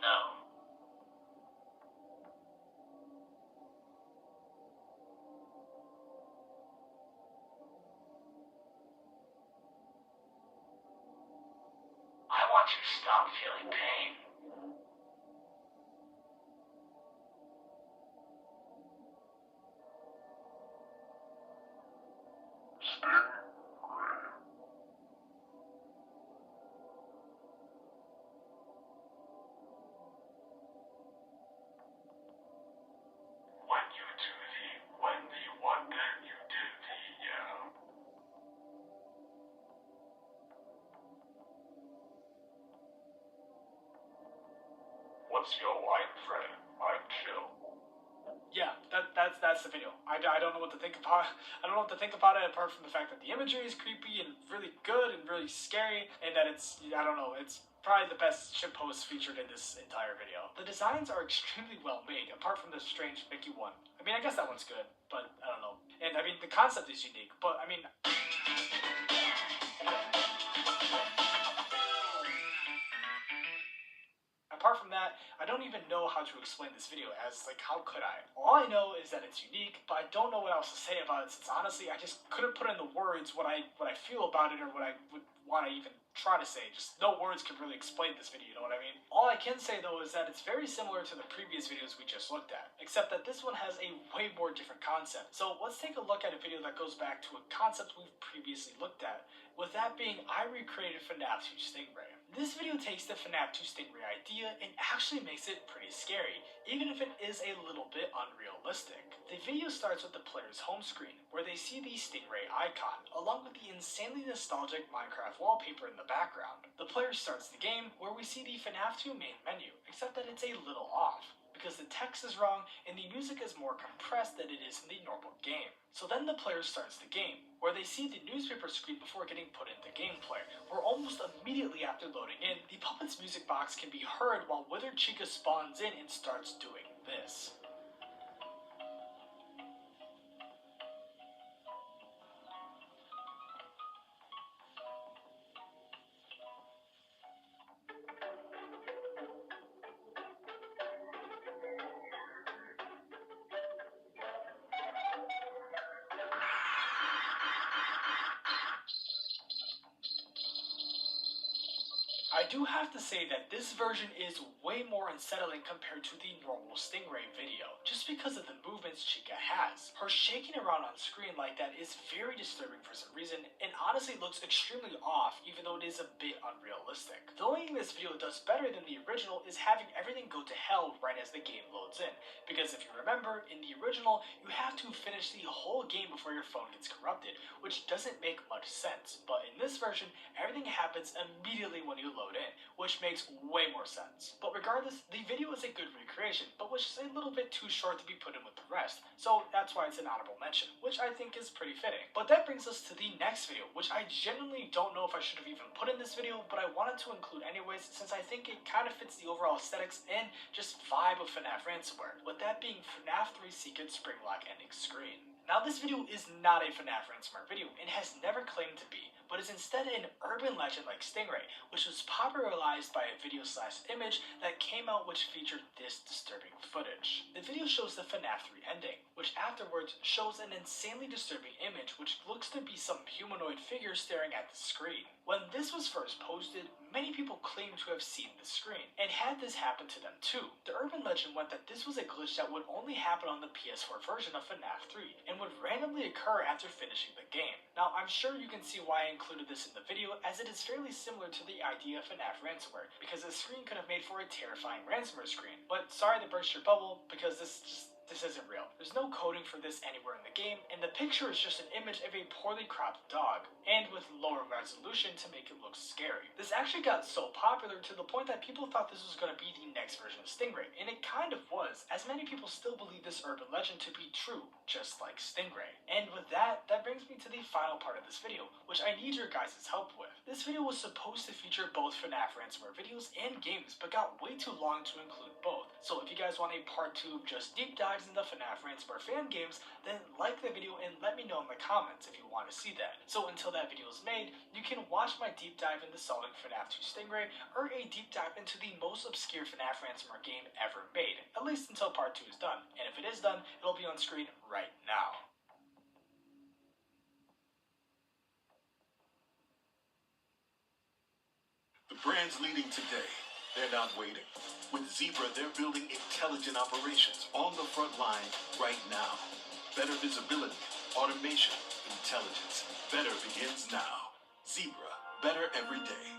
No. I want you to stop feeling pain. When the one that you do the, What's your line, friend? I'm chill. Yeah, that's the video. I don't know what to think about. I don't know what to think about it apart from the fact that the imagery is creepy and really good and really scary, and that it's, I don't know, it's probably the best shitpost featured in this entire video. The designs are extremely well made, apart from the strange Mickey one. I mean, I guess that one's good, but I don't know. And I mean, the concept is unique, but I mean, apart from that, I don't even know how to explain this video, as, like, how could I? All I know is that it's unique, but I don't know what else to say about it, since honestly, I just couldn't put in the words what I feel about it, or what I would want to even try to say. Just no words could really explain this video, you know what I mean? All I can say, though, is that it's very similar to the previous videos we just looked at, except that this one has a way more different concept. So let's take a look at a video that goes back to a concept we've previously looked at, with that being I recreated FNAF 2 Stingray. This video takes the FNAF 2 Stingray idea and actually makes it pretty scary, even if it is a little bit unrealistic. The video starts with the player's home screen, where they see the Stingray icon, along with the insanely nostalgic Minecraft wallpaper in the background. The player starts the game, where we see the FNAF 2 main menu, except that it's a little off, because the text is wrong and the music is more compressed than it is in the normal game. So then the player starts the game, where they see the newspaper screen before getting put into gameplay, where almost immediately after loading in, the puppet's music box can be heard while Withered Chica spawns in and starts doing this. I do have to say that this version is way more unsettling compared to the normal Stingray video, just because of the movements Chica has. Her shaking around on screen like that is very disturbing for some reason, and honestly looks extremely off, even though it is a bit unrealistic. The only thing this video does better than the original is having everything go to hell right as the game loads in, because if you remember, in the original, you have to finish the whole game before your phone gets corrupted, which doesn't make much sense, but in this version, everything happens immediately when you load in, which makes way more sense. But regardless, the video is a good recreation, but was just a little bit too short to be put in with the rest, so that's why it's an honorable mention, which I think is pretty fitting. But that brings us to the next video, which I genuinely don't know if I should have even put in this video, but I wanted to include anyways, since I think it kind of fits the overall aesthetics and just vibe of FNAF Ransomware, with that being FNAF 3 Secret Springlock ending screen. Now this video is not a FNAF Ransomware video, and has never claimed to be, but is instead an urban legend like Stingray, which was popularized by a video/image that came out which featured this disturbing footage. The video shows the FNAF 3 ending, which afterwards shows an insanely disturbing image which looks to be some humanoid figure staring at the screen. When this was first posted, many people claimed to have seen the screen, and had this happen to them too. The urban legend went that this was a glitch that would only happen on the PS4 version of FNAF 3, and would randomly occur after finishing the game. Now, I'm sure you can see why I included this in the video, as it is fairly similar to the idea of FNAF ransomware, because the screen could have made for a terrifying ransomware screen. But sorry to burst your bubble, because this isn't real. There's no coding for this anywhere in the game, and the picture is just an image of a poorly cropped dog, and with lower resolution to make it look scary. This actually got so popular to the point that people thought this was going to be the next version of Stingray, and it kind of was, as many people still believe this urban legend to be true, just like Stingray. And with that brings me to the final part of this video, which I need your guys' help with. This video was supposed to feature both FNAF ransomware videos and games, but got way too long to include both. So if you guys want a part 2 of just deep dives into FNAF ransomware fan games, then like the video and let me know in the comments if you want to see that. So until that video is made, you can watch my deep dive into solving FNAF 2 Stingray, or a deep dive into the most obscure FNAF ransomware game ever made, at least until part 2 is done. And if it is done, it'll be on screen right now. The brands leading today, they're not waiting. With Zebra, they're building intelligent operations on the front line right now. Better visibility, automation, intelligence. Better begins now. Zebra, better every day.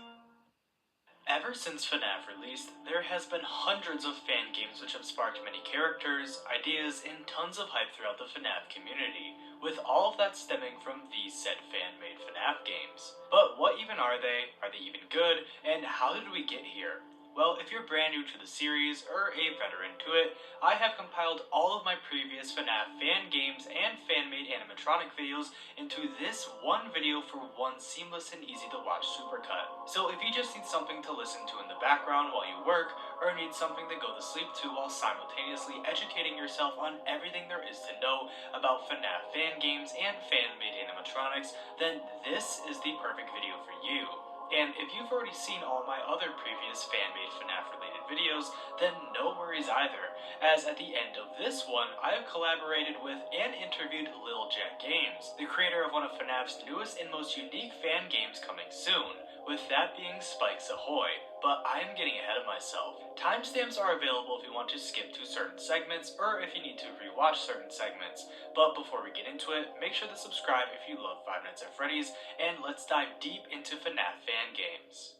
Ever since FNAF released, there has been hundreds of fan games which have sparked many characters, ideas, and tons of hype throughout the FNAF community, with all of that stemming from these said fan-made FNAF games. But what even are they? Are they even good? And how did we get here? Well, if you're brand new to the series, or a veteran to it, I have compiled all of my previous FNAF fan games and fan-made animatronic videos into this one video for one seamless and easy to watch supercut. So if you just need something to listen to in the background while you work, or need something to go to sleep to while simultaneously educating yourself on everything there is to know about FNAF fan games and fan-made animatronics, then this is the perfect video for you. And if you've already seen all my other previous fan-made FNAF related videos, then no worries either, as at the end of this one, I have collaborated with and interviewed Lil Jet Games, the creator of one of FNAF's newest and most unique fan games coming soon, with that being Spikes Ahoy. But I am getting ahead of myself. Timestamps are available if you want to skip to certain segments, or if you need to rewatch certain segments. But before we get into it, make sure to subscribe if you love Five Nights at Freddy's, and let's dive deep into FNAF fan games.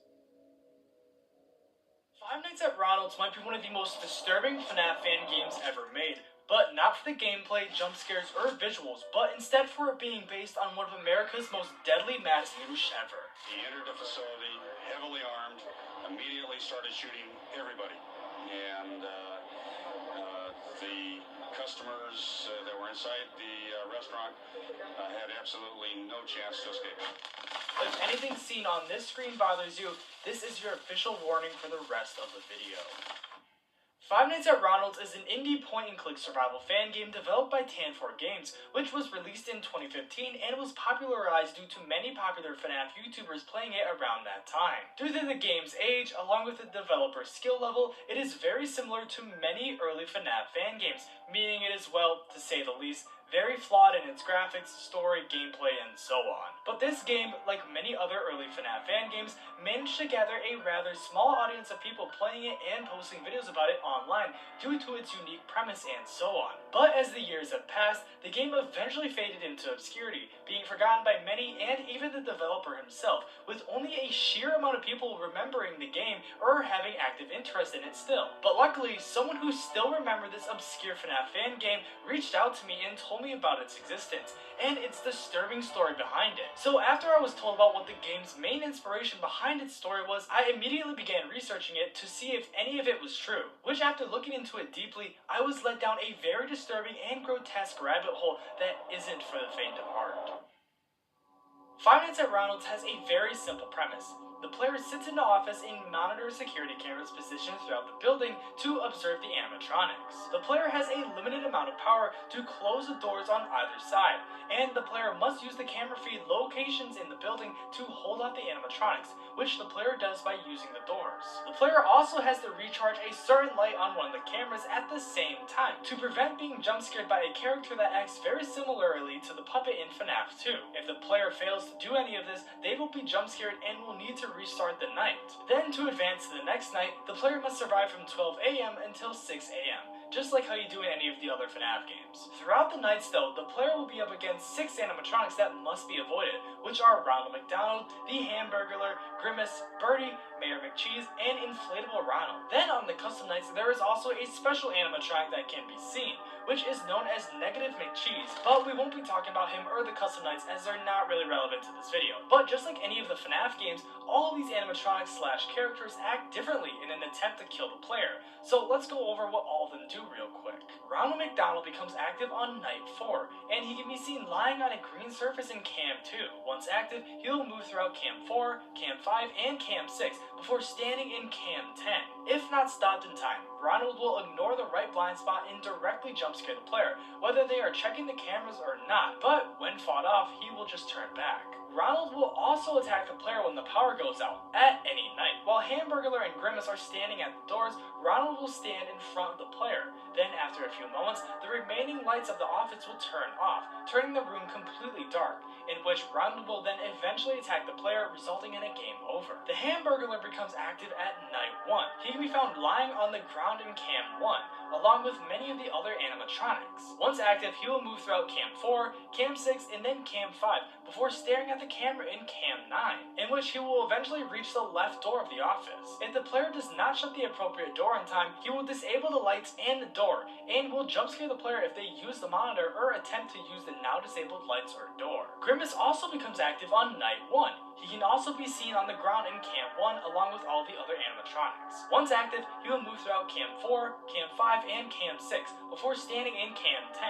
Five Nights at Ronald's might be one of the most disturbing FNAF fan games ever made, but not for the gameplay, jump scares, or visuals, but instead for it being based on one of America's most deadly mass ambush ever. He entered the facility heavily armed, immediately started shooting everybody, and the customers that were inside the restaurant had absolutely no chance to escape. If anything seen on this screen bothers you, this is your official warning for the rest of the video. Five Nights at Ronald's is an indie point-and-click survival fan game developed by Tan4 Games, which was released in 2015 and was popularized due to many popular FNAF YouTubers playing it around that time. Due to the game's age, along with the developer's skill level, it is very similar to many early FNAF fan games, meaning it is, well, to say the least, very flawed in its graphics, story, gameplay, and so on. But this game, like many other early FNAF fan games, managed to gather a rather small audience of people playing it and posting videos about it online due to its unique premise and so on. But as the years have passed, the game eventually faded into obscurity, being forgotten by many and even the developer himself, with only a sheer amount of people remembering the game or having active interest in it still. But luckily, someone who still remembered this obscure FNAF fan game reached out to me and told me about its existence, and its disturbing story behind it. So after I was told about what the game's main inspiration behind its story was, I immediately began researching it to see if any of it was true, which after looking into it deeply, I was led down a very disturbing and grotesque rabbit hole that isn't for the faint of heart. Five Nights at Ronald's has a very simple premise. The player sits in the office and monitors security cameras positioned throughout the building to observe the animatronics. The player has a limited amount of power to close the doors on either side, and the player must use the camera feed locations in the building to hold off the animatronics, which the player does by using the doors. The player also has to recharge a certain light on one of the cameras at the same time to prevent being jump scared by a character that acts very similarly to the puppet in FNAF 2. If the player fails to do any of this, they will be jump scared and will need to restart the night. Then to advance to the next night, the player must survive from 12 AM until 6 AM. Just like how you do in any of the other FNAF games. Throughout the nights though, the player will be up against 6 animatronics that must be avoided, which are Ronald McDonald, the Hamburglar, Grimace, Birdie, Mayor McCheese, and Inflatable Ronald. Then on the custom nights, there is also a special animatronic that can be seen, which is known as Negative McCheese, but we won't be talking about him or the custom nights as they're not really relevant to this video. But just like any of the FNAF games, all of these animatronics slash characters act differently in an attempt to kill the player. So let's go over what all of them do real quick. Ronald McDonald becomes active on night 4, and he can be seen lying on a green surface in Cam 2. Once active, he will move throughout Cam 4, Cam 5, and Cam 6 before standing in Cam 10. If not stopped in time, Ronald will ignore the right blind spot and directly jump scare the player, whether they are checking the cameras or not, but when fought off, he will just turn back. Ronald will also attack the player when the power goes out, at any night. While Hamburglar and Grimace are standing at the doors, Ronald will stand in front of the player. Then after a few moments, the remaining lights of the office will turn off, turning the room completely dark, in which Ronald will then eventually attack the player, resulting in a game over. The Hamburglar becomes active at night 1. He can be found lying on the ground in Cam 1, along with many of the other animatronics. Once active, he will move throughout Cam 4, Cam 6, and then Cam 5, before staring at the camera in Cam 9, in which he will eventually reach the left door of the office. If the player does not shut the appropriate door in time, he will disable the lights and the door, and will jump scare the player if they use the monitor or attempt to use the now disabled lights or door. Grimace also becomes active on night 1. He can also be seen on the ground in Cam 1 along with all the other animatronics. Once active, he will move throughout Cam 4, Cam 5, and Cam 6 before standing in Cam 10.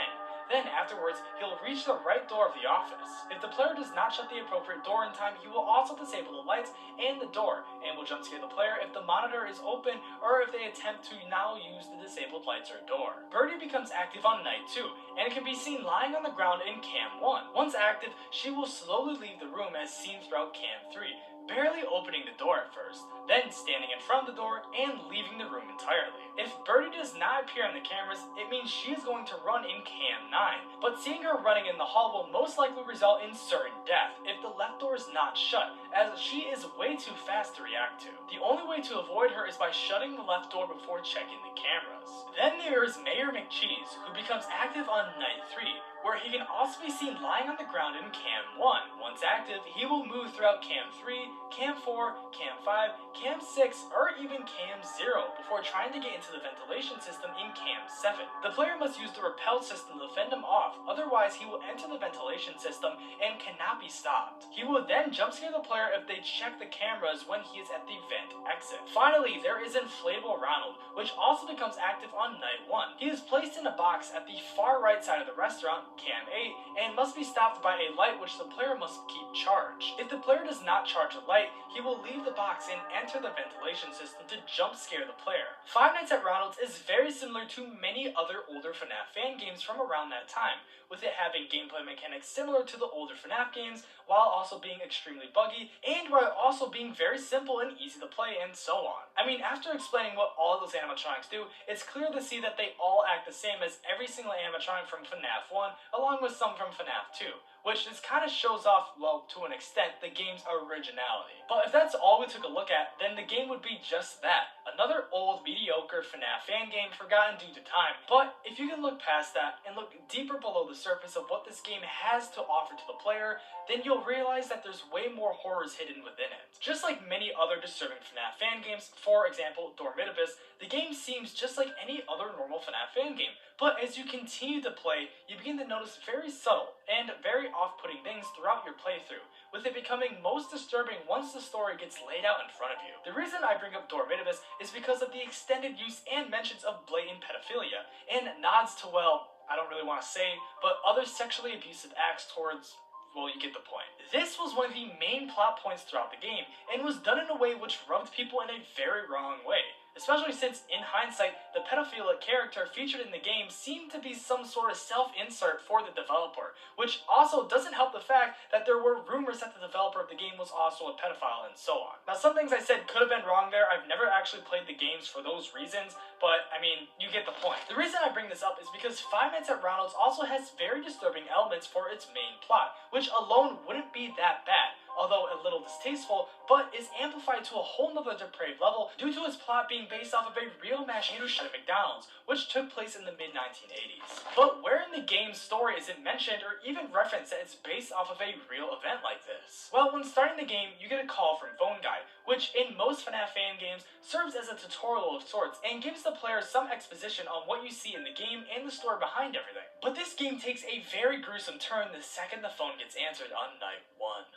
Then afterwards, he'll reach the right door of the office. If the player does not shut the appropriate door in time, he will also disable the lights and the door, and will jump scare the player if the monitor is open or if they attempt to now use the disabled lights or door. Birdie becomes active on night 2, and can be seen lying on the ground in Cam 1. Once active, she will slowly leave the room as seen throughout Cam 3, barely opening the door at first, then standing in front of the door and leaving the room entirely. If Birdie does not appear on the cameras, it means she is going to run in Cam 9, but seeing her running in the hall will most likely result in certain death if the left door is not shut, as she is way too fast to react to. The only way to avoid her is by shutting the left door before checking the cameras. Then there is Mayor McCheese, who becomes active on night 3, where he can also be seen lying on the ground in Cam 1. Once active, he will move throughout Cam 3, Cam 4, Cam 5, Cam 6, or even Cam 0 before trying to get into the ventilation system in Cam 7. The player must use the repel system to fend him off, otherwise he will enter the ventilation system and cannot be stopped. He will then jump scare the player if they check the cameras when he is at the vent exit. Finally, there is Inflatable Ronald, which also becomes active on night 1. He is placed in a box at the far right side of the restaurant, Cam 8, and must be stopped by a light which the player must keep charged. If the player does not charge the light, he will leave the box and enter the ventilation system to jump scare the player. Five Nights at Ronald's is very similar to many other older FNAF fan games from around that time, with it having gameplay mechanics similar to the older FNAF games, while also being extremely buggy, and while also being very simple and easy to play, and so on. I mean, after explaining what all of those animatronics do, it's clear to see that they all act the same as every single animatronic from FNAF 1, along with some from FNAF 2, which just kind of shows off, well, to an extent, the game's originality. But if that's all we took a look at, then the game would be just that. Another old, mediocre FNAF fan game forgotten due to time. But if you can look past that and look deeper below the surface of what this game has to offer to the player, then you'll realize that there's way more horrors hidden within it. Just like many other disturbing FNAF fan games, for example, Dormitibus, the game seems just like any other normal FNAF fan game. But as you continue to play, you begin to notice very subtle and very off-putting things throughout your playthrough, with it becoming most disturbing once the story gets laid out in front of you. The reason I bring up Dormitibus is because of the extended use and mentions of blatant pedophilia, and nods to, well, I don't really want to say, but other sexually abusive acts towards well, you get the point. This was one of the main plot points throughout the game, and was done in a way which rubbed people in a very wrong way. Especially since, in hindsight, the pedophilic character featured in the game seemed to be some sort of self-insert for the developer, which also doesn't help the fact that there were rumors that the developer of the game was also a pedophile and so on. Now, some things I said could have been wrong there. I've never actually played the games for those reasons, but, I mean, you get the point. The reason I bring this up is because Five Nights at Ronald's also has very disturbing elements for its main plot, which alone wouldn't be that bad, although a little distasteful, but is amplified to a whole nother depraved level due to its plot being based off of a real mass shooting at McDonald's, which took place in the mid-1980s. But where in the game's story is it mentioned or even referenced that it's based off of a real event like this? Well, when starting the game, you get a call from Phone Guy, which in most FNAF fan games serves as a tutorial of sorts and gives the player some exposition on what you see in the game and the story behind everything. But this game takes a very gruesome turn the second the phone gets answered on night 1.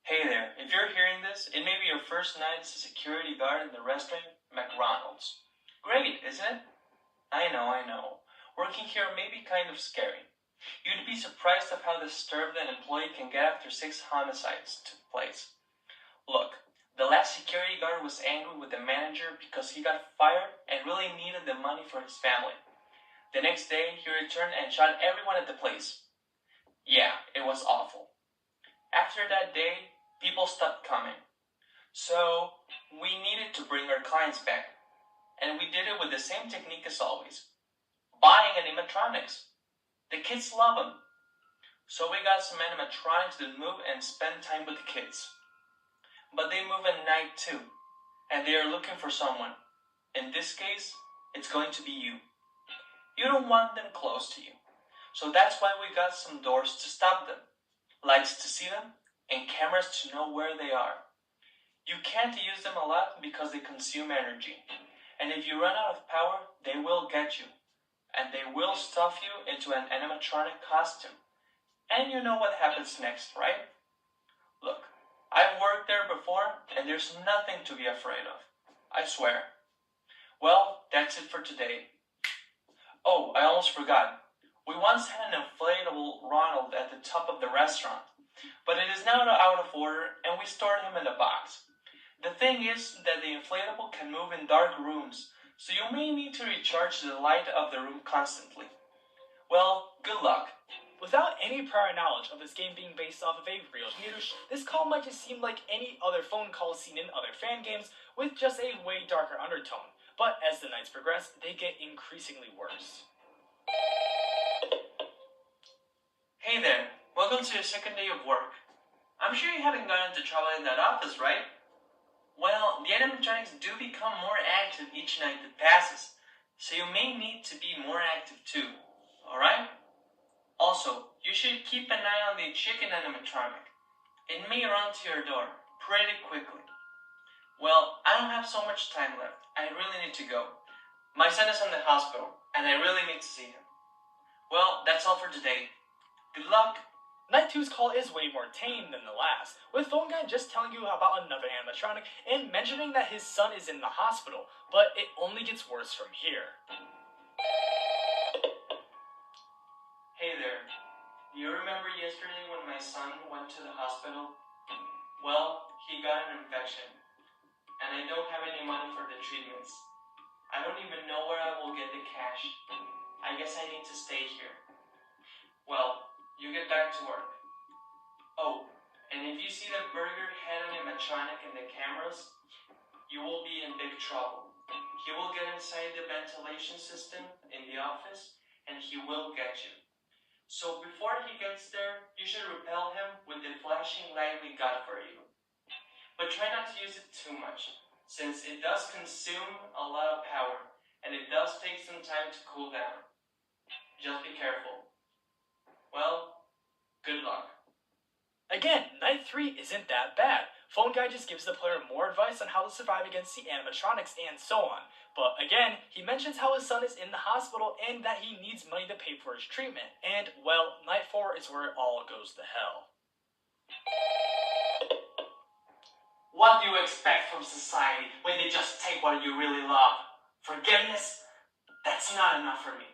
Hey there, if you're hearing this, it may be your first night as a security guard in the restaurant McDonald's. Great, isn't it? I know. Working here may be kind of scary. You'd be surprised of how disturbed an employee can get after 6 homicides took place. Look, the last security guard was angry with the manager because he got fired and really needed the money for his family. The next day, he returned and shot everyone at the place. Yeah, it was awful. After that day, people stopped coming. So, we needed to bring our clients back. And we did it with the same technique as always. Buying animatronics. The kids love them. So we got some animatronics that move and spend time with the kids. But they move at night too. And they are looking for someone. In this case, it's going to be you. You don't want them close to you. So that's why we got some doors to stop them. Lights to see them, and cameras to know where they are. You can't use them a lot because they consume energy. And if you run out of power, they will get you. And they will stuff you into an animatronic costume. And you know what happens next, right? Look, I've worked there before, and there's nothing to be afraid of. I swear. Well, that's it for today. Oh, I almost forgot. We once had an inflatable Ronald at the top of the restaurant, but it is now out of order and we stored him in a box. The thing is that the inflatable can move in dark rooms, so you may need to recharge the light of the room constantly. Well, good luck. Without any prior knowledge of this game being based off of a real computer, this call might just seem like any other phone call seen in other fan games with just a way darker undertone, but as the nights progress, they get increasingly worse. Hey there, welcome to your second day of work. I'm sure you haven't gotten into trouble in that office, right? Well, the animatronics do become more active each night that passes, so you may need to be more active too, alright? Also, you should keep an eye on the chicken animatronic. It may run to your door pretty quickly. Well, I don't have so much time left. I really need to go. My son is in the hospital, and I really need to see him. Well, that's all for today. Good luck! Night 2's call is way more tame than the last, with Phone Guy just telling you about another animatronic and mentioning that his son is in the hospital, but it only gets worse from here. Hey there. You remember yesterday when my son went to the hospital? Well, he got an infection, and I don't have any money for the treatments. I don't even know where I will get the cash. I guess I need to stay here. Well, you get back to work. Oh, and if you see the burger head animatronic in the cameras, you will be in big trouble. He will get inside the ventilation system in the office, and he will get you. So before he gets there, you should repel him with the flashing light we got for you. But try not to use it too much, since it does consume a lot of power, and it does take some time to cool down. Just be careful. Well, good luck. Again, Night 3 isn't that bad. Phone Guy just gives the player more advice on how to survive against the animatronics and so on. But again, he mentions how his son is in the hospital and that he needs money to pay for his treatment. And, well, Night 4 is where it all goes to hell. What do you expect from society when they just take what you really love? Forgiveness? That's not enough for me.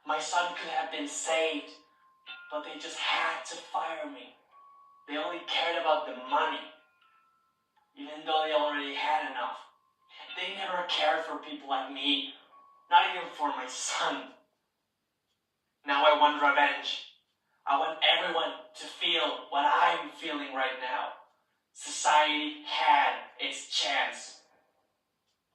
My son could have been saved, but they just had to fire me. They only cared about the money, even though they already had enough. They never cared for people like me, not even for my son. Now I want revenge. I want everyone to feel what I'm feeling right now. Society had its chance.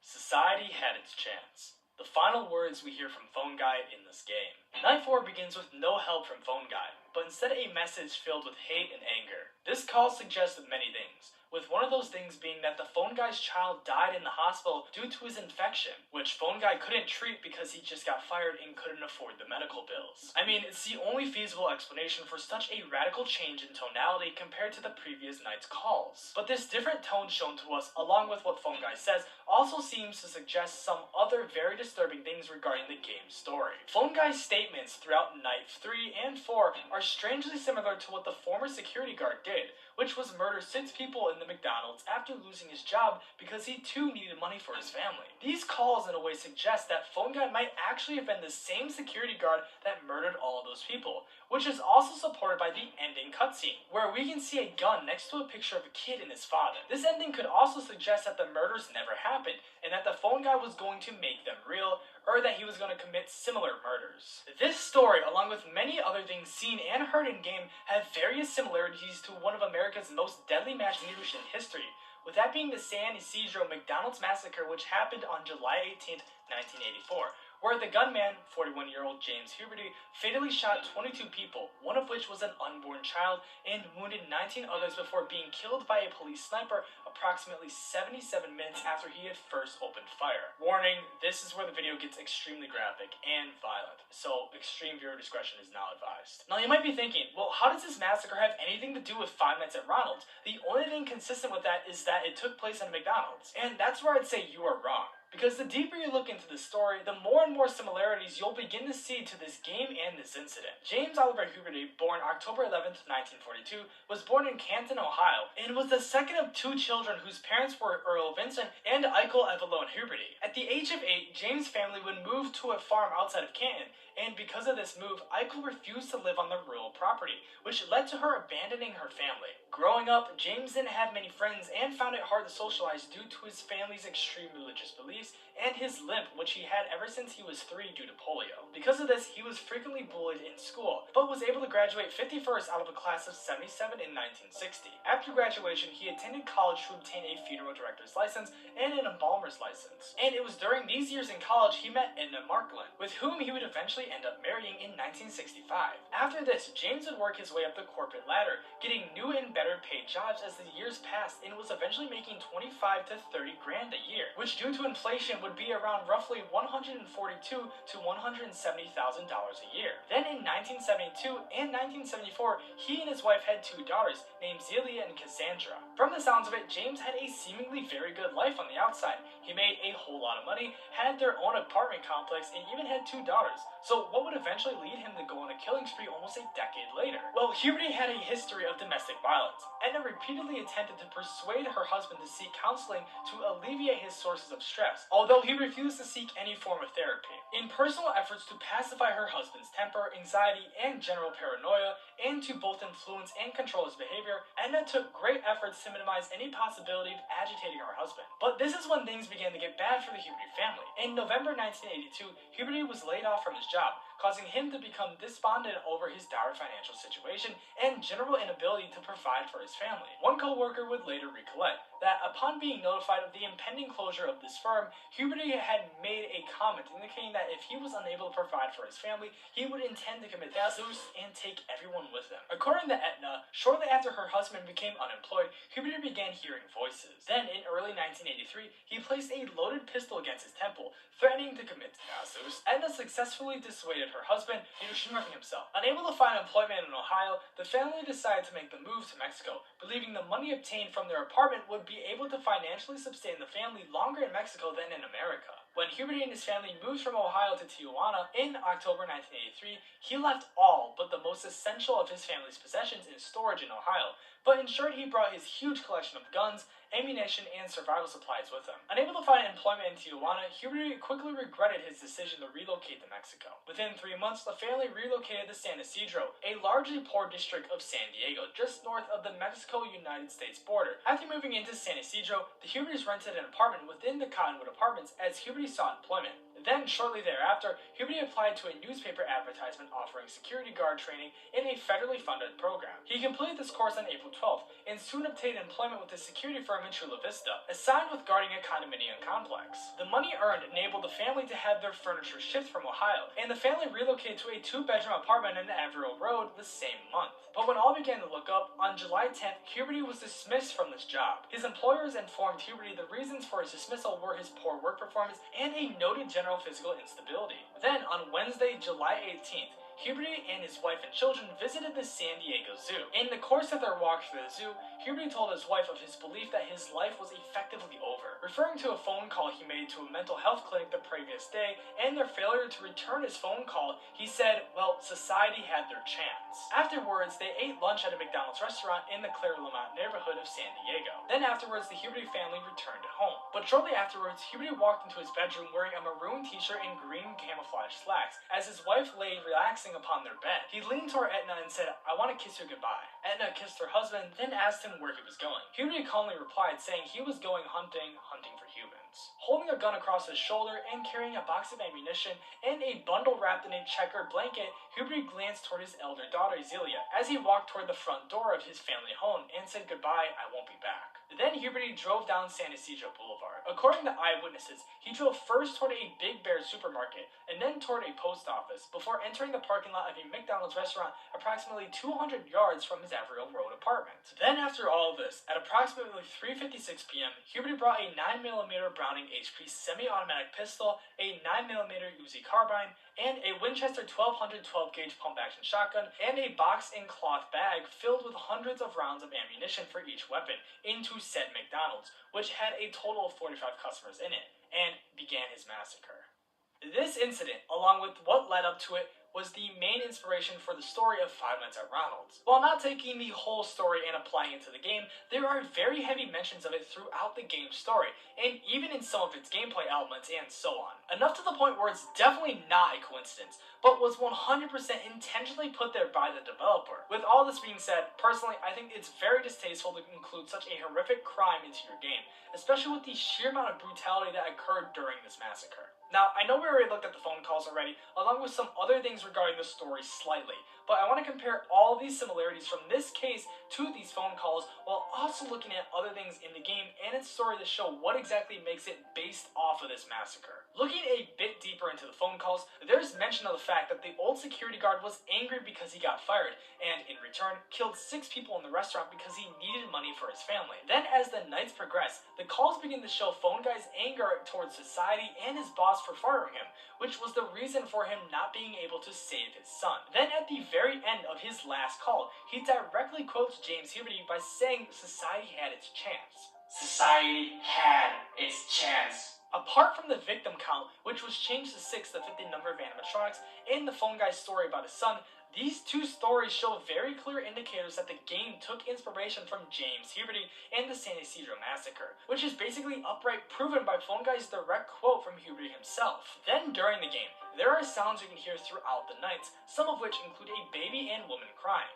Society had its chance. The final words we hear from Phone Guy in this game. Night 4 begins with no help from Phone Guy, but instead a message filled with hate and anger. This call suggests many things, with one of those things being that the Phone Guy's child died in the hospital due to his infection, which Phone Guy couldn't treat because he just got fired and couldn't afford the medical bills. I mean, it's the only feasible explanation for such a radical change in tonality compared to the previous night's calls. But this different tone shown to us, along with what Phone Guy says, also seems to suggest some other very disturbing things regarding the game's story. Phone Guy's statements throughout Night 3 and 4 are strangely similar to what the former security guard did, which was murder 6 people in the McDonald's after losing his job because he too needed money for his family. These calls in a way suggest that Phone Guy might actually have been the same security guard that murdered all of those people, which is also supported by the ending cutscene, where we can see a gun next to a picture of a kid and his father. This ending could also suggest that the murders never happened, and that the Phone Guy was going to make them real, or that he was going to commit similar murders. This story, along with many other things seen and heard in game, have various similarities to one of America's most deadly mass shooters in history, with that being the San Isidro McDonald's massacre, which happened on July 18th, 1984, where the gunman, 41-year-old James Huberty, fatally shot 22 people, one of which was an unborn child, and wounded 19 others before being killed by a police sniper approximately 77 minutes after he had first opened fire. Warning, this is where the video gets extremely graphic and violent, so extreme viewer discretion is now advised. Now you might be thinking, well, how does this massacre have anything to do with Five Nights at Ronald's? The only thing consistent with that is that it took place in a McDonald's, and that's where I'd say you are wrong. Because the deeper you look into the story, the more and more similarities you'll begin to see to this game and this incident. James Oliver Huberty, born October 11th, 1942, was born in Canton, Ohio, and was the second of 2 children whose parents were Earl Vincent and Eichel Evelone Huberty. At the age of 8, James' family would move to a farm outside of Canton, and because of this move, Eichel refused to live on the rural property, which led to her abandoning her family. Growing up, James didn't have many friends and found it hard to socialize due to his family's extreme religious beliefs and his limp, which he had ever since he was 3 due to polio. Because of this, he was frequently bullied in school, but was able to graduate 51st out of a class of 77 in 1960. After graduation, he attended college to obtain a funeral director's license and an embalmer's license. And it was during these years in college he met Edna Markland, with whom he would eventually end up marrying in 1965. After this, James would work his way up the corporate ladder, getting new and better paid jobs as the years passed, and was eventually making 25 to 30 grand a year, which due to inflation would be around roughly $142,000 to $170,000 a year. Then in 1972 and 1974, he and his wife had 2 daughters named Zelia and Cassandra. From the sounds of it, James had a seemingly very good life on the outside. He made a whole lot of money, had their own apartment complex, and even had 2 daughters. So what would eventually lead him to go on a killing spree almost a decade later? Well, Huberty had a history of domestic violence. Edna repeatedly attempted to persuade her husband to seek counseling to alleviate his sources of stress, although he refused to seek any form of therapy. In personal efforts to pacify her husband's temper, anxiety, and general paranoia, and to both influence and control his behavior, Edna took great efforts to minimize any possibility of agitating her husband. But this is when things began to get bad for the Huberty family. In November 1982, Huberty was laid off from his job, causing him to become despondent over his dire financial situation and general inability to provide for his family. One co-worker would later recollect that upon being notified of the impending closure of this firm, Huberty had made a comment indicating that if he was unable to provide for his family, he would intend to commit suicide and take everyone with him. According to Edna, shortly after her husband became unemployed, Huberty began hearing voices. Then, in early 1983, he placed a loaded pistol against his temple, threatening to commit suicide. Edna successfully dissuaded her husband into shooting himself. Unable to find employment in Ohio, the family decided to make the move to Mexico, believing the money obtained from their apartment would be able to financially sustain the family longer in Mexico than in America. When Huberty and his family moved from Ohio to Tijuana in October 1983, he left all but the most essential of his family's possessions in storage in Ohio, but ensured he brought his huge collection of guns ammunition, and survival supplies with him. Unable to find employment in Tijuana, Huberty quickly regretted his decision to relocate to Mexico. Within 3 months, the family relocated to San Isidro, a largely poor district of San Diego, just north of the Mexico-United States border. After moving into San Isidro, the Hubertys rented an apartment within the Cottonwood Apartments as Huberty sought employment. Then, shortly thereafter, Huberty applied to a newspaper advertisement offering security guard training in a federally funded program. He completed this course on April 12th and soon obtained employment with a security firm in Chula Vista, assigned with guarding a condominium complex. The money earned enabled the family to have their furniture shipped from Ohio, and the family relocated to a 2-bedroom apartment in Averill Road the same month. But when all began to look up, on July 10th, Huberty was dismissed from this job. His employers informed Huberty the reasons for his dismissal were his poor work performance and a noted general physical instability. Then, on Wednesday, July 18th, Huberty and his wife and children visited the San Diego Zoo. In the course of their walk through the zoo, Huberty told his wife of his belief that his life was effectively over. Referring to a phone call he made to a mental health clinic the previous day and their failure to return his phone call, he said, well, society had their chance. Afterwards, they ate lunch at a McDonald's restaurant in the Claire-Lamont neighborhood of San Diego. Then afterwards, the Huberty family returned home. But shortly afterwards, Huberty walked into his bedroom wearing a maroon t-shirt and green camouflage slacks as his wife lay relaxing upon their bed. He leaned toward Edna and said, I want to kiss you goodbye. Edna kissed her husband, then asked him where he was going. Huberty calmly replied, saying he was going hunting for humans. Holding a gun across his shoulder and carrying a box of ammunition and a bundle wrapped in a checkered blanket, Huberty glanced toward his elder daughter, Zelia, as he walked toward the front door of his family home and said goodbye, I won't be back. Then Huberty drove down San Isidro Boulevard. According to eyewitnesses, he drove first toward a Big Bear supermarket and then toward a post office before entering the parking lot of a McDonald's restaurant approximately 200 yards from his Averill Road apartment. Then after all of this, at approximately 3:56 p.m., Huberty brought a 9mm Browning HP semi-automatic pistol, a 9mm Uzi carbine, and a Winchester 1200 12-gauge pump-action shotgun, and a boxed and cloth bag filled with hundreds of rounds of ammunition for each weapon into said McDonald's, which had a total of 45 customers in it, and began his massacre. This incident, along with what led up to it, was the main inspiration for the story of Five Nights at Ronald's. While not taking the whole story and applying it to the game, there are very heavy mentions of it throughout the game's story, and even in some of its gameplay elements and so on. Enough to the point where it's definitely not a coincidence, but was 100% intentionally put there by the developer. With all this being said, personally, I think it's very distasteful to include such a horrific crime into your game, especially with the sheer amount of brutality that occurred during this massacre. Now, I know we already looked at the phone calls already, along with some other things regarding the story slightly, but I want to compare all these similarities from this case to these phone calls, while also looking at other things in the game and its story to show what exactly makes it based off of this massacre. Looking a bit deeper into the phone calls, there's mention of the fact that the old security guard was angry because he got fired, and in return, killed 6 people in the restaurant because he needed money for his family. Then as the nights progress, the calls begin to show Phone Guy's anger towards society and his boss for firing him, which was the reason for him not being able to save his son. Then at the very end of his last call, he directly quotes James Huberty by saying society had its chance. Society had its chance. Apart from the victim count, which was changed to 6 to fit the number of animatronics, and the Phone Guy's story about his son, these two stories show very clear indicators that the game took inspiration from James Huberty and the San Isidro Massacre, which is basically upright proven by Phone Guy's direct quote from Huberty himself. Then during the game, there are sounds you can hear throughout the nights, some of which include a baby and woman crying.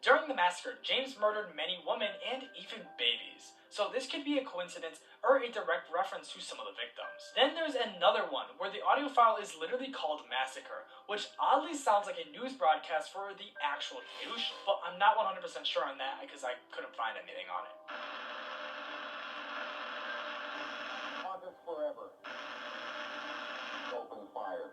During the massacre, James murdered many women and even babies. So this could be a coincidence or a direct reference to some of the victims. Then there's another one where the audio file is literally called Massacre, which oddly sounds like a news broadcast for the actual news, but I'm not 100% sure on that because I couldn't find anything on it. August forever. Open fire.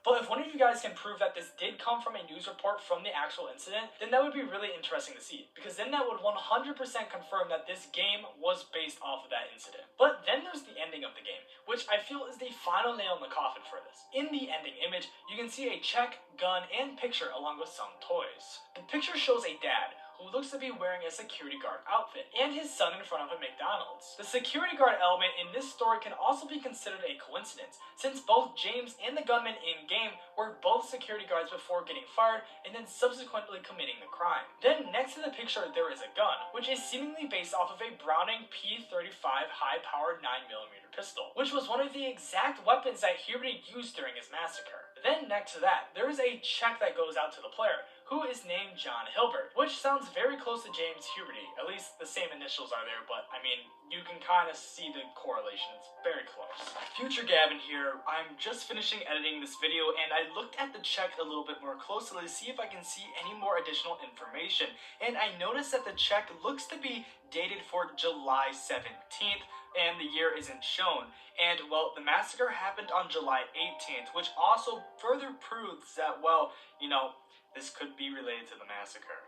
But if one of you guys can prove that this did come from a news report from the actual incident, then that would be really interesting to see, because then that would 100% confirm that this game was based off of that incident. But then there's the ending of the game, which I feel is the final nail in the coffin for this. In the ending image, you can see a check, gun, and picture along with some toys. The picture shows a dad who looks to be wearing a security guard outfit, and his son in front of a McDonald's. The security guard element in this story can also be considered a coincidence, since both James and the gunman in-game were both security guards before getting fired and then subsequently committing the crime. Then next to the picture there is a gun, which is seemingly based off of a Browning P35 high-powered 9mm pistol, which was one of the exact weapons that Huberty used during his massacre. Then next to that, there is a check that goes out to the player, who is named John Hilbert, which sounds very close to James Huberty. At least the same initials are there, but I mean, you can kind of see the correlation. It's very close. Future Gavin here. I'm just finishing editing this video, and I looked at the check a little bit more closely to see if I can see any more additional information, and I noticed that the check looks to be dated for July 17th, and the year isn't shown. And, well, the massacre happened on July 18th, which also further proves that, well, you know, this could be related to the massacre.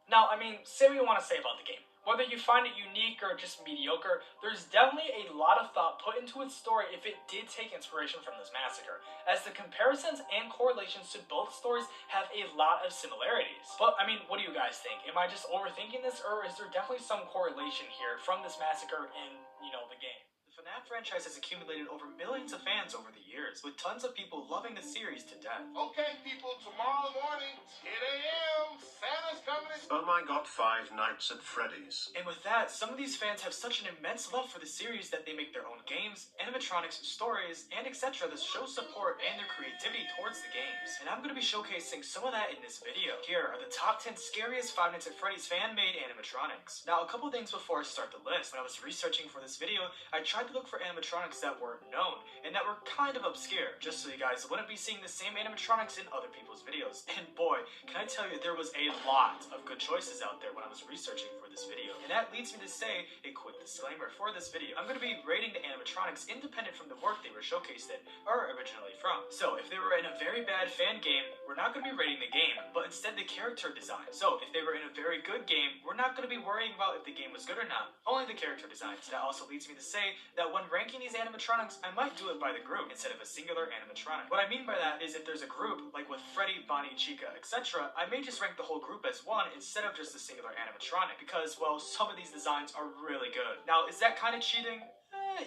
Now, I mean, say what you want to say about the game. Whether you find it unique or just mediocre, there's definitely a lot of thought put into its story if it did take inspiration from this massacre, as the comparisons and correlations to both stories have a lot of similarities. But, I mean, what do you guys think? Am I just overthinking this, or is there definitely some correlation here from this massacre and, you know, the game? The FNAF franchise has accumulated over millions of fans over the years, with tons of people loving the series to death. Okay, people, tomorrow morning, 10 a.m., Santa's coming. Oh my god, Five Nights at Freddy's. And with that, some of these fans have such an immense love for the series that they make their own games, animatronics, stories, and etc. that show support and their creativity towards the games. And I'm going to be showcasing some of that in this video. Here are the top 10 scariest Five Nights at Freddy's fan-made animatronics. Now, a couple things before I start the list. When I was researching for this video, I tried to look for animatronics that were known and that were kind of obscure, just so you guys wouldn't be seeing the same animatronics in other people's videos. And boy, can I tell you, there was a lot of good choices out there when I was researching for this video. And that leads me to say a quick disclaimer for this video. I'm going to be rating the animatronics independent from the work they were showcased in, or originally from. So if they were in a very bad fan game, we're not going to be rating the game, but instead the character design. So if they were in a very good game, we're not going to be worrying about if the game was good or not, only the character designs. That also leads me to say that when ranking these animatronics, I might do it by the group instead of a singular animatronic. What I mean by that is if there's a group, like with Freddy, Bonnie, Chica, etc., I may just rank the whole group as one instead of just a singular animatronic, because, well, some of these designs are really good. Now, is that kind of cheating?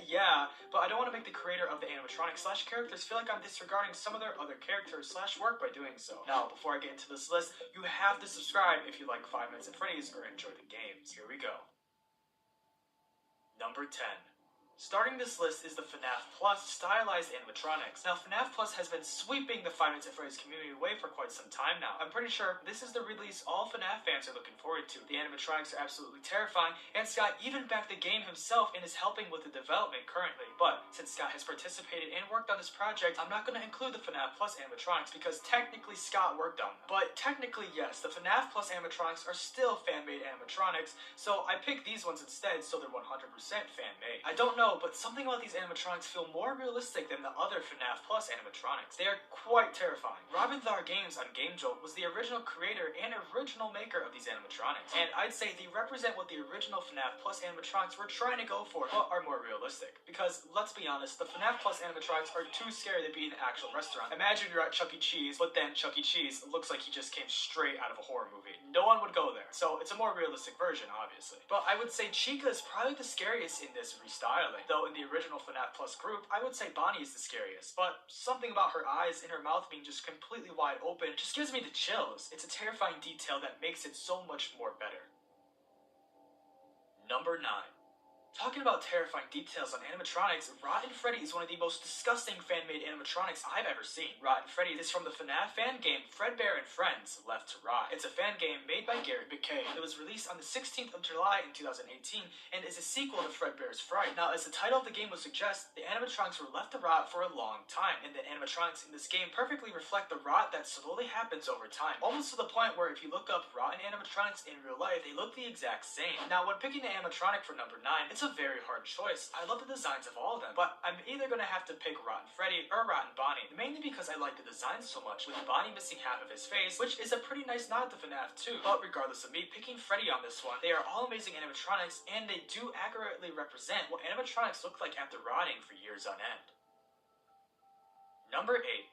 Yeah, but I don't want to make the creator of the animatronic slash characters feel like I'm disregarding some of their other characters slash work by doing so. Now, before I get into this list, you have to subscribe if you like Five Nights at Freddy's or enjoy the games. Here we go. Number 10. Starting this list is the FNAF Plus stylized animatronics. Now, FNAF Plus has been sweeping the Five Nights at Freddy's community away for quite some time now. I'm pretty sure this is the release all FNAF fans are looking forward to. The animatronics are absolutely terrifying, and Scott even backed the game himself and is helping with the development currently. But since Scott has participated and worked on this project, I'm not going to include the FNAF Plus animatronics because technically Scott worked on them. But technically, yes, the FNAF Plus animatronics are still fan-made animatronics, so I picked these ones instead so they're 100% fan-made. I don't know, but something about these animatronics feel more realistic than the other FNAF Plus animatronics. They are quite terrifying. Robin Thar Games on Game Jolt was the original creator and original maker of these animatronics, and I'd say they represent what the original FNAF Plus animatronics were trying to go for, but are more realistic. Because, let's be honest, the FNAF Plus animatronics are too scary to be in an actual restaurant. Imagine you're at Chuck E. Cheese, but then Chuck E. Cheese looks like he just came straight out of a horror movie. No one would go there, so it's a more realistic version, obviously. But I would say Chica is probably the scariest in this restyling, though in the original FNAF Plus group, I would say Bonnie is the scariest, but something about her eyes and her mouth being just completely wide open just gives me the chills. It's a terrifying detail that makes it so much more better. Number 9. Talking about terrifying details on animatronics, Rotten Freddy is one of the most disgusting fan-made animatronics I've ever seen. Rotten Freddy is from the FNAF fan game Fredbear and Friends Left to Rot. It's a fan game made by Garrett McKay. It was released on the 16th of July in 2018 and is a sequel to Fredbear's Fright. Now, as the title of the game would suggest, the animatronics were left to rot for a long time, and the animatronics in this game perfectly reflect the rot that slowly happens over time. Almost to the point where if you look up rotten animatronics in real life, they look the exact same. Now, when picking the animatronic for number 9, it's a very hard choice. I love the designs of all of them, but I'm either going to have to pick Rotten Freddy or Rotten Bonnie, mainly because I like the designs so much, with Bonnie missing half of his face, which is a pretty nice nod to FNAF 2. But regardless of me picking Freddy on this one, they are all amazing animatronics, and they do accurately represent what animatronics look like after rotting for years on end. Number 8.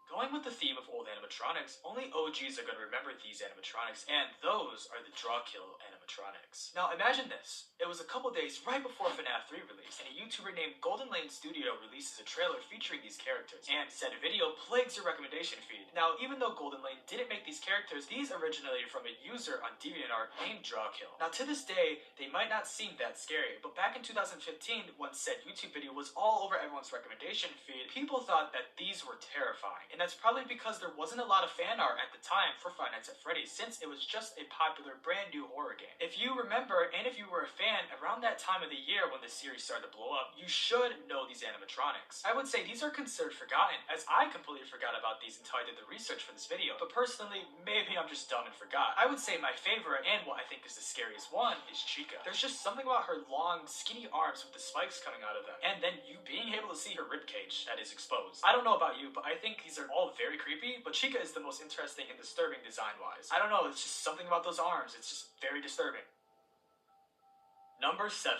Going with the theme of old animatronics, only OGs are going to remember these animatronics, and those are the Drawkill animatronics. Now imagine this. It was a couple days right before FNAF 3 release, and a YouTuber named Golden Lane Studio releases a trailer featuring these characters, and said video plagues your recommendation feed. Now, even though Golden Lane didn't make these characters, these originated from a user on DeviantArt named Drawkill. Now to this day, they might not seem that scary, but back in 2015, when said YouTube video was all over everyone's recommendation feed, people thought that these were terrifying. And that's probably because there wasn't a lot of fan art at the time for Five Nights at Freddy's, since it was just a popular brand new horror game. If you remember, and if you were a fan, around that time of the year when the series started to blow up, you should know these animatronics. I would say these are considered forgotten, as I completely forgot about these until I did the research for this video, but personally, maybe I'm just dumb and forgot. I would say my favorite, and what I think is the scariest one, is Chica. There's just something about her long, skinny arms with the spikes coming out of them, and then you being able to see her ribcage that is exposed. I don't know about you, but I think these are all very creepy, but Chica is the most interesting and disturbing design-wise. I don't know, it's just something about those arms, it's just very disturbing. Number 7.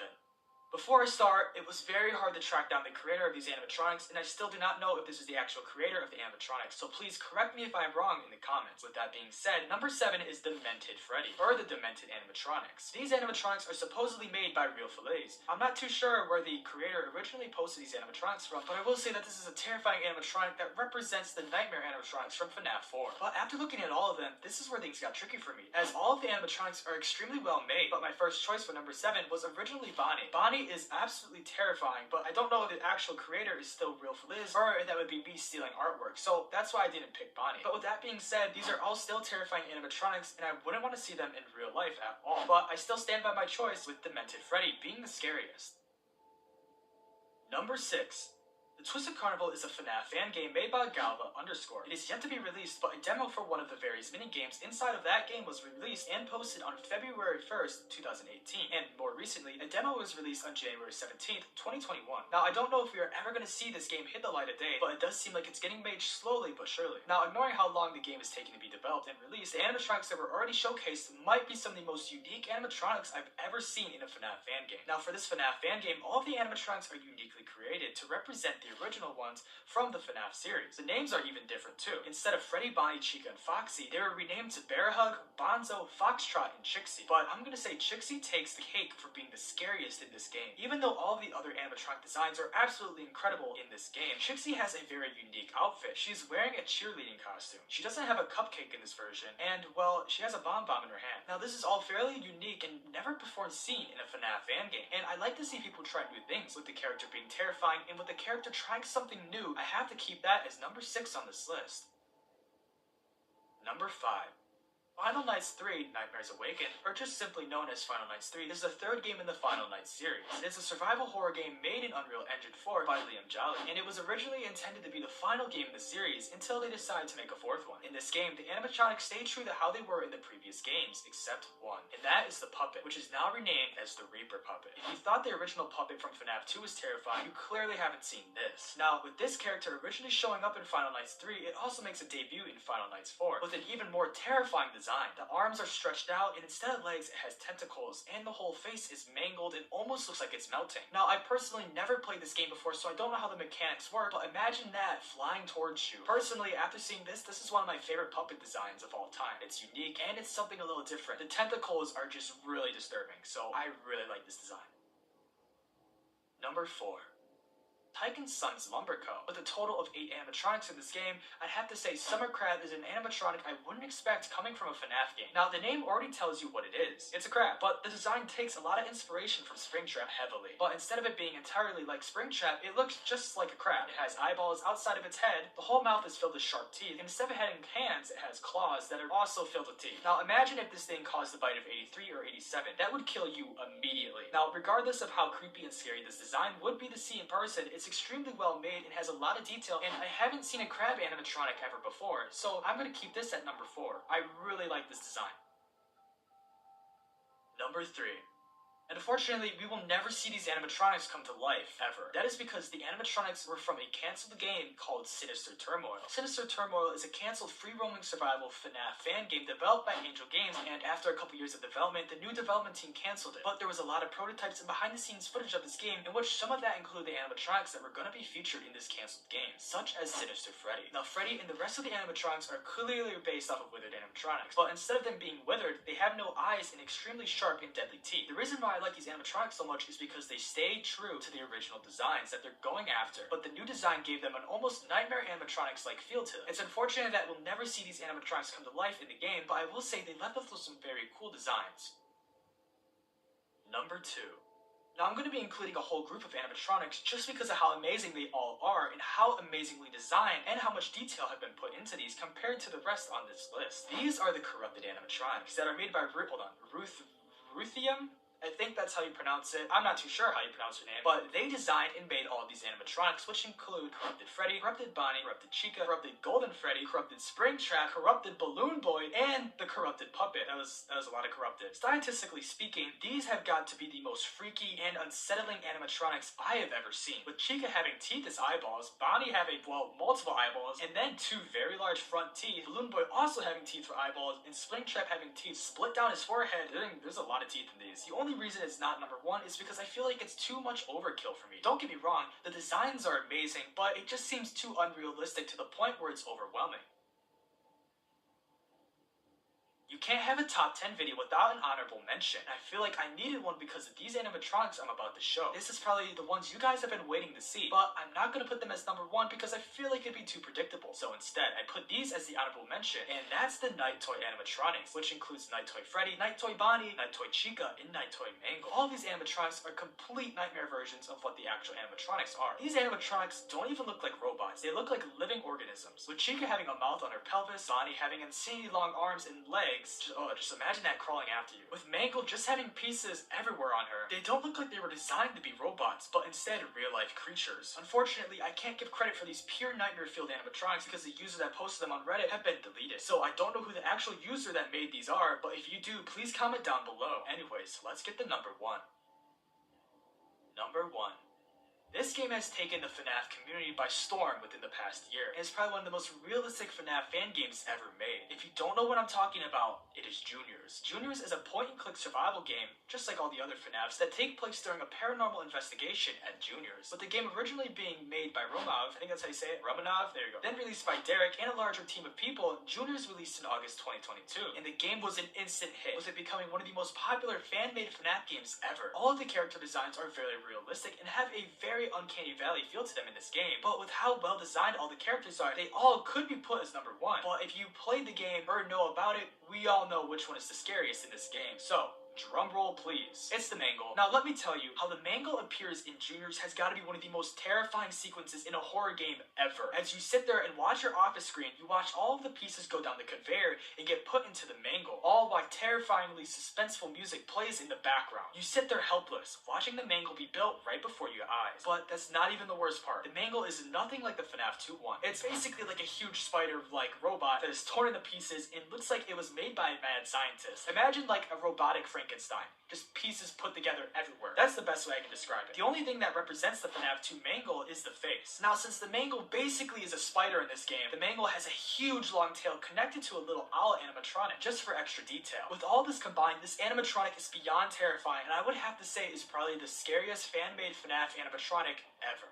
Before I start, it was very hard to track down the creator of these animatronics, and I still do not know if this is the actual creator of the animatronics, so please correct me if I'm wrong in the comments. With that being said, number 7 is Demented Freddy, or the Demented animatronics. These animatronics are supposedly made by Real Feliz. I'm not too sure where the creator originally posted these animatronics from, but I will say that this is a terrifying animatronic that represents the nightmare animatronics from FNAF 4. But after looking at all of them, this is where things got tricky for me, as all of the animatronics are extremely well made, but my first choice for number 7 was originally Bonnie. Bonnie is absolutely terrifying, but I don't know if the actual creator is still Real Feliz, or if that would be me stealing artwork, so that's why I didn't pick Bonnie. But with that being said, these are all still terrifying animatronics, and I wouldn't want to see them in real life at all. But I still stand by my choice, with Demented Freddy being the scariest. Number 6. The Twisted Carnival is a FNAF fan game made by Galva_. It is yet to be released, but a demo for one of the various mini-games inside of that game was released and posted on February 1st, 2018. And more recently, a demo was released on January 17th, 2021. Now, I don't know if we are ever going to see this game hit the light of day, but it does seem like it's getting made slowly but surely. Now, ignoring how long the game is taking to be developed and released, the animatronics that were already showcased might be some of the most unique animatronics I've ever seen in a FNAF fan game. Now, for this FNAF fan game, all of the animatronics are uniquely created to represent the original ones from the FNAF series. The names are even different too. Instead of Freddy, Bonnie, Chica, and Foxy, they were renamed to Bear Hug, Bonzo, Foxtrot, and Trixie. But I'm gonna say Trixie takes the cake for being the scariest in this game. Even though all the other animatronic designs are absolutely incredible in this game, Trixie has a very unique outfit. She's wearing a cheerleading costume. She doesn't have a cupcake in this version, and well, she has a bomb in her hand. Now this is all fairly unique and never before seen in a FNAF fan game, and I like to see people try new things, with the character being terrifying and with the character trying something new. I have to keep that as number 6 on this list. Number 5. Final Nights 3 Nightmares Awaken, or just simply known as Final Nights 3, is the third game in the Final Nights series. It is a survival horror game made in Unreal Engine 4 by Liam Jolly, and it was originally intended to be the final game in the series until they decided to make a fourth one. In this game, the animatronics stayed true to how they were in the previous games, except one, and that is the puppet, which is now renamed as the Reaper puppet. If you thought the original puppet from FNAF 2 was terrifying, you clearly haven't seen this. Now, with this character originally showing up in Final Nights 3, it also makes a debut in Final Nights 4, with an even more terrifying design. The arms are stretched out, and instead of legs, it has tentacles, and the whole face is mangled and almost looks like it's melting. Now, I personally never played this game before, so I don't know how the mechanics work, but imagine that flying towards you. Personally, after seeing this is one of my favorite puppet designs of all time. It's unique, and it's something a little different. The tentacles are just really disturbing, so I really like this design. Number 4. Tycoon Sons Lumber Co. With a total of 8 animatronics in this game, I'd have to say Summer Crab is an animatronic I wouldn't expect coming from a FNAF game. Now, the name already tells you what it is. It's a crab, but the design takes a lot of inspiration from Springtrap heavily. But instead of it being entirely like Springtrap, it looks just like a crab. It has eyeballs outside of its head, the whole mouth is filled with sharp teeth, and instead of having hands, it has claws that are also filled with teeth. Now, imagine if this thing caused a bite of 83 or 87. That would kill you immediately. Now, regardless of how creepy and scary this design would be to see in person, it's extremely well made and has a lot of detail, and I haven't seen a crab animatronic ever before, so I'm gonna keep this at number 4. I really like this design. Number 3. And unfortunately, we will never see these animatronics come to life, ever. That is because the animatronics were from a cancelled game called Sinister Turmoil. Sinister Turmoil is a cancelled free-roaming survival FNAF fan game developed by Angel Games, and after a couple years of development, the new development team cancelled it. But there was a lot of prototypes and behind-the-scenes footage of this game, in which some of that include the animatronics that were going to be featured in this cancelled game, such as Sinister Freddy. Now, Freddy and the rest of the animatronics are clearly based off of withered animatronics, but instead of them being withered, they have no eyes and extremely sharp and deadly teeth. The reason why I like these animatronics so much is because they stay true to the original designs that they're going after, but the new design gave them an almost nightmare animatronics-like feel to them. It's unfortunate that we'll never see these animatronics come to life in the game, but I will say they left us with some very cool designs. Number 2. Now, I'm going to be including a whole group of animatronics just because of how amazing they all are and how amazingly designed and how much detail have been put into these compared to the rest on this list. These are the corrupted animatronics that are made by Ruthium? I think that's how you pronounce it. I'm not too sure how you pronounce her name, but they designed and made all of these animatronics, which include Corrupted Freddy, Corrupted Bonnie, Corrupted Chica, Corrupted Golden Freddy, Corrupted Springtrap, Corrupted Balloon Boy, and the Corrupted Puppet. That was a lot of corrupted. Statistically speaking, these have got to be the most freaky and unsettling animatronics I have ever seen. With Chica having teeth as eyeballs, Bonnie having, well, multiple eyeballs, and then 2 very large front teeth, Balloon Boy also having teeth for eyeballs, and Springtrap having teeth split down his forehead. There's a lot of teeth in these. The only reason it's not number 1 is because I feel like it's too much overkill for me. Don't get me wrong, the designs are amazing, but it just seems too unrealistic to the point where it's overwhelming. You can't have a top 10 video without an honorable mention. I feel like I needed one because of these animatronics I'm about to show. This is probably the ones you guys have been waiting to see, but I'm not going to put them as number 1 because I feel like it'd be too predictable. So instead, I put these as the honorable mention, and that's the Night Toy animatronics, which includes Night Toy Freddy, Night Toy Bonnie, Night Toy Chica, and Night Toy Mangle. All of these animatronics are complete nightmare versions of what the actual animatronics are. These animatronics don't even look like robots. They look like living organisms, with Chica having a mouth on her pelvis, Bonnie having insanely long arms and legs. Just imagine that crawling after you. With Mangle just having pieces everywhere on her. They don't look like they were designed to be robots, but instead real-life creatures. Unfortunately, I can't give credit for these pure nightmare-filled animatronics because the users that posted them on Reddit have been deleted. So I don't know who the actual user that made these are, but if you do, please comment down below. Anyways, let's get to number 1. Number 1. This game has taken the FNAF community by storm within the past year, and it's probably one of the most realistic FNAF fan games ever made. If you don't know what I'm talking about, it is Juniors. Juniors is a point-and-click survival game, just like all the other FNAFs, that take place during a paranormal investigation at Juniors. With the game originally being made by Romanov, I think that's how you say it, Romanov, there you go. Then released by Derek and a larger team of people, Juniors released in August 2022, and the game was an instant hit, with it becoming one of the most popular fan-made FNAF games ever. All of the character designs are very realistic and have a very uncanny valley feel to them in this game, but with how well designed all the characters are, they all could be put as number 1. But if you played the game or know about it, we all know which one is the scariest in this game. So drum roll, please. It's the Mangle. Now, let me tell you, how the Mangle appears in Juniors has got to be one of the most terrifying sequences in a horror game ever. As you sit there and watch your office screen, you watch all of the pieces go down the conveyor and get put into the Mangle, all while terrifyingly suspenseful music plays in the background. You sit there helpless, watching the Mangle be built right before your eyes. But that's not even the worst part. The Mangle is nothing like the FNAF 2 one. It's basically like a huge spider-like robot that is torn into pieces and looks like it was made by a mad scientist. Imagine like a robotic Frankenstein. Just pieces put together everywhere. That's the best way I can describe it. The only thing that represents the FNAF 2 Mangle is the face. Now, since the Mangle basically is a spider in this game, the Mangle has a huge long tail connected to a little owl animatronic, just for extra detail. With all this combined, this animatronic is beyond terrifying, and I would have to say is probably the scariest fan-made FNAF animatronic ever.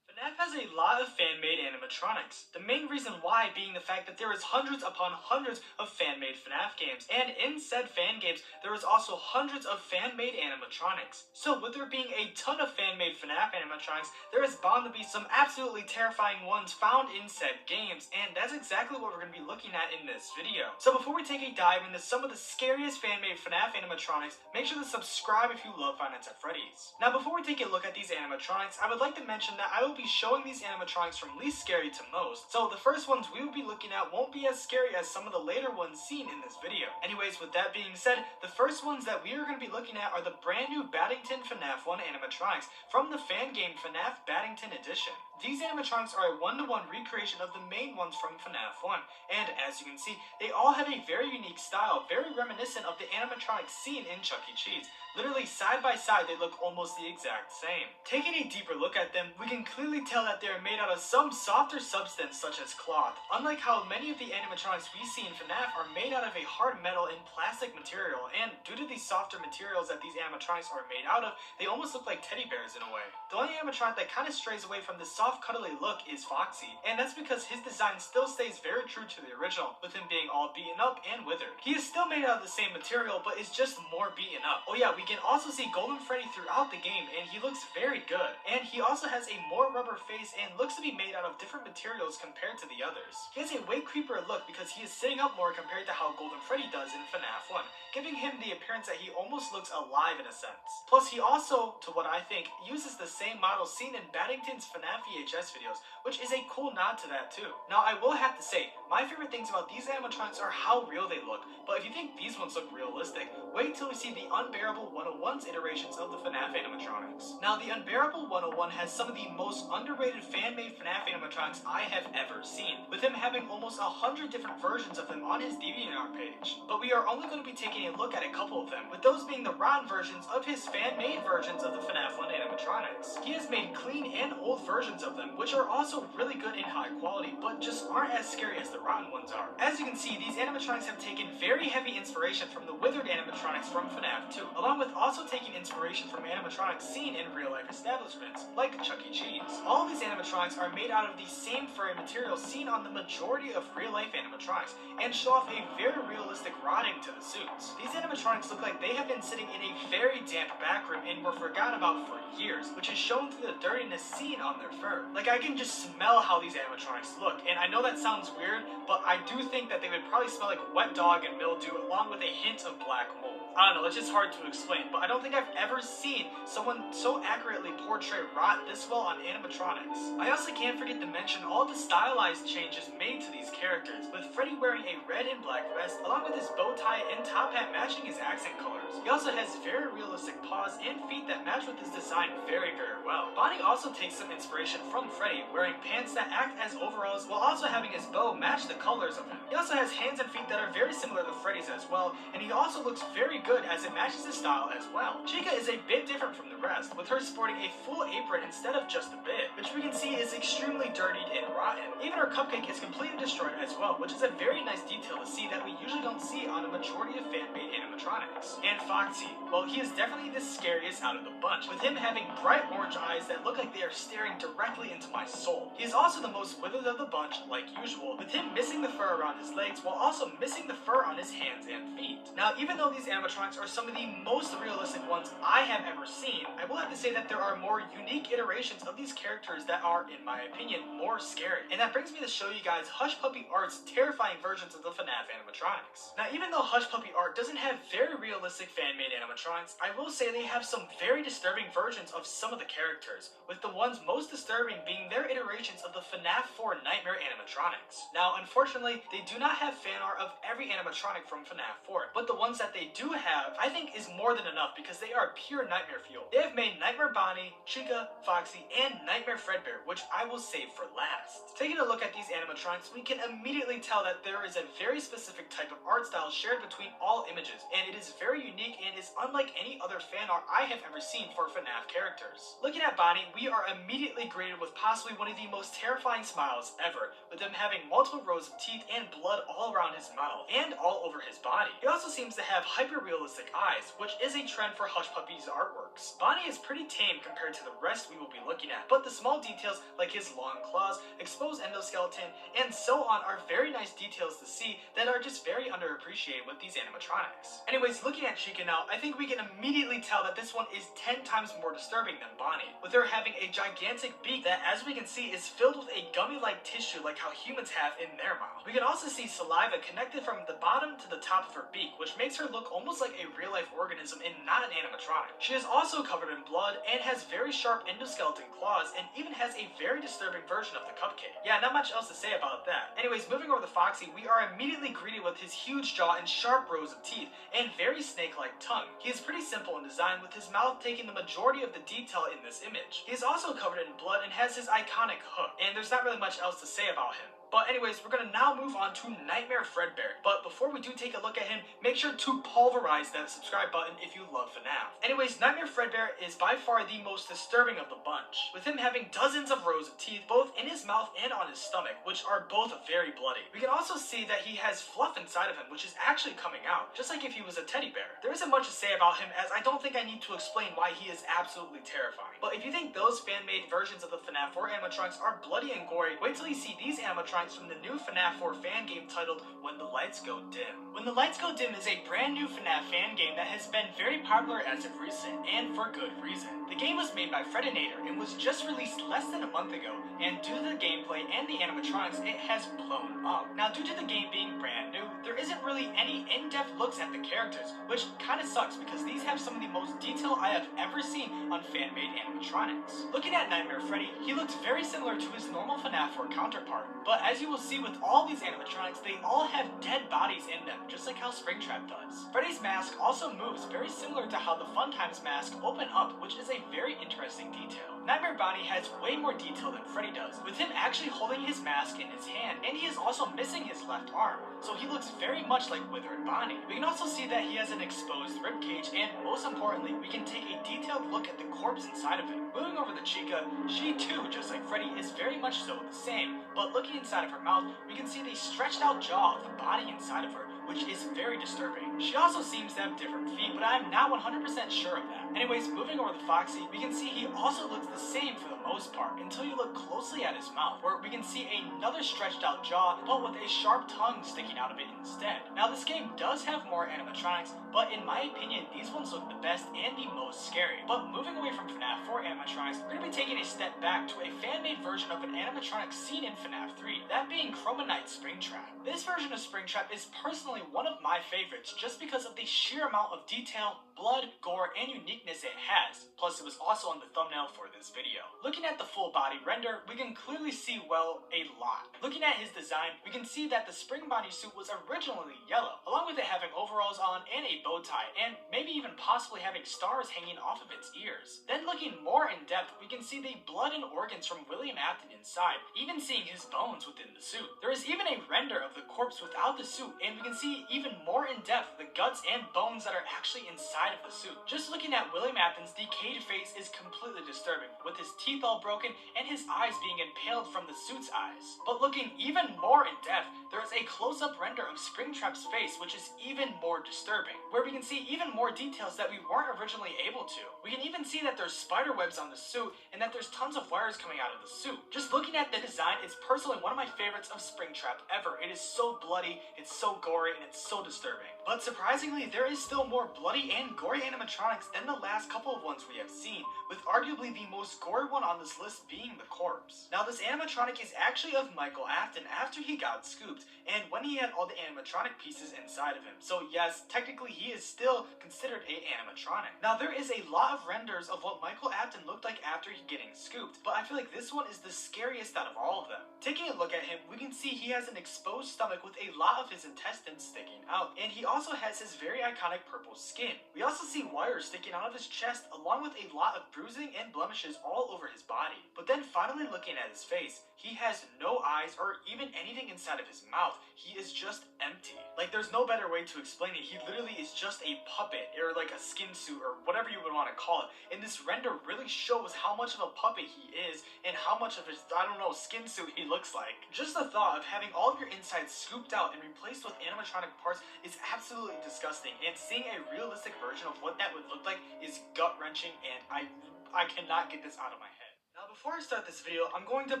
FNAF has a lot of fan-made animatronics. The main reason why being the fact that there is hundreds upon hundreds of fan-made FNAF games, and in said fan games, there is also hundreds of fan-made animatronics. So with there being a ton of fan-made FNAF animatronics, there is bound to be some absolutely terrifying ones found in said games, and that's exactly what we're going to be looking at in this video. So before we take a dive into some of the scariest fan-made FNAF animatronics, make sure to subscribe if you love Five Nights at Freddy's. Now before we take a look at these animatronics, I would like to mention that I will be showing these animatronics from least scary scary to most, so the first ones we will be looking at won't be as scary as some of the later ones seen in this video. Anyways, with that being said, the first ones that we are going to be looking at are the brand new Battington FNAF 1 animatronics from the fan game FNAF Battington Edition. These animatronics are a one-to-one recreation of the main ones from FNAF 1, and as you can see, they all have a very unique style, very reminiscent of the animatronics seen in Chuck E. Cheese. Literally side by side, they look almost the exact same. Taking a deeper look at them, we can clearly tell that they are made out of some softer substance such as cloth. Unlike how many of the animatronics we see in FNAF are made out of a hard metal and plastic material, and due to these softer materials that these animatronics are made out of, they almost look like teddy bears in a way. The only animatronic that kind of strays away from this soft cuddly look is Foxy, and that's because his design still stays very true to the original, with him being all beaten up and withered. He is still made out of the same material, but is just more beaten up. Oh yeah, we can also see Golden Freddy throughout the game, and he looks very good. And he also has a more rubber face and looks to be made out of different materials compared to the others. He has a way creepier look because he is sitting up more compared to how Golden Freddy does in FNAF 1, giving him the appearance that he almost looks alive in a sense. Plus, he also, to what I think, uses the same model seen in Battington's FNAF VHS videos, which is a cool nod to that too. Now, I will have to say, my favorite things about these animatronics are how real they look, but if you think these ones look realistic, wait till we see the Unbearable 101's iterations of the FNAF animatronics. Now, the Unbearable 101 has some of the most underrated fan-made FNAF animatronics I have ever seen, with him having almost 100 different versions of them on his DeviantArt page. But we are only going to be taking a look at a couple of them, with those being the rotten versions of his fan-made versions of the FNAF 1 animatronics. He has made clean and old versions of them, which are also really good in high quality, but just aren't as scary as the rotten ones are. As you can see, these animatronics have taken very heavy inspiration from the withered animatronics from FNAF 2, along with also taking inspiration from animatronics seen in real-life establishments, like Chuck E. Cheese. All of these animatronics are made out of the same furry material seen on the majority of real-life animatronics, and show off a very realistic rotting to the suits. These animatronics look like they have been sitting in a very damp back room and were forgotten about for years, which is shown through the dirtiness seen on their fur. Like, I can just smell how these animatronics look, and I know that sounds weird, but I do think that they would probably smell like wet dog and mildew along with a hint of black mold. I don't know, it's just hard to explain, but I don't think I've ever seen someone so accurately portray rot this well on animatronics. I also can't forget to mention all the stylized changes made to these characters, with Freddy wearing a red and black vest, along with his bow tie and top hat matching his accent colors. He also has very realistic paws and feet that match with his design very, very well. Bonnie also takes some inspiration from Freddy, wearing pants that act as overalls while also having his bow match the colors of him. He also has hands and feet that are very similar to Freddy's as well, and he also looks very good as it matches his style as well. Chica is a bit different from the rest, with her sporting a full apron instead of just a bib, which we can see is extremely dirtied and rotten. Even her cupcake is completely destroyed as well, which is a very nice detail to see that we usually don't see on a majority of fan-made animatronics. And Foxy, well, he is definitely the scariest out of the bunch, with him having bright orange eyes that look like they are staring directly into my soul. He is also the most withered of the bunch, like usual, with him missing the fur around his legs while also missing the fur on his hands and feet. Now, even though these animatronics are some of the most realistic ones I have ever seen, I will have to say that there are more unique iterations of these characters that are, in my opinion, more scary. And that brings me to show you guys Hush Puppy Art's terrifying versions of the FNAF animatronics. Now, even though Hush Puppy Art doesn't have very realistic fan-made animatronics, I will say they have some very disturbing versions of some of the characters, with the ones most disturbing being their iterations of the FNAF 4 Nightmare animatronics. Now, unfortunately, they do not have fan art of every animatronic from FNAF 4, but the ones that they do have, I think, is more than enough because they are pure nightmare fuel. They have made Nightmare Bonnie, Chica, Foxy, and Nightmare Fredbear, which I will save for last. Taking a look at these animatronics, we can immediately tell that there is a very specific type of art style shared between all images, and it is very unique and is unlike any other fan art I have ever seen for FNAF characters. Looking at Bonnie, we are immediately greeted with possibly one of the most terrifying smiles ever, with him having multiple rows of teeth and blood all around his mouth, and all over his body. He also seems to have hyper-realistic eyes, which is a trend for Hush Puppy's artworks. Bonnie is pretty tame compared to the rest we will be looking at, but the small details like his long claws, exposed endoskeleton, and so on are very nice details to see that are just very underappreciated with these animatronics. Anyways, looking at Chica now, I think we can immediately tell that this one is 10 times more disturbing than Bonnie, with her having a gigantic beak that, as we can see, is filled with a gummy-like tissue like how humans have in their mouth. We can also see saliva connected from the bottom to the top of her beak, which makes her look almost like a real-life organism and not an animatronic. She is also covered in blood and has very sharp endoskeleton claws, and even has a very disturbing version version of the cupcake. Yeah, not much else to say about that. Anyways, moving over to Foxy, we are immediately greeted with his huge jaw and sharp rows of teeth, and very snake-like tongue. He is pretty simple in design, with his mouth taking the majority of the detail in this image. He is also covered in blood and has his iconic hook, and there's not really much else to say about him. But anyways, we're gonna now move on to Nightmare Fredbear. But before we do take a look at him, make sure to pulverize that subscribe button if you love FNAF. Anyways, Nightmare Fredbear is by far the most disturbing of the bunch, with him having dozens of rows of teeth both in his mouth and on his stomach, which are both very bloody. We can also see that he has fluff inside of him, which is actually coming out, just like if he was a teddy bear. There isn't much to say about him, as I don't think I need to explain why he is absolutely terrifying. But if you think those fan-made versions of the FNAF 4 animatronics are bloody and gory, wait till you see these animatronics from the new FNAF 4 fan game titled When the Lights Go Dim. When the Lights Go Dim is a brand new FNAF fan game that has been very popular as of recent, and for good reason. The game was made by Fredinator and was just released less than a month ago, and due to the gameplay and the animatronics, it has blown up. Now, due to the game being brand new, there isn't really any in-depth looks at the characters, which kinda sucks because these have some of the most detail I have ever seen on fan-made animatronics. Looking at Nightmare Freddy, he looks very similar to his normal FNAF 4 counterpart, but as you will see with all these animatronics, they all have dead bodies in them, just like how Springtrap does. Freddy's mask also moves very similar to how the Fun Times mask open up, which is a very interesting detail. Nightmare Bonnie has way more detail than Freddy does, with him actually holding his mask in his hand, and he is also missing his left arm, so he looks very much like Withered Bonnie. We can also see that he has an exposed ribcage, and most importantly, we can take a detailed look at the corpse inside of him. Moving over to Chica, she too, just like Freddy, is very much so the same, but looking inside of her mouth, we can see the stretched out jaw of the body inside of her, which is very disturbing. She also seems to have different feet, but I'm not 100% sure of that. Anyways, moving over to Foxy, we can see he also looks the same for the most part, until you look closely at his mouth, where we can see another stretched out jaw, but with a sharp tongue sticking out of it instead. Now, this game does have more animatronics, but in my opinion, these ones look the best and the most scary. But moving away from FNAF 4 animatronics, we're going to be taking a step back to a fan-made version of an animatronic seen in FNAF 3, that being Chroma Knight Springtrap. This version of Springtrap is personally one of my favorites just because of the sheer amount of detail, blood, gore, and uniqueness it has. Plus, it was also on the thumbnail for this video. Looking at the full body render, we can clearly see, well, a lot. Looking at his design, we can see that the spring body suit was originally yellow, along with it having overalls on and a bow tie, and maybe even possibly having stars hanging off of its ears. Then looking more in depth, we can see the blood and organs from William Afton inside, even seeing his bones within the suit. There is even a render of the corpse without the suit, and we can see even more in depth the guts and bones that are actually inside of the suit. Just looking at William Afton's decayed face is completely disturbing, with his teeth all broken and his eyes being impaled from the suit's eyes. But looking even more in depth, there is a close-up render of Springtrap's face, which is even more disturbing, where we can see even more details that we weren't originally able to. We can even see that there's spider webs on the suit and that there's tons of wires coming out of the suit. Just looking at the design, it's personally one of my favorites of Springtrap ever. It is so bloody, it's so gory, and it's so disturbing. But surprisingly, there is still more bloody and gory animatronics than the last couple of ones we have seen, with arguably the most gory one on this list being the corpse. Now, this animatronic is actually of Michael Afton after he got scooped, and when he had all the animatronic pieces inside of him. So yes, technically he is still considered a animatronic. Now, there is a lot of renders of what Michael Afton looked like after he getting scooped, but I feel like this one is the scariest out of all of them. Taking a look at him, we can see he has an exposed stomach with a lot of his intestines sticking out, and he also has his very iconic purple skin. We also see wires sticking out of his chest, along with a lot of bruising and blemishes all over his body. But then finally looking at his face, he has no eyes or even anything inside of his mouth. He is just empty. Like, there's no better way to explain it. He literally is just a puppet, or like a skin suit, or whatever you would want to call it. And this render really shows how much of a puppet he is, and how much of his, I don't know, skin suit he looks like. Just the thought of having all of your insides scooped out and replaced with animatronic parts is absolutely disgusting, and seeing a realistic version of what that would look like is gut-wrenching, and I cannot get this out of my head. Now, before I start this video, I'm going to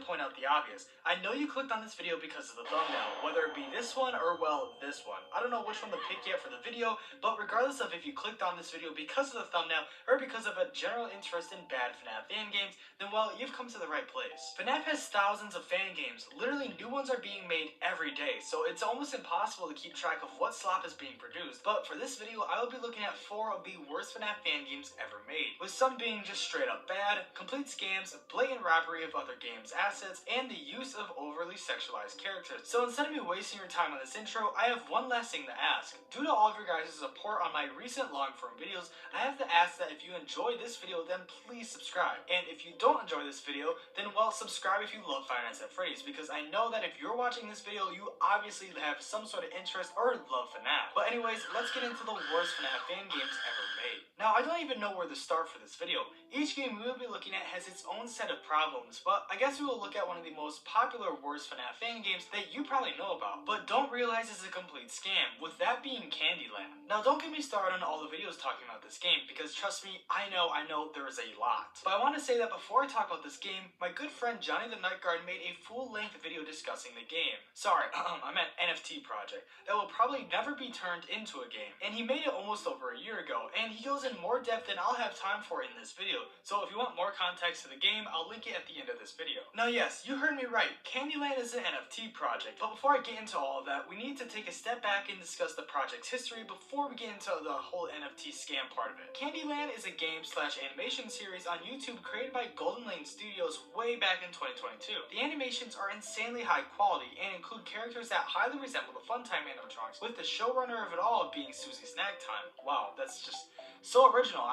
point out the obvious. I know you clicked on this video because of the thumbnail, whether it be this one or, well, this one. I don't know which one to pick yet for the video, but regardless of if you clicked on this video because of the thumbnail or because of a general interest in bad FNAF fan games, then, well, you've come to the right place. FNAF has thousands of fan games. Literally, new ones are being made every day, so it's almost impossible to keep track of what slop is being produced. But for this video, I will be looking at 4 of the worst FNAF fan games ever made, with some being just straight up bad, complete scams, blatant robbery of other games' assets, and the use of overly sexualized characters. So instead of me wasting your time on this intro, I have one last thing to ask. Due to all of your guys' support on my recent long-form videos, I have to ask that if you enjoy this video, then please subscribe. And if you don't enjoy this video, then well, subscribe if you love Five Nights at Freddy's, because I know that if you're watching this video, you obviously have some sort of interest or love FNAF. But anyways, let's get into the worst FNAF fan games ever made. Now, I don't even know where to start for this video. Each game we will be looking at has its own set of problems, but I guess we will look at one of the most popular worst FNAF fan games that you probably know about, but don't realize is a complete scam, with that being Candyland. Now, don't get me started on all the videos talking about this game, because trust me, I know there is a lot. But I want to say that before I talk about this game, my good friend Johnny the Night Guard made a full-length video discussing the game. Sorry, I meant NFT project, that will probably never be turned into a game. And he made it almost over a year ago, and he goes in more depth than I'll have time for in this video. So if you want more context to the game, I'll link it at the end of this video. Now yes, you heard me right, Candyland is an NFT project, but before I get into all of that, we need to take a step back and discuss the project's history before we get into the whole NFT scam part of it. Candyland is a game/animation series on YouTube created by Golden Lane Studios way back in 2022. The animations are insanely high quality and include characters that highly resemble the Funtime animatronics, with the showrunner of it all being Susie Snacktime. Wow, that's just so original.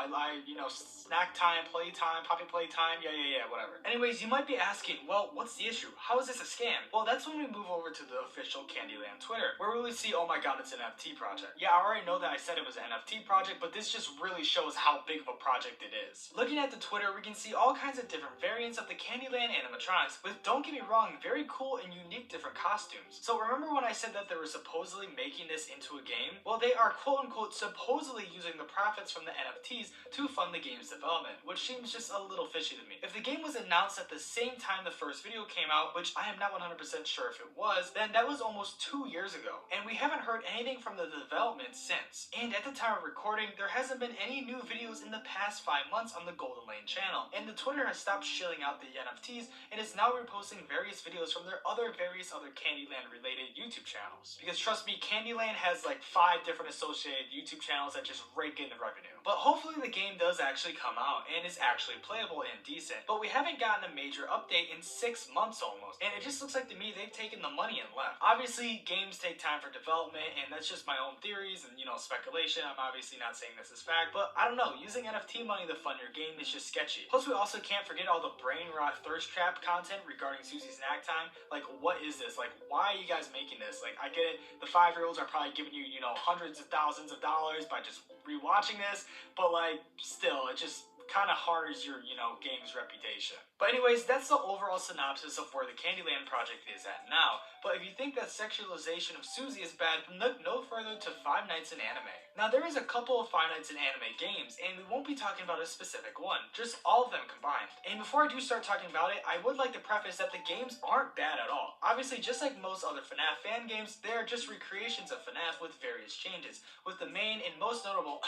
You know, snack time, playtime, poppy playtime, yeah, whatever. Anyways, you might be asking, well, what's the issue? How is this a scam? Well, that's when we move over to the official Candyland Twitter, where we see, oh my god, it's an NFT project. Yeah, I already know that I said it was an NFT project, but this just really shows how big of a project it is. Looking at the Twitter, we can see all kinds of different variants of the Candyland animatronics, with, don't get me wrong, very cool and unique different costumes. So remember when I said that they were supposedly making this into a game? Well, they are quote-unquote supposedly using the profits from the NFTs to fund the game's development, which seems just a little fishy to me. If the game was announced at the same time the first video came out, which I am not 100% sure if it was, then that was almost 2 years ago, and we haven't heard anything from the development since. And at the time of recording, there hasn't been any new videos in the past 5 months on the Golden Lane channel, and the Twitter has stopped shilling out the NFTs and is now reposting various videos from their various other Candyland related YouTube channels. Because trust me, Candyland has like 5 different associated YouTube channels that just rake in the revenue. But hopefully the game does actually come out and is actually playable and decent. But we haven't gotten a major update in 6 months almost, and it just looks like to me they've taken the money and left. Obviously, games take time for development, and that's just my own theories and, you know, speculation. I'm obviously not saying this is fact, but I don't know, using NFT money to fund your game is just sketchy. Plus, we also can't forget all the brain rot thirst trap content regarding Susie Snacktime. Like, what is this? Like, why are you guys making this? Like, I get it, the 5-year-olds are probably giving you, you know, hundreds of thousands of dollars by just rewatching this, but like, still, it just kind of hardens your, you know, game's reputation. But anyways, that's the overall synopsis of where the Candyland project is at now. But if you think that sexualization of Susie is bad, look no further to Five Nights in Anime. Now, there is a couple of Five Nights in Anime games, and we won't be talking about a specific one, just all of them combined. And before I do start talking about it, I would like to preface that the games aren't bad at all. Obviously, just like most other FNAF fan games, they are just recreations of FNAF with various changes, with the main and most notable,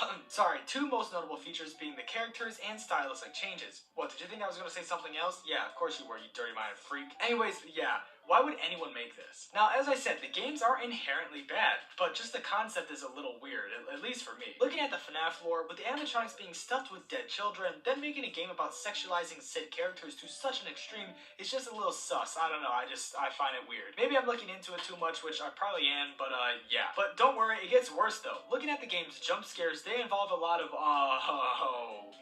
two most notable features being the characters and stylistic changes. What, did you think I was going to say something else? Yeah, of course you were, you dirty-minded freak. Anyways, yeah. Why would anyone make this? Now, as I said, the games are inherently bad, but just the concept is a little weird, at least for me. Looking at the FNAF lore, with the animatronics being stuffed with dead children, then making a game about sexualizing said characters to such an extreme is just a little sus. I don't know, I find it weird. Maybe I'm looking into it too much, which I probably am, but yeah. But don't worry, it gets worse though. Looking at the game's jump scares, they involve a lot of,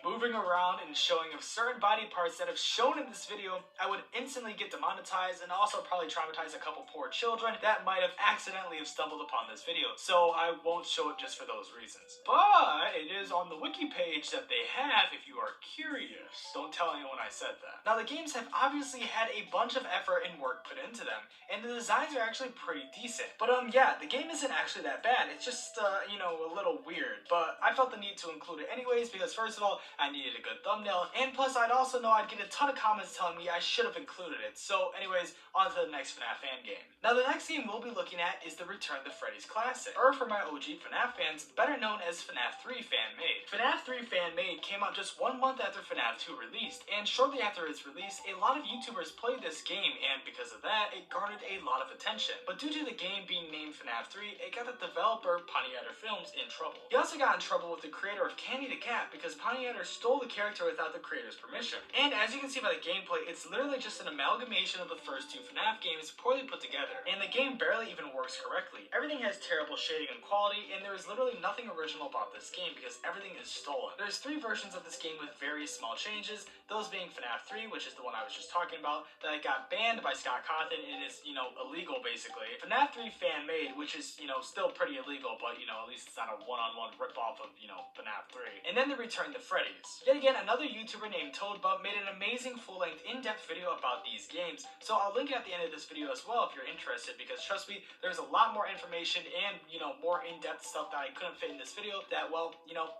moving around and showing of certain body parts that if shown in this video, I would instantly get demonetized and also probably traumatize a couple poor children that might have accidentally stumbled upon this video, so I won't show it just for those reasons. But it is on the wiki page that they have if you are curious. Don't tell anyone I said that. Now, the games have obviously had a bunch of effort and work put into them, and the designs are actually pretty decent. But yeah, the game isn't actually that bad. It's just, you know, a little weird, but I felt the need to include it anyways because first of all, I needed a good thumbnail, and plus I'd also know I'd get a ton of comments telling me I should have included it. So anyways, on to the the next FNAF fan game. Now the next game we'll be looking at is the Return to Freddy's Classic, or for my OG FNAF fans, better known as FNAF 3 Fan Made. FNAF 3 Fan Made came out just 1 month after FNAF 2 released, and shortly after its release, a lot of YouTubers played this game, and because of that, it garnered a lot of attention. But due to the game being named FNAF 3, it got the developer, Ponyatter Films, in trouble. He also got in trouble with the creator of Candy the Cat because Ponyatter stole the character without the creator's permission. And as you can see by the gameplay, it's literally just an amalgamation of the first 2 FNAF games poorly put together, and the game barely even works correctly. Everything has terrible shading and quality, and there is literally nothing original about this game because everything is stolen. There's 3 versions of this game with various small changes, those being FNAF 3, which is the one I was just talking about, that got banned by Scott Cawthon and is, illegal basically. FNAF 3 Fan Made, which is, still pretty illegal, but, at least it's not a one-on-one rip-off of, FNAF 3. And then the Return to Freddy's. Yet again, another YouTuber named Toadbub made an amazing full-length, in-depth video about these games, so I'll link it at the end of this video as well if you're interested, because trust me, there's a lot more information and, more in-depth stuff that I couldn't fit in this video that, well,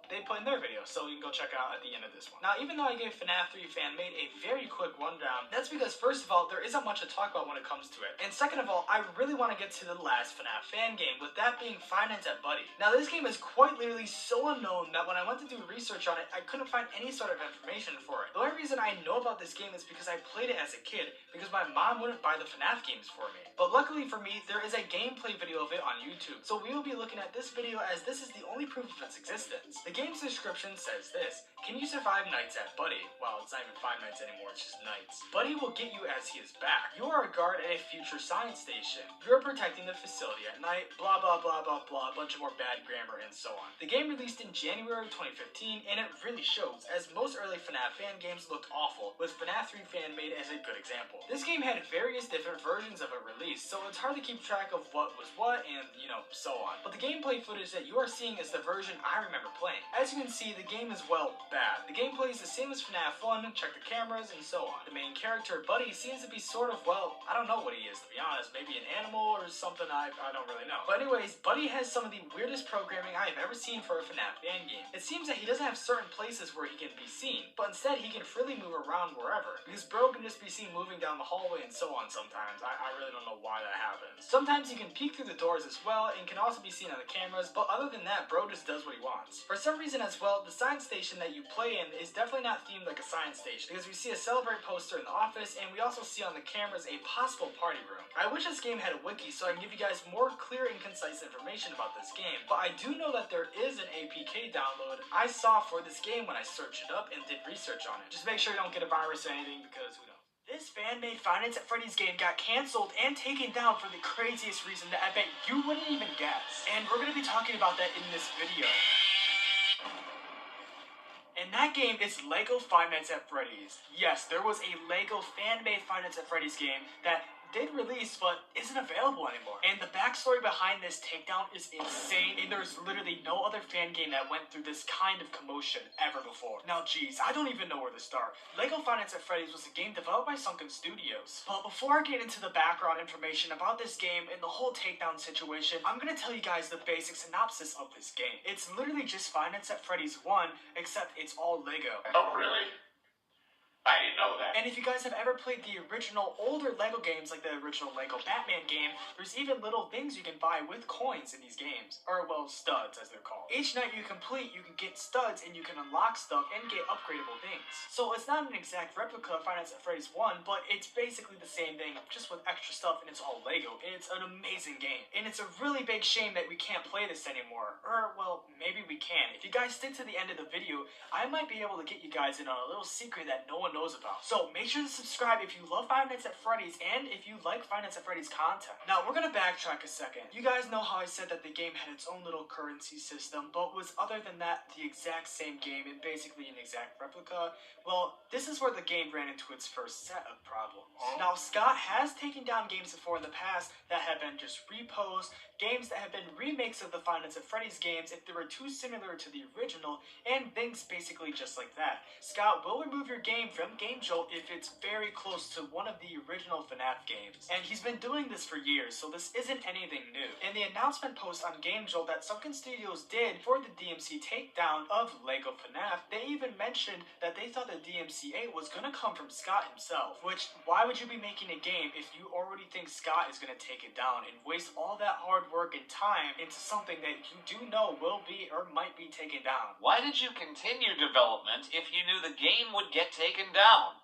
they put in their video, so you can go check it out at the end of this one. Now, even though I gave FNAF 3 Fan Made a very quick rundown, that's because first of all, there isn't much to talk about when it comes to it, and second of all, I really want to get to the last FNAF fan game, with that being Five Nights at Buddy. Now, this game is quite literally so unknown that when I went to do research on it, I couldn't find any sort of information for it. The only reason I know about this game is because I played it as a kid, because my mom wouldn't buy the FNAF games for me. But luckily for me, there is a gameplay video of it on YouTube, so we will be looking at this video as this is the only proof of its existence. The game's description says this: can you survive nights at Buddy? Well, it's not even 5 nights anymore, it's just nights. Buddy will get you as he is back. You are a guard at a future science station. You are protecting the facility at night, blah blah blah blah blah, a bunch of more bad grammar and so on. The game released in January 2015, and it really shows, as most early FNAF fan games looked awful, with FNAF 3 Fan Made as a good example. This game had various different versions of it released, so it's hard to keep track of what was what and, so on. But the gameplay footage that you are seeing is the version I remember playing. As you can see, the game is, well, bad. The gameplay is the same as FNAF 1, check the cameras, and so on. The main character, Buddy, seems to be sort of, well, I don't know what he is, to be honest. Maybe an animal or something, I don't really know. But anyways, Buddy has some of the weirdest programming I have ever seen for a FNAF fan game. It seems that he doesn't have certain places where he can be seen, but instead he can freely move around wherever, because Bro can just be seen moving down the hallway and so on sometimes. I really don't know why that happens. Sometimes he can peek through the doors as well, and can also be seen on the cameras, but other than that, Bro just does what he wants. For some reason as well, the science station that you play in is definitely not themed like a science station, because we see a Celebrate poster in the office, and we also see on the cameras a possible party room. I wish this game had a wiki so I can give you guys more clear and concise information about this game, but I do know that there is an APK download I saw for this game when I searched it up and did research on it. Just make sure you don't get a virus or anything, because who knows. This fan-made Five Nights at Freddy's game got cancelled and taken down for the craziest reason that I bet you wouldn't even guess. And we're going to be talking about that in this video. And that game is LEGO Five Nights at Freddy's. Yes, there was a LEGO fan-made Five Nights at Freddy's game that did release but isn't available anymore. And the backstory behind this takedown is insane, and there's literally no other fan game that went through this kind of commotion ever before. Now geez, I don't even know where to start. LEGO Five Nights at Freddy's was a game developed by Sunken Studios. But before I get into the background information about this game and the whole takedown situation, I'm gonna tell you guys the basic synopsis of this game. It's literally just Five Nights at Freddy's 1, except it's all LEGO. Oh, really? I didn't know that. And if you guys have ever played the original older LEGO games, like the original LEGO Batman game, there's even little things you can buy with coins in these games. Or, well, studs, as they're called. Each night you complete, you can get studs, and you can unlock stuff and get upgradable things. So it's not an exact replica of Five Nights at Freddy's 1, but it's basically the same thing, just with extra stuff, and it's all LEGO. And it's an amazing game. And it's a really big shame that we can't play this anymore. Or, well, maybe we can. If you guys stick to the end of the video, I might be able to get you guys in on a little secret that no one knows about. So make sure to subscribe if you love Five Nights at Freddy's and if you like Five Nights at Freddy's content. Now we're gonna backtrack a second. You guys know how I said that the game had its own little currency system, but was other than that the exact same game and basically an exact replica? Well, this is where the game ran into its first set of problems. Now Scott has taken down games before in the past that have been just repos, games that have been remakes of the Five Nights at Freddy's games if they were too similar to the original, and things basically just like that. Scott will remove your game from condemn Game Jolt if it's very close to one of the original FNAF games. And he's been doing this for years, so this isn't anything new. In the announcement post on Game Jolt that Sunken Studios did for the DMC takedown of LEGO FNAF, they even mentioned that they thought the DMCA was gonna come from Scott himself. Which, why would you be making a game if you already think Scott is gonna take it down and waste all that hard work and time into something that you do know will be or might be taken down? Why did you continue development if you knew the game would get taken down?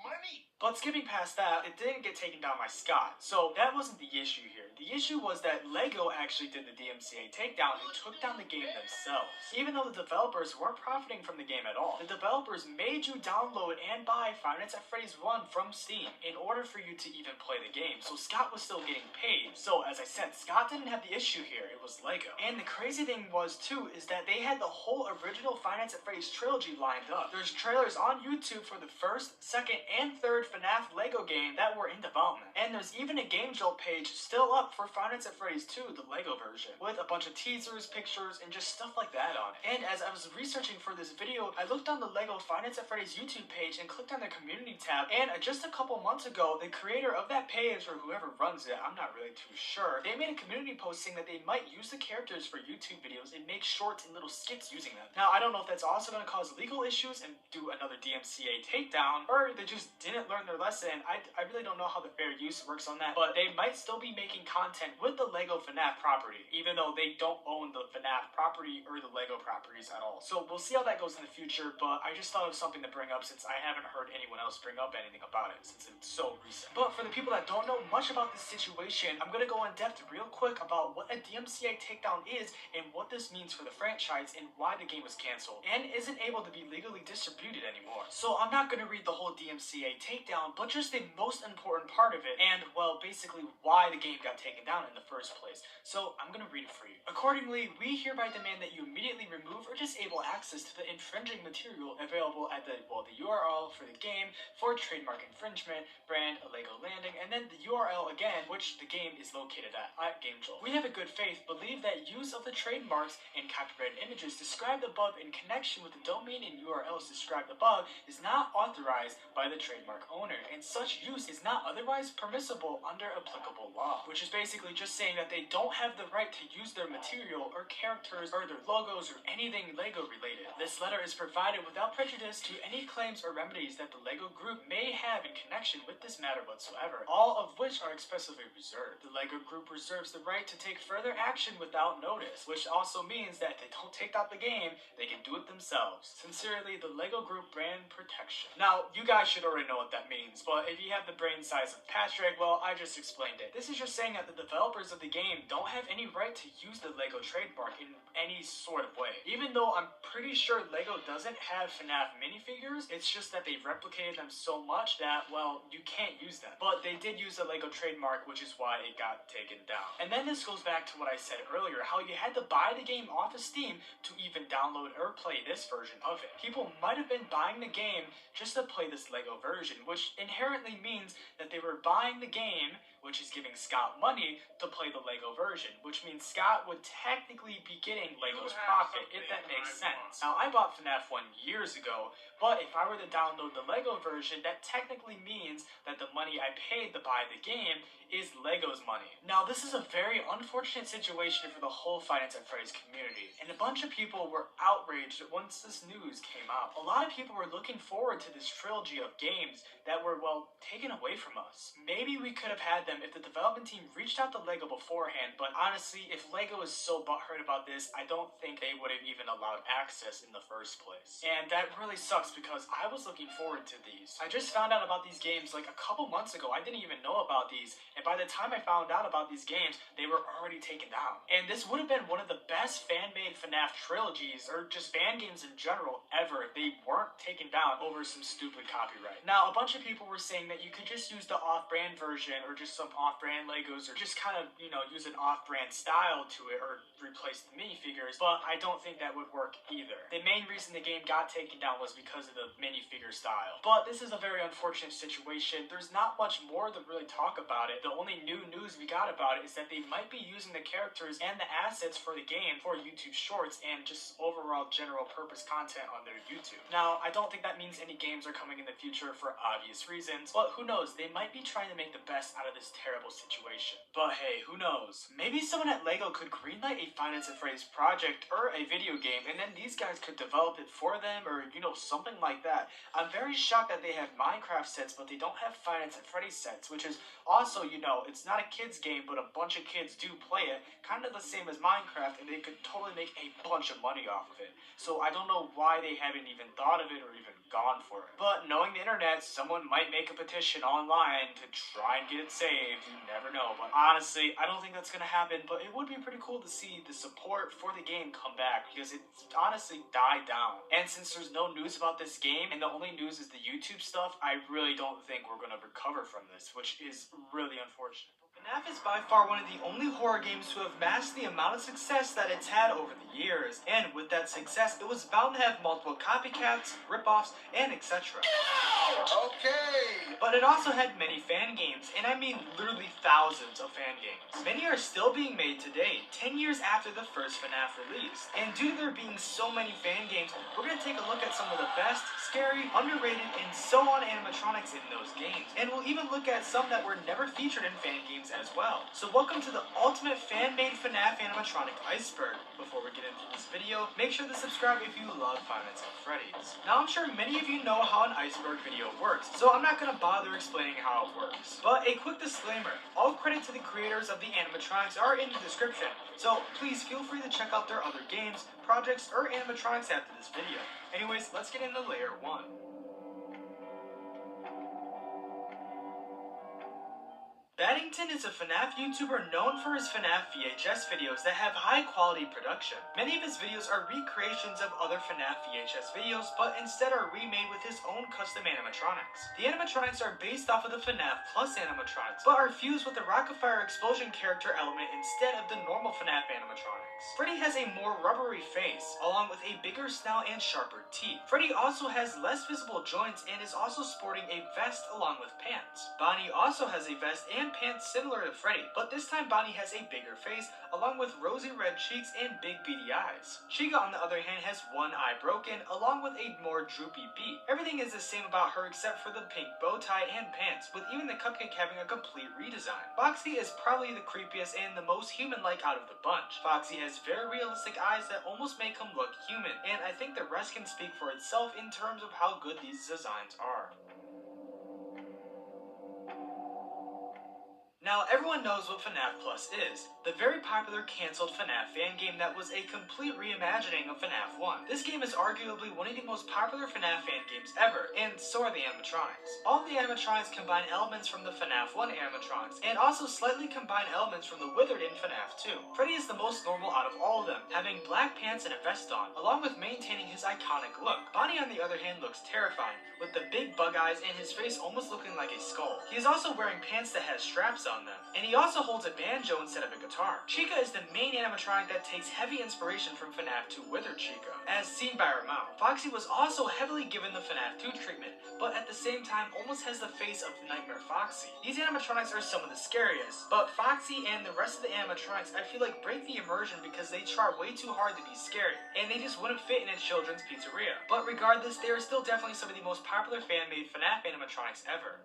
Money! But skipping past that, it didn't get taken down by Scott, so that wasn't the issue here. The issue was that LEGO actually did the DMCA takedown and took down the game themselves. Even though the developers weren't profiting from the game at all, the developers made you download and buy Five Nights at Freddy's 1 from Steam in order for you to even play the game, so Scott was still getting paid. So as I said, Scott didn't have the issue here, it was LEGO. And the crazy thing was too, is that they had the whole original Five Nights at Freddy's trilogy lined up. There's trailers on YouTube for the first, second, and third FNAF LEGO game that were in development. And there's even a Game Jolt page still up for Five Nights at Freddy's 2, the LEGO version, with a bunch of teasers, pictures, and just stuff like that on it. And as I was researching for this video, I looked on the LEGO Five Nights at Freddy's YouTube page and clicked on the community tab, and just a couple months ago, the creator of that page, or whoever runs it, I'm not really too sure, they made a community post saying that they might use the characters for YouTube videos and make shorts and little skits using them. Now, I don't know if that's also going to cause legal issues and do another DMCA takedown, or they just didn't learn their lesson. I really don't know how the fair use works on that, but they might still be making content with the LEGO FNAF property, even though they don't own the FNAF property or the LEGO properties at all. So we'll see how that goes in the future, but I just thought it was something to bring up since I haven't heard anyone else bring up anything about it since it's so recent. But for the people that don't know much about this situation, I'm gonna go in depth real quick about what a DMCA takedown is and what this means for the franchise and why the game was canceled and isn't able to be legally distributed anymore. So I'm not gonna read the whole DMCA takedown, but just the most important part of it, and well, basically why the game got taken down in the first place. So I'm gonna read it for you. Accordingly, we hereby demand that you immediately remove or disable access to the infringing material available at the URL for the game for trademark infringement, brand a LEGO Landing, and then the URL again, which the game is located at Game Jolt. We have a good faith believe that use of the trademarks and copyrighted images described above in connection with the domain and URLs described above is not authorized by the trademark owner, and such use is not otherwise permissible under applicable law. Which is basically just saying that they don't have the right to use their material or characters or their logos or anything LEGO related. This letter is provided without prejudice to any claims or remedies that the LEGO Group may have in connection with this matter whatsoever, all of which are expressly reserved. The LEGO Group reserves the right to take further action without notice, which also means that if they don't take out the game, they can do it themselves. Sincerely, the LEGO Group Brand Protection. Now, you guys should already know what that means, but if you have the brain size of Patrick, well, I just explained it. This is just saying that the developers of the game don't have any right to use the LEGO trademark in any sort of way. Even though I'm pretty sure LEGO doesn't have FNAF minifigures, it's just that they've replicated them so much that, well, you can't use them. But they did use the LEGO trademark, which is why it got taken down. And then this goes back to what I said earlier, how you had to buy the game off of Steam to even download or play this version of it. People might have been buying the game just to play this LEGO version, which inherently means that they were buying the game, which is giving Scott money to play the LEGO version, which means Scott would technically be getting LEGO's profit, if that makes sense. Now, I bought FNAF 1 years ago, but if I were to download the LEGO version, that technically means that the money I paid to buy the game is LEGO's money. Now, this is a very unfortunate situation for the whole Five Nights at Freddy's community, and a bunch of people were outraged once this news came out. A lot of people were looking forward to this trilogy of games that were, well, taken away from us. Maybe we could have had them if the development team reached out to LEGO beforehand, but honestly, if LEGO is so butthurt about this, I don't think they would have even allowed access in the first place. And that really sucks because I was looking forward to these. I just found out about these games like a couple months ago. I didn't even know about these, and by the time I found out about these games, they were already taken down. And this would have been one of the best fan-made FNAF trilogies, or just fan games in general, ever if they weren't taken down over some stupid copyright. Now, a bunch bunch of people were saying that you could just use the off-brand version or just some off-brand Legos or just kind of, you know, use an off-brand style to it or replace the minifigures, but I don't think that would work either. The main reason the game got taken down was because of the minifigure style. But this is a very unfortunate situation. There's not much more to really talk about it. The only new news we got about it is that they might be using the characters and the assets for the game for YouTube Shorts and just overall general purpose content on their YouTube. Now, I don't think that means any games are coming in the future for obvious reasons, but who knows, they might be trying to make the best out of this terrible situation. But hey, who knows? Maybe someone at LEGO could greenlight a Five Nights at Freddy's project or a video game, and then these guys could develop it for them, or you know, something like that. I'm very shocked that they have Minecraft sets, but they don't have Five Nights at Freddy's sets, which is also, you know, it's not a kid's game, but a bunch of kids do play it, kind of the same as Minecraft, and they could totally make a bunch of money off of it. So I don't know why they haven't even thought of it or even gone for it. But knowing the internet, someone might make a petition online to try and get it saved. You never know. But honestly, I don't think that's gonna happen, but it would be pretty cool to see the support for the game come back, because it's honestly died down. And since there's no news about this game, and the only news is the YouTube stuff, I really don't think we're gonna recover from this, which is really unfortunate. FNAF is by far one of the only horror games to have masked the amount of success that it's had over the years, and with that success, it was bound to have multiple copycats, rip-offs, and etc. Okay! But it also had many fan games, and I mean literally thousands of fan games. Many are still being made today, 10 years after the first FNAF release. And due to there being so many fan games, we're going to take a look at some of the best, scary, underrated, and so on animatronics in those games. And we'll even look at some that were never featured in fan games as well. So welcome to the ultimate fan-made FNAF animatronic iceberg. Before we get into this video, make sure to subscribe if you love Five Nights at Freddy's. Now I'm sure many of you know how an iceberg video works, so I'm not going to bother explaining how it works. But a quick disclaimer, all credit to the creators of the animatronics are in the description, so please feel free to check out their other games, projects, or animatronics after this video. Anyways, let's get into layer 1. Baddington is a FNAF YouTuber known for his FNAF VHS videos that have high quality production. Many of his videos are recreations of other FNAF VHS videos, but instead are remade with his own custom animatronics. The animatronics are based off of the FNAF Plus animatronics, but are fused with the Rockafire explosion character element instead of the normal FNAF animatronics. Freddy has a more rubbery face, along with a bigger snout and sharper teeth. Freddy also has less visible joints and is also sporting a vest along with pants. Bonnie also has a vest and pants similar to Freddy, but this time Bonnie has a bigger face, along with rosy red cheeks and big beady eyes. Chica, on the other hand, has one eye broken, along with a more droopy beak. Everything is the same about her except for the pink bow tie and pants, with even the cupcake having a complete redesign. Foxy is probably the creepiest and the most human-like out of the bunch. Foxy has very realistic eyes that almost make him look human, and I think the rest can speak for itself in terms of how good these designs are. Now, everyone knows what FNAF Plus is, the very popular cancelled FNAF fan game that was a complete reimagining of FNAF 1. This game is arguably one of the most popular FNAF fan games ever, and so are the animatronics. All of the animatronics combine elements from the FNAF 1 animatronics, and also slightly combine elements from the Withered in FNAF 2. Freddy is the most normal out of all of them, having black pants and a vest on, along with maintaining his iconic look. Bonnie, on the other hand, looks terrifying, with the big bug eyes and his face almost looking like a skull. He is also wearing pants that has straps on them, and he also holds a banjo instead of a guitar. Chica is the main animatronic that takes heavy inspiration from FNAF 2 Withered Chica, as seen by her mouth. Foxy was also heavily given the FNAF 2 treatment, but at the same time almost has the face of Nightmare Foxy. These animatronics are some of the scariest, but Foxy and the rest of the animatronics I feel like break the immersion because they try way too hard to be scary, and they just wouldn't fit in a children's pizzeria. But regardless, they are still definitely some of the most popular fan-made FNAF animatronics ever.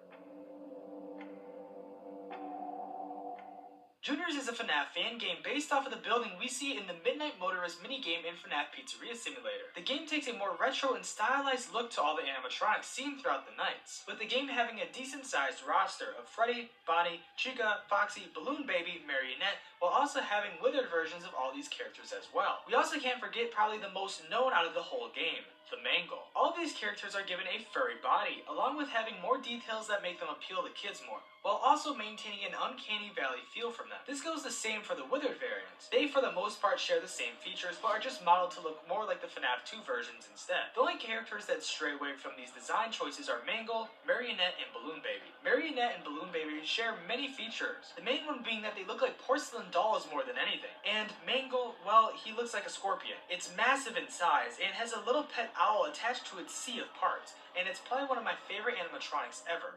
Juniors is a FNAF fan game based off of the building we see in the Midnight Motorist minigame in FNAF Pizzeria Simulator. The game takes a more retro and stylized look to all the animatronics seen throughout the nights, with the game having a decent-sized roster of Freddy, Bonnie, Chica, Foxy, Balloon Baby, Marionette, while also having withered versions of all these characters as well. We also can't forget probably the most known out of the whole game, the Mangle. All of these characters are given a furry body, along with having more details that make them appeal to kids more, while also maintaining an uncanny valley feel from them. This goes the same for the Withered variants. They for the most part share the same features, but are just modeled to look more like the FNAF 2 versions instead. The only characters that stray away from these design choices are Mangle, Marionette, and Balloon Baby. Marionette and Balloon Baby share many features, the main one being that they look like porcelain dolls more than anything. And Mangle, well, he looks like a scorpion. It's massive in size, and has a little pet owl attached to its sea of parts, and it's probably one of my favorite animatronics ever.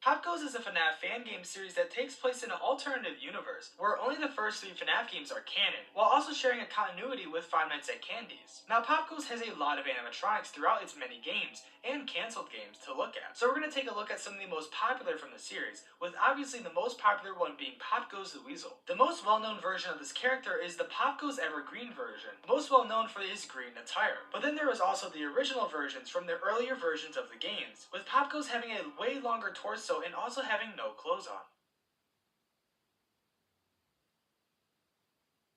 Pop Goes is a FNAF fan game series that takes place in an alternative universe, where only the first 3 FNAF games are canon, while also sharing a continuity with Five Nights at Candy's. Now, Pop Goes has a lot of animatronics throughout its many games, and cancelled games to look at. So we're going to take a look at some of the most popular from the series, with obviously the most popular one being Pop Goes the Weasel. The most well-known version of this character is the Pop Goes Evergreen version, most well known for his green attire. But then there was also the original versions from the earlier versions of the games, with Pop Goes having a way longer torso and also having no clothes on.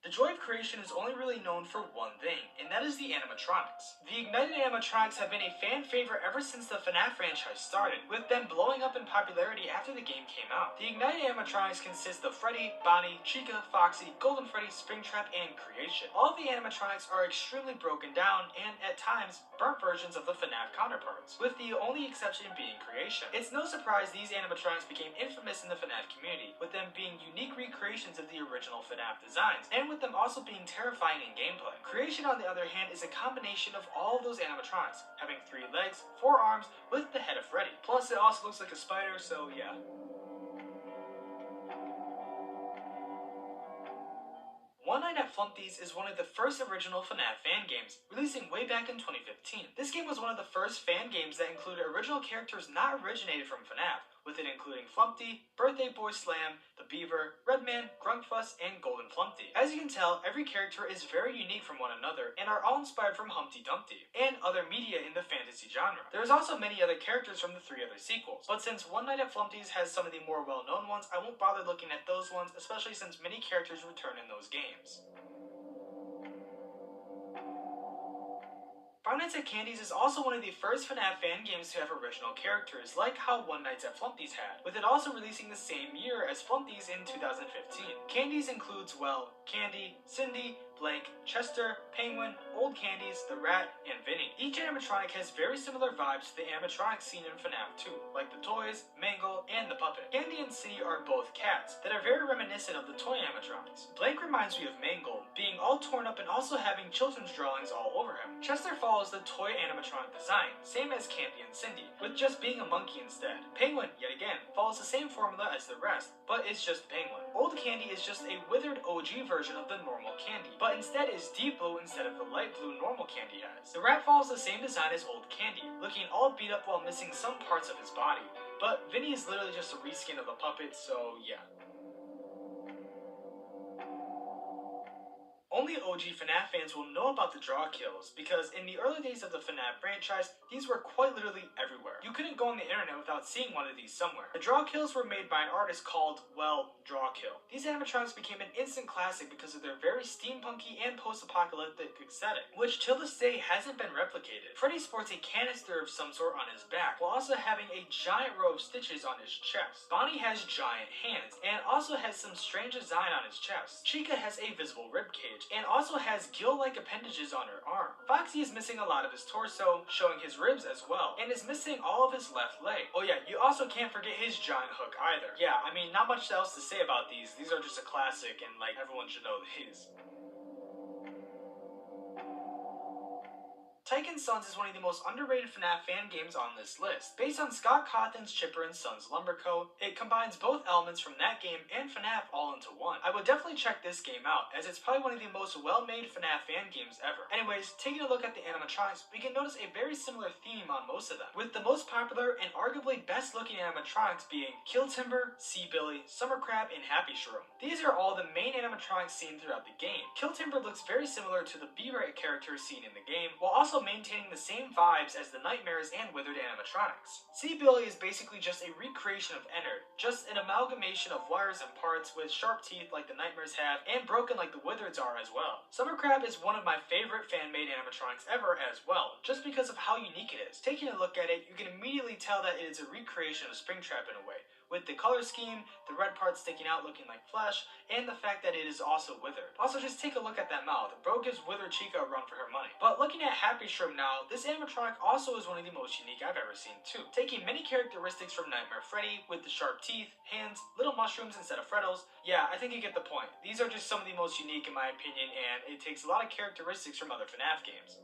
The joy of creation is only really known for one thing, and that is the animatronics. The Ignited animatronics have been a fan favorite ever since the FNAF franchise started, with them blowing up in popularity after the game came out. The Ignited animatronics consist of Freddy, Bonnie, Chica, Foxy, Golden Freddy, Springtrap, and Creation. All of the animatronics are extremely broken down, and at times, burnt versions of the FNAF counterparts, with the only exception being Creation. It's no surprise these animatronics became infamous in the FNAF community, with them being unique recreations of the original FNAF designs, and with them also being terrifying in gameplay. Creation, on the other hand, is a combination of all of those animatronics, having 3 legs, 4 arms, with the head of Freddy. Plus, it also looks like a spider, so yeah. One Night at Flumpty's is one of the first original FNAF fan games, releasing way back in 2015. This game was one of the first fan games that included original characters not originated from FNAF, with it including Flumpty, Birthday Boy Slam, the Beaver, Redman, Grunkfuss, and Golden Flumpty. As you can tell, every character is very unique from one another and are all inspired from Humpty Dumpty and other media in the fantasy genre. There's also many other characters from the 3 other sequels, but since One Night at Flumpty's has some of the more well-known ones, I won't bother looking at those ones, especially since many characters return in those games. Five Nights at Candy's is also one of the first FNAF fan games to have original characters, like how One Night at Flumpty's had, with it also releasing the same year as Flumpty's in 2015. Candy's includes, well, Candy, Cindy, Blank, Chester, Penguin, Old Candies, the Rat, and Vinny. Each animatronic has very similar vibes to the animatronics seen in FNAF 2, like the toys, Mangle, and the puppet. Candy and Cindy are both cats that are very reminiscent of the toy animatronics. Blank reminds me of Mangle, being all torn up and also having children's drawings all over him. Chester follows the toy animatronic design, same as Candy and Cindy, with just being a monkey instead. Penguin, yet again, follows the same formula as the rest, but is just Penguin. Old Candy is just a withered OG version of the normal Candy, but instead is deep blue instead of the light blue normal Candy has. The Rat follows the same design as Old Candy, looking all beat up while missing some parts of his body. But Vinny is literally just a reskin of the puppet, so yeah. Only OG FNAF fans will know about the draw kills, because in the early days of the FNAF franchise, these were quite literally everywhere. You couldn't go on the internet without seeing one of these somewhere. The draw kills were made by an artist called, well, Drawkill. These animatronics became an instant classic because of their very steampunky and post-apocalyptic aesthetic, which till this day hasn't been replicated. Freddy sports a canister of some sort on his back, while also having a giant row of stitches on his chest. Bonnie has giant hands, and also has some strange design on his chest. Chica has a visible ribcage, and also has gill-like appendages on her arm. Foxy is missing a lot of his torso, showing his ribs as well, and is missing all of his left leg. Oh yeah, you also can't forget his giant hook either. Yeah, I mean, not much else to say about these. These are just a classic, and like, everyone should know these. Tyke & Sons is one of the most underrated FNAF fan games on this list. Based on Scott Cawthon's Chipper & Sons Lumber Co., it combines both elements from that game and FNAF all into one. I would definitely check this game out, as it's probably one of the most well-made FNAF fan games ever. Anyways, taking a look at the animatronics, we can notice a very similar theme on most of them, with the most popular and arguably best-looking animatronics being Kill Timber, Sea Billy, Summer Crab, and Happy Shroom. These are all the main animatronics seen throughout the game. Kill Timber looks very similar to the Beaver character seen in the game, while also also maintaining the same vibes as the Nightmares and Withered animatronics. See Billy is basically just a recreation of Ennard, just an amalgamation of wires and parts with sharp teeth like the Nightmares have, and broken like the Withereds are as well. Summer Crab is one of my favorite fan-made animatronics ever as well, just because of how unique it is. Taking a look at it, you can immediately tell that it is a recreation of Springtrap in a way, with the color scheme, the red part sticking out looking like flesh, and the fact that it is also withered. Also, just take a look at that mouth. Bro gives Withered Chica a run for her money. But looking at Happy Shrimp now, this animatronic also is one of the most unique I've ever seen too. Taking many characteristics from Nightmare Freddy with the sharp teeth, hands, little mushrooms instead of freckles. Yeah, I think you get the point. These are just some of the most unique in my opinion, and it takes a lot of characteristics from other FNAF games.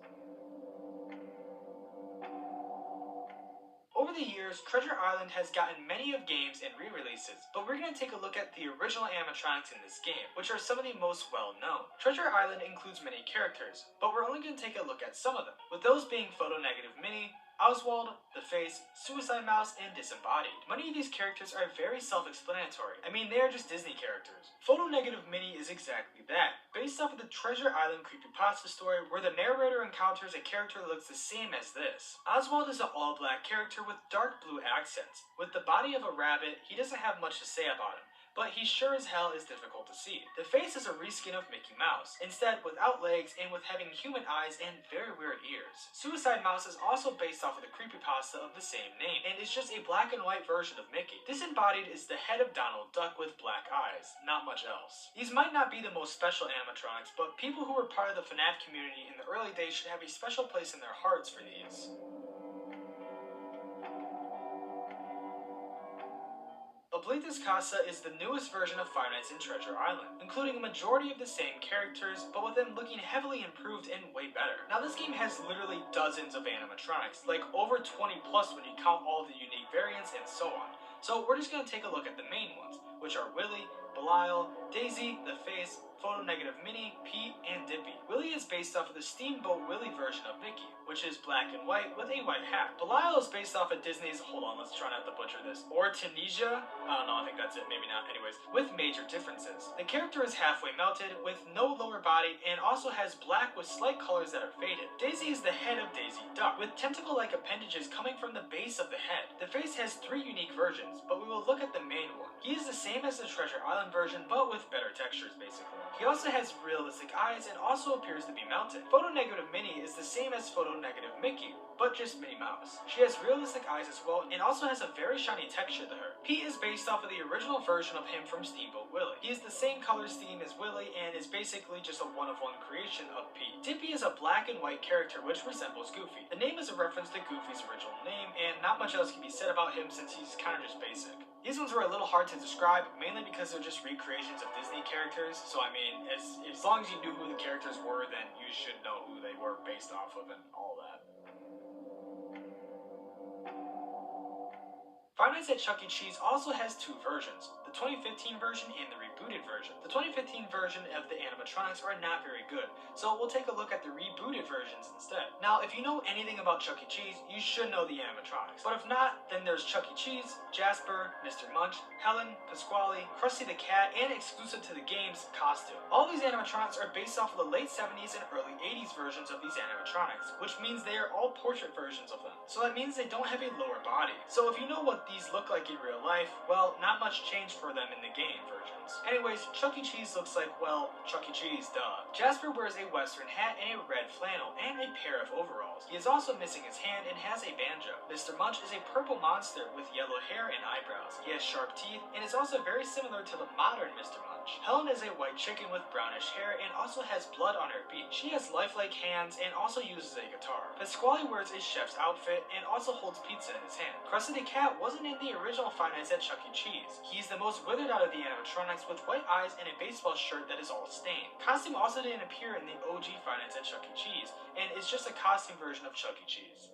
Over the years, Treasure Island has gotten many of games and re-releases, but we're going to take a look at the original animatronics in this game, which are some of the most well-known. Treasure Island includes many characters, but we're only going to take a look at some of them, with those being Photo Negative Minnie, Oswald, The Face, Suicide Mouse, and Disembodied. Many of these characters are very self-explanatory. I mean, they are just Disney characters. Photo Negative Minnie is exactly that, based off of the Treasure Island creepypasta story where the narrator encounters a character that looks the same as this. Oswald is an all-black character with dark blue accents. With the body of a rabbit, he doesn't have much to say about him, but he sure as hell is difficult to see. The Face is a reskin of Mickey Mouse, instead without legs and with having human eyes and very weird ears. Suicide Mouse is also based off of the creepypasta of the same name, and is just a black and white version of Mickey. Disembodied is the head of Donald Duck with black eyes, not much else. These might not be the most special animatronics, but people who were part of the FNAF community in the early days should have a special place in their hearts for these. Oblitas Casa is the newest version of Five Nights at Treasure Island, including a majority of the same characters, but with them looking heavily improved and way better. Now this game has literally dozens of animatronics, like over 20 plus when you count all the unique variants and so on. So we're just going to take a look at the main ones, which are Willy, Belial, Daisy, The Face, Photo Negative Minnie, Pete, and Dippy. Willy is based off of the Steamboat Willie version of Mickey, which is black and white with a white hat. Belial is based off of Disney's, hold on, let's try not to butcher this, or Tunisia? I don't know, I think that's it, maybe not. Anyways, with major differences. The character is halfway melted, with no lower body, and also has black with slight colors that are faded. Daisy is the head of Daisy Duck, with tentacle-like appendages coming from the base of the head. The Face has 3 unique versions, but we will look at the main one. He is the same as the Treasure Island version, but with better textures, basically. He also has realistic eyes and also appears to be melted. Photo Negative Minnie is the same as Photo Negative Mickey, but just Minnie Mouse. She has realistic eyes as well and also has a very shiny texture to her. Pete is based off of the original version of him from Steamboat Willie. He is the same color scheme as Willie and is basically just a one-of-one creation of Pete. Dippy is a black and white character which resembles Goofy. The name is a reference to Goofy's original name, and not much else can be said about him since he's kind of just basic. These ones were a little hard to describe, mainly because they're just recreations of Disney characters, so I mean, as long as you knew who the characters were, then you should know who they were based off of and all that. Five Nights at Chuck E. Cheese also has 2 versions, the 2015 version and the rebooted version. The 2015 version of the animatronics are not very good, so we'll take a look at the rebooted versions instead. Now, if you know anything about Chuck E. Cheese, you should know the animatronics, but if not, then there's Chuck E. Cheese, Jasper, Mr. Munch, Helen, Pasquale, Krusty the Cat, and exclusive to the game's Costume. All these animatronics are based off of the late 70s and early 80s versions of these animatronics, which means they are all portrait versions of them. So that means they don't have a lower body. So if you know what these look like in real life, well, not much changed for them in the game versions. Anyways, Chuck E. Cheese looks like, well, Chuck E. Cheese, duh. Jasper wears a western hat and a red flannel, and a pair of overalls. He is also missing his hand and has a banjo. Mr. Munch is a purple monster with yellow hair and eyebrows. He has sharp teeth, and is also very similar to the modern Mr. Munch. Helen is a white chicken with brownish hair and also has blood on her beak. She has lifelike hands and also uses a guitar. Pasquale wears a chef's outfit and also holds pizza in his hand. Krusty the Cat wasn't in the original Five Nights at Chuck E. Cheese. He's the most withered out of the animatronics with white eyes and a baseball shirt that is all stained. Costume also didn't appear in the OG Five Nights at Chuck E. Cheese, and is just a costume version of Chuck E. Cheese.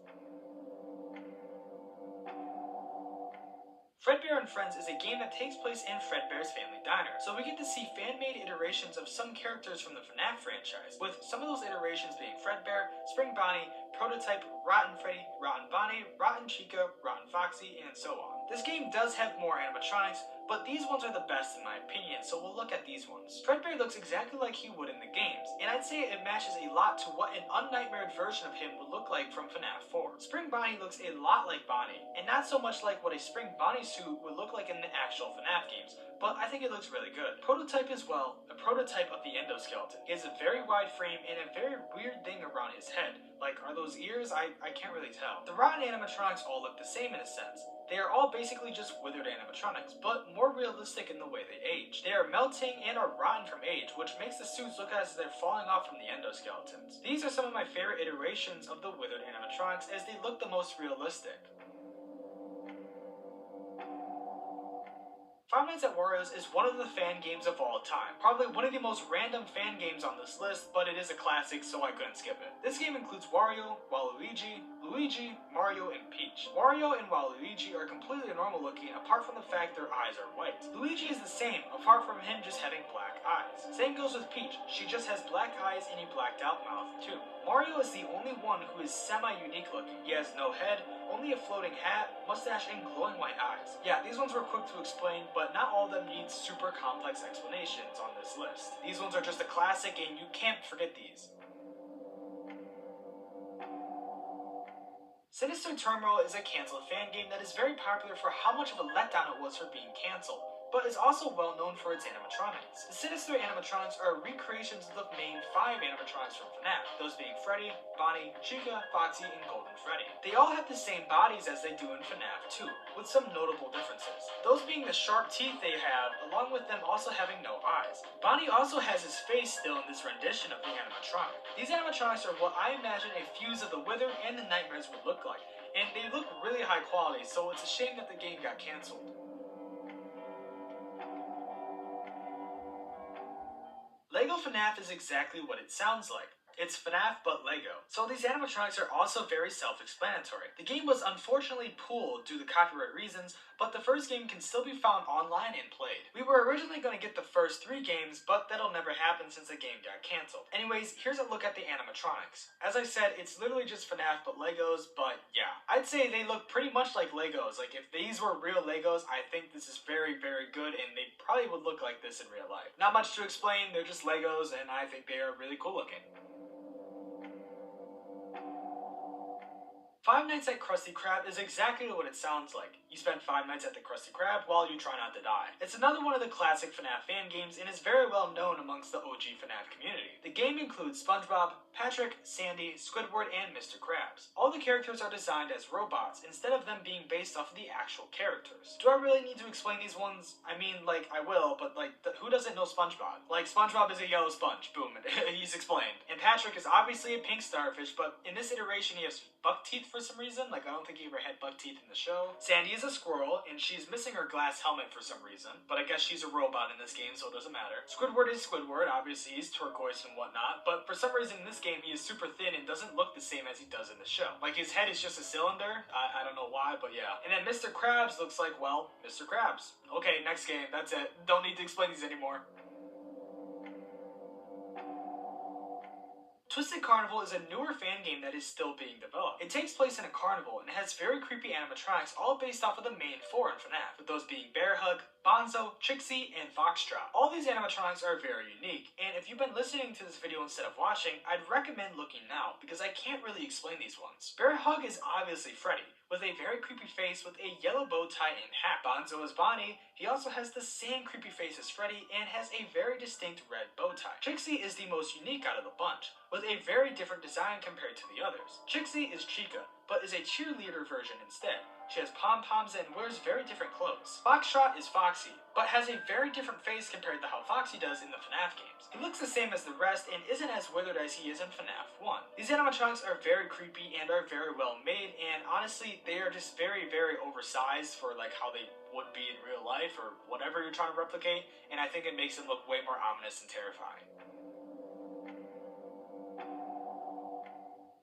Fredbear and Friends is a game that takes place in Fredbear's Family Diner, so we get to see fan-made iterations of some characters from the FNAF franchise, with some of those iterations being Fredbear, Spring Bonnie, Prototype, Rotten Freddy, Rotten Bonnie, Rotten Chica, Rotten Foxy, and so on. This game does have more animatronics, but these ones are the best in my opinion, so we'll look at these ones. Fredbear looks exactly like he would in the games, and I'd say it matches a lot to what an unnightmared version of him would look like from FNAF 4. Spring Bonnie looks a lot like Bonnie, and not so much like what a Spring Bonnie suit would look like in the actual FNAF games, but I think it looks really good. Prototype as well, a prototype of the endoskeleton. He has a very wide frame and a very weird thing around his head. Like, are those ears? I can't really tell. The rotten animatronics all look the same in a sense. They are all basically just withered animatronics, but more realistic in the way they age. They are melting and are rotten from age, which makes the suits look as if they're falling off from the endoskeletons. These are some of my favorite iterations of the withered animatronics as they look the most realistic. Five Nights at Wario's is one of the fan games of all time. Probably one of the most random fan games on this list, but it is a classic, so I couldn't skip it. This game includes Wario, Waluigi, Luigi, Mario, and Peach. Wario and Waluigi are completely normal looking, apart from the fact their eyes are white. Luigi is the same, apart from him just having black eyes. Same goes with Peach. She just has black eyes and a blacked out mouth, too. Mario is the only one who is semi-unique looking. He has no head, only a floating hat, mustache, and glowing white eyes. Yeah, these ones were quick to explain, but not all of them need super complex explanations on this list. These ones are just a classic and you can't forget these. Sinister Turmoil is a cancelled fan game that is very popular for how much of a letdown it was for being cancelled, but is also well known for its animatronics. The Sinister animatronics are recreations of the main 5 animatronics from FNAF, those being Freddy, Bonnie, Chica, Foxy, and Golden Freddy. They all have the same bodies as they do in FNAF 2, with some notable differences. Those being the sharp teeth they have, along with them also having no eyes. Bonnie also has his face still in this rendition of the animatronic. These animatronics are what I imagine a fuse of the Wither and the Nightmares would look like, and they look really high quality, so it's a shame that the game got cancelled. LEGO FNAF is exactly what it sounds like. It's FNAF but LEGO. So these animatronics are also very self-explanatory. The game was unfortunately pulled due to copyright reasons, but the first game can still be found online and played. We were originally going to get the first 3 games, but that'll never happen since the game got cancelled. Anyways, here's a look at the animatronics. As I said, it's literally just FNAF but Legos, but yeah. I'd say they look pretty much like Legos. Like, if these were real Legos, I think this is very, very good, and they probably would look like this in real life. Not much to explain, they're just Legos, and I think they are really cool looking. Five Nights at Krusty Krab is exactly what it sounds like. You spend 5 nights at the Krusty Krab while you try not to die. It's another one of the classic FNAF fan games and is very well known amongst the OG FNAF community. The game includes SpongeBob, Patrick, Sandy, Squidward, and Mr. Krabs. All the characters are designed as robots instead of them being based off of the actual characters. Do I really need to explain these ones? I mean, like, I will, but like, who doesn't know SpongeBob? Like, SpongeBob is a yellow sponge. Boom, he's explained. And Patrick is obviously a pink starfish, but in this iteration he has buck teeth for some reason. Like, I don't think he ever had buck teeth in the show. Sandy is a squirrel, and she's missing her glass helmet for some reason, but I guess she's a robot in this game, so it doesn't matter. Squidward is Squidward, obviously he's turquoise and whatnot, but for some reason in this game he is super thin and doesn't look the same as he does in the show. Like, his head is just a cylinder. I don't know why, but yeah. And then Mr. Krabs looks like, well, Mr. Krabs. Okay, next game, that's it. Don't need to explain these anymore. Twisted Carnival is a newer fan game that is still being developed. It takes place in a carnival and has very creepy animatronics all based off of the main 4 in FNAF, with those being Bear Hug, Bonzo, Trixie, and Foxtrot. All these animatronics are very unique, and if you've been listening to this video instead of watching, I'd recommend looking now, because I can't really explain these ones. Bear Hug is obviously Freddy, with a very creepy face with a yellow bow tie and hat. Bonzo is Bonnie. He also has the same creepy face as Freddy and has a very distinct red bow tie. Trixie is the most unique out of the bunch, with a very different design compared to the others. Trixie is Chica, but is a cheerleader version instead. She has pom-poms and wears very different clothes. Foxtrot is Foxy, but has a very different face compared to how Foxy does in the FNAF games. He looks the same as the rest and isn't as withered as he is in FNAF 1. These animatronics are very creepy and are very well made, and honestly, they are just very, very oversized for like how they would be in real life or whatever you're trying to replicate, and I think it makes them look way more ominous and terrifying.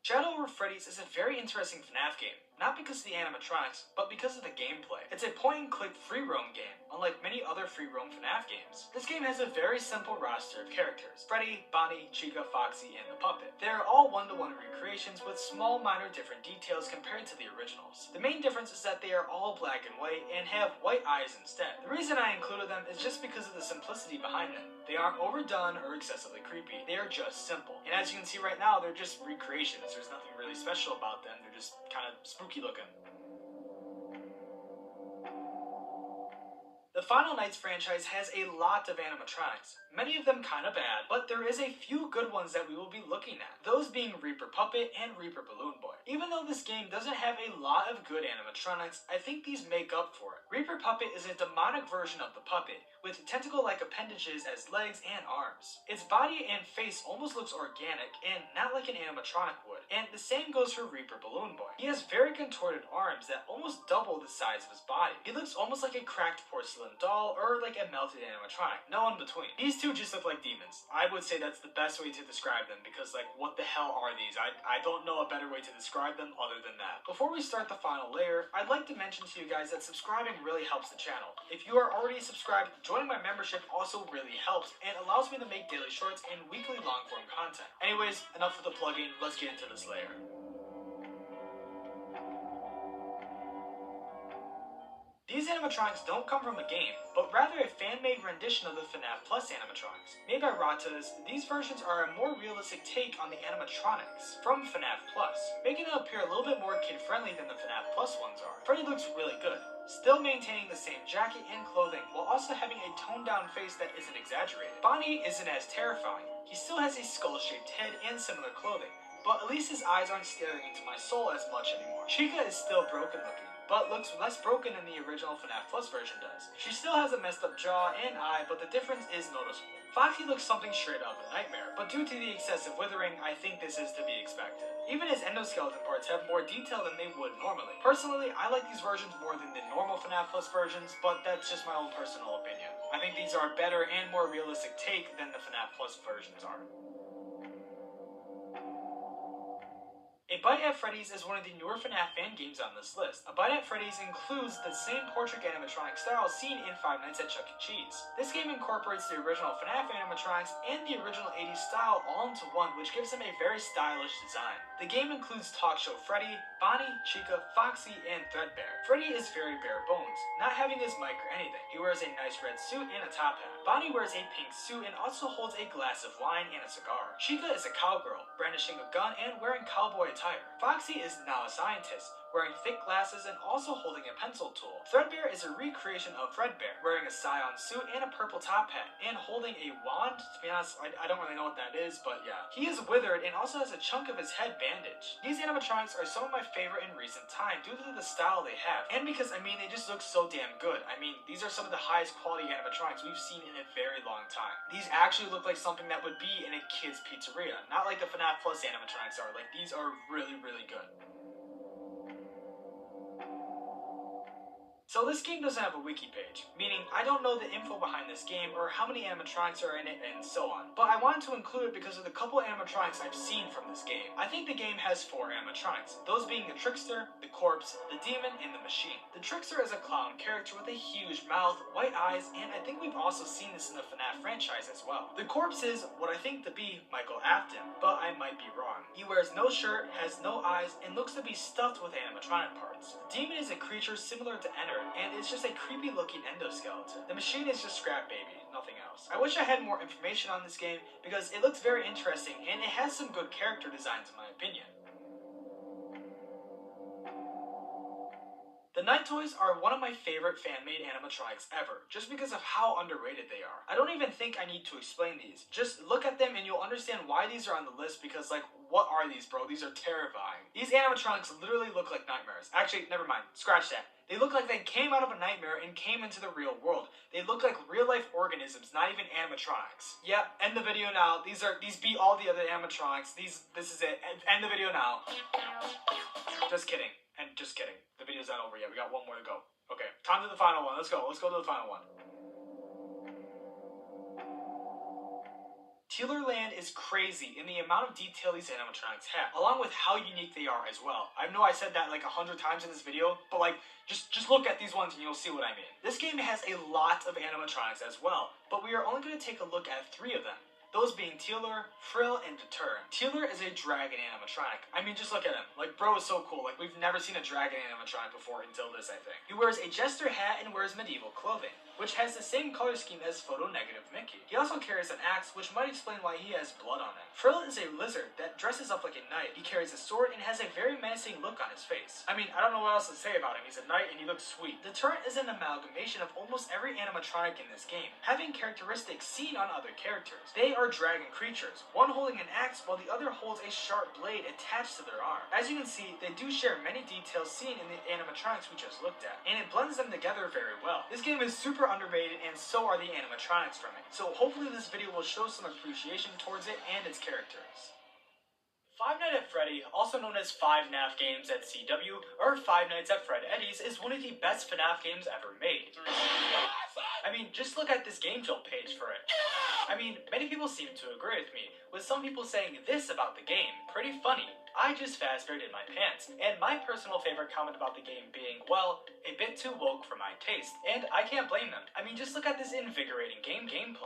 Shadow over Freddy's is a very interesting FNAF game. not because of the animatronics, but because of the gameplay. It's a point-and-click free roam game, unlike many other free roam FNAF games. This game has a very simple roster of characters: Freddy, Bonnie, Chica, Foxy, and the puppet. They are all one-to-one recreations with small minor different details compared to the originals. The main difference is that they are all black and white and have white eyes instead. The reason I included them is just because of the simplicity behind them. They aren't overdone or excessively creepy. They are just simple. And as you can see right now, they're just recreations. There's nothing really special about them. They're just kind of spooky looking. The Final Nights franchise has a lot of animatronics, many of them kind of bad, but there is a few good ones that we will be looking at, those being Reaper Puppet and Reaper Balloon Boy. Even though this game doesn't have a lot of good animatronics, I think these make up for it. Reaper Puppet is a demonic version of the puppet, with tentacle-like appendages as legs and arms. Its body and face almost looks organic and not like an animatronic would, and the same goes for Reaper Balloon Boy. He has very contorted arms that almost double the size of his body. He looks almost like a cracked porcelain doll or like a melted animatronic, no in between. These two just look like demons. I would say that's the best way to describe them because, like, what the hell are these? I don't know a better way to describe them other than that. Before we start the final layer, I'd like to mention to you guys that subscribing really helps the channel. If you are already subscribed, joining my membership also really helps and allows me to make daily shorts and weekly long form content. Anyways, enough with the plugging, let's get into this layer. These animatronics don't come from the game, but rather a fan-made rendition of the FNAF Plus animatronics. Made by Ratas, these versions are a more realistic take on the animatronics from FNAF Plus, making them appear a little bit more kid-friendly than the FNAF Plus ones are. Freddy looks really good, still maintaining the same jacket and clothing while also having a toned-down face that isn't exaggerated. Bonnie isn't as terrifying. He still has a skull-shaped head and similar clothing, but at least his eyes aren't staring into my soul as much anymore. Chica is still broken-looking, but looks less broken than the original FNAF Plus version does. She still has a messed up jaw and eye, but the difference is noticeable. Foxy looks something straight out of a nightmare, but due to the excessive withering, I think this is to be expected. Even his endoskeleton parts have more detail than they would normally. Personally, I like these versions more than the normal FNAF Plus versions, but that's just my own personal opinion. I think these are a better and more realistic take than the FNAF Plus versions are. A Bite at Freddy's is one of the newer FNAF fan games on this list. A Bite at Freddy's includes the same portrait animatronic style seen in Five Nights at Chuck E. Cheese. This game incorporates the original FNAF animatronics and the original 80s style all into one, which gives them a very stylish design. The game includes Talk Show Freddy, Bonnie, Chica, Foxy, and Threadbare. Freddy is very bare bones, not having his mic or anything. He wears a nice red suit and a top hat. Bonnie wears a pink suit and also holds a glass of wine and a cigar. Chica is a cowgirl, brandishing a gun and wearing cowboy attire. Foxy is now a scientist, wearing thick glasses and also holding a pencil tool. Threadbare is a recreation of Fredbear, wearing a Scion suit and a purple top hat, and holding a wand. To be honest, I don't really know what that is, but yeah. He is withered and also has a chunk of his head bandaged. These animatronics are some of my favorite in recent time due to the style they have, and because, I mean, they just look so damn good. I mean, these are some of the highest quality animatronics we've seen in a very long time. These actually look like something that would be in a kid's pizzeria, not like the FNAF Plus animatronics are. Like, these are really, really good. So this game doesn't have a wiki page, meaning I don't know the info behind this game or how many animatronics are in it and so on, but I wanted to include it because of the couple animatronics I've seen from this game. I think the game has 4 animatronics, those being the Trickster, the Corpse, the Demon, and the Machine. The Trickster is a clown character with a huge mouth, white eyes, and I think we've also seen this in the FNAF franchise as well. The Corpse is what I think to be Michael Afton, but I might be wrong. He wears no shirt, has no eyes, and looks to be stuffed with animatronic parts. The Demon is a creature similar to Enter, and it's just a creepy looking endoskeleton. The Machine is just Scrap Baby, nothing else. I wish I had more information on this game because it looks very interesting and it has some good character designs in my opinion. The Night Toys are one of my favorite fan-made animatronics ever, just because of how underrated they are. I don't even think I need to explain these. Just look at them and you'll understand why these are on the list because, like, what are these, bro? These are terrifying. These animatronics literally look like nightmares. Actually, never mind. Scratch that. They look like they came out of a nightmare and came into the real world. They look like real-life organisms, not even animatronics. Yep, end the video now. These beat all the other animatronics. This is it. End the video now. Just kidding. And just kidding. The video's not over yet. We got one more to go. Okay, time to the final one. Let's go. Let's go to the final one. Tealerland is crazy in the amount of detail these animatronics have, along with how unique they are as well. I know I said that like 100 times in this video, but like, just look at these ones and you'll see what I mean. This game has a lot of animatronics as well, but we are only going to take a look at 3 of them. Those being Tealer, Frill, and Deter. Tealer is a dragon animatronic. I mean, just look at him. Like, bro is so cool. Like, we've never seen a dragon animatronic before until this, I think. He wears a jester hat and wears medieval clothing, which has the same color scheme as photo-negative Mickey. He also carries an axe, which might explain why he has blood on him. Frill is a lizard that dresses up like a knight. He carries a sword and has a very menacing look on his face. I mean, I don't know what else to say about him. He's a knight and he looks sweet. Deterrent is an amalgamation of almost every animatronic in this game, having characteristics seen on other characters. They are dragon creatures, one holding an axe while the other holds a sharp blade attached to their arm. As you can see, they do share many details seen in the animatronics we just looked at, and it blends them together very well. This game is super underrated, and so are the animatronics from it, so hopefully this video will show some appreciation towards it and its characters. Five Nights at Freddy, also known as Five FNAF Games at CW, or Five Nights at Fred Eddie's, is one of the best FNAF games ever made. I mean, just look at this Game Jolt page for it. I mean, many people seem to agree with me, with some people saying this about the game: pretty funny. I just fast-forwarded my pants, and my personal favorite comment about the game being, well, a bit too woke for my taste, and I can't blame them. I mean, just look at this invigorating gameplay.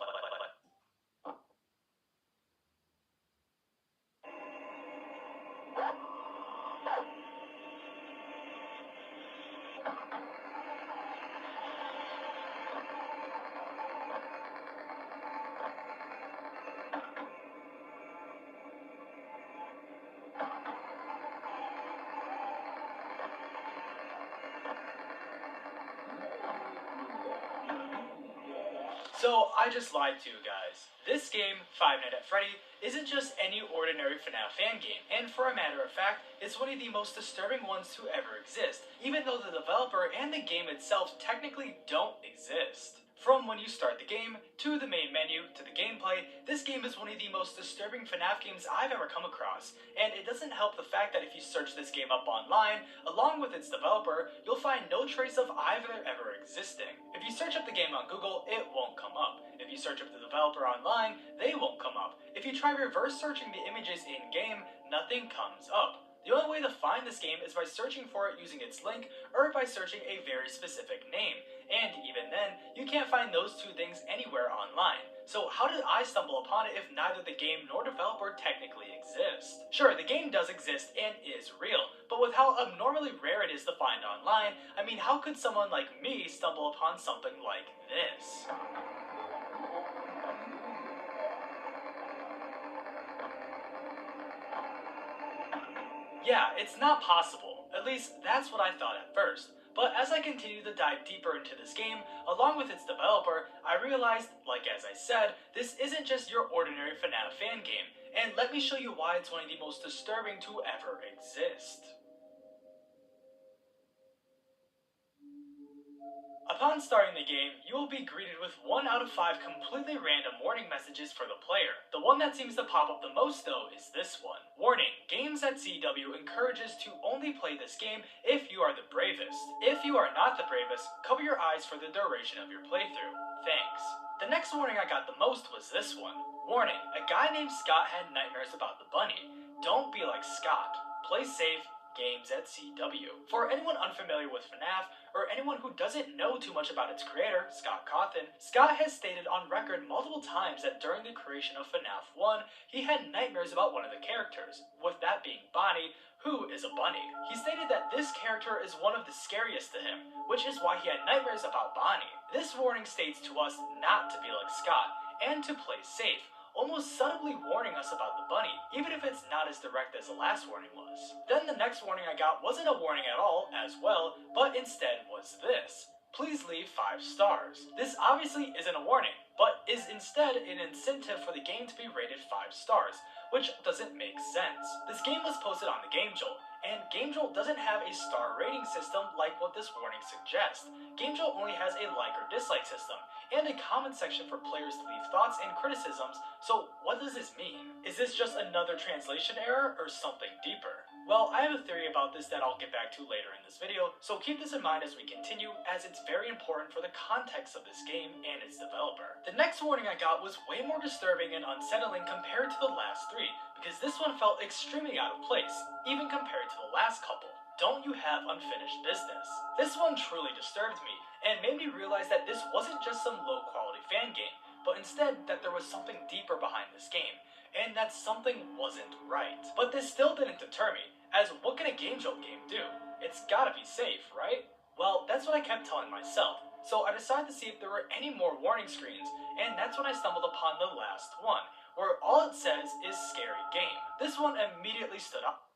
So, I just lied to you guys. This game, Five Nights at Freddy, isn't just any ordinary FNAF fan game, and for a matter of fact, it's one of the most disturbing ones to ever exist, even though the developer and the game itself technically don't exist. From when you start the game, to the main menu, to the gameplay, this game is one of the most disturbing FNAF games I've ever come across, and it doesn't help the fact that if you search this game up online, along with its developer, you'll find no trace of either ever existing. If you search up the game on Google, it won't come up. If you search up the developer online, they won't come up. If you try reverse searching the images in-game, nothing comes up. The only way to find this game is by searching for it using its link, or by searching a very specific name. And even then, you can't find those two things anywhere online. So how did I stumble upon it if neither the game nor developer technically exist? Sure, the game does exist and is real, but with how abnormally rare it is to find online, I mean, how could someone like me stumble upon something like this? Yeah, it's not possible. At least, that's what I thought at first. But as I continued to dive deeper into this game, along with its developer, I realized, like as I said, this isn't just your ordinary FNAF fan game. And let me show you why it's one of the most disturbing to ever exist. Upon starting the game, you will be greeted with 1 out of 5 completely random warning messages for the player. The one that seems to pop up the most though is this one. Warning, Games at CW encourages to only play this game if you are the bravest. If you are not the bravest, cover your eyes for the duration of your playthrough. Thanks. The next warning I got the most was this one. Warning, a guy named Scott had nightmares about the bunny. Don't be like Scott. Play safe. Games at CW. For anyone unfamiliar with FNAF, or anyone who doesn't know too much about its creator, Scott Cawthon, Scott has stated on record multiple times that during the creation of FNAF 1, he had nightmares about one of the characters, with that being Bonnie, who is a bunny. He stated that this character is one of the scariest to him, which is why he had nightmares about Bonnie. This warning states to us not to be like Scott, and to play safe, almost subtly warning us about the bunny, even if it's not as direct as the last warning was. Then the next warning I got wasn't a warning at all, as well, but instead was this. Please leave 5 stars. This obviously isn't a warning, but is instead an incentive for the game to be rated 5 stars, which doesn't make sense. This game was posted on the Game Jolt, and Game Jolt doesn't have a star rating system like what this warning suggests. Game Jolt only has a like or dislike system, and a comment section for players to leave thoughts and criticisms, so what does this mean? Is this just another translation error, or something deeper? Well, I have a theory about this that I'll get back to later in this video, so keep this in mind as we continue, as it's very important for the context of this game and its developer. The next warning I got was way more disturbing and unsettling compared to the last three, because this one felt extremely out of place, even compared to the last couple. Don't you have unfinished business? This one truly disturbed me, and made me realize that this wasn't just some low-quality fan game, but instead that there was something deeper behind this game, and that something wasn't right. But this still didn't deter me, as what can a Game Jolt game do? It's gotta be safe, right? Well, that's what I kept telling myself, so I decided to see if there were any more warning screens, and that's when I stumbled upon the last one, where all it says is scary game. This one immediately stood up.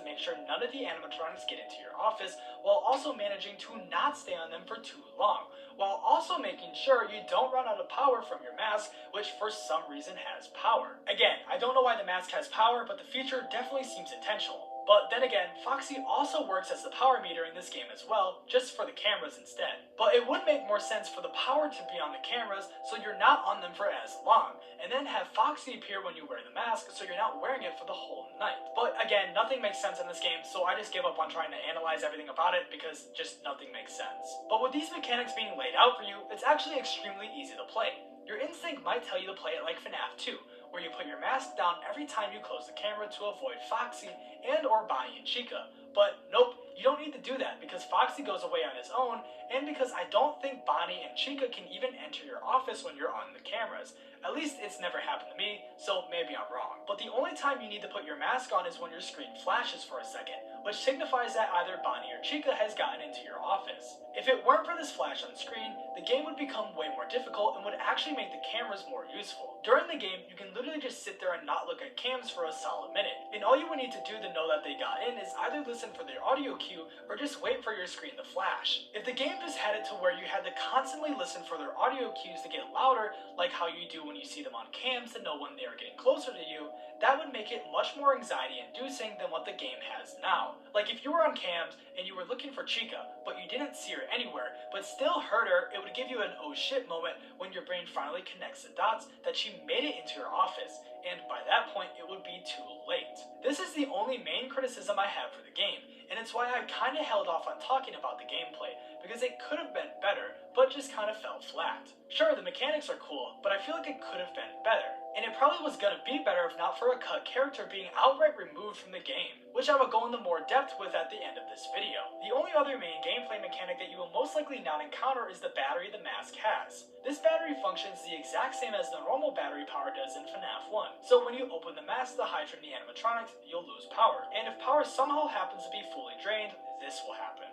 make sure none of the animatronics get into your office, while also managing to not stay on them for too long, while also making sure you don't run out of power from your mask, which for some reason has power. Again, I don't know why the mask has power, but the feature definitely seems intentional. But then again, Foxy also works as the power meter in this game as well, just for the cameras instead. But it would make more sense for the power to be on the cameras so you're not on them for as long, and then have Foxy appear when you wear the mask so you're not wearing it for the whole night. But again, nothing makes sense in this game, so I just give up on trying to analyze everything about it because just nothing makes sense. But with these mechanics being laid out for you, it's actually extremely easy to play. Your instinct might tell you to play it like FNAF 2, where you put your mask down every time you close the camera to avoid Foxy and or Bonnie and Chica. But nope, you don't need to do that because Foxy goes away on his own, and because I don't think Bonnie and Chica can even enter your office when you're on the cameras. At least it's never happened to me, so maybe I'm wrong. But the only time you need to put your mask on is when your screen flashes for a second, which signifies that either Bonnie or Chica has gotten into your office. If it weren't for this flash on screen, the game would become way more difficult and would actually make the cameras more useful. During the game, you can literally just sit there and not look at cams for a solid minute, and all you would need to do to know that they got in is either listen for their audio cue or just wait for your screen to flash. If the game just had it to where you had to constantly listen for their audio cues to get louder, like how you do when you see them on cams to know when they are getting closer to you, that would make it much more anxiety-inducing than what the game has now. Like if you were on cams and you were looking for Chica, but you didn't see her anywhere, but still heard her, it would give you an oh shit moment when your brain finally connects the dots that she made it into your office, and by that point it would be too late. This is the only main criticism I have for the game, and it's why I kinda held off on talking about the gameplay, because it could have been better, but just kinda fell flat. Sure, the mechanics are cool, but I feel like it could have been better. And it probably was gonna be better if not for a cut character being outright removed from the game, which I will go into more depth with at the end of this video. The only other main gameplay mechanic that you will most likely not encounter is the battery the mask has. This battery functions the exact same as the normal battery power does in FNAF 1. So when you open the mask to hide from the animatronics, you'll lose power. And if power somehow happens to be fully drained, this will happen.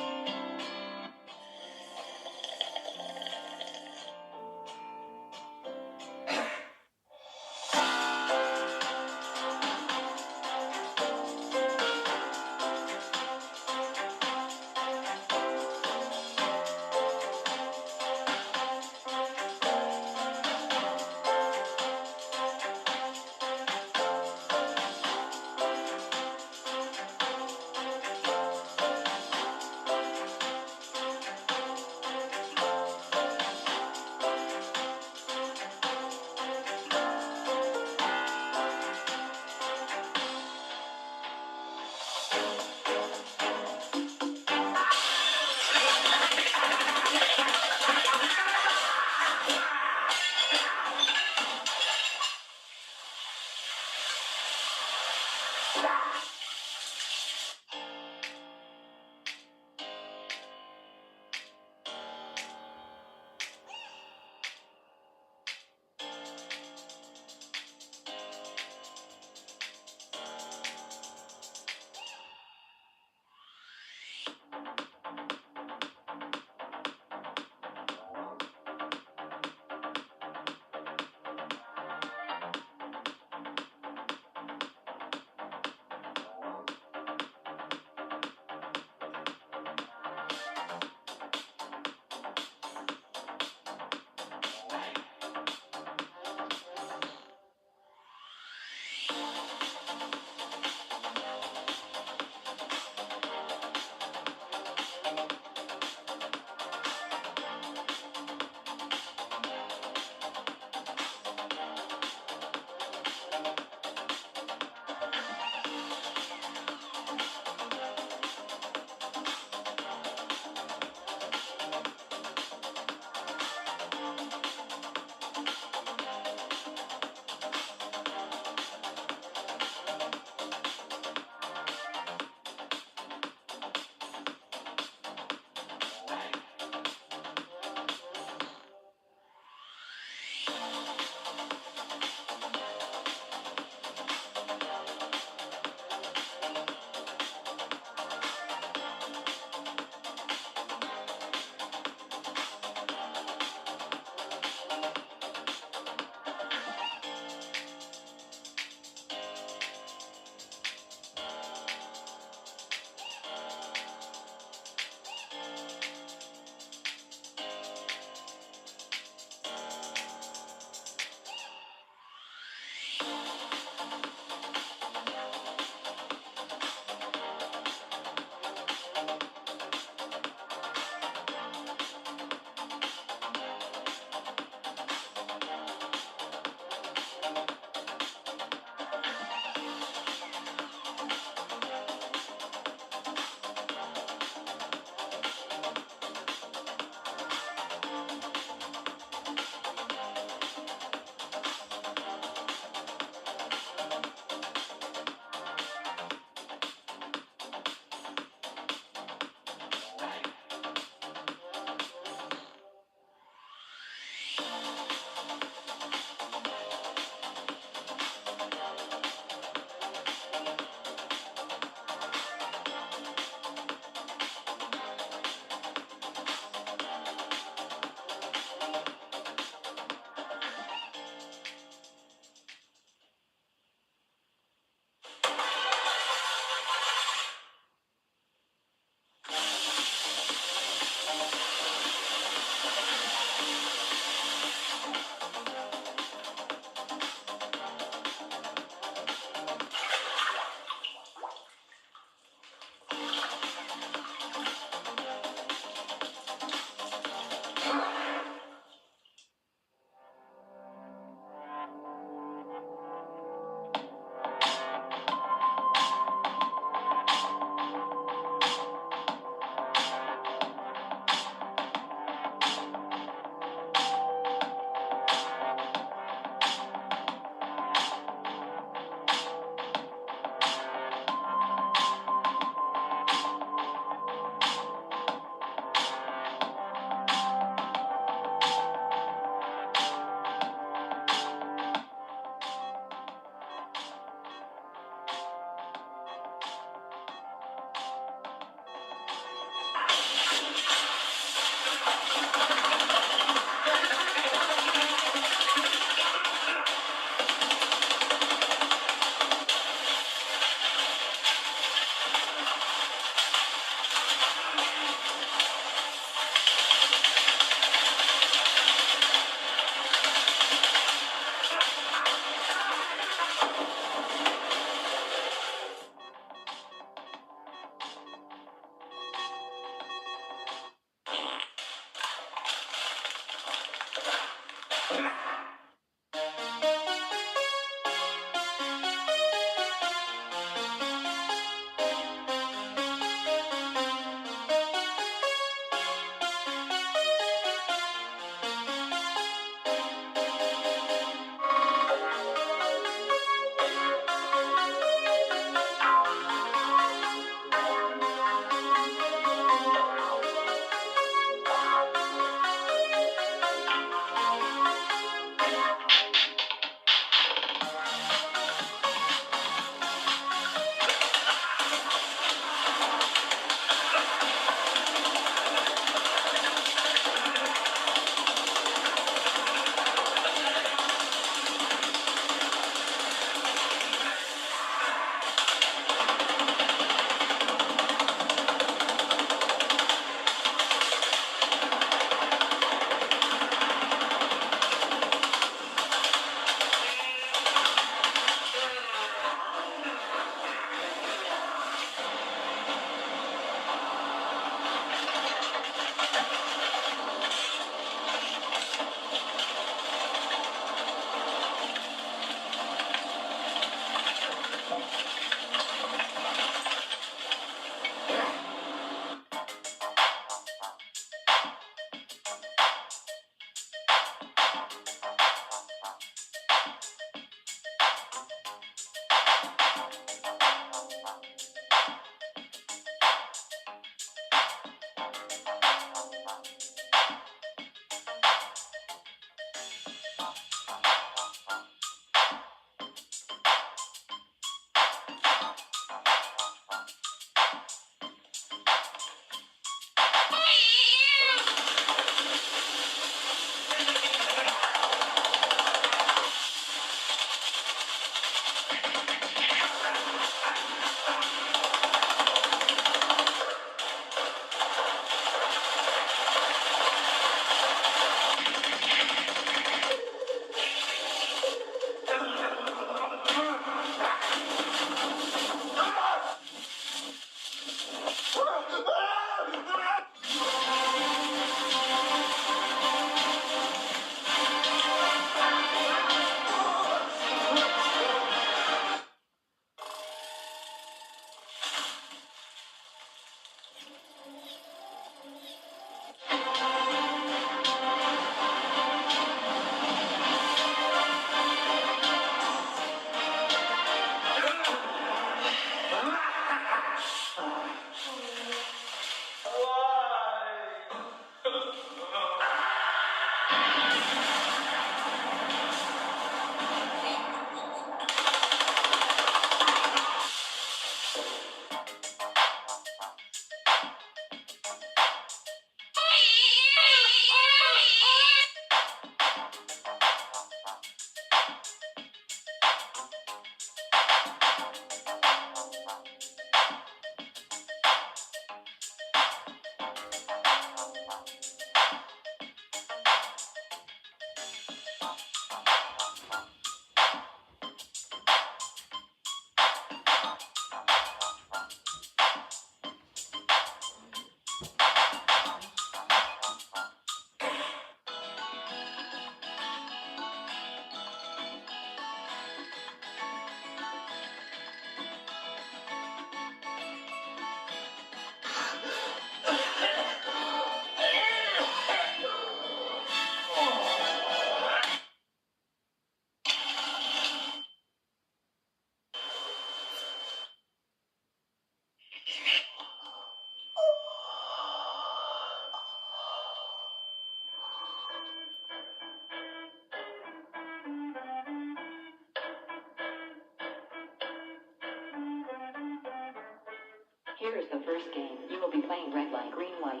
Here is the first game. You will be playing red light, green light.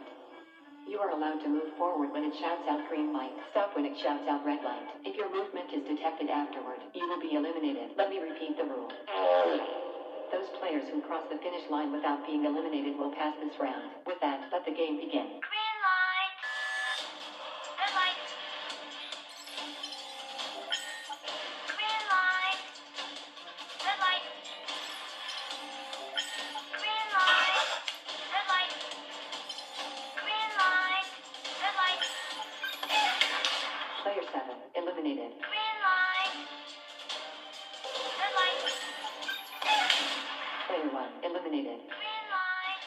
You are allowed to move forward when it shouts out green light. Stop when it shouts out red light. If your movement is detected afterward, you will be eliminated. Let me repeat the rule. Those players who cross the finish line without being eliminated will pass this round. With that, let the game begin. Green light. Red light. Green light. Red light. Green light. Red light. Green light. Red light. Player 7, eliminated. Green light. Red light. Player 1, eliminated. Green light.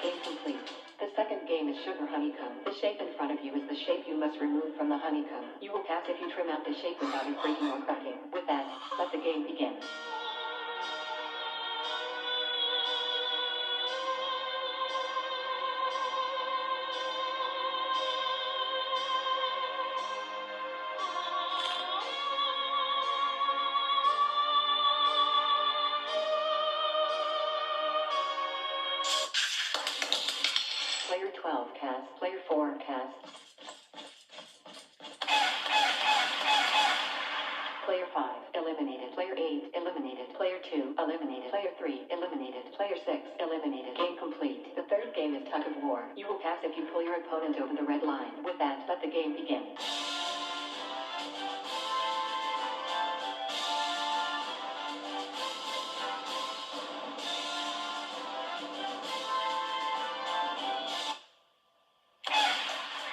Game complete. The second game is Sugar Honeycomb. The shape in front of you is the shape you must remove from the honeycomb. You will pass if you trim out the shape without it breaking or cracking. With that, let the game begin. Player 12 cast. Player 4 cast. Player 5 eliminated. Player 8 eliminated. Player 2 eliminated. Player 3 eliminated. Player 6 eliminated. Game complete. The third game is Tug of War. You will pass if you pull your opponent over the red line. With that, let the game begin.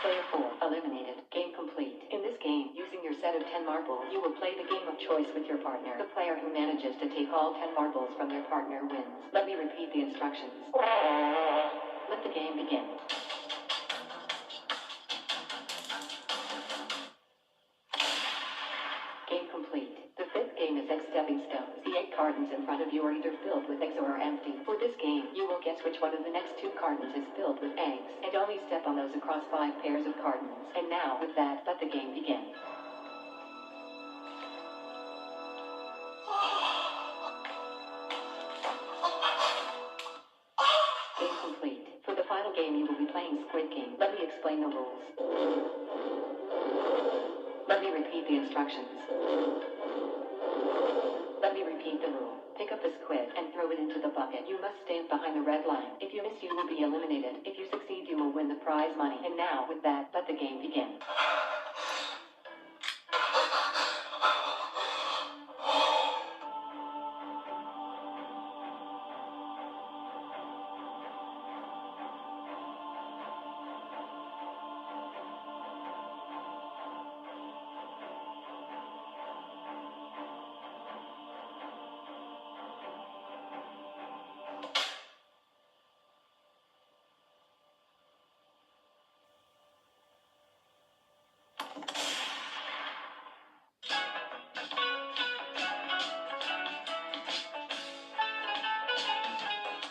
Player 4 eliminated. Game complete. In this game, using your set of 10 marbles, you will play the game of choice with your partner. The player who manages to take all 10 marbles from their partner wins. Let me repeat the instructions. Let the game begin. Game complete. The fifth game is Egg Stepping Stones. The 8 cartons in front of you are either filled with eggs or are empty. For this game, you will guess which one of the next 2 cartons is filled with eggs, and only step on those across 5 pairs of cartons. And now, with that, let the game begin. Game complete. For the final game, you will be playing Squid Game. Let me explain the rules. Let me repeat the instructions. Let me repeat the rule. Pick up the squid and throw it into the bucket. You must stand behind the red line. If you miss, you will be eliminated. If you succeed, you will win the prize money. And now, with that, let the game begin.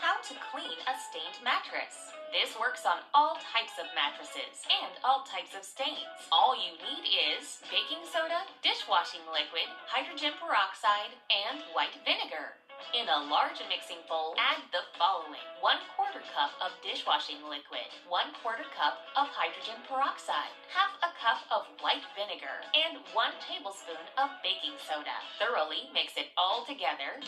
How to clean a stained mattress. This works on all types of mattresses and all types of stains. All you need is baking soda, dishwashing liquid, hydrogen peroxide, and white vinegar. In a large mixing bowl, add the following: 1/4 cup of dishwashing liquid, 1/4 cup of hydrogen peroxide, half a cup of white vinegar, and 1 tablespoon of baking soda. Thoroughly mix it all together.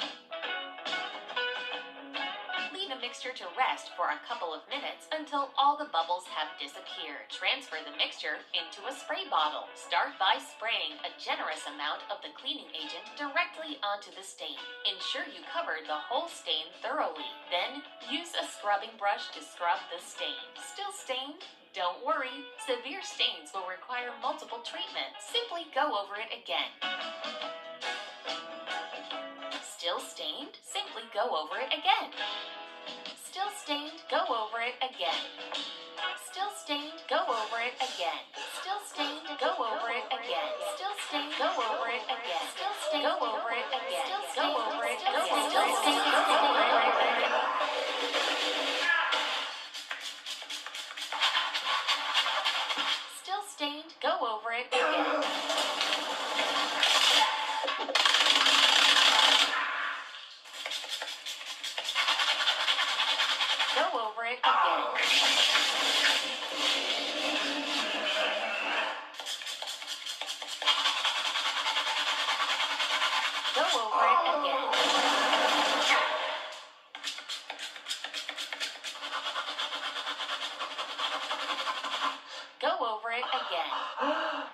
Leave the mixture to rest for a couple of minutes until all the bubbles have disappeared. Transfer the mixture into a spray bottle. Start by spraying a generous amount of the cleaning agent directly onto the stain. Ensure you cover the whole stain thoroughly. Then use a scrubbing brush to scrub the stain. Still stained? Don't worry. Severe stains will require multiple treatments. Simply go over it again. Still stained? Simply go over it again. Still stained? Go over it again. Still stained? Go over it again. Still stained? Go over it again. Still stained? Go over it again. Still stained? Go over it again. Still go over it again. Still stained? Go over it again. Still stained? Go over it again. over it again. Go over it again.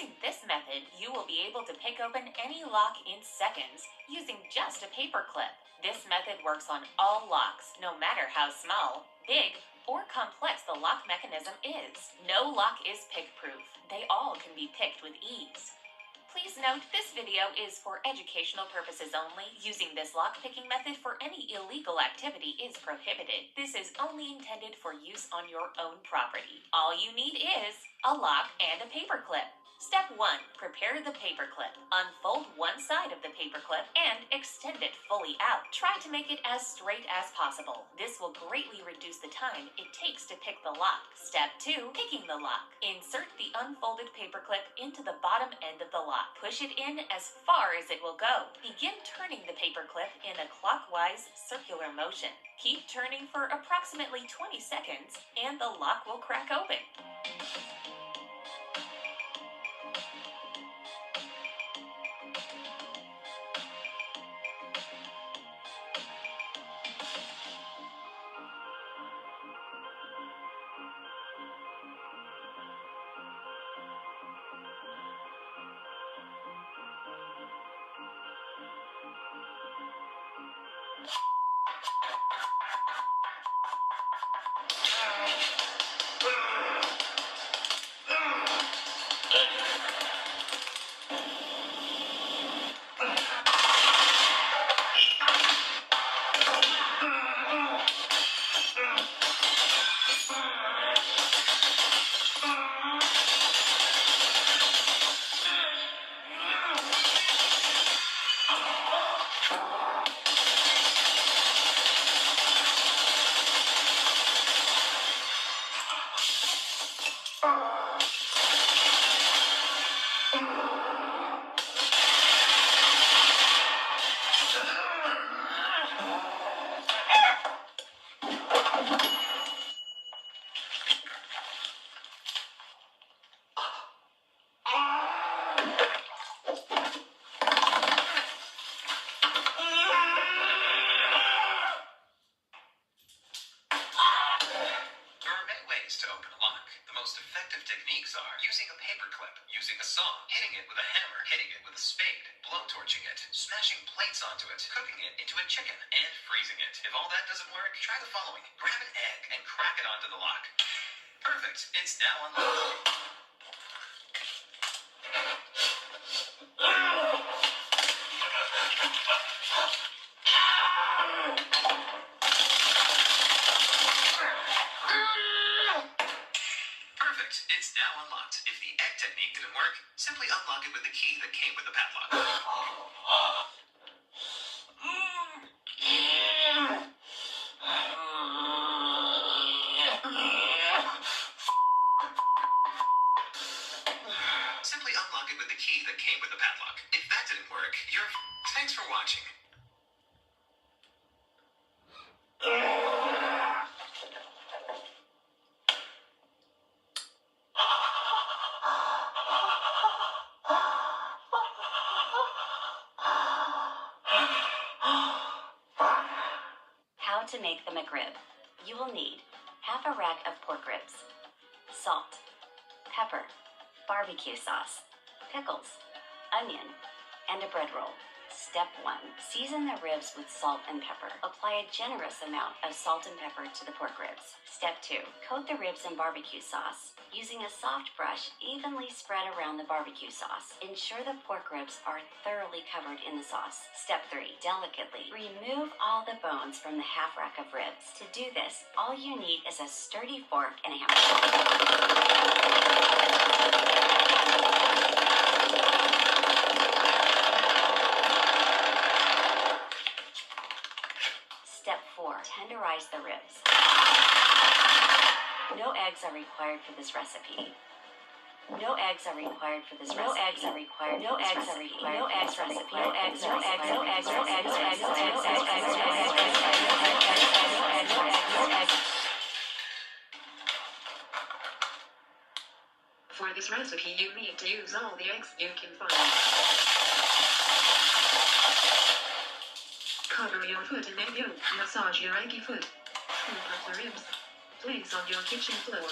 Using this method, you will be able to pick open any lock in seconds using just a paperclip. This method works on all locks, no matter how small, big, or complex the lock mechanism is. No lock is pick-proof. They all can be picked with ease. Please note, this video is for educational purposes only. Using this lock-picking method for any illegal activity is prohibited. This is only intended for use on your own property. All you need is a lock and a paperclip. Step 1. Prepare the paperclip. Unfold one side of the paperclip and extend it fully out. Try to make it as straight as possible. This will greatly reduce the time it takes to pick the lock. Step 2. Picking the lock. Insert the unfolded paperclip into the bottom end of the lock. Push it in as far as it will go. Begin turning the paperclip in a clockwise, circular motion. Keep turning for approximately 20 seconds and the lock will crack open. To open a lock, the most effective techniques are using a paperclip, using a saw, hitting it with a hammer, hitting it with a spade, blowtorching it, smashing plates onto it, cooking it into a chicken, and freezing it. If all that doesn't work, try the following. Grab an egg and crack it onto the lock. Perfect. It's now unlocked. It's now unlocked. If the egg technique didn't work, simply unlock it with the key that came with the padlock. Simply unlock it with the key that came with the padlock. If that didn't work, you're Thanks for watching. How to make the McRib. You will need half a rack of pork ribs, salt, pepper, barbecue sauce, pickles, onion, and a bread roll. Step 1. Season the ribs with salt and pepper. Apply a generous amount of salt and pepper to the pork ribs. Step 2. Coat the ribs in barbecue sauce. Using a soft brush, evenly spread around the barbecue sauce. Ensure the pork ribs are thoroughly covered in the sauce. Step 3. Delicately remove all the bones from the half rack of ribs. To do this, all you need is a sturdy fork and a hammer. Step 4. Tenderize the ribs. No eggs are required for this recipe. No eggs are required for this recipe. No eggs are required. No eggs are required. No eggs are required. No eggs. No eggs. No eggs. No eggs. No eggs. No eggs. No eggs. For this recipe, you need to use all the eggs you can find. Cover your foot in egg yolk. Massage your eggy foot. Scoop up the ribs. Place on your kitchen floor.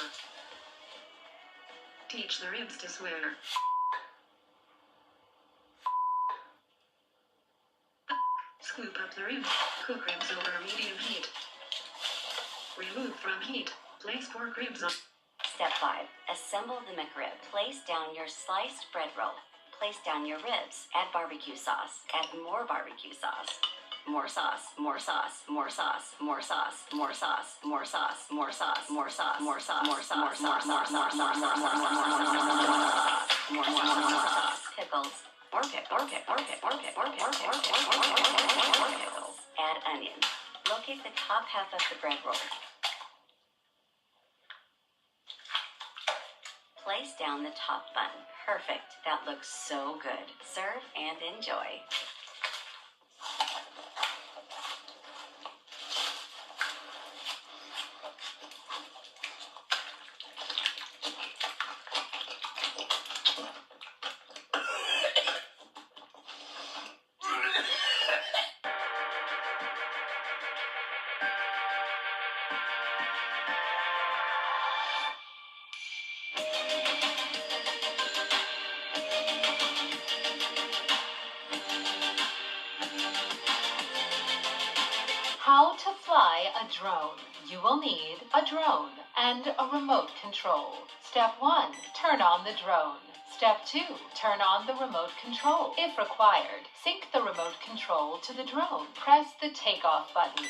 Teach the ribs to swear. Scoop up the rim. Cook ribs over medium heat. Remove from heat. Place pork ribs on. Step 5. Assemble the McRib. Place down your sliced bread roll. Place down your ribs. Add barbecue sauce. Add more barbecue sauce. More sauce, more sauce, more sauce, more sauce, more sauce, more sauce, more sauce, more sauce, more sauce, more sauce, more sauce, more sauce, more sauce, pickles, more pickles. Add onion. Locate the top half of the bread roll. Place down the top bun. Perfect. That looks so good. Serve and enjoy. How to fly a drone. You will need a drone and a remote control. Step 1. Turn on the drone. Step 2. Turn on the remote control. If required, sync the remote control to the drone. Press the takeoff button.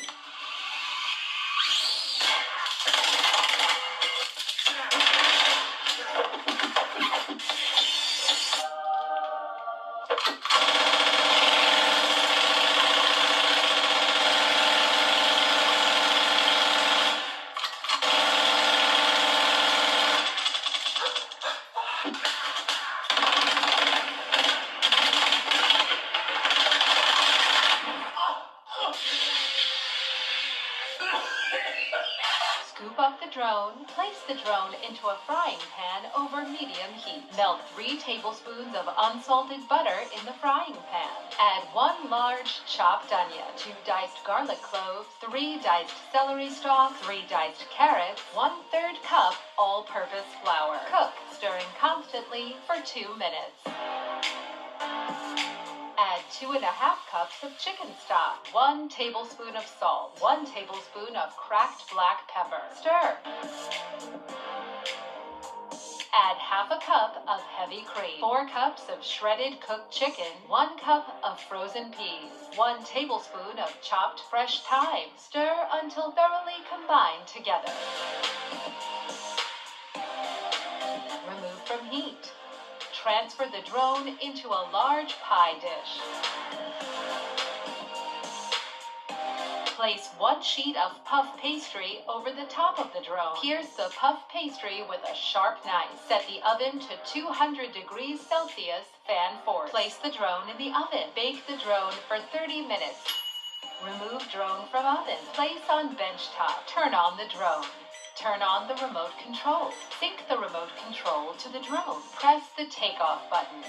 Scoop up the drone. Place the drone into a frying pan over medium heat. Melt 3 tablespoons of unsalted butter in the frying pan. Add 1 large chopped onion, 2 diced garlic cloves, 3 diced celery stalks, 3 diced carrots, 1/3 cup all-purpose flour. Cook, stirring constantly for 2 minutes. Add 2½ cups of chicken stock, 1 tablespoon of salt, 1 tablespoon of cracked black pepper. Stir. Add ½ cup of heavy cream, 4 cups of shredded cooked chicken, 1 cup of frozen peas, 1 tablespoon of chopped fresh thyme. Stir until thoroughly combined together. Remove from heat. Transfer the drone into a large pie dish. Place 1 sheet of puff pastry over the top of the drone. Pierce the puff pastry with a sharp knife. Set the oven to 200 degrees Celsius, fan forward. Place the drone in the oven. Bake the drone for 30 minutes. Remove drone from oven. Place on bench top. Turn on the drone. Turn on the remote control. Sync the remote control to the drone. Press the takeoff button.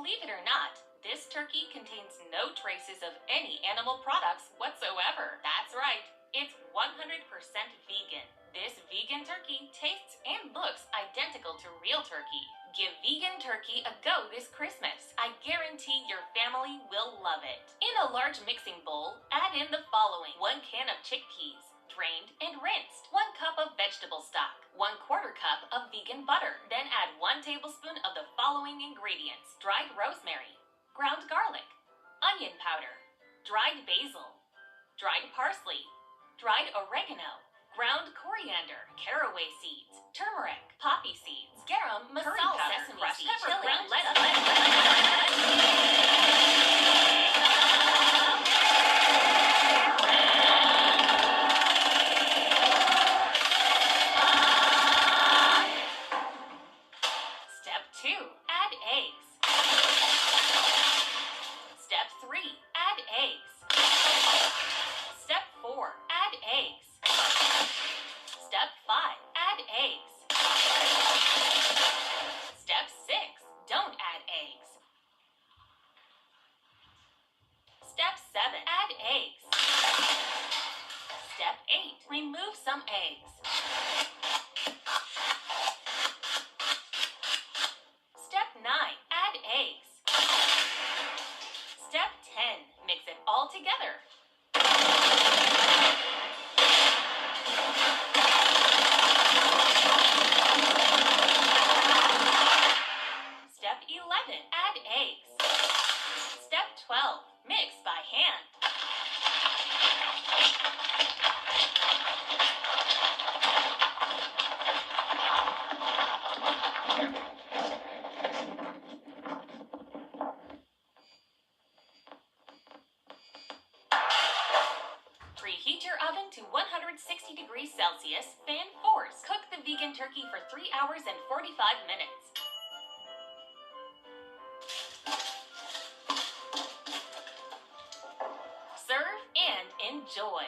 Believe it or not, this turkey contains no traces of any animal products whatsoever. That's right, it's 100% vegan. This vegan turkey tastes and looks identical to real turkey. Give vegan turkey a go this Christmas. I guarantee your family will love it. In a large mixing bowl, add in the following: 1 can of chickpeas, drained and rinsed, 1 cup of vegetable stock, 1/4 cup of vegan butter. Then add 1 tablespoon of the following ingredients: dried rosemary, ground garlic, onion powder, dried basil, dried parsley, dried oregano, ground coriander, caraway seeds, turmeric, poppy seeds, garum, Curry masala, powder, sesame crushed seeds, pepper, chili, ground lettuce. Step 2. Add eggs. Step 3. Add eggs. Step 4. Add eggs. Step 5. Add eggs. Step 6. Don't add eggs. Step 7. Add eggs. Step 8. Remove some eggs. Step 9. Add eggs. Step 10. Mix it all together. Step 11. Add eggs. Step 12. Mix by hand. Preheat your oven to 160 degrees Celsius, fan force. Cook the vegan turkey for 3 hours and 45 minutes. Serve and enjoy.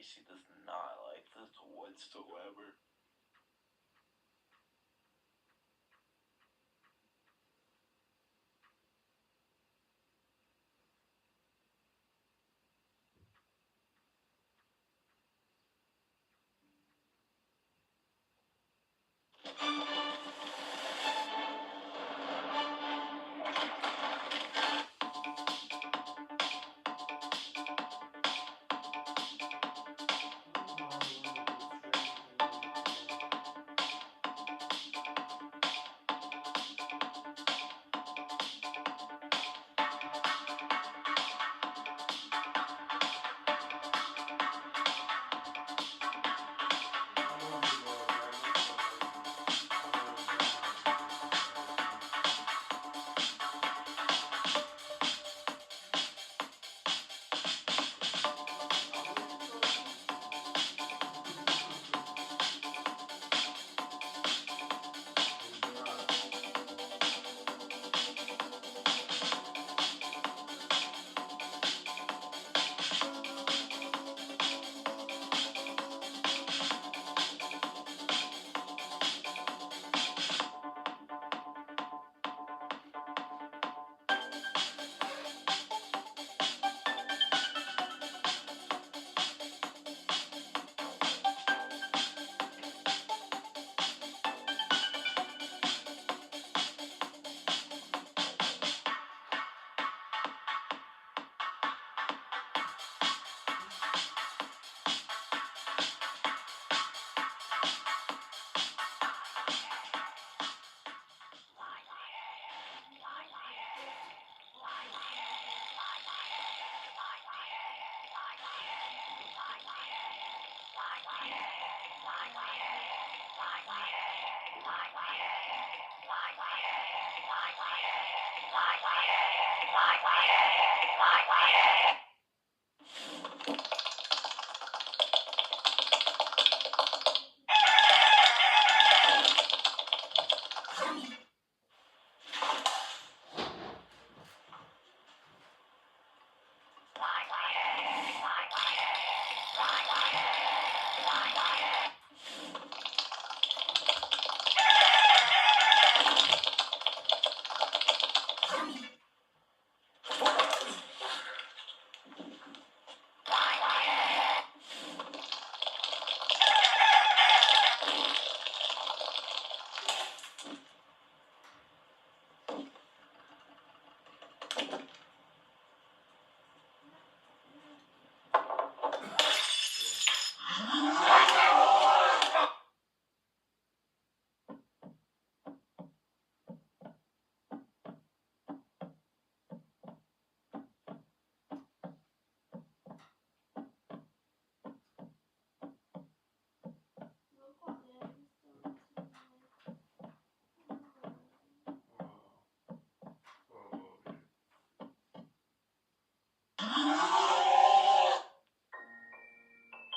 She does not like this whatsoever.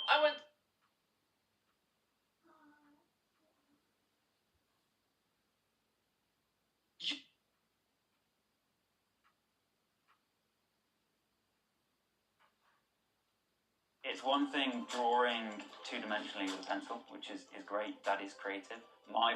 I went. It's one thing drawing two-dimensionally with a pencil, which is great. That is creative. My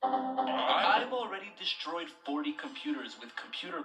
I've already destroyed 40 computers with computer...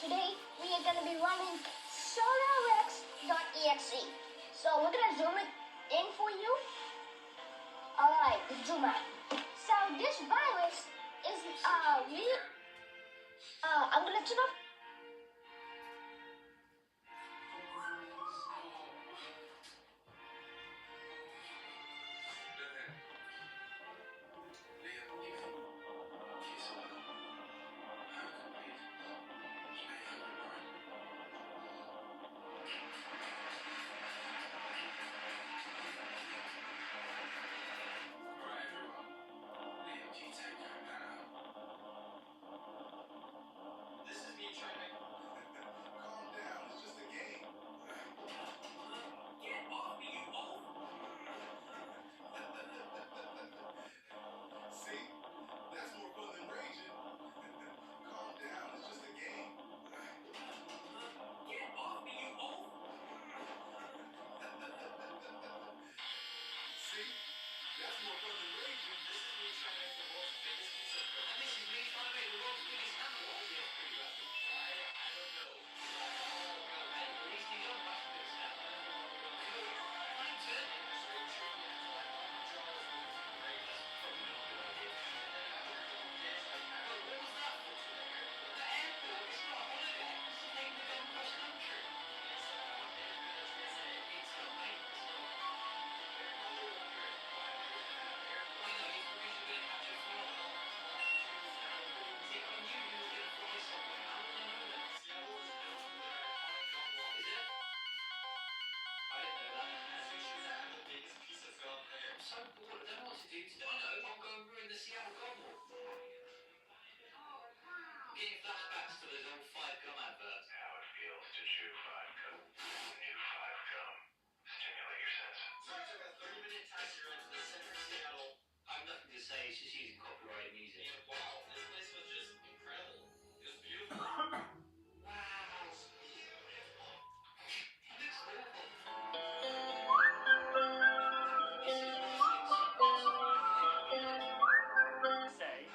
Today we are going to be running SolarRex.exe. So we're going to zoom it in for you. Alright, zoom out. So this virus is I'm going to turn off. This is me trying so bored. I don't know what to do. I know. I'll go and ruin the Seattle Cobble. I'm getting flashbacks to those old 5-gum adverts. How it feels to chew 5-gum. New 5-gum. Stimulate your senses. So we took a 30-minute taxi ride to the center of Seattle. I have nothing to say. It's just using copyrighted music. Yeah, wow. This place was just incredible. It was beautiful. Wow. Say,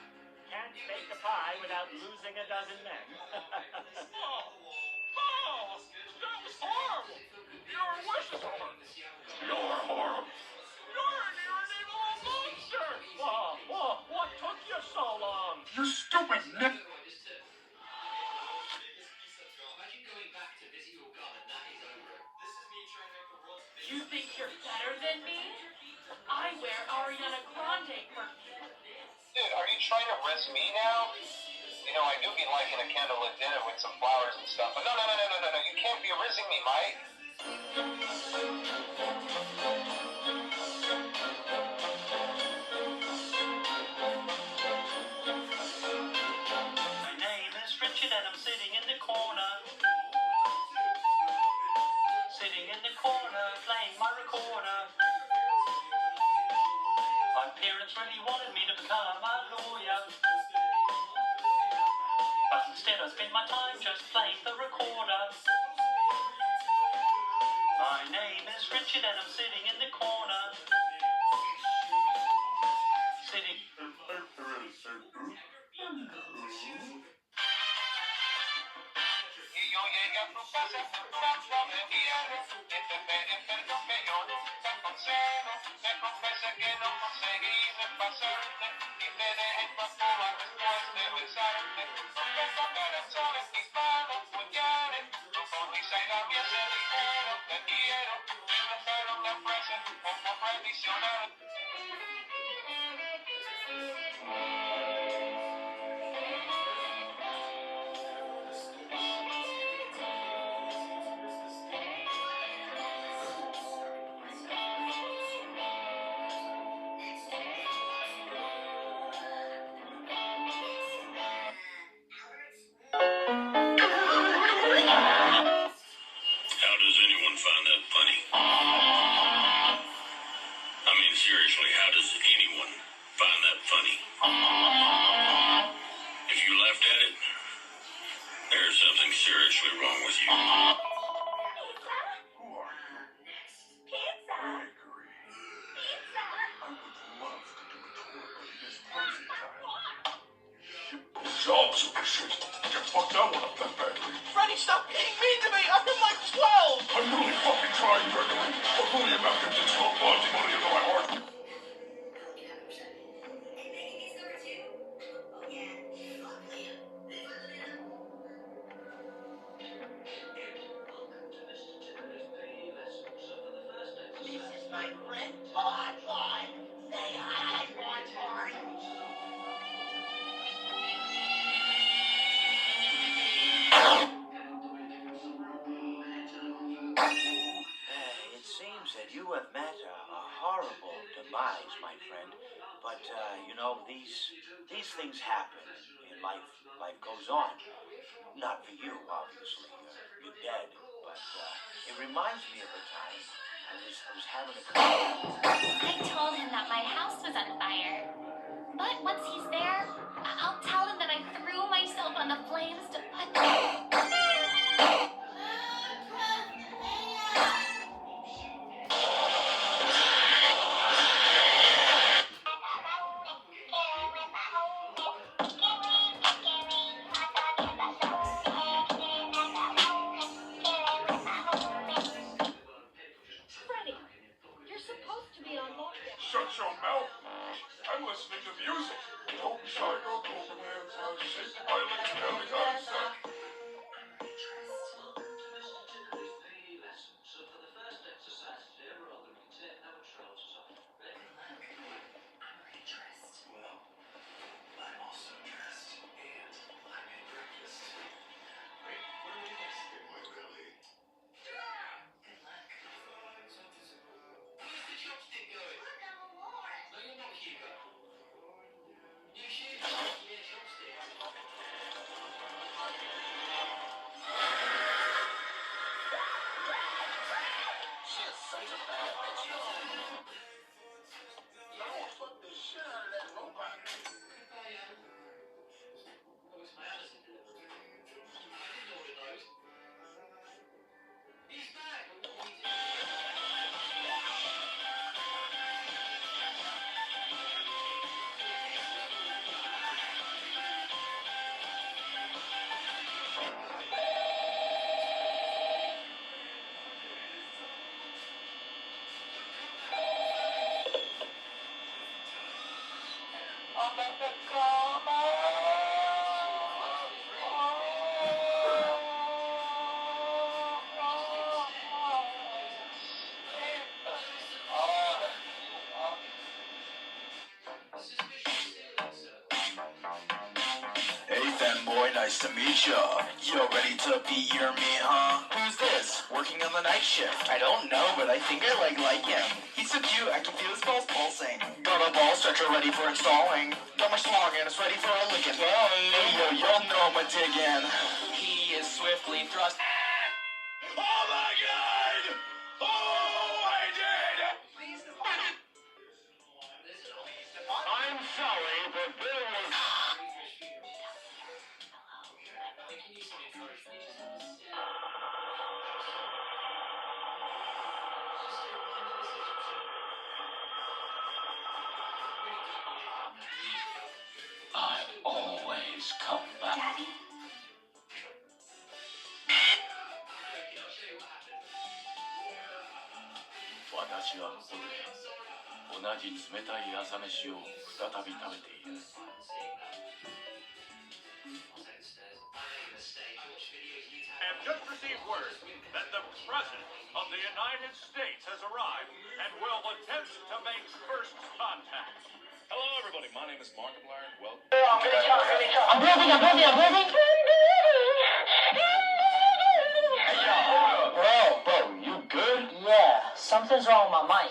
can't bake a pie without losing a dozen men. That was horrible! Your wish is horrible! You're horrible. You're an irredeemable monster! Whoa, what took you so long? You stupid Nick. Imagine going back to visit your gum and that is over. This is me trying to make the world's biggest. You think you're better than me? I wear Ariana Grande perfume. Dude, are you trying to risk me now? You know, I do be liking a candlelit dinner with some flowers and stuff, but no, you can't be rizzing me, Mike. My name is Richard and I'm sitting in the corner. Sitting in the corner, playing my recorder. My parents really wanted me to become a lawyer. But instead I spent my time just playing the recorder. My name is Richard and I'm sitting in the corner. Sitting. How does anyone find that funny? I mean, seriously, how does anyone find that funny? If you laughed at it, there's something seriously wrong with you. Who are you? Pizza. Gregory. I would love to do a tour, but it is closing time. Good job, Super Shit. You fucked that one up that badly. Freddy, stop being mean to me! I'm in like 12! I'm really fucking trying, Gregory. I'll fully imagine digital body money into my heart. This is my friend Bonbon. Say hi, Bonbon. It seems that you have met a horrible demise, my friend. But, you know, these things happen in life. Life goes on. Not for you, obviously. You're dead. But it reminds me of a time I was having a I told him that my house was on fire. But once he's there, I'll tell him that I threw myself on the flames to put Freddy, you're supposed to be on lockdown. Shut your mouth. I'm listening to music. Don't be shy, girl. Copenhagen's house. Shake the violin. Belly got a sack. Nice to meet ya. You ready to be your me, huh? Who's this? Working on the night shift. I don't know, but I think I like him. He's so cute, I can feel his balls pulsing. Got a ball stretcher ready for installing. Got my schlong and it's ready for a licking. Hey, yo, y'all know I'm a diggin'. He is swiftly thrust. Oh my god! Oh, I did! I'm sorry, but there was... I always come back. Daddy? 私はここで同じ冷たい朝飯を再び食べている。Have just received word that the President of the United States has arrived and will attempt to make first contact. Hello, everybody. My name is Markiplier, and welcome. I'm building. Hey, yo, hold up. Bro, you good? Yeah, something's wrong with my mic.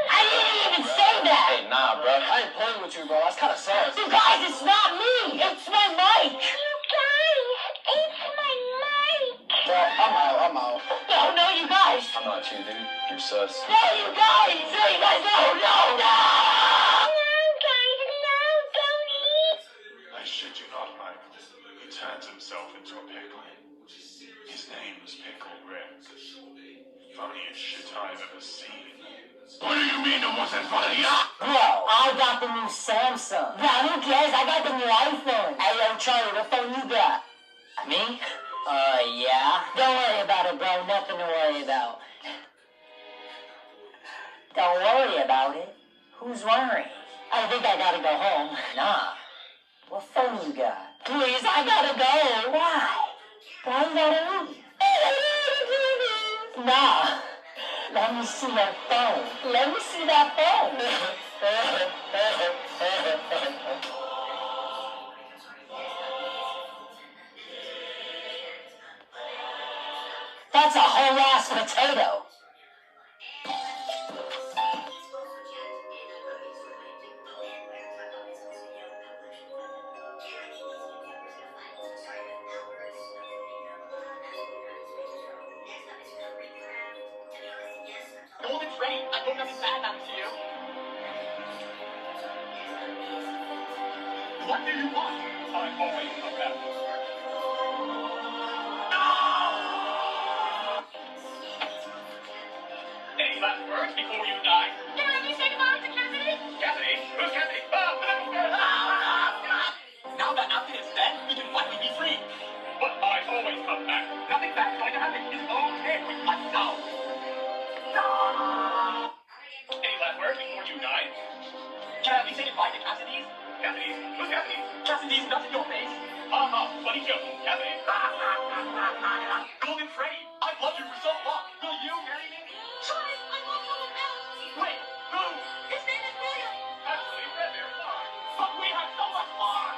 I didn't even say that. Hey, nah, bro. I ain't playing with you, bro. That's kind of sus. You guys, it's not me. It's my mic. You guys, it's my mic. Bro, I'm out. No, you guys. I'm not you, dude. You're sus. No, you guys. No. I shit you not, Mike. He turns himself into a pickle. His name is Pickle Rick. Funniest shit I've ever seen. What do you mean it wasn't funny? Bro, I got the new Samsung. Bro, who cares? I got the new iPhone. Hey, yo, Charlie, what phone you got? Me? Yeah. Don't worry about it, bro. Nothing to worry about. Don't worry about it. Who's worrying? I think I gotta go home. Nah. What phone you got? Please, I gotta go. Why? Why you gotta leave? Nah. Let me see that phone. Let me see that phone. That's a whole ass potato. Golden Freddy, I hope nothing bad happens to you. What do you want? I always come back. Any last words before you die? Can you say goodbye to Cassidy? Cassidy? Who's Cassidy? Now that Alfie is dead, we can finally be free. But I always come back. Nothing bad's going to happen. It's okay. We must go. Any last words before you die? Can we say goodbye to Cassidy's? Cassidy? Who's Cassidy? Cassidy's not in your face. Funny joke. Cassidy? Golden Freddy, I've loved you for so long. Will you marry me? Charlie, I love someone else. Wait, who? His name is William. Actually, Redbeard Farm. But we have so much more.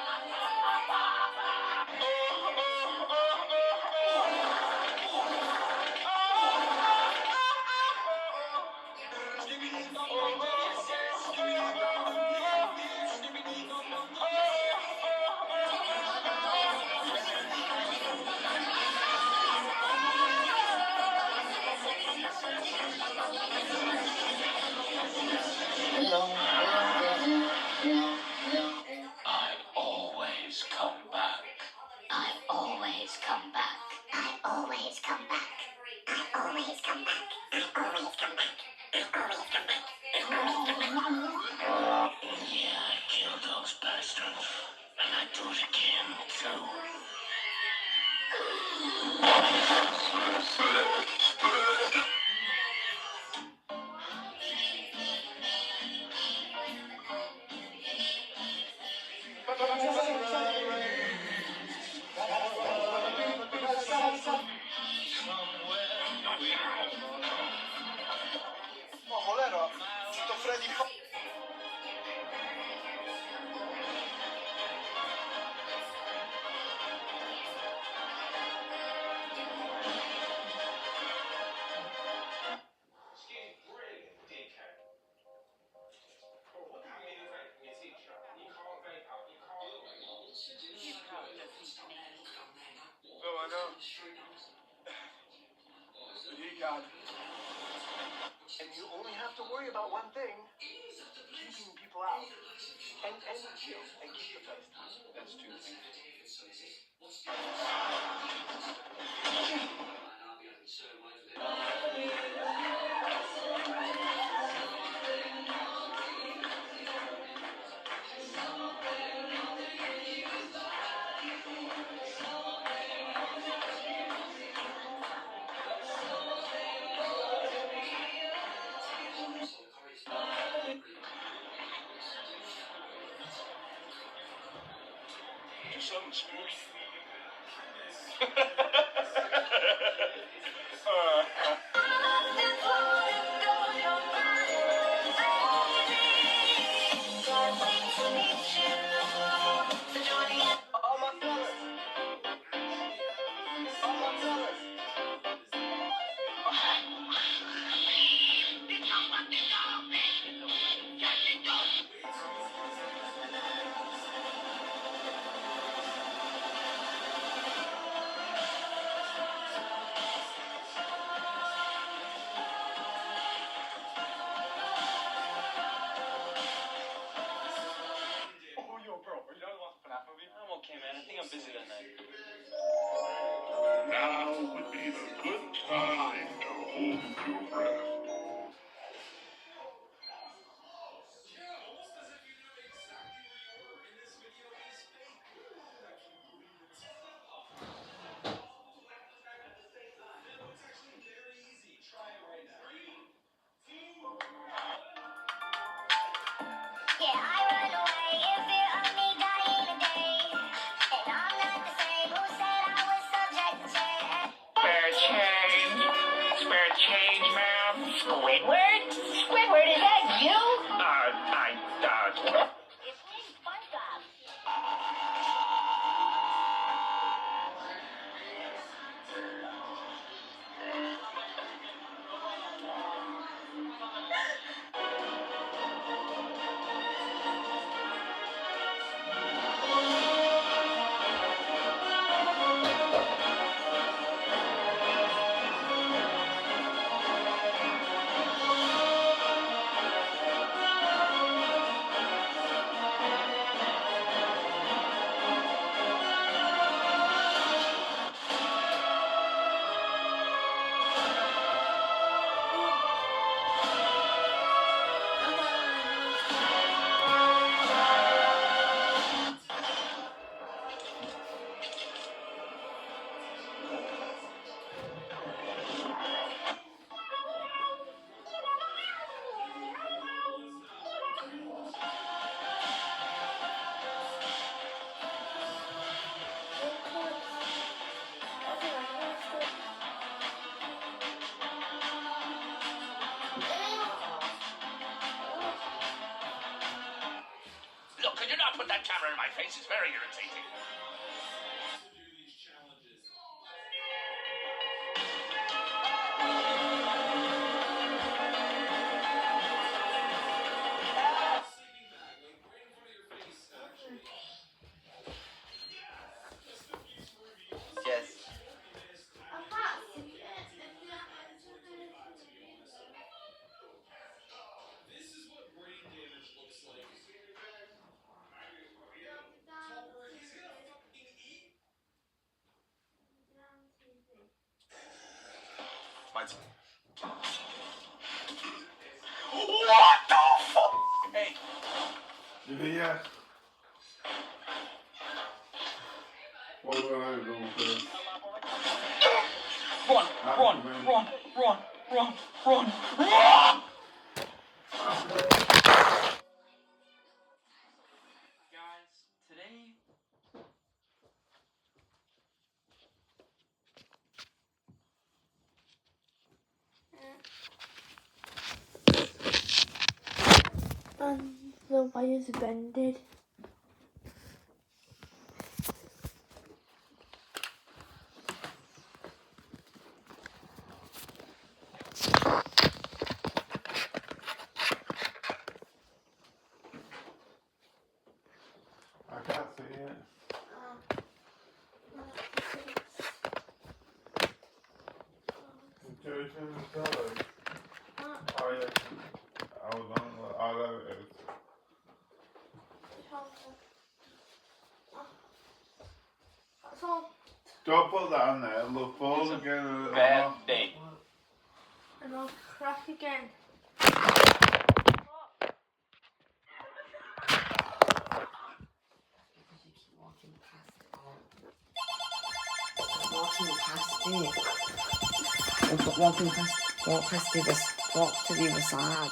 I always come back. I always come back. I always come back. I always come back. I always come back. I always come back. Yeah, I killed those bastards. And I do it again, too. Margot. God. And you only have to worry about one thing: keeping people out, and keep the place. That's two things. Just something spooky. I'm okay, man. I think I'm busy that night. Now would be the good time to hold your breath. Spare change, ma'am. Squidward? Squidward, is that you? It's me, SpongeBob. Look, could you not put that camera in my face? It's very irritating. Yes. Mine's... What the fuck? Hey. Yeah. What will I do with this? Run! Guys, today... The wire's bended. I can't see it. Don't put that on there. Look forward again. Bad day. And I'll crack again. Walk past the other, walk to the other side.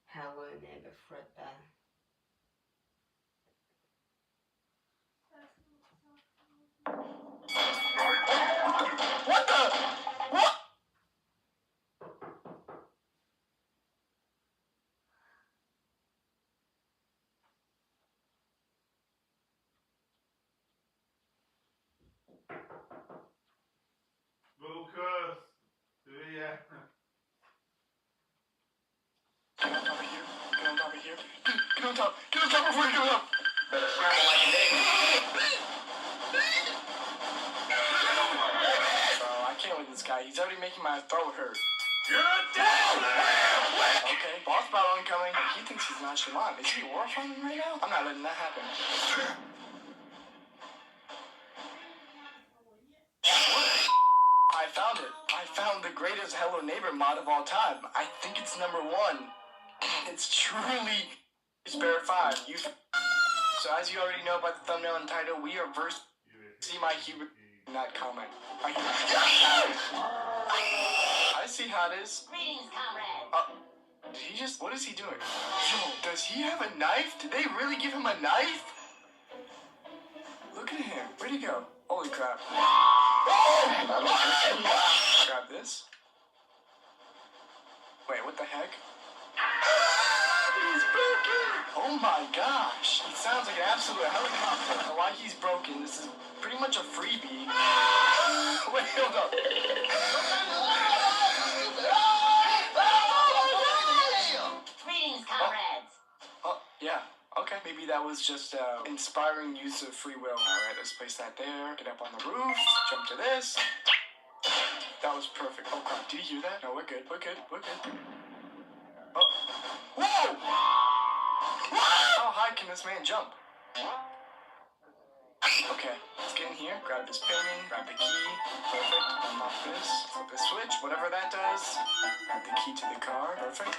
Hello, neighbor Fredbear. What the? What? Lucas, yeah. Get on top of here. Get on top of here. Get on top. Get on top before you go up. Better scramble like an egg. Bro, I can't with this guy. He's already making my throat hurt. You're down there! Okay, boss battle incoming. He thinks he's nonchalant. Is he horrifying right now? I'm not letting that happen. I found it. I found the greatest Hello Neighbor mod of all time. I think it's #1. It's truly Bear 5. So as you already know by the thumbnail and title, we are See my hero in that comment. I see how it is. Greetings, comrade. Did he just... What is he doing? Yo, does he have a knife? Did they really give him a knife? Look at him. Where'd he go? Holy crap. Grab this. Wait, what the heck? He's broken! Oh my gosh! He sounds like an absolute helicopter. Now, why he's broken, this is pretty much a freebie. Wait, hold up. Greetings, comrades. Oh, yeah. Okay. Maybe that was just inspiring use of free will. Alright, let's place that there. Get up on the roof. Jump to this. That was perfect. Oh crap, did you hear that? No, we're good. We're good. We're good. Oh. Whoa! How high can this man jump? Okay, let's get in here. Grab this painting. Grab the key. Perfect. Unlock this. Flip the switch. Whatever that does. Grab the key to the car. Perfect.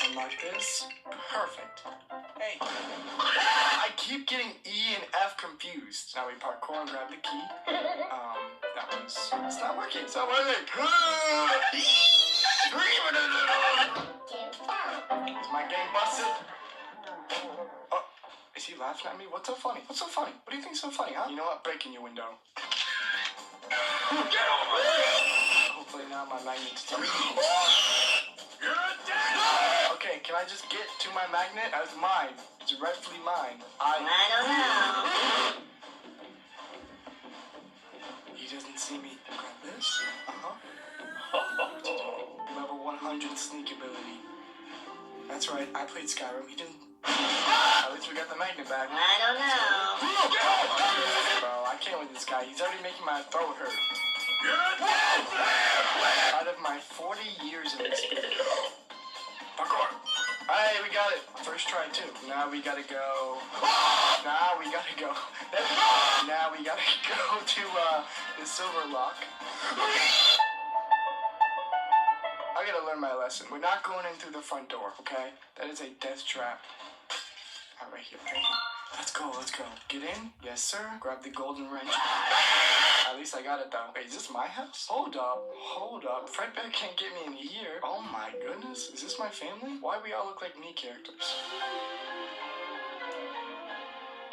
Unlock this. Perfect. Hey. I keep getting E and F confused. Now we parkour and grab the key. That one's... It's not working. It's not working. Is my game busted? Oh, is he laughing at me? What's so funny? What's so funny? What do you think's so funny, huh? You know what? Break in your window. Get over here! Hopefully now my magnet's done. You're dead! Okay, can I just get to my magnet? It's mine. It's rightfully mine. I don't know. He doesn't see me. Grab this. Level 100 sneak ability. That's right, I played Skyrim. He didn't. At least we got the magnet back. I don't know. Bro, I can't with this guy. He's already making my throat hurt. Out of my 40 years of experience. Parkour. Hey, we got it. First try, too. Now we gotta go. Now we gotta go. Now we gotta go to the silver lock. I gotta learn my lesson. We're not going in through the front door, okay? That is a death trap. Right here, right here. Let's go. go, let's go. Get in? Yes, sir. Grab the golden wrench. At least I got it though. Wait, is this my house? Hold up. Fredbear can't get me in here. Oh my goodness. Is this my family? Why we all look like me characters?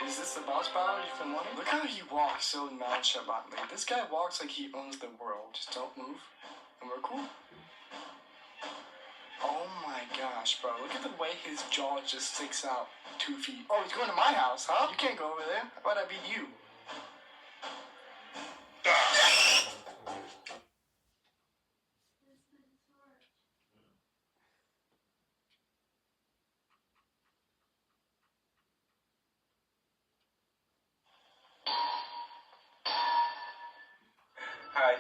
Is this the boss battle you've been wanting? Look how he walks so nonchalantly. This guy walks like he owns the world. Just don't move, and we're cool. Oh my gosh, bro. Look at the way his jaw just sticks out 2 feet. Oh, he's going to my house, huh? You can't go over there. How about I beat you? Hi,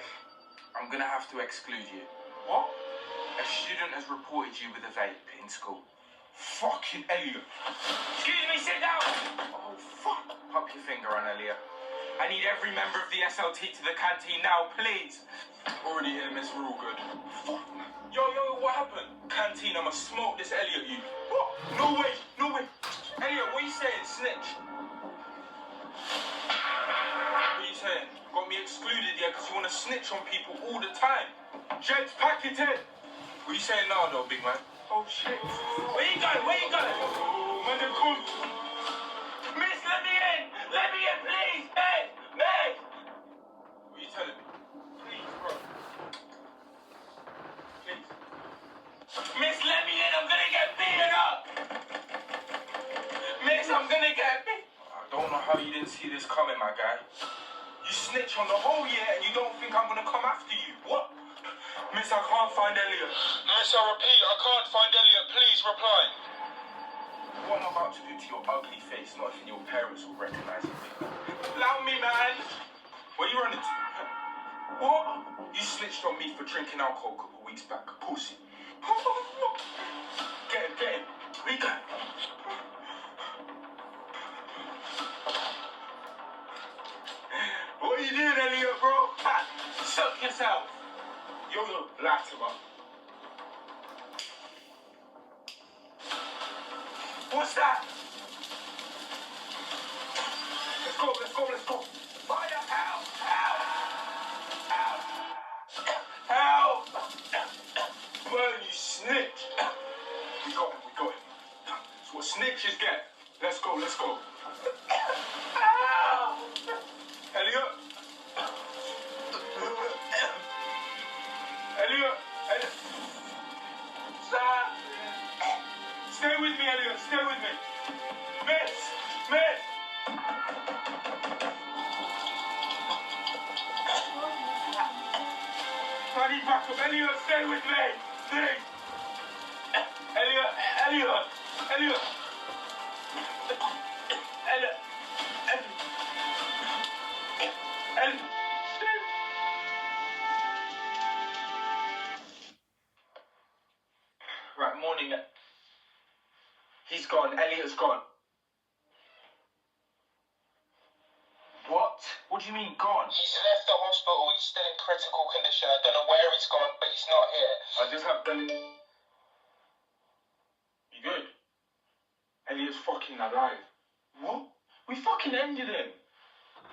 I'm gonna have to exclude you. What? A student has reported you with a vape in school. Fucking Elliot. Excuse me, sit down! Oh, fuck. Pop your finger on Elliot. I need every member of the SLT to the canteen now, please. Already here, miss, we're all good. Fuck, man. Yo, what happened? Canteen, I'ma smoke this Elliot, you. What? No way. Elliot, what are you saying, snitch? What are you saying? Got me excluded, yeah, because you want to snitch on people all the time. Jets, pack it in. What are you saying now, though, big man? Oh, shit. Where you going? Oh, man, they're cool. Miss, let me in, please. Meg. What are you telling me? Please, bro. Please. Miss, let me in. I'm going to get beaten up. Miss, I'm going to get beaten. I don't know how you didn't see this coming, my guy. You snitch on the whole year and you don't think I'm gonna come after you. What? Miss, I can't find Elliot. Miss, I repeat, I can't find Elliot. Please reply. What I'm about to do to your ugly face, not even your parents will recognize it. Allow me, man. Where you running to? What? You snitched on me for drinking alcohol a couple weeks back. Pussy. Get him. Where you going? What are you doing, Elliot, bro? Suck yourself. Yo, light him up. What's that? Let's go. Fire, help! Man, you snitch. We got him. That's what snitches get. Let's go. Elliot! Stop! Stay with me, Elliot. Miss! I need backup. Elliot, stay with me. Please. Elliot. Right, morning. He's gone. Elliot's gone. What? What do you mean gone? He's left the hospital. He's still in critical condition. I don't know where he's gone, but he's not here. I just have done it. You good? Elliot's fucking alive. What? We fucking ended him.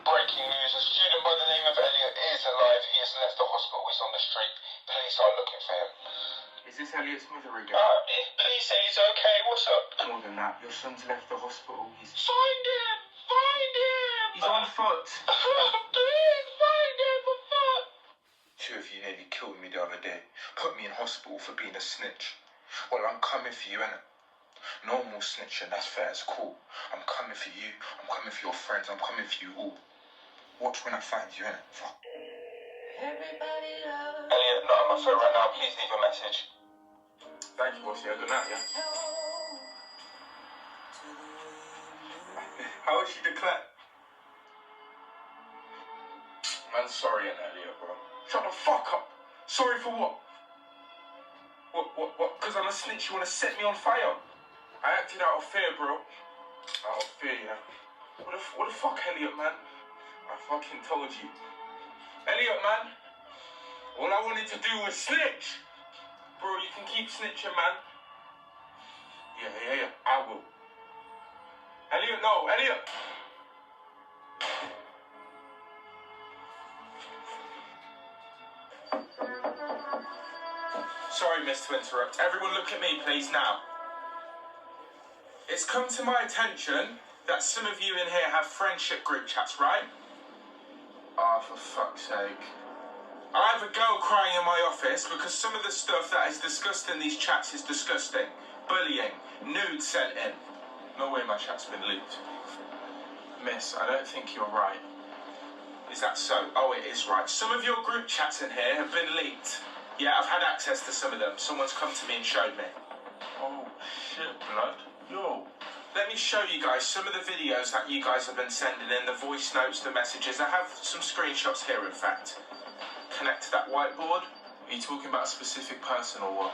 Breaking news. A student by the name of Elliot is alive. He has left the hospital. He's on the street. Police are looking for him. Is this Elliot's mother again? Police say he's okay. What's up? More than that, your son's left the hospital. Find him! He's on foot. Please find him for fuck! Two of you nearly killed me the other day. Put me in hospital for being a snitch. Well, I'm coming for you, innit? No more snitching, that's fair, it's cool. I'm coming for you, I'm coming for your friends, I'm coming for you all. Watch when I find you, innit? Fuck. Elliot, not on my phone right now. Please leave a message. Thank you, boss. Yeah, good night, yeah? How is she declared? Man, sorry, Elliot, bro. Shut the fuck up. Sorry for what? What? Because I'm a snitch, you want to set me on fire? I acted out of fear, bro. Out of fear, yeah. What the fuck, Elliot, man? I fucking told you. Elliot, man. All I wanted to do was snitch. Bro, you can keep snitching, man. Yeah. I will. Elliot, no, Elliot. Sorry, miss, to interrupt. Everyone look at me, please, now. It's come to my attention that some of you in here have friendship group chats, right? Oh, for fuck's sake. I have a girl crying in my office because some of the stuff that is discussed in these chats is disgusting. Bullying, nudes sent in. No way my chat's been leaked. Miss, I don't think you're right. Is that so? Oh, it is right. Some of your group chats in here have been leaked. Yeah, I've had access to some of them. Someone's come to me and showed me. Oh, shit, blood. Yo. Let me show you guys some of the videos that you guys have been sending in, the voice notes, the messages. I have some screenshots here, in fact. Connect to that whiteboard. Are you talking about a specific person or what?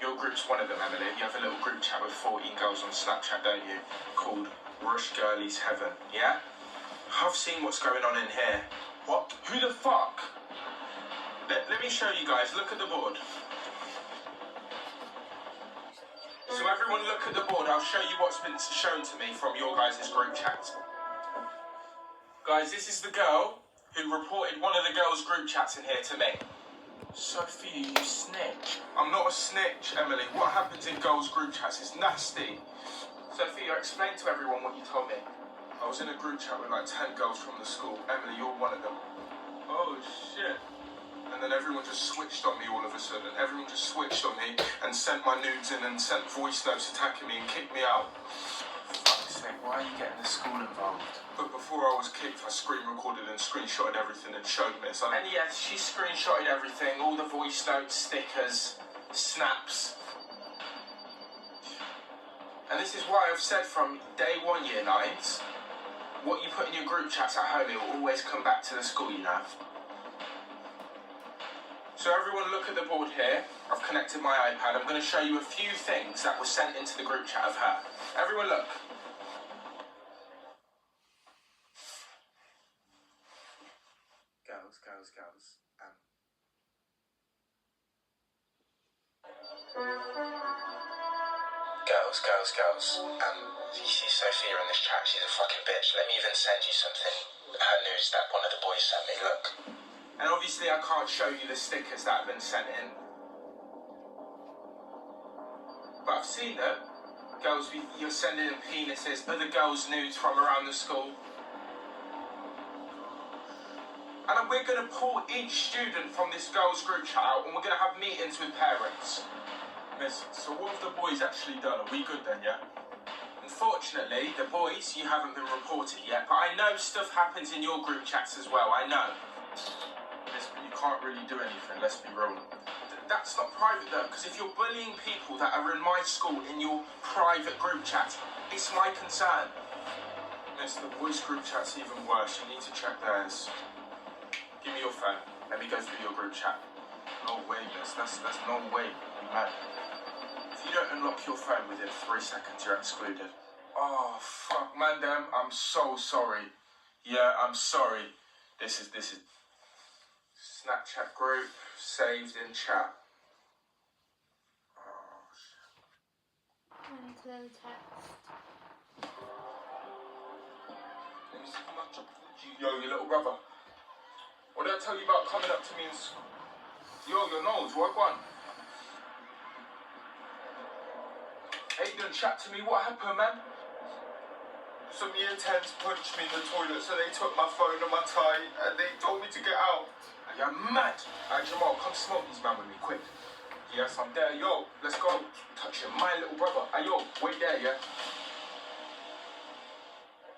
Your group's one of them, Emily. You have a little group chat with 14 girls on Snapchat, don't you? Called Rush Girlies Heaven, yeah? I've seen what's going on in here. What? Who the fuck? Let me show you guys. Look at the board. So everyone look at the board. I'll show you what's been shown to me from your guys' group chat. Guys, this is the girl who reported one of the girls' group chats in here to me. Sophia, you snitch. I'm not a snitch, Emily. What happens in girls' group chats is nasty. Sophia, explain to everyone what you told me. I was in a group chat with like 10 girls from the school. Emily, you're one of them. Oh, shit. And then everyone just switched on me all of a sudden. Everyone just switched on me and sent my nudes in and sent voice notes attacking me and kicked me out. For fuck's sake, why are you getting the school involved? But before I was kicked, I screen recorded and screenshotted everything and showed me. So, and yes, she screenshotted everything, all the voice notes, stickers, snaps. And this is why I've said from day one, year 9s, what you put in your group chats at home, it will always come back to the school, you know. So everyone look at the board here. I've connected my iPad. I'm going to show you a few things that were sent into the group chat of her. Everyone look. Girls. Girls. You see Sophia in this chat, she's a fucking bitch. Let me even send you something. Her news that one of the boys sent me, look. And obviously I can't show you the stickers that have been sent in. But I've seen them. Girls, you're sending in penises, other girls' nudes from around the school. And we're going to pull each student from this girls' group chat out and we're going to have meetings with parents. Miss, so what have the boys actually done? Are we good then, yeah? Unfortunately, the boys, you haven't been reported yet, but I know stuff happens in your group chats as well, I know. Miss, but you can't really do anything, let's be real. That's not private though, because if you're bullying people that are in my school in your private group chat, it's my concern. Miss, the boys' group chat's even worse, you need to check theirs. Give me your phone, let me go through your group chat. No way, miss, that's no way, you mad. If you don't unlock your phone within 3 seconds, you're excluded. Oh, fuck, man, damn, I'm so sorry. Yeah, I'm sorry. This is Snapchat group, saved in chat. Oh, shit. Into the text. Let me see how much yo, your little brother. What did I tell you about coming up to me and... Yo, your nose, what one? Aiden, chat to me, what happened, man? Some year 10s punched me in the toilet, so they took my phone and my tie, and they told me to get out. You're mad. Jamal, come smoke these man with me, quick. Yes, I'm there. Yo, let's go. Touch him, my little brother. Yo, wait there, yeah?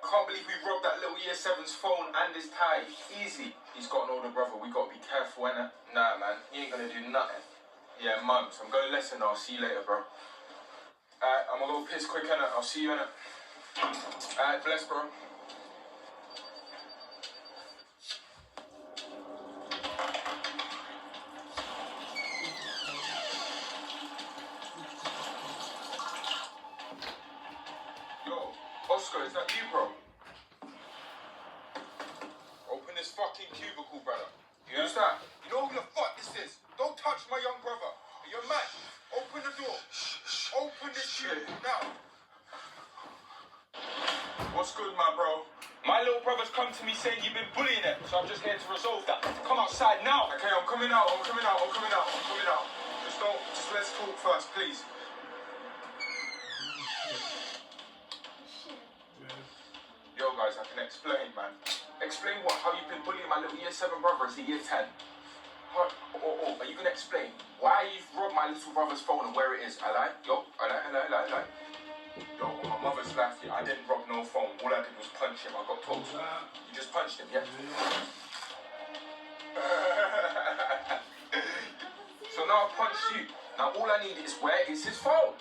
Can't believe we robbed that little year 7's phone and his tie. Easy. He's got an older brother. We gotta be careful, innit? Nah, man. He ain't gonna do nothing. Yeah, mums. I'm going lesson now. I'll see you later, bro. Alright, I'm gonna go piss quick, innit? I'll see you, innit? Alright, bless, bro. Yo, Oscar, is that you, bro? Open this fucking cubicle, brother. You Who's that? You know who the fuck this is? Don't touch my young brother. You're mad. Open the door. Open this cubicle now. bro. My little brother's come to me saying you've been bullying him, so I'm just here to resolve that. Come outside now. Okay, I'm coming out. Just let's talk first, please. Yo, guys, I can explain, man. Explain what? How you've been bullying my little year 7 brother as a year 10? Are you gonna explain why you've robbed my little brother's phone and where it is? I lie? Yo, on my mother's life, I didn't rob no phone. All I did was punch him. I got told. You just punched him, yeah? So now I punched you. Now all I need is where is his phone?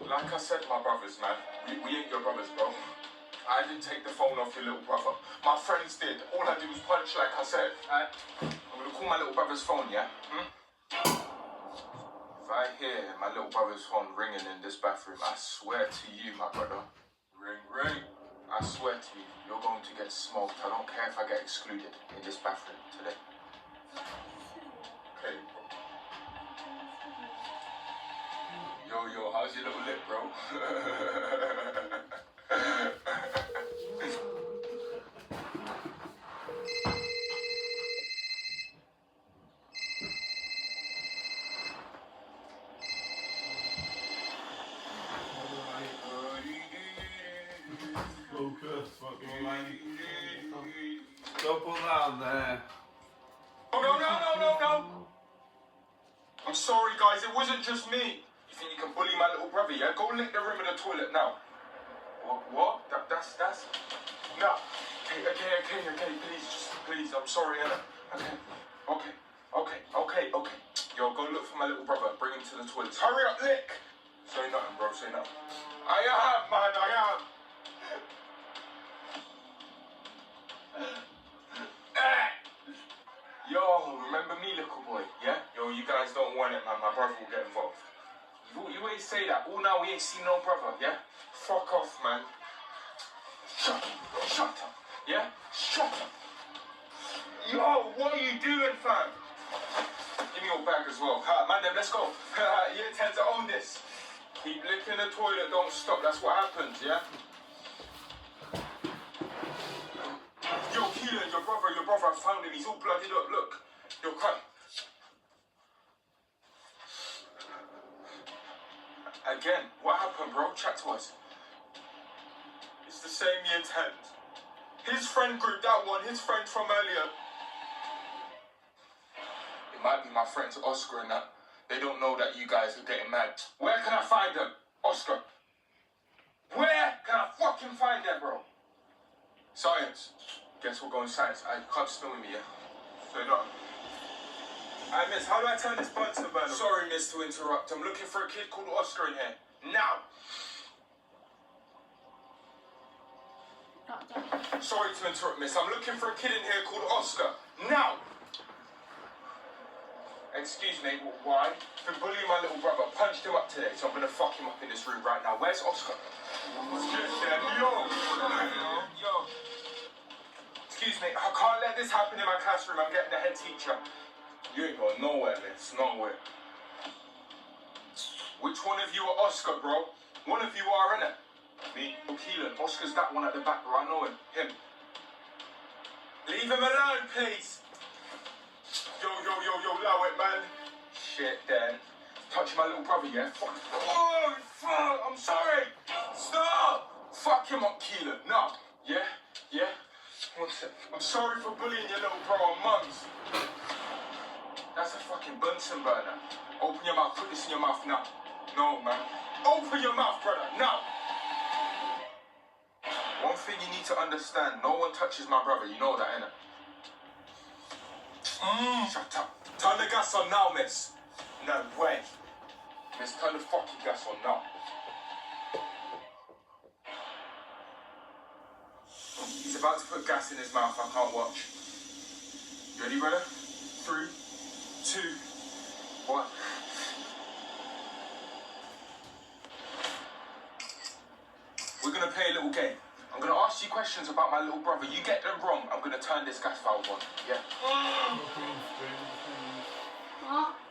Like I said, my brothers, man. We ain't your brothers, bro. I didn't take the phone off your little brother. My friends did. All I did was punch, like I said. I'm gonna call my little brother's phone, yeah? If I hear my little brother's phone ringing in this bathroom, I swear to you, my brother. Ring. I swear to you, you're going to get smoked. I don't care if I get excluded in this bathroom today. Okay, bro. Yo, how's your little lip, bro? Lucas, what the line? Don't put that on there. No. I'm sorry, guys. It wasn't just me. You think you can bully my little brother, yeah? Go lick the rim of the toilet now. What? That's... No. Okay, please. I'm sorry, Anna. Okay. Yo, go look for my little brother. Bring him to the toilet. Hurry up, lick. Say nothing, bro. Say nothing. I am. Yo, remember me, little boy? Yeah? Yo, you guys don't want it, man. My brother will get involved. You always say that. All now we ain't seen no brother, yeah? Fuck off, man. Shut up. Yeah? Shut up. Yo, what are you doing, fam? Give me your bag as well. Man, then let's go. You intend to own this. Keep licking the toilet, don't stop. That's what happens, yeah? Yo, Keelan, your brother, I found him. He's all blooded up. Look. Yo, come. Again, what happened, bro? Chat to us. It's the same year 10. His friend group, that one, his friend from earlier. It might be my friends Oscar and that. They don't know that you guys are getting mad. Where can I find them? Oscar. Where can I fucking find them, bro? Science. Guess we're going science. I can't spill with me, yeah? Say no. Hey, miss, how do I turn this Bunsen burner? Sorry, miss, to interrupt. I'm looking for a kid called Oscar in here. Now! Sorry to interrupt, miss. I'm looking for a kid in here called Oscar. Now! Excuse me, why? Been bullying my little brother. Punched him up today, so I'm gonna fuck him up in this room right now. Where's Oscar? Yo! Excuse me, I can't let this happen in my classroom. I'm getting the head teacher. You ain't going nowhere, miss. Nowhere. Which one of you are Oscar, bro? One of you are, innit? Me? Keelan. Oscar's that one at the back, bro. I know him. Him. Leave him alone, please. Yo, allow it, man. Shit, then. Touch my little brother, yeah? Fuck. Oh, fuck. I'm sorry. Stop. Fuck him up, Keelan. No. Yeah? One sec. I'm sorry for bullying your little bro on mums. That's a fucking Bunsen burner. Open your mouth. Put this in your mouth now. No, man. Open your mouth, brother. Now. One thing you need to understand. No one touches my brother. You know that, innit? Shut up. Turn the gas on now, miss. No way. Miss, turn the fucking gas on now. He's about to put gas in his mouth. I can't watch. You ready, brother? 3, 2, 1. We're gonna play a little game. I'm gonna ask you questions about my little brother. You get them wrong, I'm gonna turn this gas valve on. Yeah?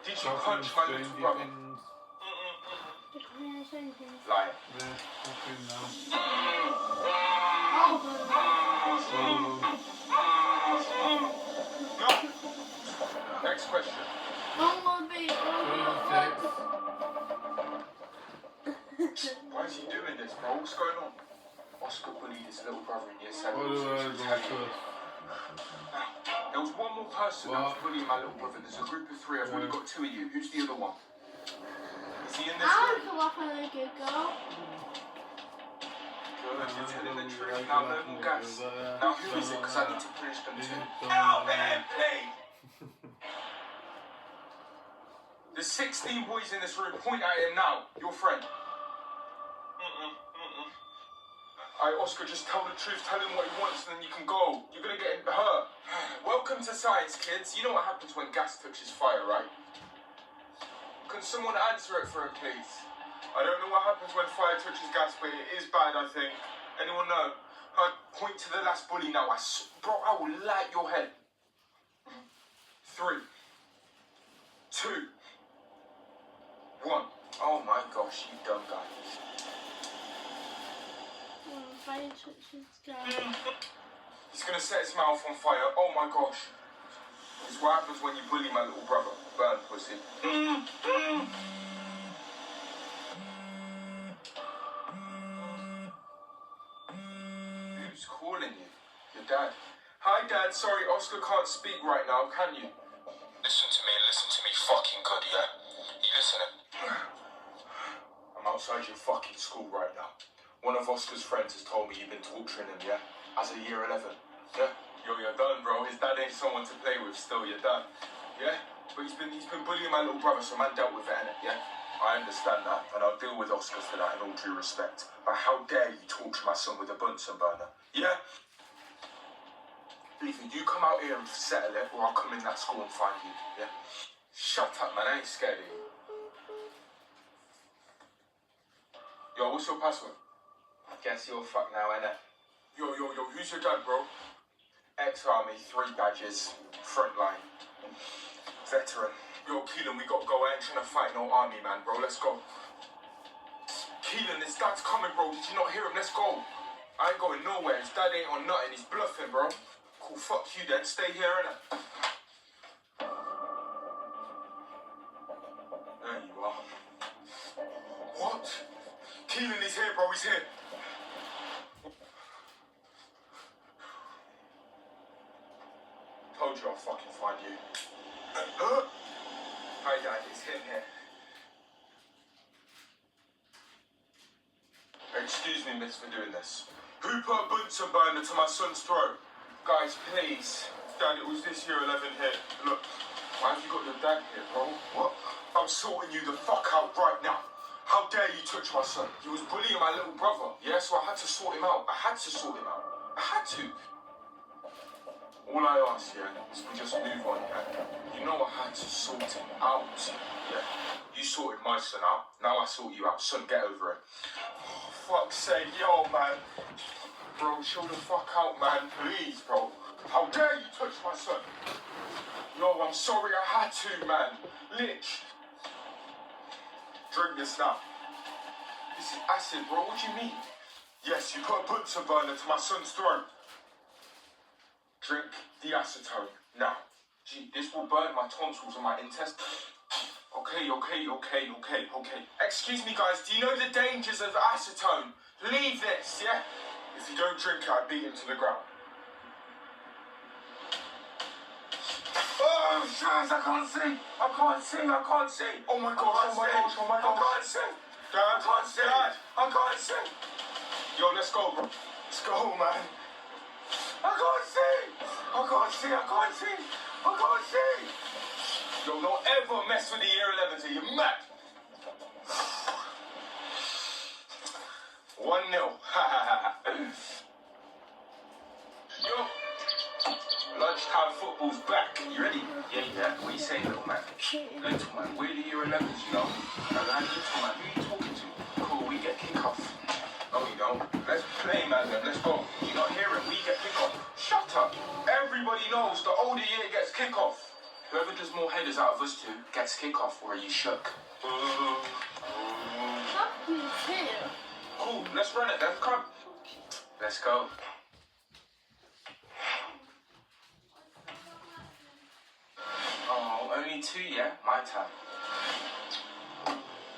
Did you punch my little brother? Lie. said What do I go first? There was one more person that was bullying my little brother. There's a group of three. I've already got two of you. Who's the other one? Is he in this I'll room? come up and a good girl. Good, you're telling the truth. Now, no more gas. Now, who is it? Because I need to punish them too. Out there, please! There's 16 boys in this room. Point at him now. Your friend. Alright, Oscar, just tell the truth. Tell him what he wants and then you can go. You're gonna get hurt. Welcome to science, kids. You know what happens when gas touches fire, right? Can someone answer it for him, please? I don't know what happens when fire touches gas, but it is bad, I think. Anyone know? Point to the last bully now. Bro, I will light your head. 3, 2, 1. Oh my gosh, you dumb guy. Fire touches gas. He's gonna set his mouth on fire. Oh my gosh. This is what happens when you bully my little brother. Burn, pussy. Who's calling you? Your dad. Hi, Dad. Sorry, Oscar can't speak right now. Can you? Listen to me fucking good, yeah? You listening? I'm outside your fucking school right now. One of Oscar's friends has told me you've been torturing him, yeah? As a year 11. Yeah? You're done, bro. His dad ain't someone to play with still, you're done. Yeah? But he's been bullying my little brother, so man dealt with it, innit? Yeah? I understand that, and I'll deal with Oscar for that in all due respect. But how dare you torture my son with a Bunsen burner? Yeah? Either you come out here and settle it, or I'll come in that school and find you, yeah? Shut up, man. I ain't scared of you. Yo, what's your password? Guess you're fucked now, innit? Yo, who's your dad, bro? Ex-army, 3 badges, front line, veteran. Yo, Keelan, we gotta go. I ain't trying to fight no army, man, bro. Let's go. Keelan, his dad's coming, bro. Did you not hear him? Let's go. I ain't going nowhere. His dad ain't on nothing. He's bluffing, bro. Cool, fuck you then. Stay here, innit? There you are. What? Keelan is here, bro. He's here. Told you I'll fucking find you. Hi, Dad. It's him here. Excuse me, miss, for doing this. Who put a Bunsen burner to my son's throat? Guys, please. Dad, it was this year 11 here. Look, why have you got your dad here, bro? What? I'm sorting you the fuck out right now. How dare you touch my son? He was bullying my little brother. Yeah, so I had to sort him out. I had to. All I ask, yeah, is we just move on, yeah? You know I had to sort him out, yeah? You sorted my son out, now I sort you out. Son, get over it. Oh, fuck's sake, yo, man. Bro, chill the fuck out, man, please, bro. How dare you touch my son? Yo, I'm sorry, I had to, man. Lich. Drink this now. This is acid, bro, what do you mean? Yes, you put a Bunsen burner to my son's throat. Drink the acetone now. Gee, this will burn my tonsils and my intestines. Okay. Excuse me, guys, do you know the dangers of acetone? Leave this, yeah? If you don't drink it, I beat him to the ground. Oh, shit, I can't see. Oh my gosh. I can't see. Dad, I can't see. Yo, let's go, bro. Let's go, man. I can't see. Yo, don't ever mess with the year 11s, are you mad? 1-0. Yo, lunchtime football's back. You ready? Yeah. What you saying, little man? Little man, we're the year 11s, you know. And I'm little man, who are you talking to? Cool, we get kick-off. No, we don't. Let's play, man, then. Let's go. You not hear it? We get kick-off. Shut up. Everybody knows the older year gets kick-off. Whoever does more headers out of us two gets kick-off, or are you shook? Cool, let's run it then. Come. Let's go. Oh, only 2, yeah? My time.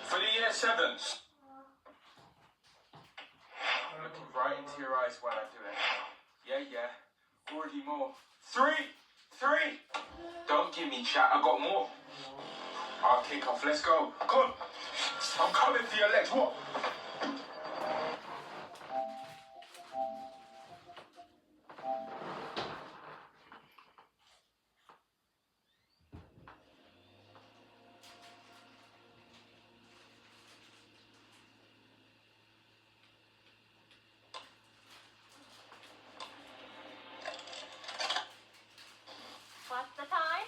For the year 7s. Looking right into your eyes while I do it. yeah. Already more. Three! Don't give me chat, I got more. I'll kick off, let's go. Come on. I'm coming for your legs, what? What's the time?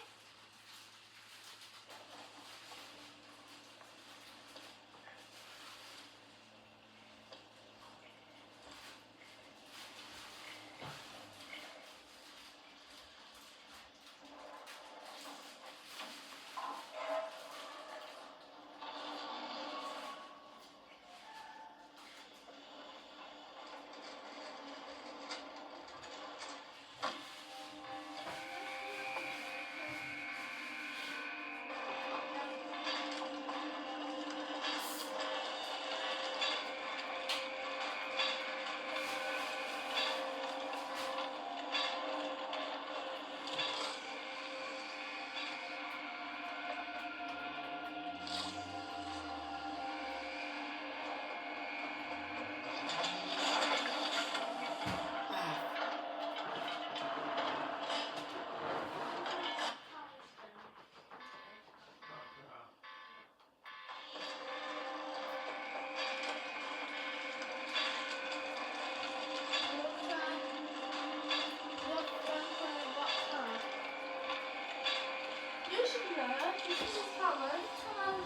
You should know. You should just come on. Come on.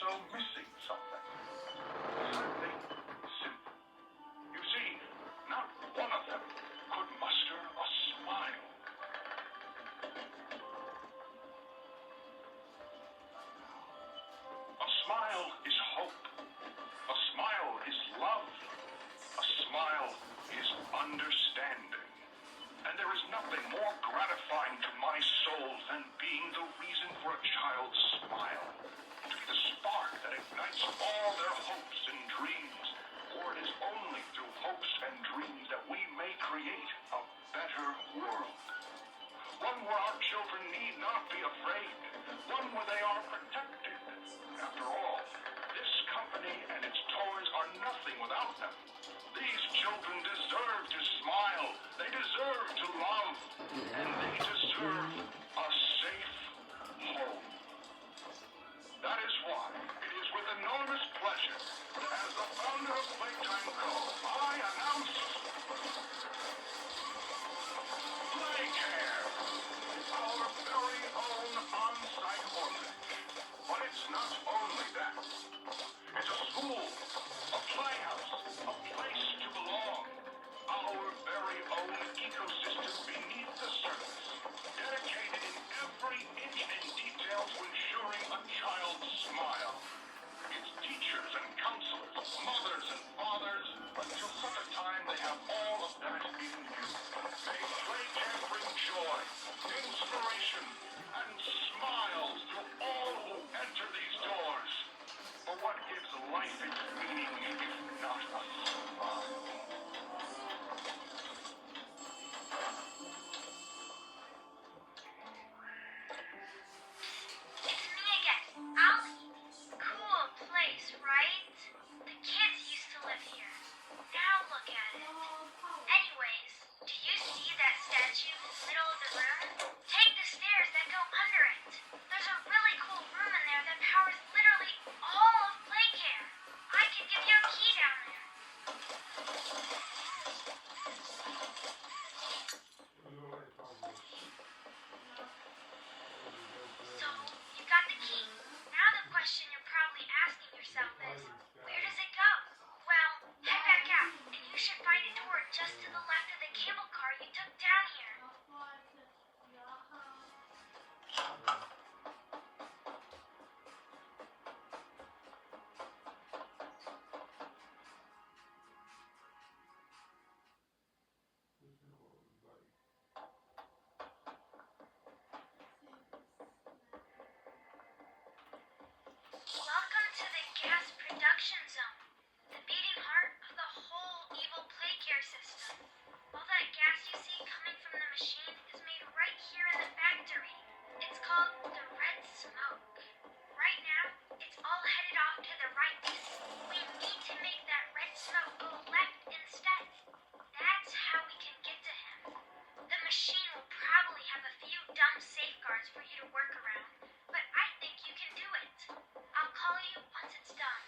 also missing something. Something simple. You see, not one of them could muster a smile. A smile is hope. A smile is love. A smile is understanding. And there is nothing more gratifying to my soul than being the reason for a child's smile. To be the spark that ignites all their hopes and dreams. For it is only through hopes and dreams that we may create a better world. One where our children need not be afraid. One where they are protected. After all, this company and its toys are nothing without them. These children deserve to smile. They deserve to love. And they deserve a safe home. That is why it is with enormous pleasure that as the founder of Playtime Co., I announce Playcare, our very own on-site orphanage. But it's not only that. It's a school, a playhouse, a place to belong. Our very own ecosystem beneath the surface, dedicated in every inch and detail to ensuring a child's smile. Its teachers and counselors, mothers and fathers, until such a time they have all of that in view. May Playcare bring joy, inspiration, and smiles to all who enter these doors. For what gives life its meaning if not a smile? Me again, Ollie. Cool place, right? The kids used to live here. Now look at it. Anyways, do you see that statue in the middle of the room? Take the stairs that go under it. There's a really cool room in there that powers literally all of Playcare. I could give you a key down there. So, you got the key. Now the question you're probably asking yourself is, where does it go? Well, head back out, and you should find a door just to the left of the cable car you took down here. Welcome to the gas production zone, the beating heart of the whole evil Playcare system. All that gas you see coming from the machine is made right here in the factory. It's called the red smoke. Right now, it's all headed off to the right. We need to make that red smoke go left instead. That's how we can get to him. The machine will probably have a few dumb safeguards for you to work around, but I think you can do it. I'll call you once it's done.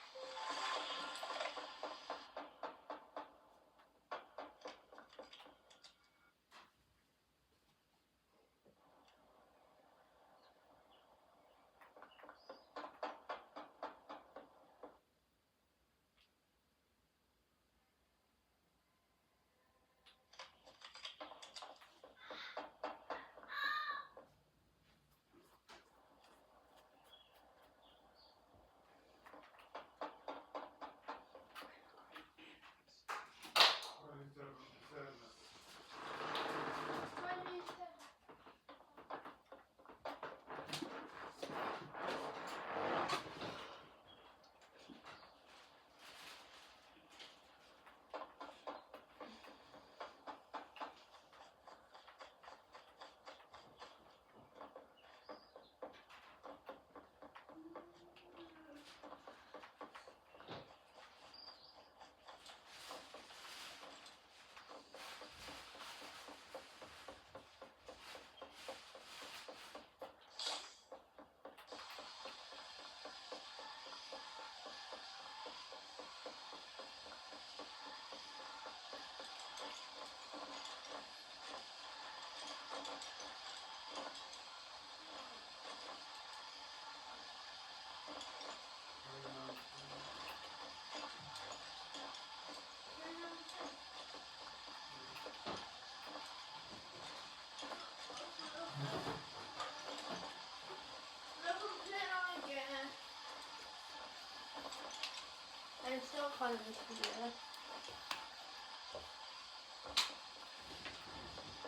planning to do it.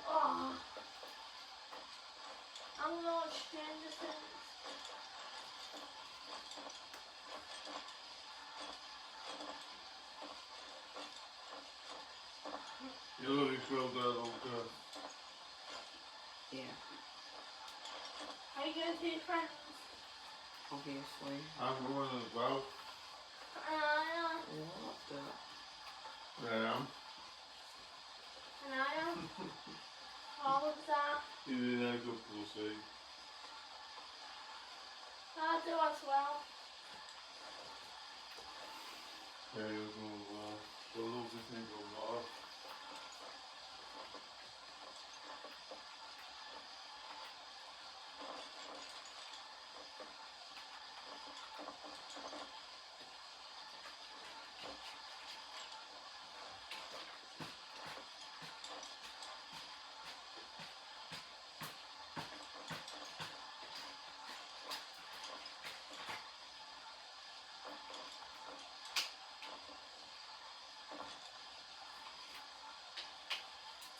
Oh, I'm not Stranger Things. You already filled that okay. Yeah, Are you going to be friends? obviously. I'm going as well. What the? I am. And I am. What was that? You didn't have good pussy. I do as well. Yeah, you're going well. So those just ain't going well.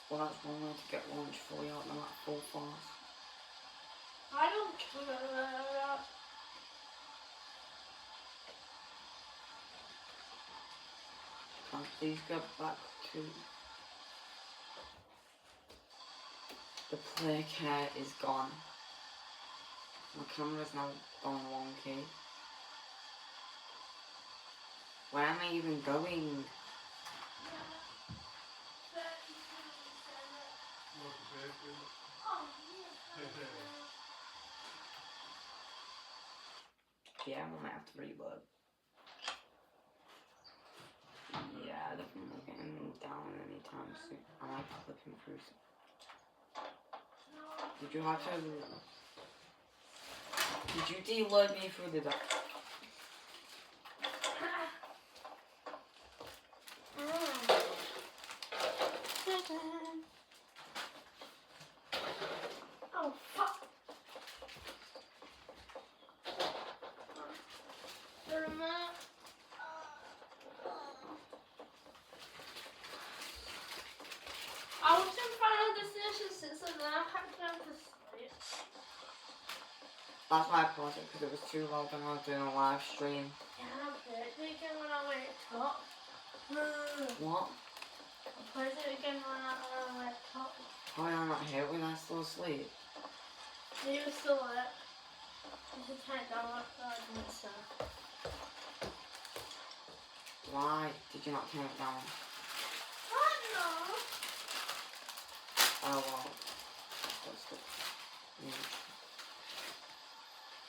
Well, that's one way to get lunch for you, no matter full fast. I don't care about that. Can I please go back to... The play care is gone. My camera's now gone wonky. Where am I even going? Yeah, I might have to reload. Yeah, I definitely not getting down anytime soon. I like flipping through some. Did you have to... Did you deload me through the dock? Oh, fuck. The remote. I was in Final Destination 6 and then I had to go to sleep. That's why I paused it, because it was too loud when I was doing a live stream. Yeah, I played it again when I went up. What? I played it again when I went up. How am I not here when I'm still asleep? You were still lit. You should turn it down like that, I didn't say. Why did you not turn it down? I know. Oh well. That's good.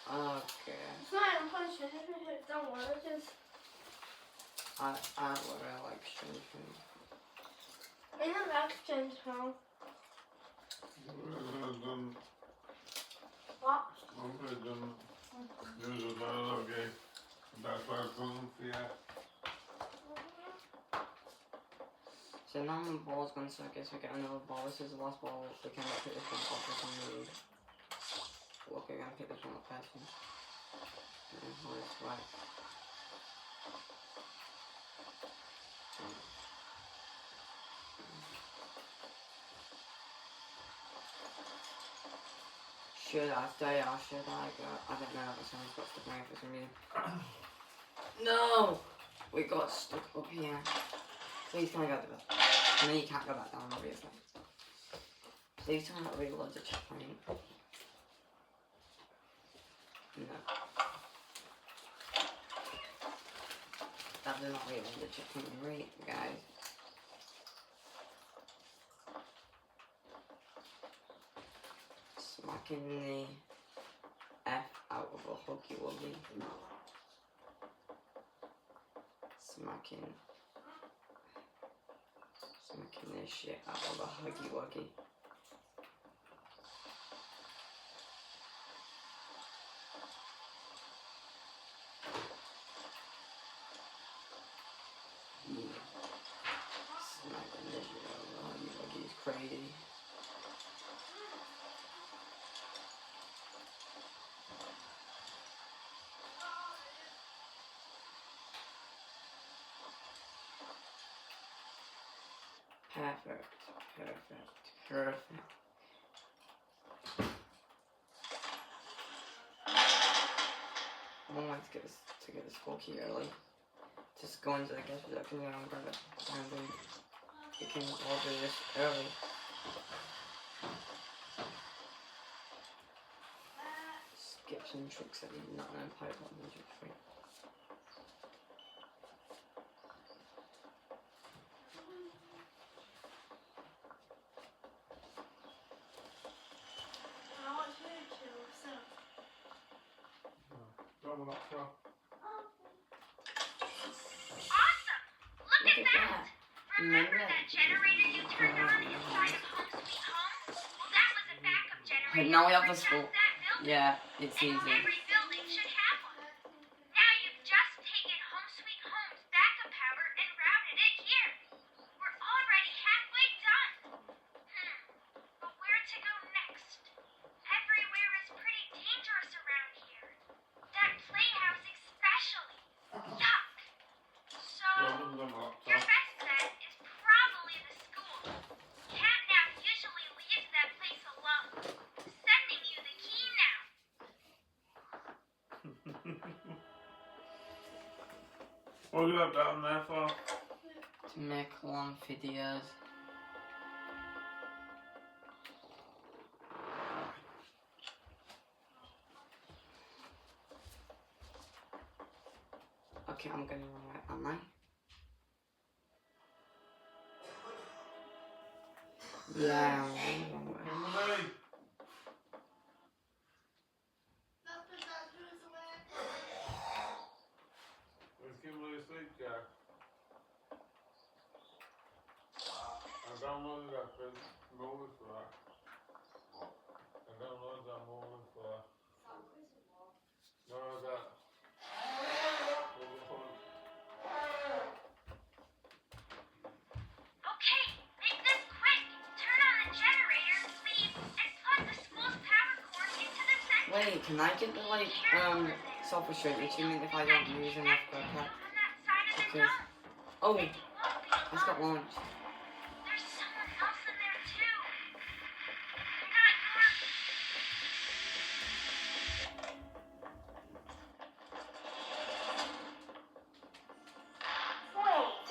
Okay. It's not even punishing if it don't work, just... I like Stranger Things. In an exchange home. What? Okay, done. There's another game. That's why I'm coming for you. So now my ball's gone, so I guess we get another ball. This is the last ball. We can pick this one up for some reason. Look, we're gonna pick this one up person. Right. Should I stay or should I go? I don't know, someone's got stuck in for some reason. No! We got stuck up here. Please can I go to bed? No, you can't go back down, obviously. Please tell me not reload the checkpoint. No. That did not reload the checkpoint right, guys. Smacking the F out of a Huggy Wuggy. Smacking this shit out of a Huggy Wuggy. Yeah. Smacking this shit out of a Huggy Wuggy is crazy. Perfect. Perfect. Perfect. I don't like to get the school key early. Just go into the guest production and grab it. And then you can all do this early. Skip some tricks that you did not know Python Magic Free. Double up, so. Awesome! Look at that! Remember That generator you turned on inside of Home Sweet Home? Well, that was a backup generator. Now we have for the school. just that building. Yeah, it's And easy. every building should have one. Now you've just taken Home Sweet Home's backup power and routed it here. We're already halfway done. But where to go next? Everywhere is pretty dangerous around here. That playhouse especially. Yuck. So, your best bet is probably the school. Catnap usually leaves that place alone. Sending you the key now. What do you have down there for? To make long videos. Okay, I'm going right, am I? Yeah, I'm going right. Kimberly! Where's Kimberly asleep, Jack? I downloaded that movie for her. I downloaded that movie for her. No, that. Okay, make this quick. Turn on the generator, leave, and plug the school's power cord into the center. Wait, can I get the self-restraint achievement if I don't use enough backpack? Because oh, it's got launched. There's someone else in there too. Not yours. Wait,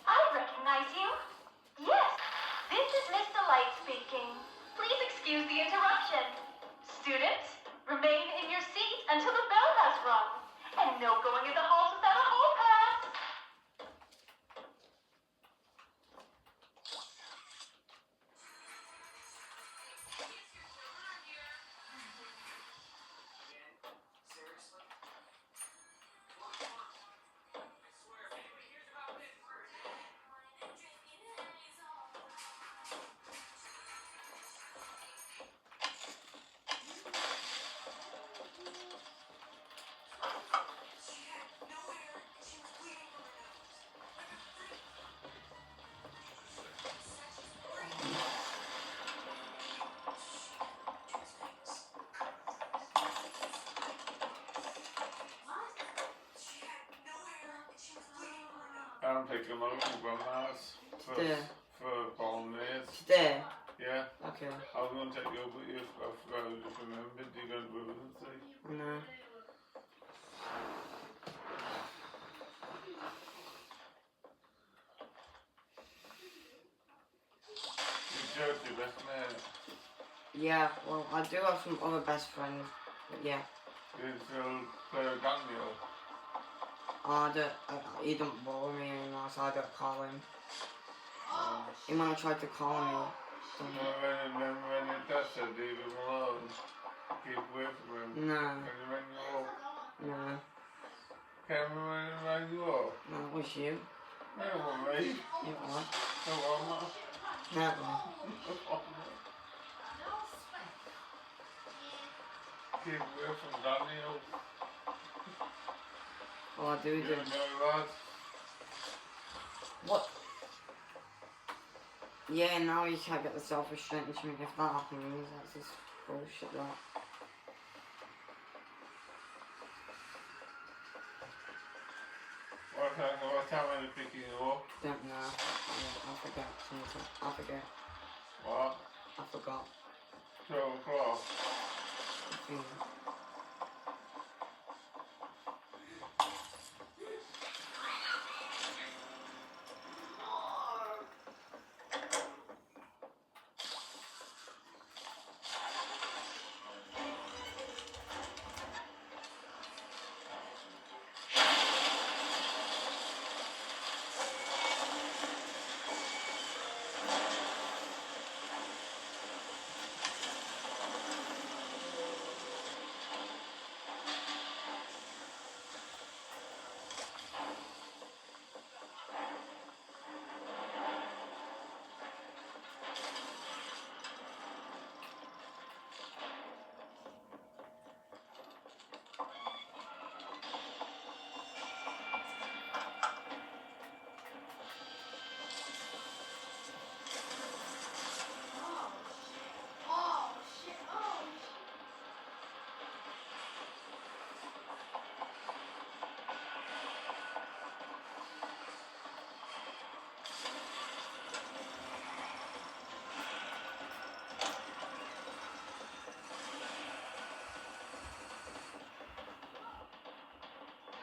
I recognize you. Yes, this is Miss Delight speaking. Please excuse the interruption. Students, remain in your seat until the bell has rung. And no going in the halls without a hall pass. I'm taking my little bananas for bolognese. Today? Yeah. Okay. I was going to take you over if I just remembered you're going to move and see. No. You're your best mate. Yeah, well, I do have some other best friends, but yeah. You still play with Daniel? He don't bother me anymore, so I don't call him. Even when I tried to call me, when you test it, leave him alone. Keep away from him. No. Can you ring you up? No. Can we ring you up? No, it was you. No, it wasn't me. It was. No, I'm not. Never. Keep away from Daniel. Well, I do You know that? What? Yeah, now you can't get the self-restraint achievement. If that happens, that's just bullshit, that. What time are they picking you up? Don't know. Yeah, I forget. I forget. What? I forgot. 12 o'clock.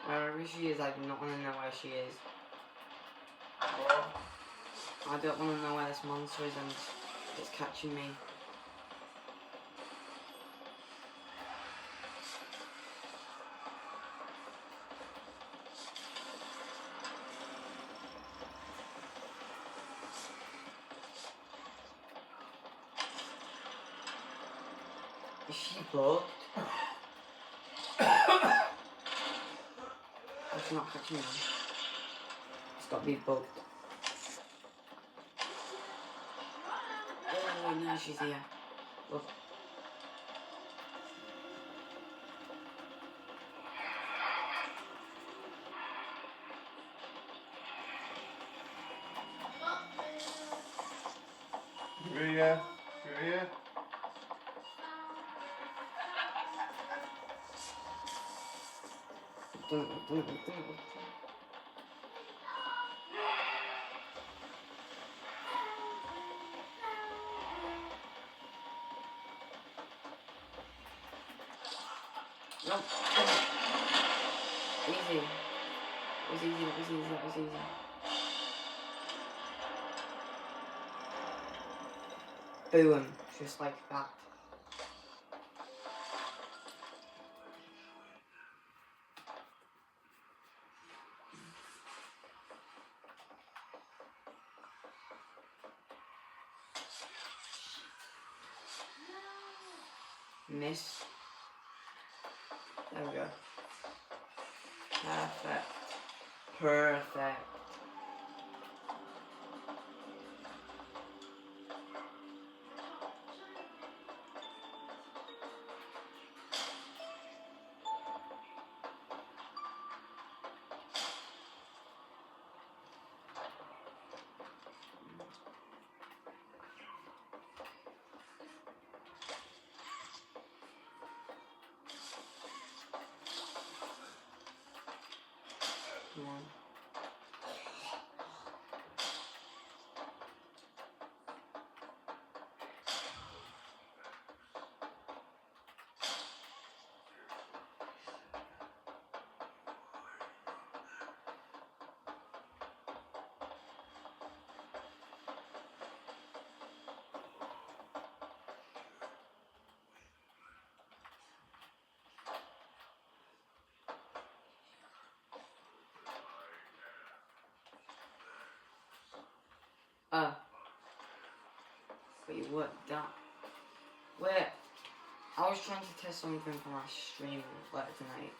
Wherever she is, I do not want to know where she is. What? I don't want to know where this monster is and it's catching me. Is she bugged? It's not catching me. It's got to be bugged. Oh no, she's here. Look. You here? You here? Nope. Easy. It was easy, it was easy, it was easy. Boom. Just like that. Miss. There we go. Perfect. Perfect. Come on. Wait, what? That? Wait, I was trying to test something from our stream later tonight.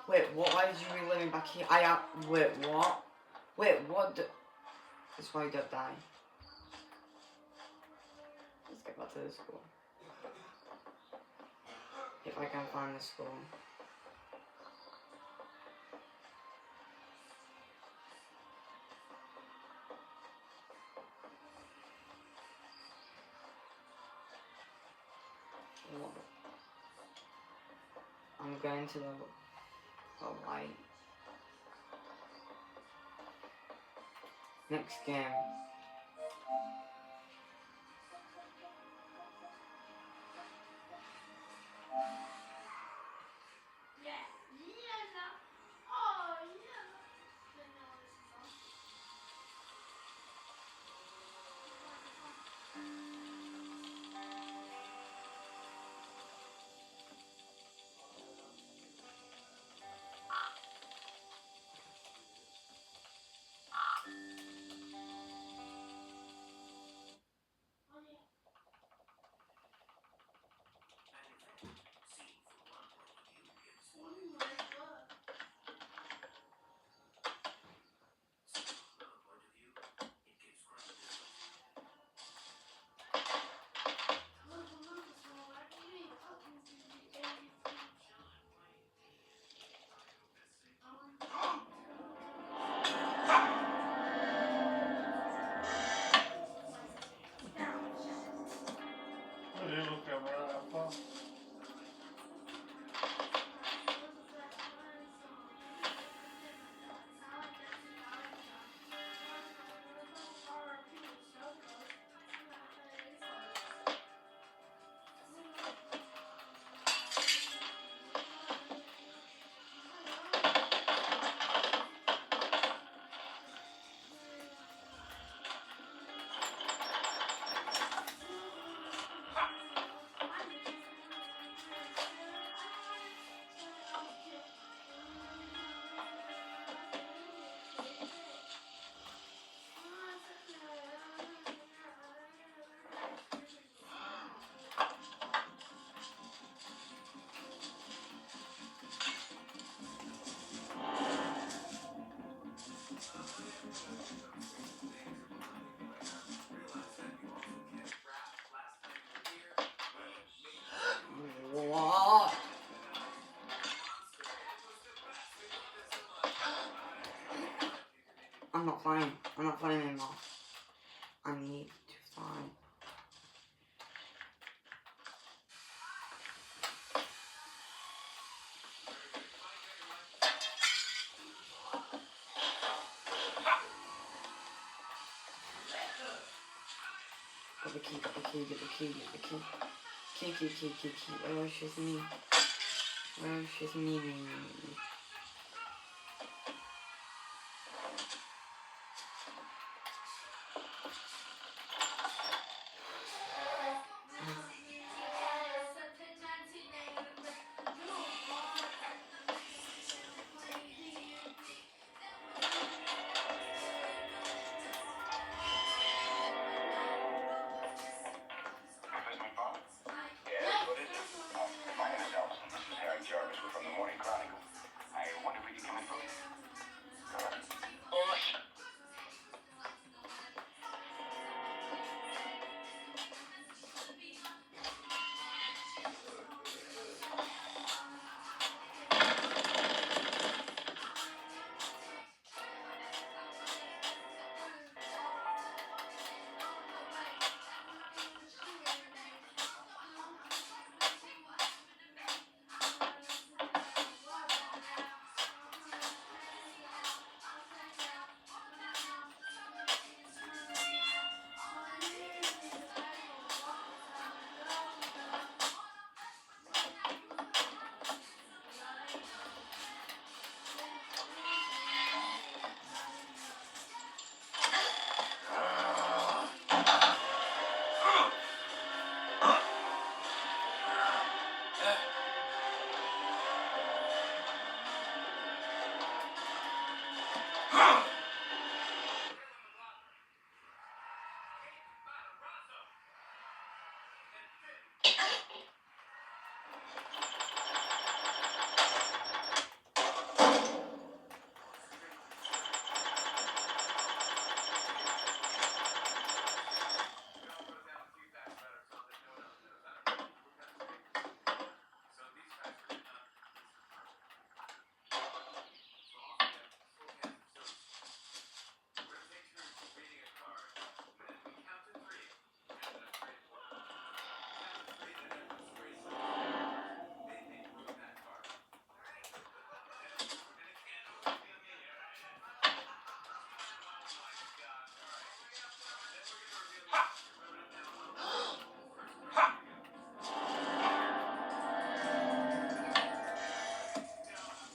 Wait, what? Why did you relive me back here? Wait, what? Wait, what? That's why you don't die. Let's get back to the school. If I can find the school. Love it. I'm going to the light. Next game. What? I'm not playing. I'm not playing anymore. I need to find. Get the key, get the key, get the key, get the key. Key. Oh, she's me. Oh, she's me.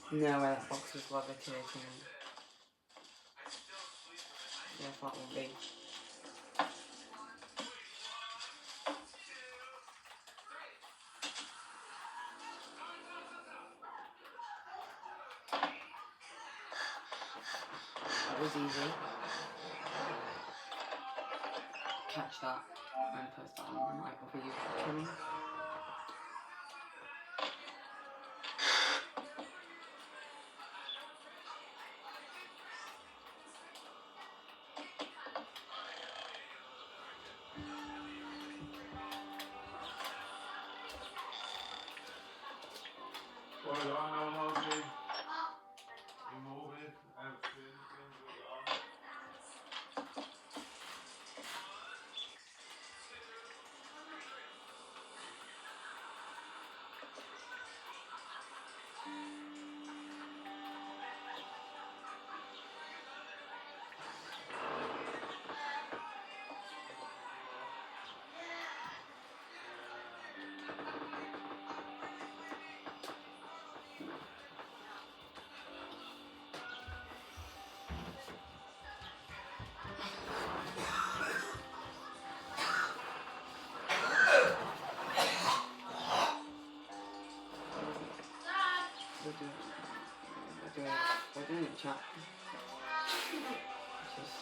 No way that box is levitating. Yes, that will be. That was easy. Catch that and post that on the mic for you to kill him. Well, y'all know Mosley. You moving? I haven't seen anything with y'all. We're doing it, chat. Just...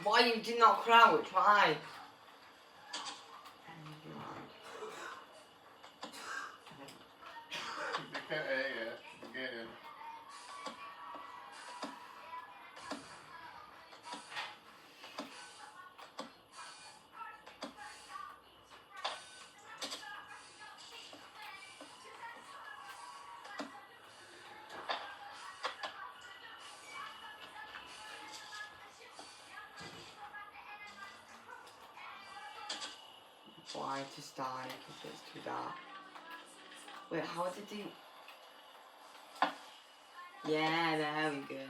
Why you did not crouch? Why? You can't, yeah, again. Why just die because it's too dark? Wait, how did he? Yeah, there we go.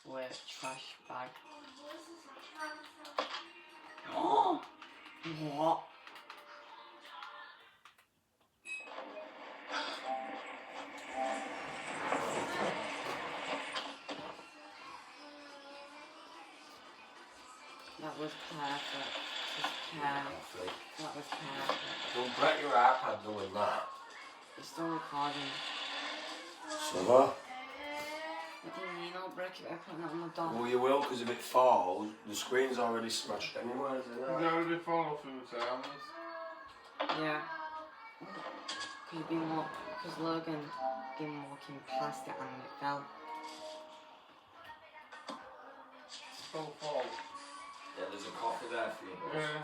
Wait, trash bag. Oh! What? That was perfect. Just perfect. That was perfect. Don't break your iPad doing that. It's still recording. So what? What do you mean I'll break it by putting it on the dock? Well, you will, because if it falls, the screen's already smashed anyway, isn't it? It's already fallen through the sounds. Yeah. Because Logan been walking past it and it fell. So false. Yeah, there's a coffee there for you. Boss. Yeah.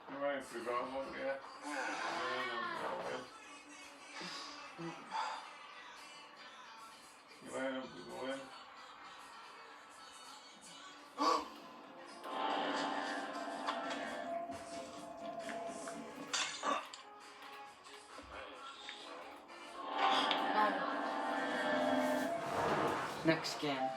You ain't forgot what, yeah. You ain't up to go in. Next game.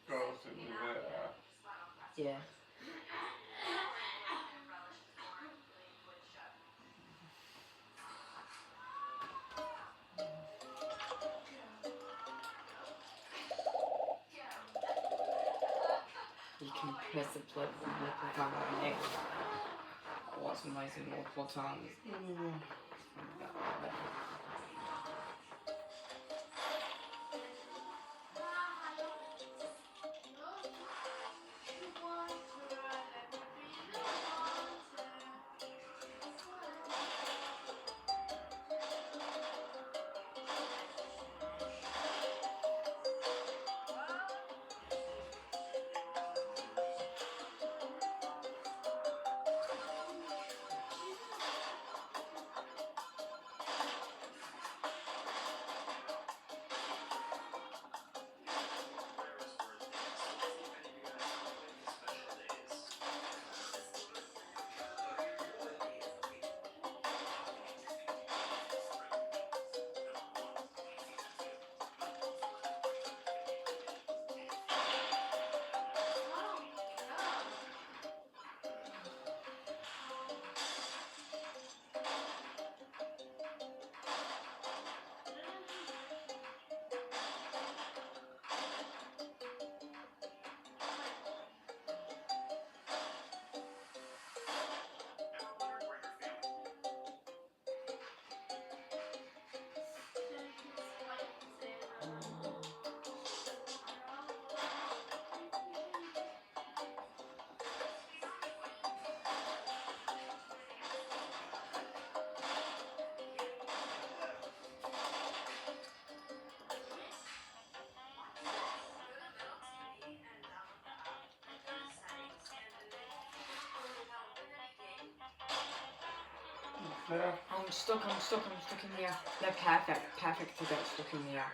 Ghost in the Yeah. You can press the play button on it. What's amazing multiple times. Yeah. I'm stuck in here. They're perfect to get stuck in here.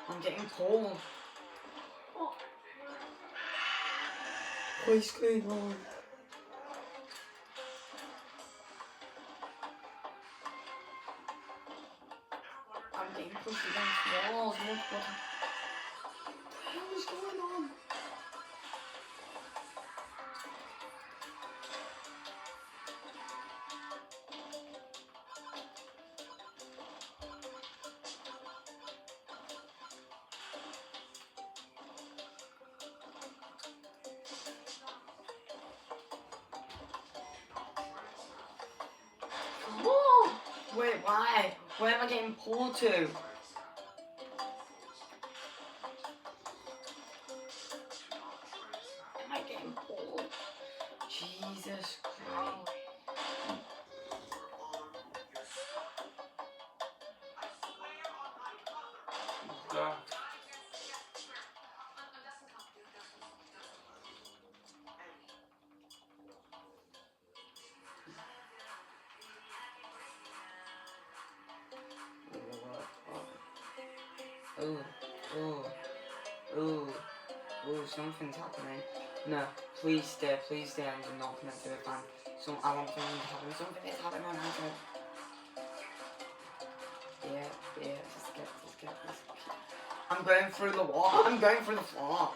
I'm getting cold. Ice cream on. I'm getting pushed against walls multiple times. What the hell is going on? Whoa! Wait, why? Where am I getting pulled to? Am I getting bored. Jesus Christ. Yeah. Ooh, ooh, ooh, ooh, something's happening. No, please stay, I'm not connected to the fan. So I want something to happen, something is happening, yeah, just get. I'm going through the wall, I'm going through the floor.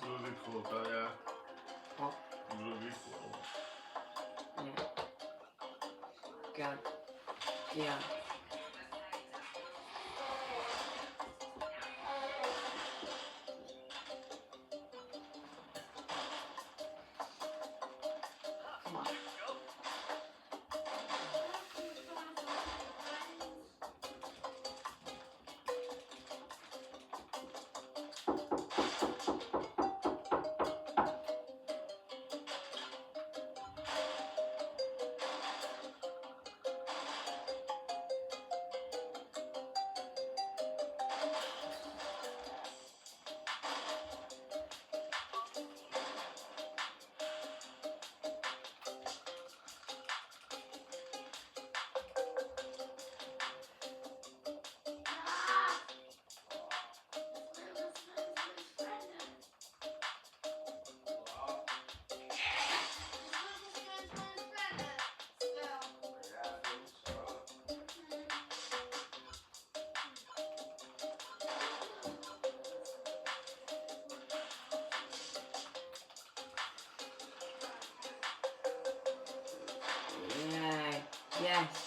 Really cool, but yeah. What? Really cool. Yeah. God. Yeah. Come on. Yay. Yes.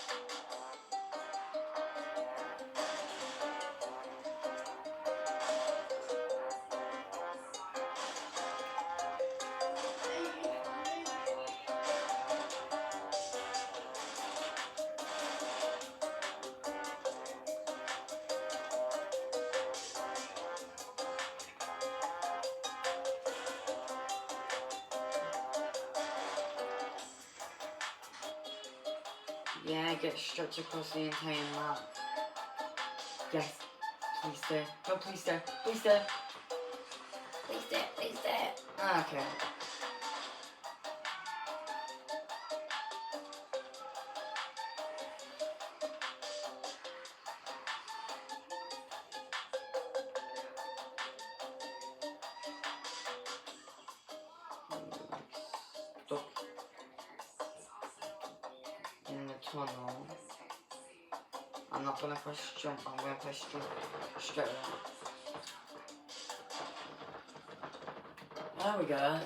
Yeah, get stretched across the entire map. Yes. Please stay. No, please stay. Please stay. Please stay. Please stay. Okay. Stuck in the tunnel. I'm not gonna press jump, I'm gonna press jump straight away. There we go.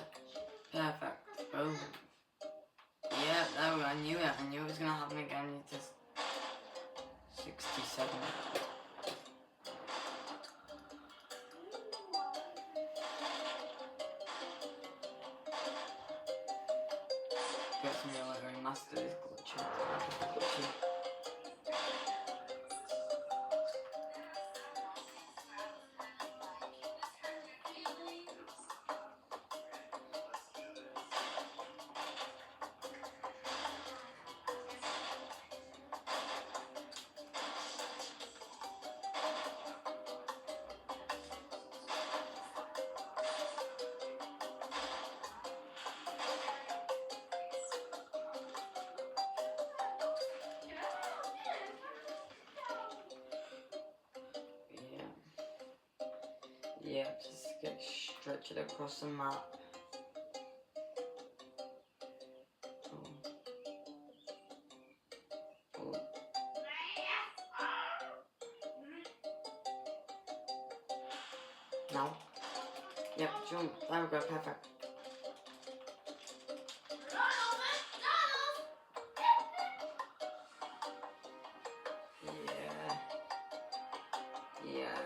Perfect. Oh. Yeah, there we go. I knew it. I knew it was gonna happen again. It's just 67. Gets me like very master is glitchy. Yeah, just get stretched across the map. Oh. Oh. No. Yep, jump. There we go, perfect. Yeah. Yeah.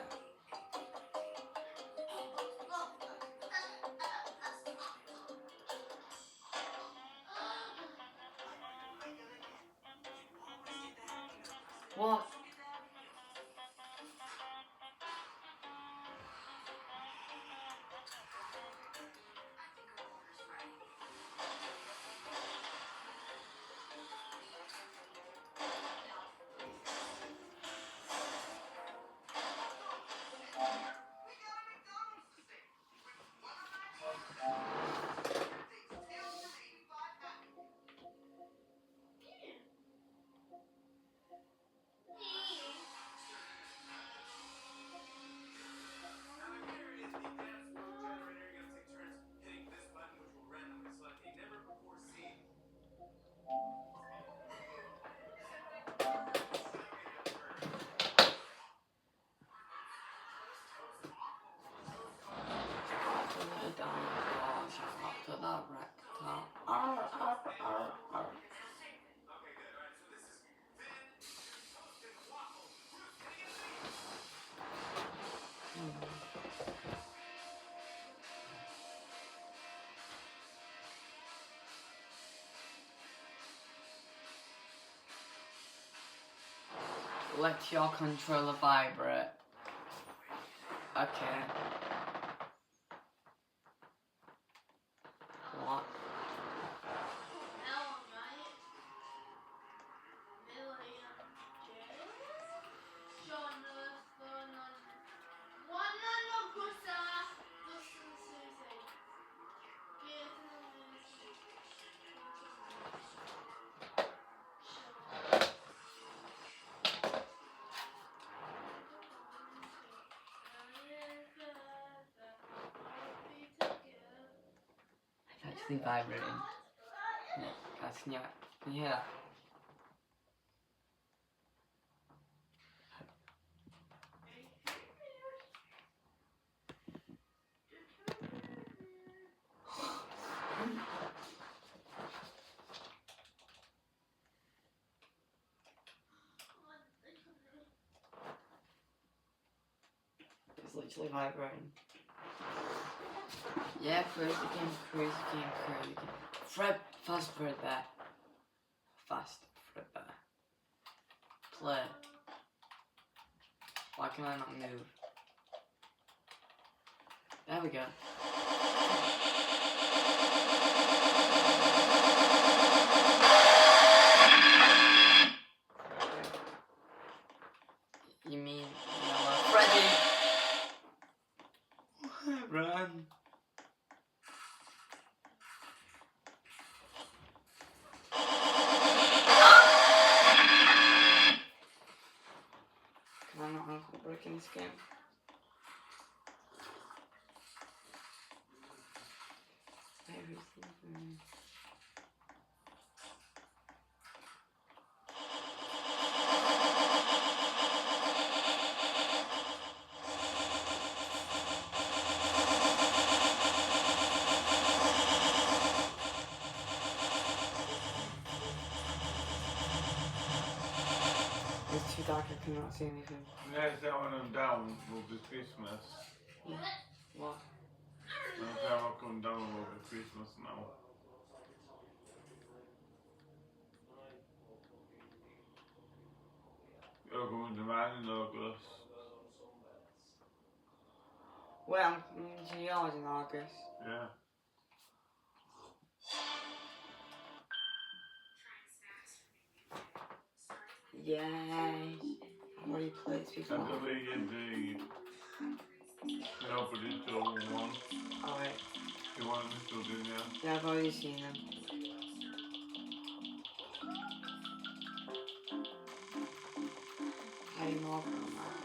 What? Let your controller vibrate. Okay. What? It's actually vibrating. Yeah, guys, can you hear that? It's literally vibrating. Yeah, crazy game. Fast Fredbear. Fast Fredbear. Play. Why can I not move? There we go. You mean Freddy? Run. Can I not uncle break in this game? Everything. It's too dark, I cannot see anything. Next time I'm down will be Christmas. What? Next time I come down will be Christmas now. You're going to mine in August. Wait, I'm coming to yours in August. Yeah. Yay. I've already played this before. That's the way you but it's all one. Alright. You want me to do now? Yeah, I've already seen them. How do you know about that?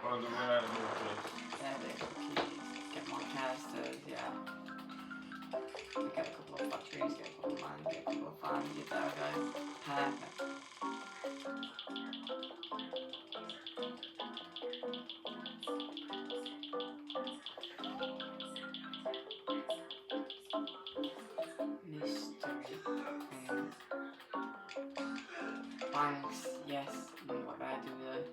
By the way, I do this. Yeah, they got keys. Get more casters, yeah. Get a couple of batteries, get a couple of mines, get a couple of fans, get there we go. Perfect. Mystery thing. Banks, yes. What did I do there?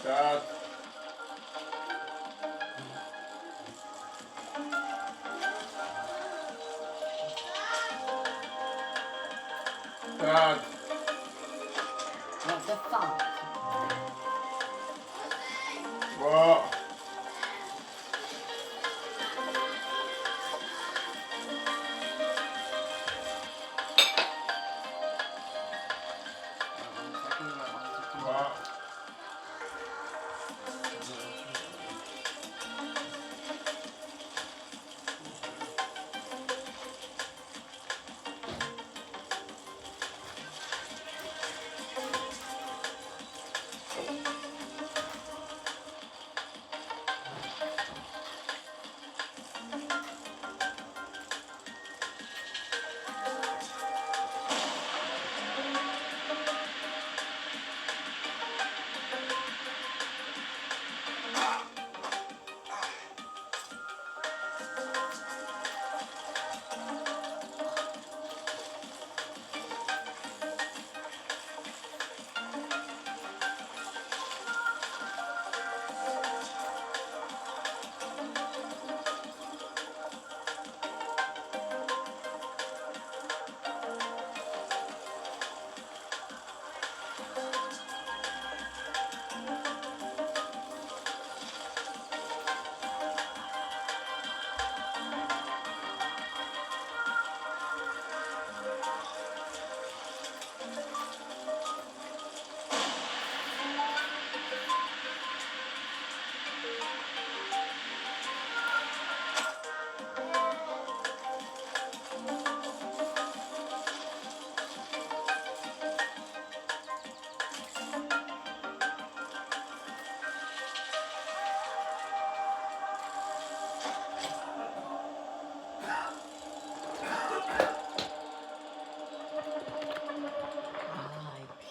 Dad. Dad. What the fuck? What? What?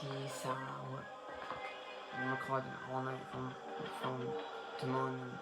Peace out. I'm recording all night from tomorrow.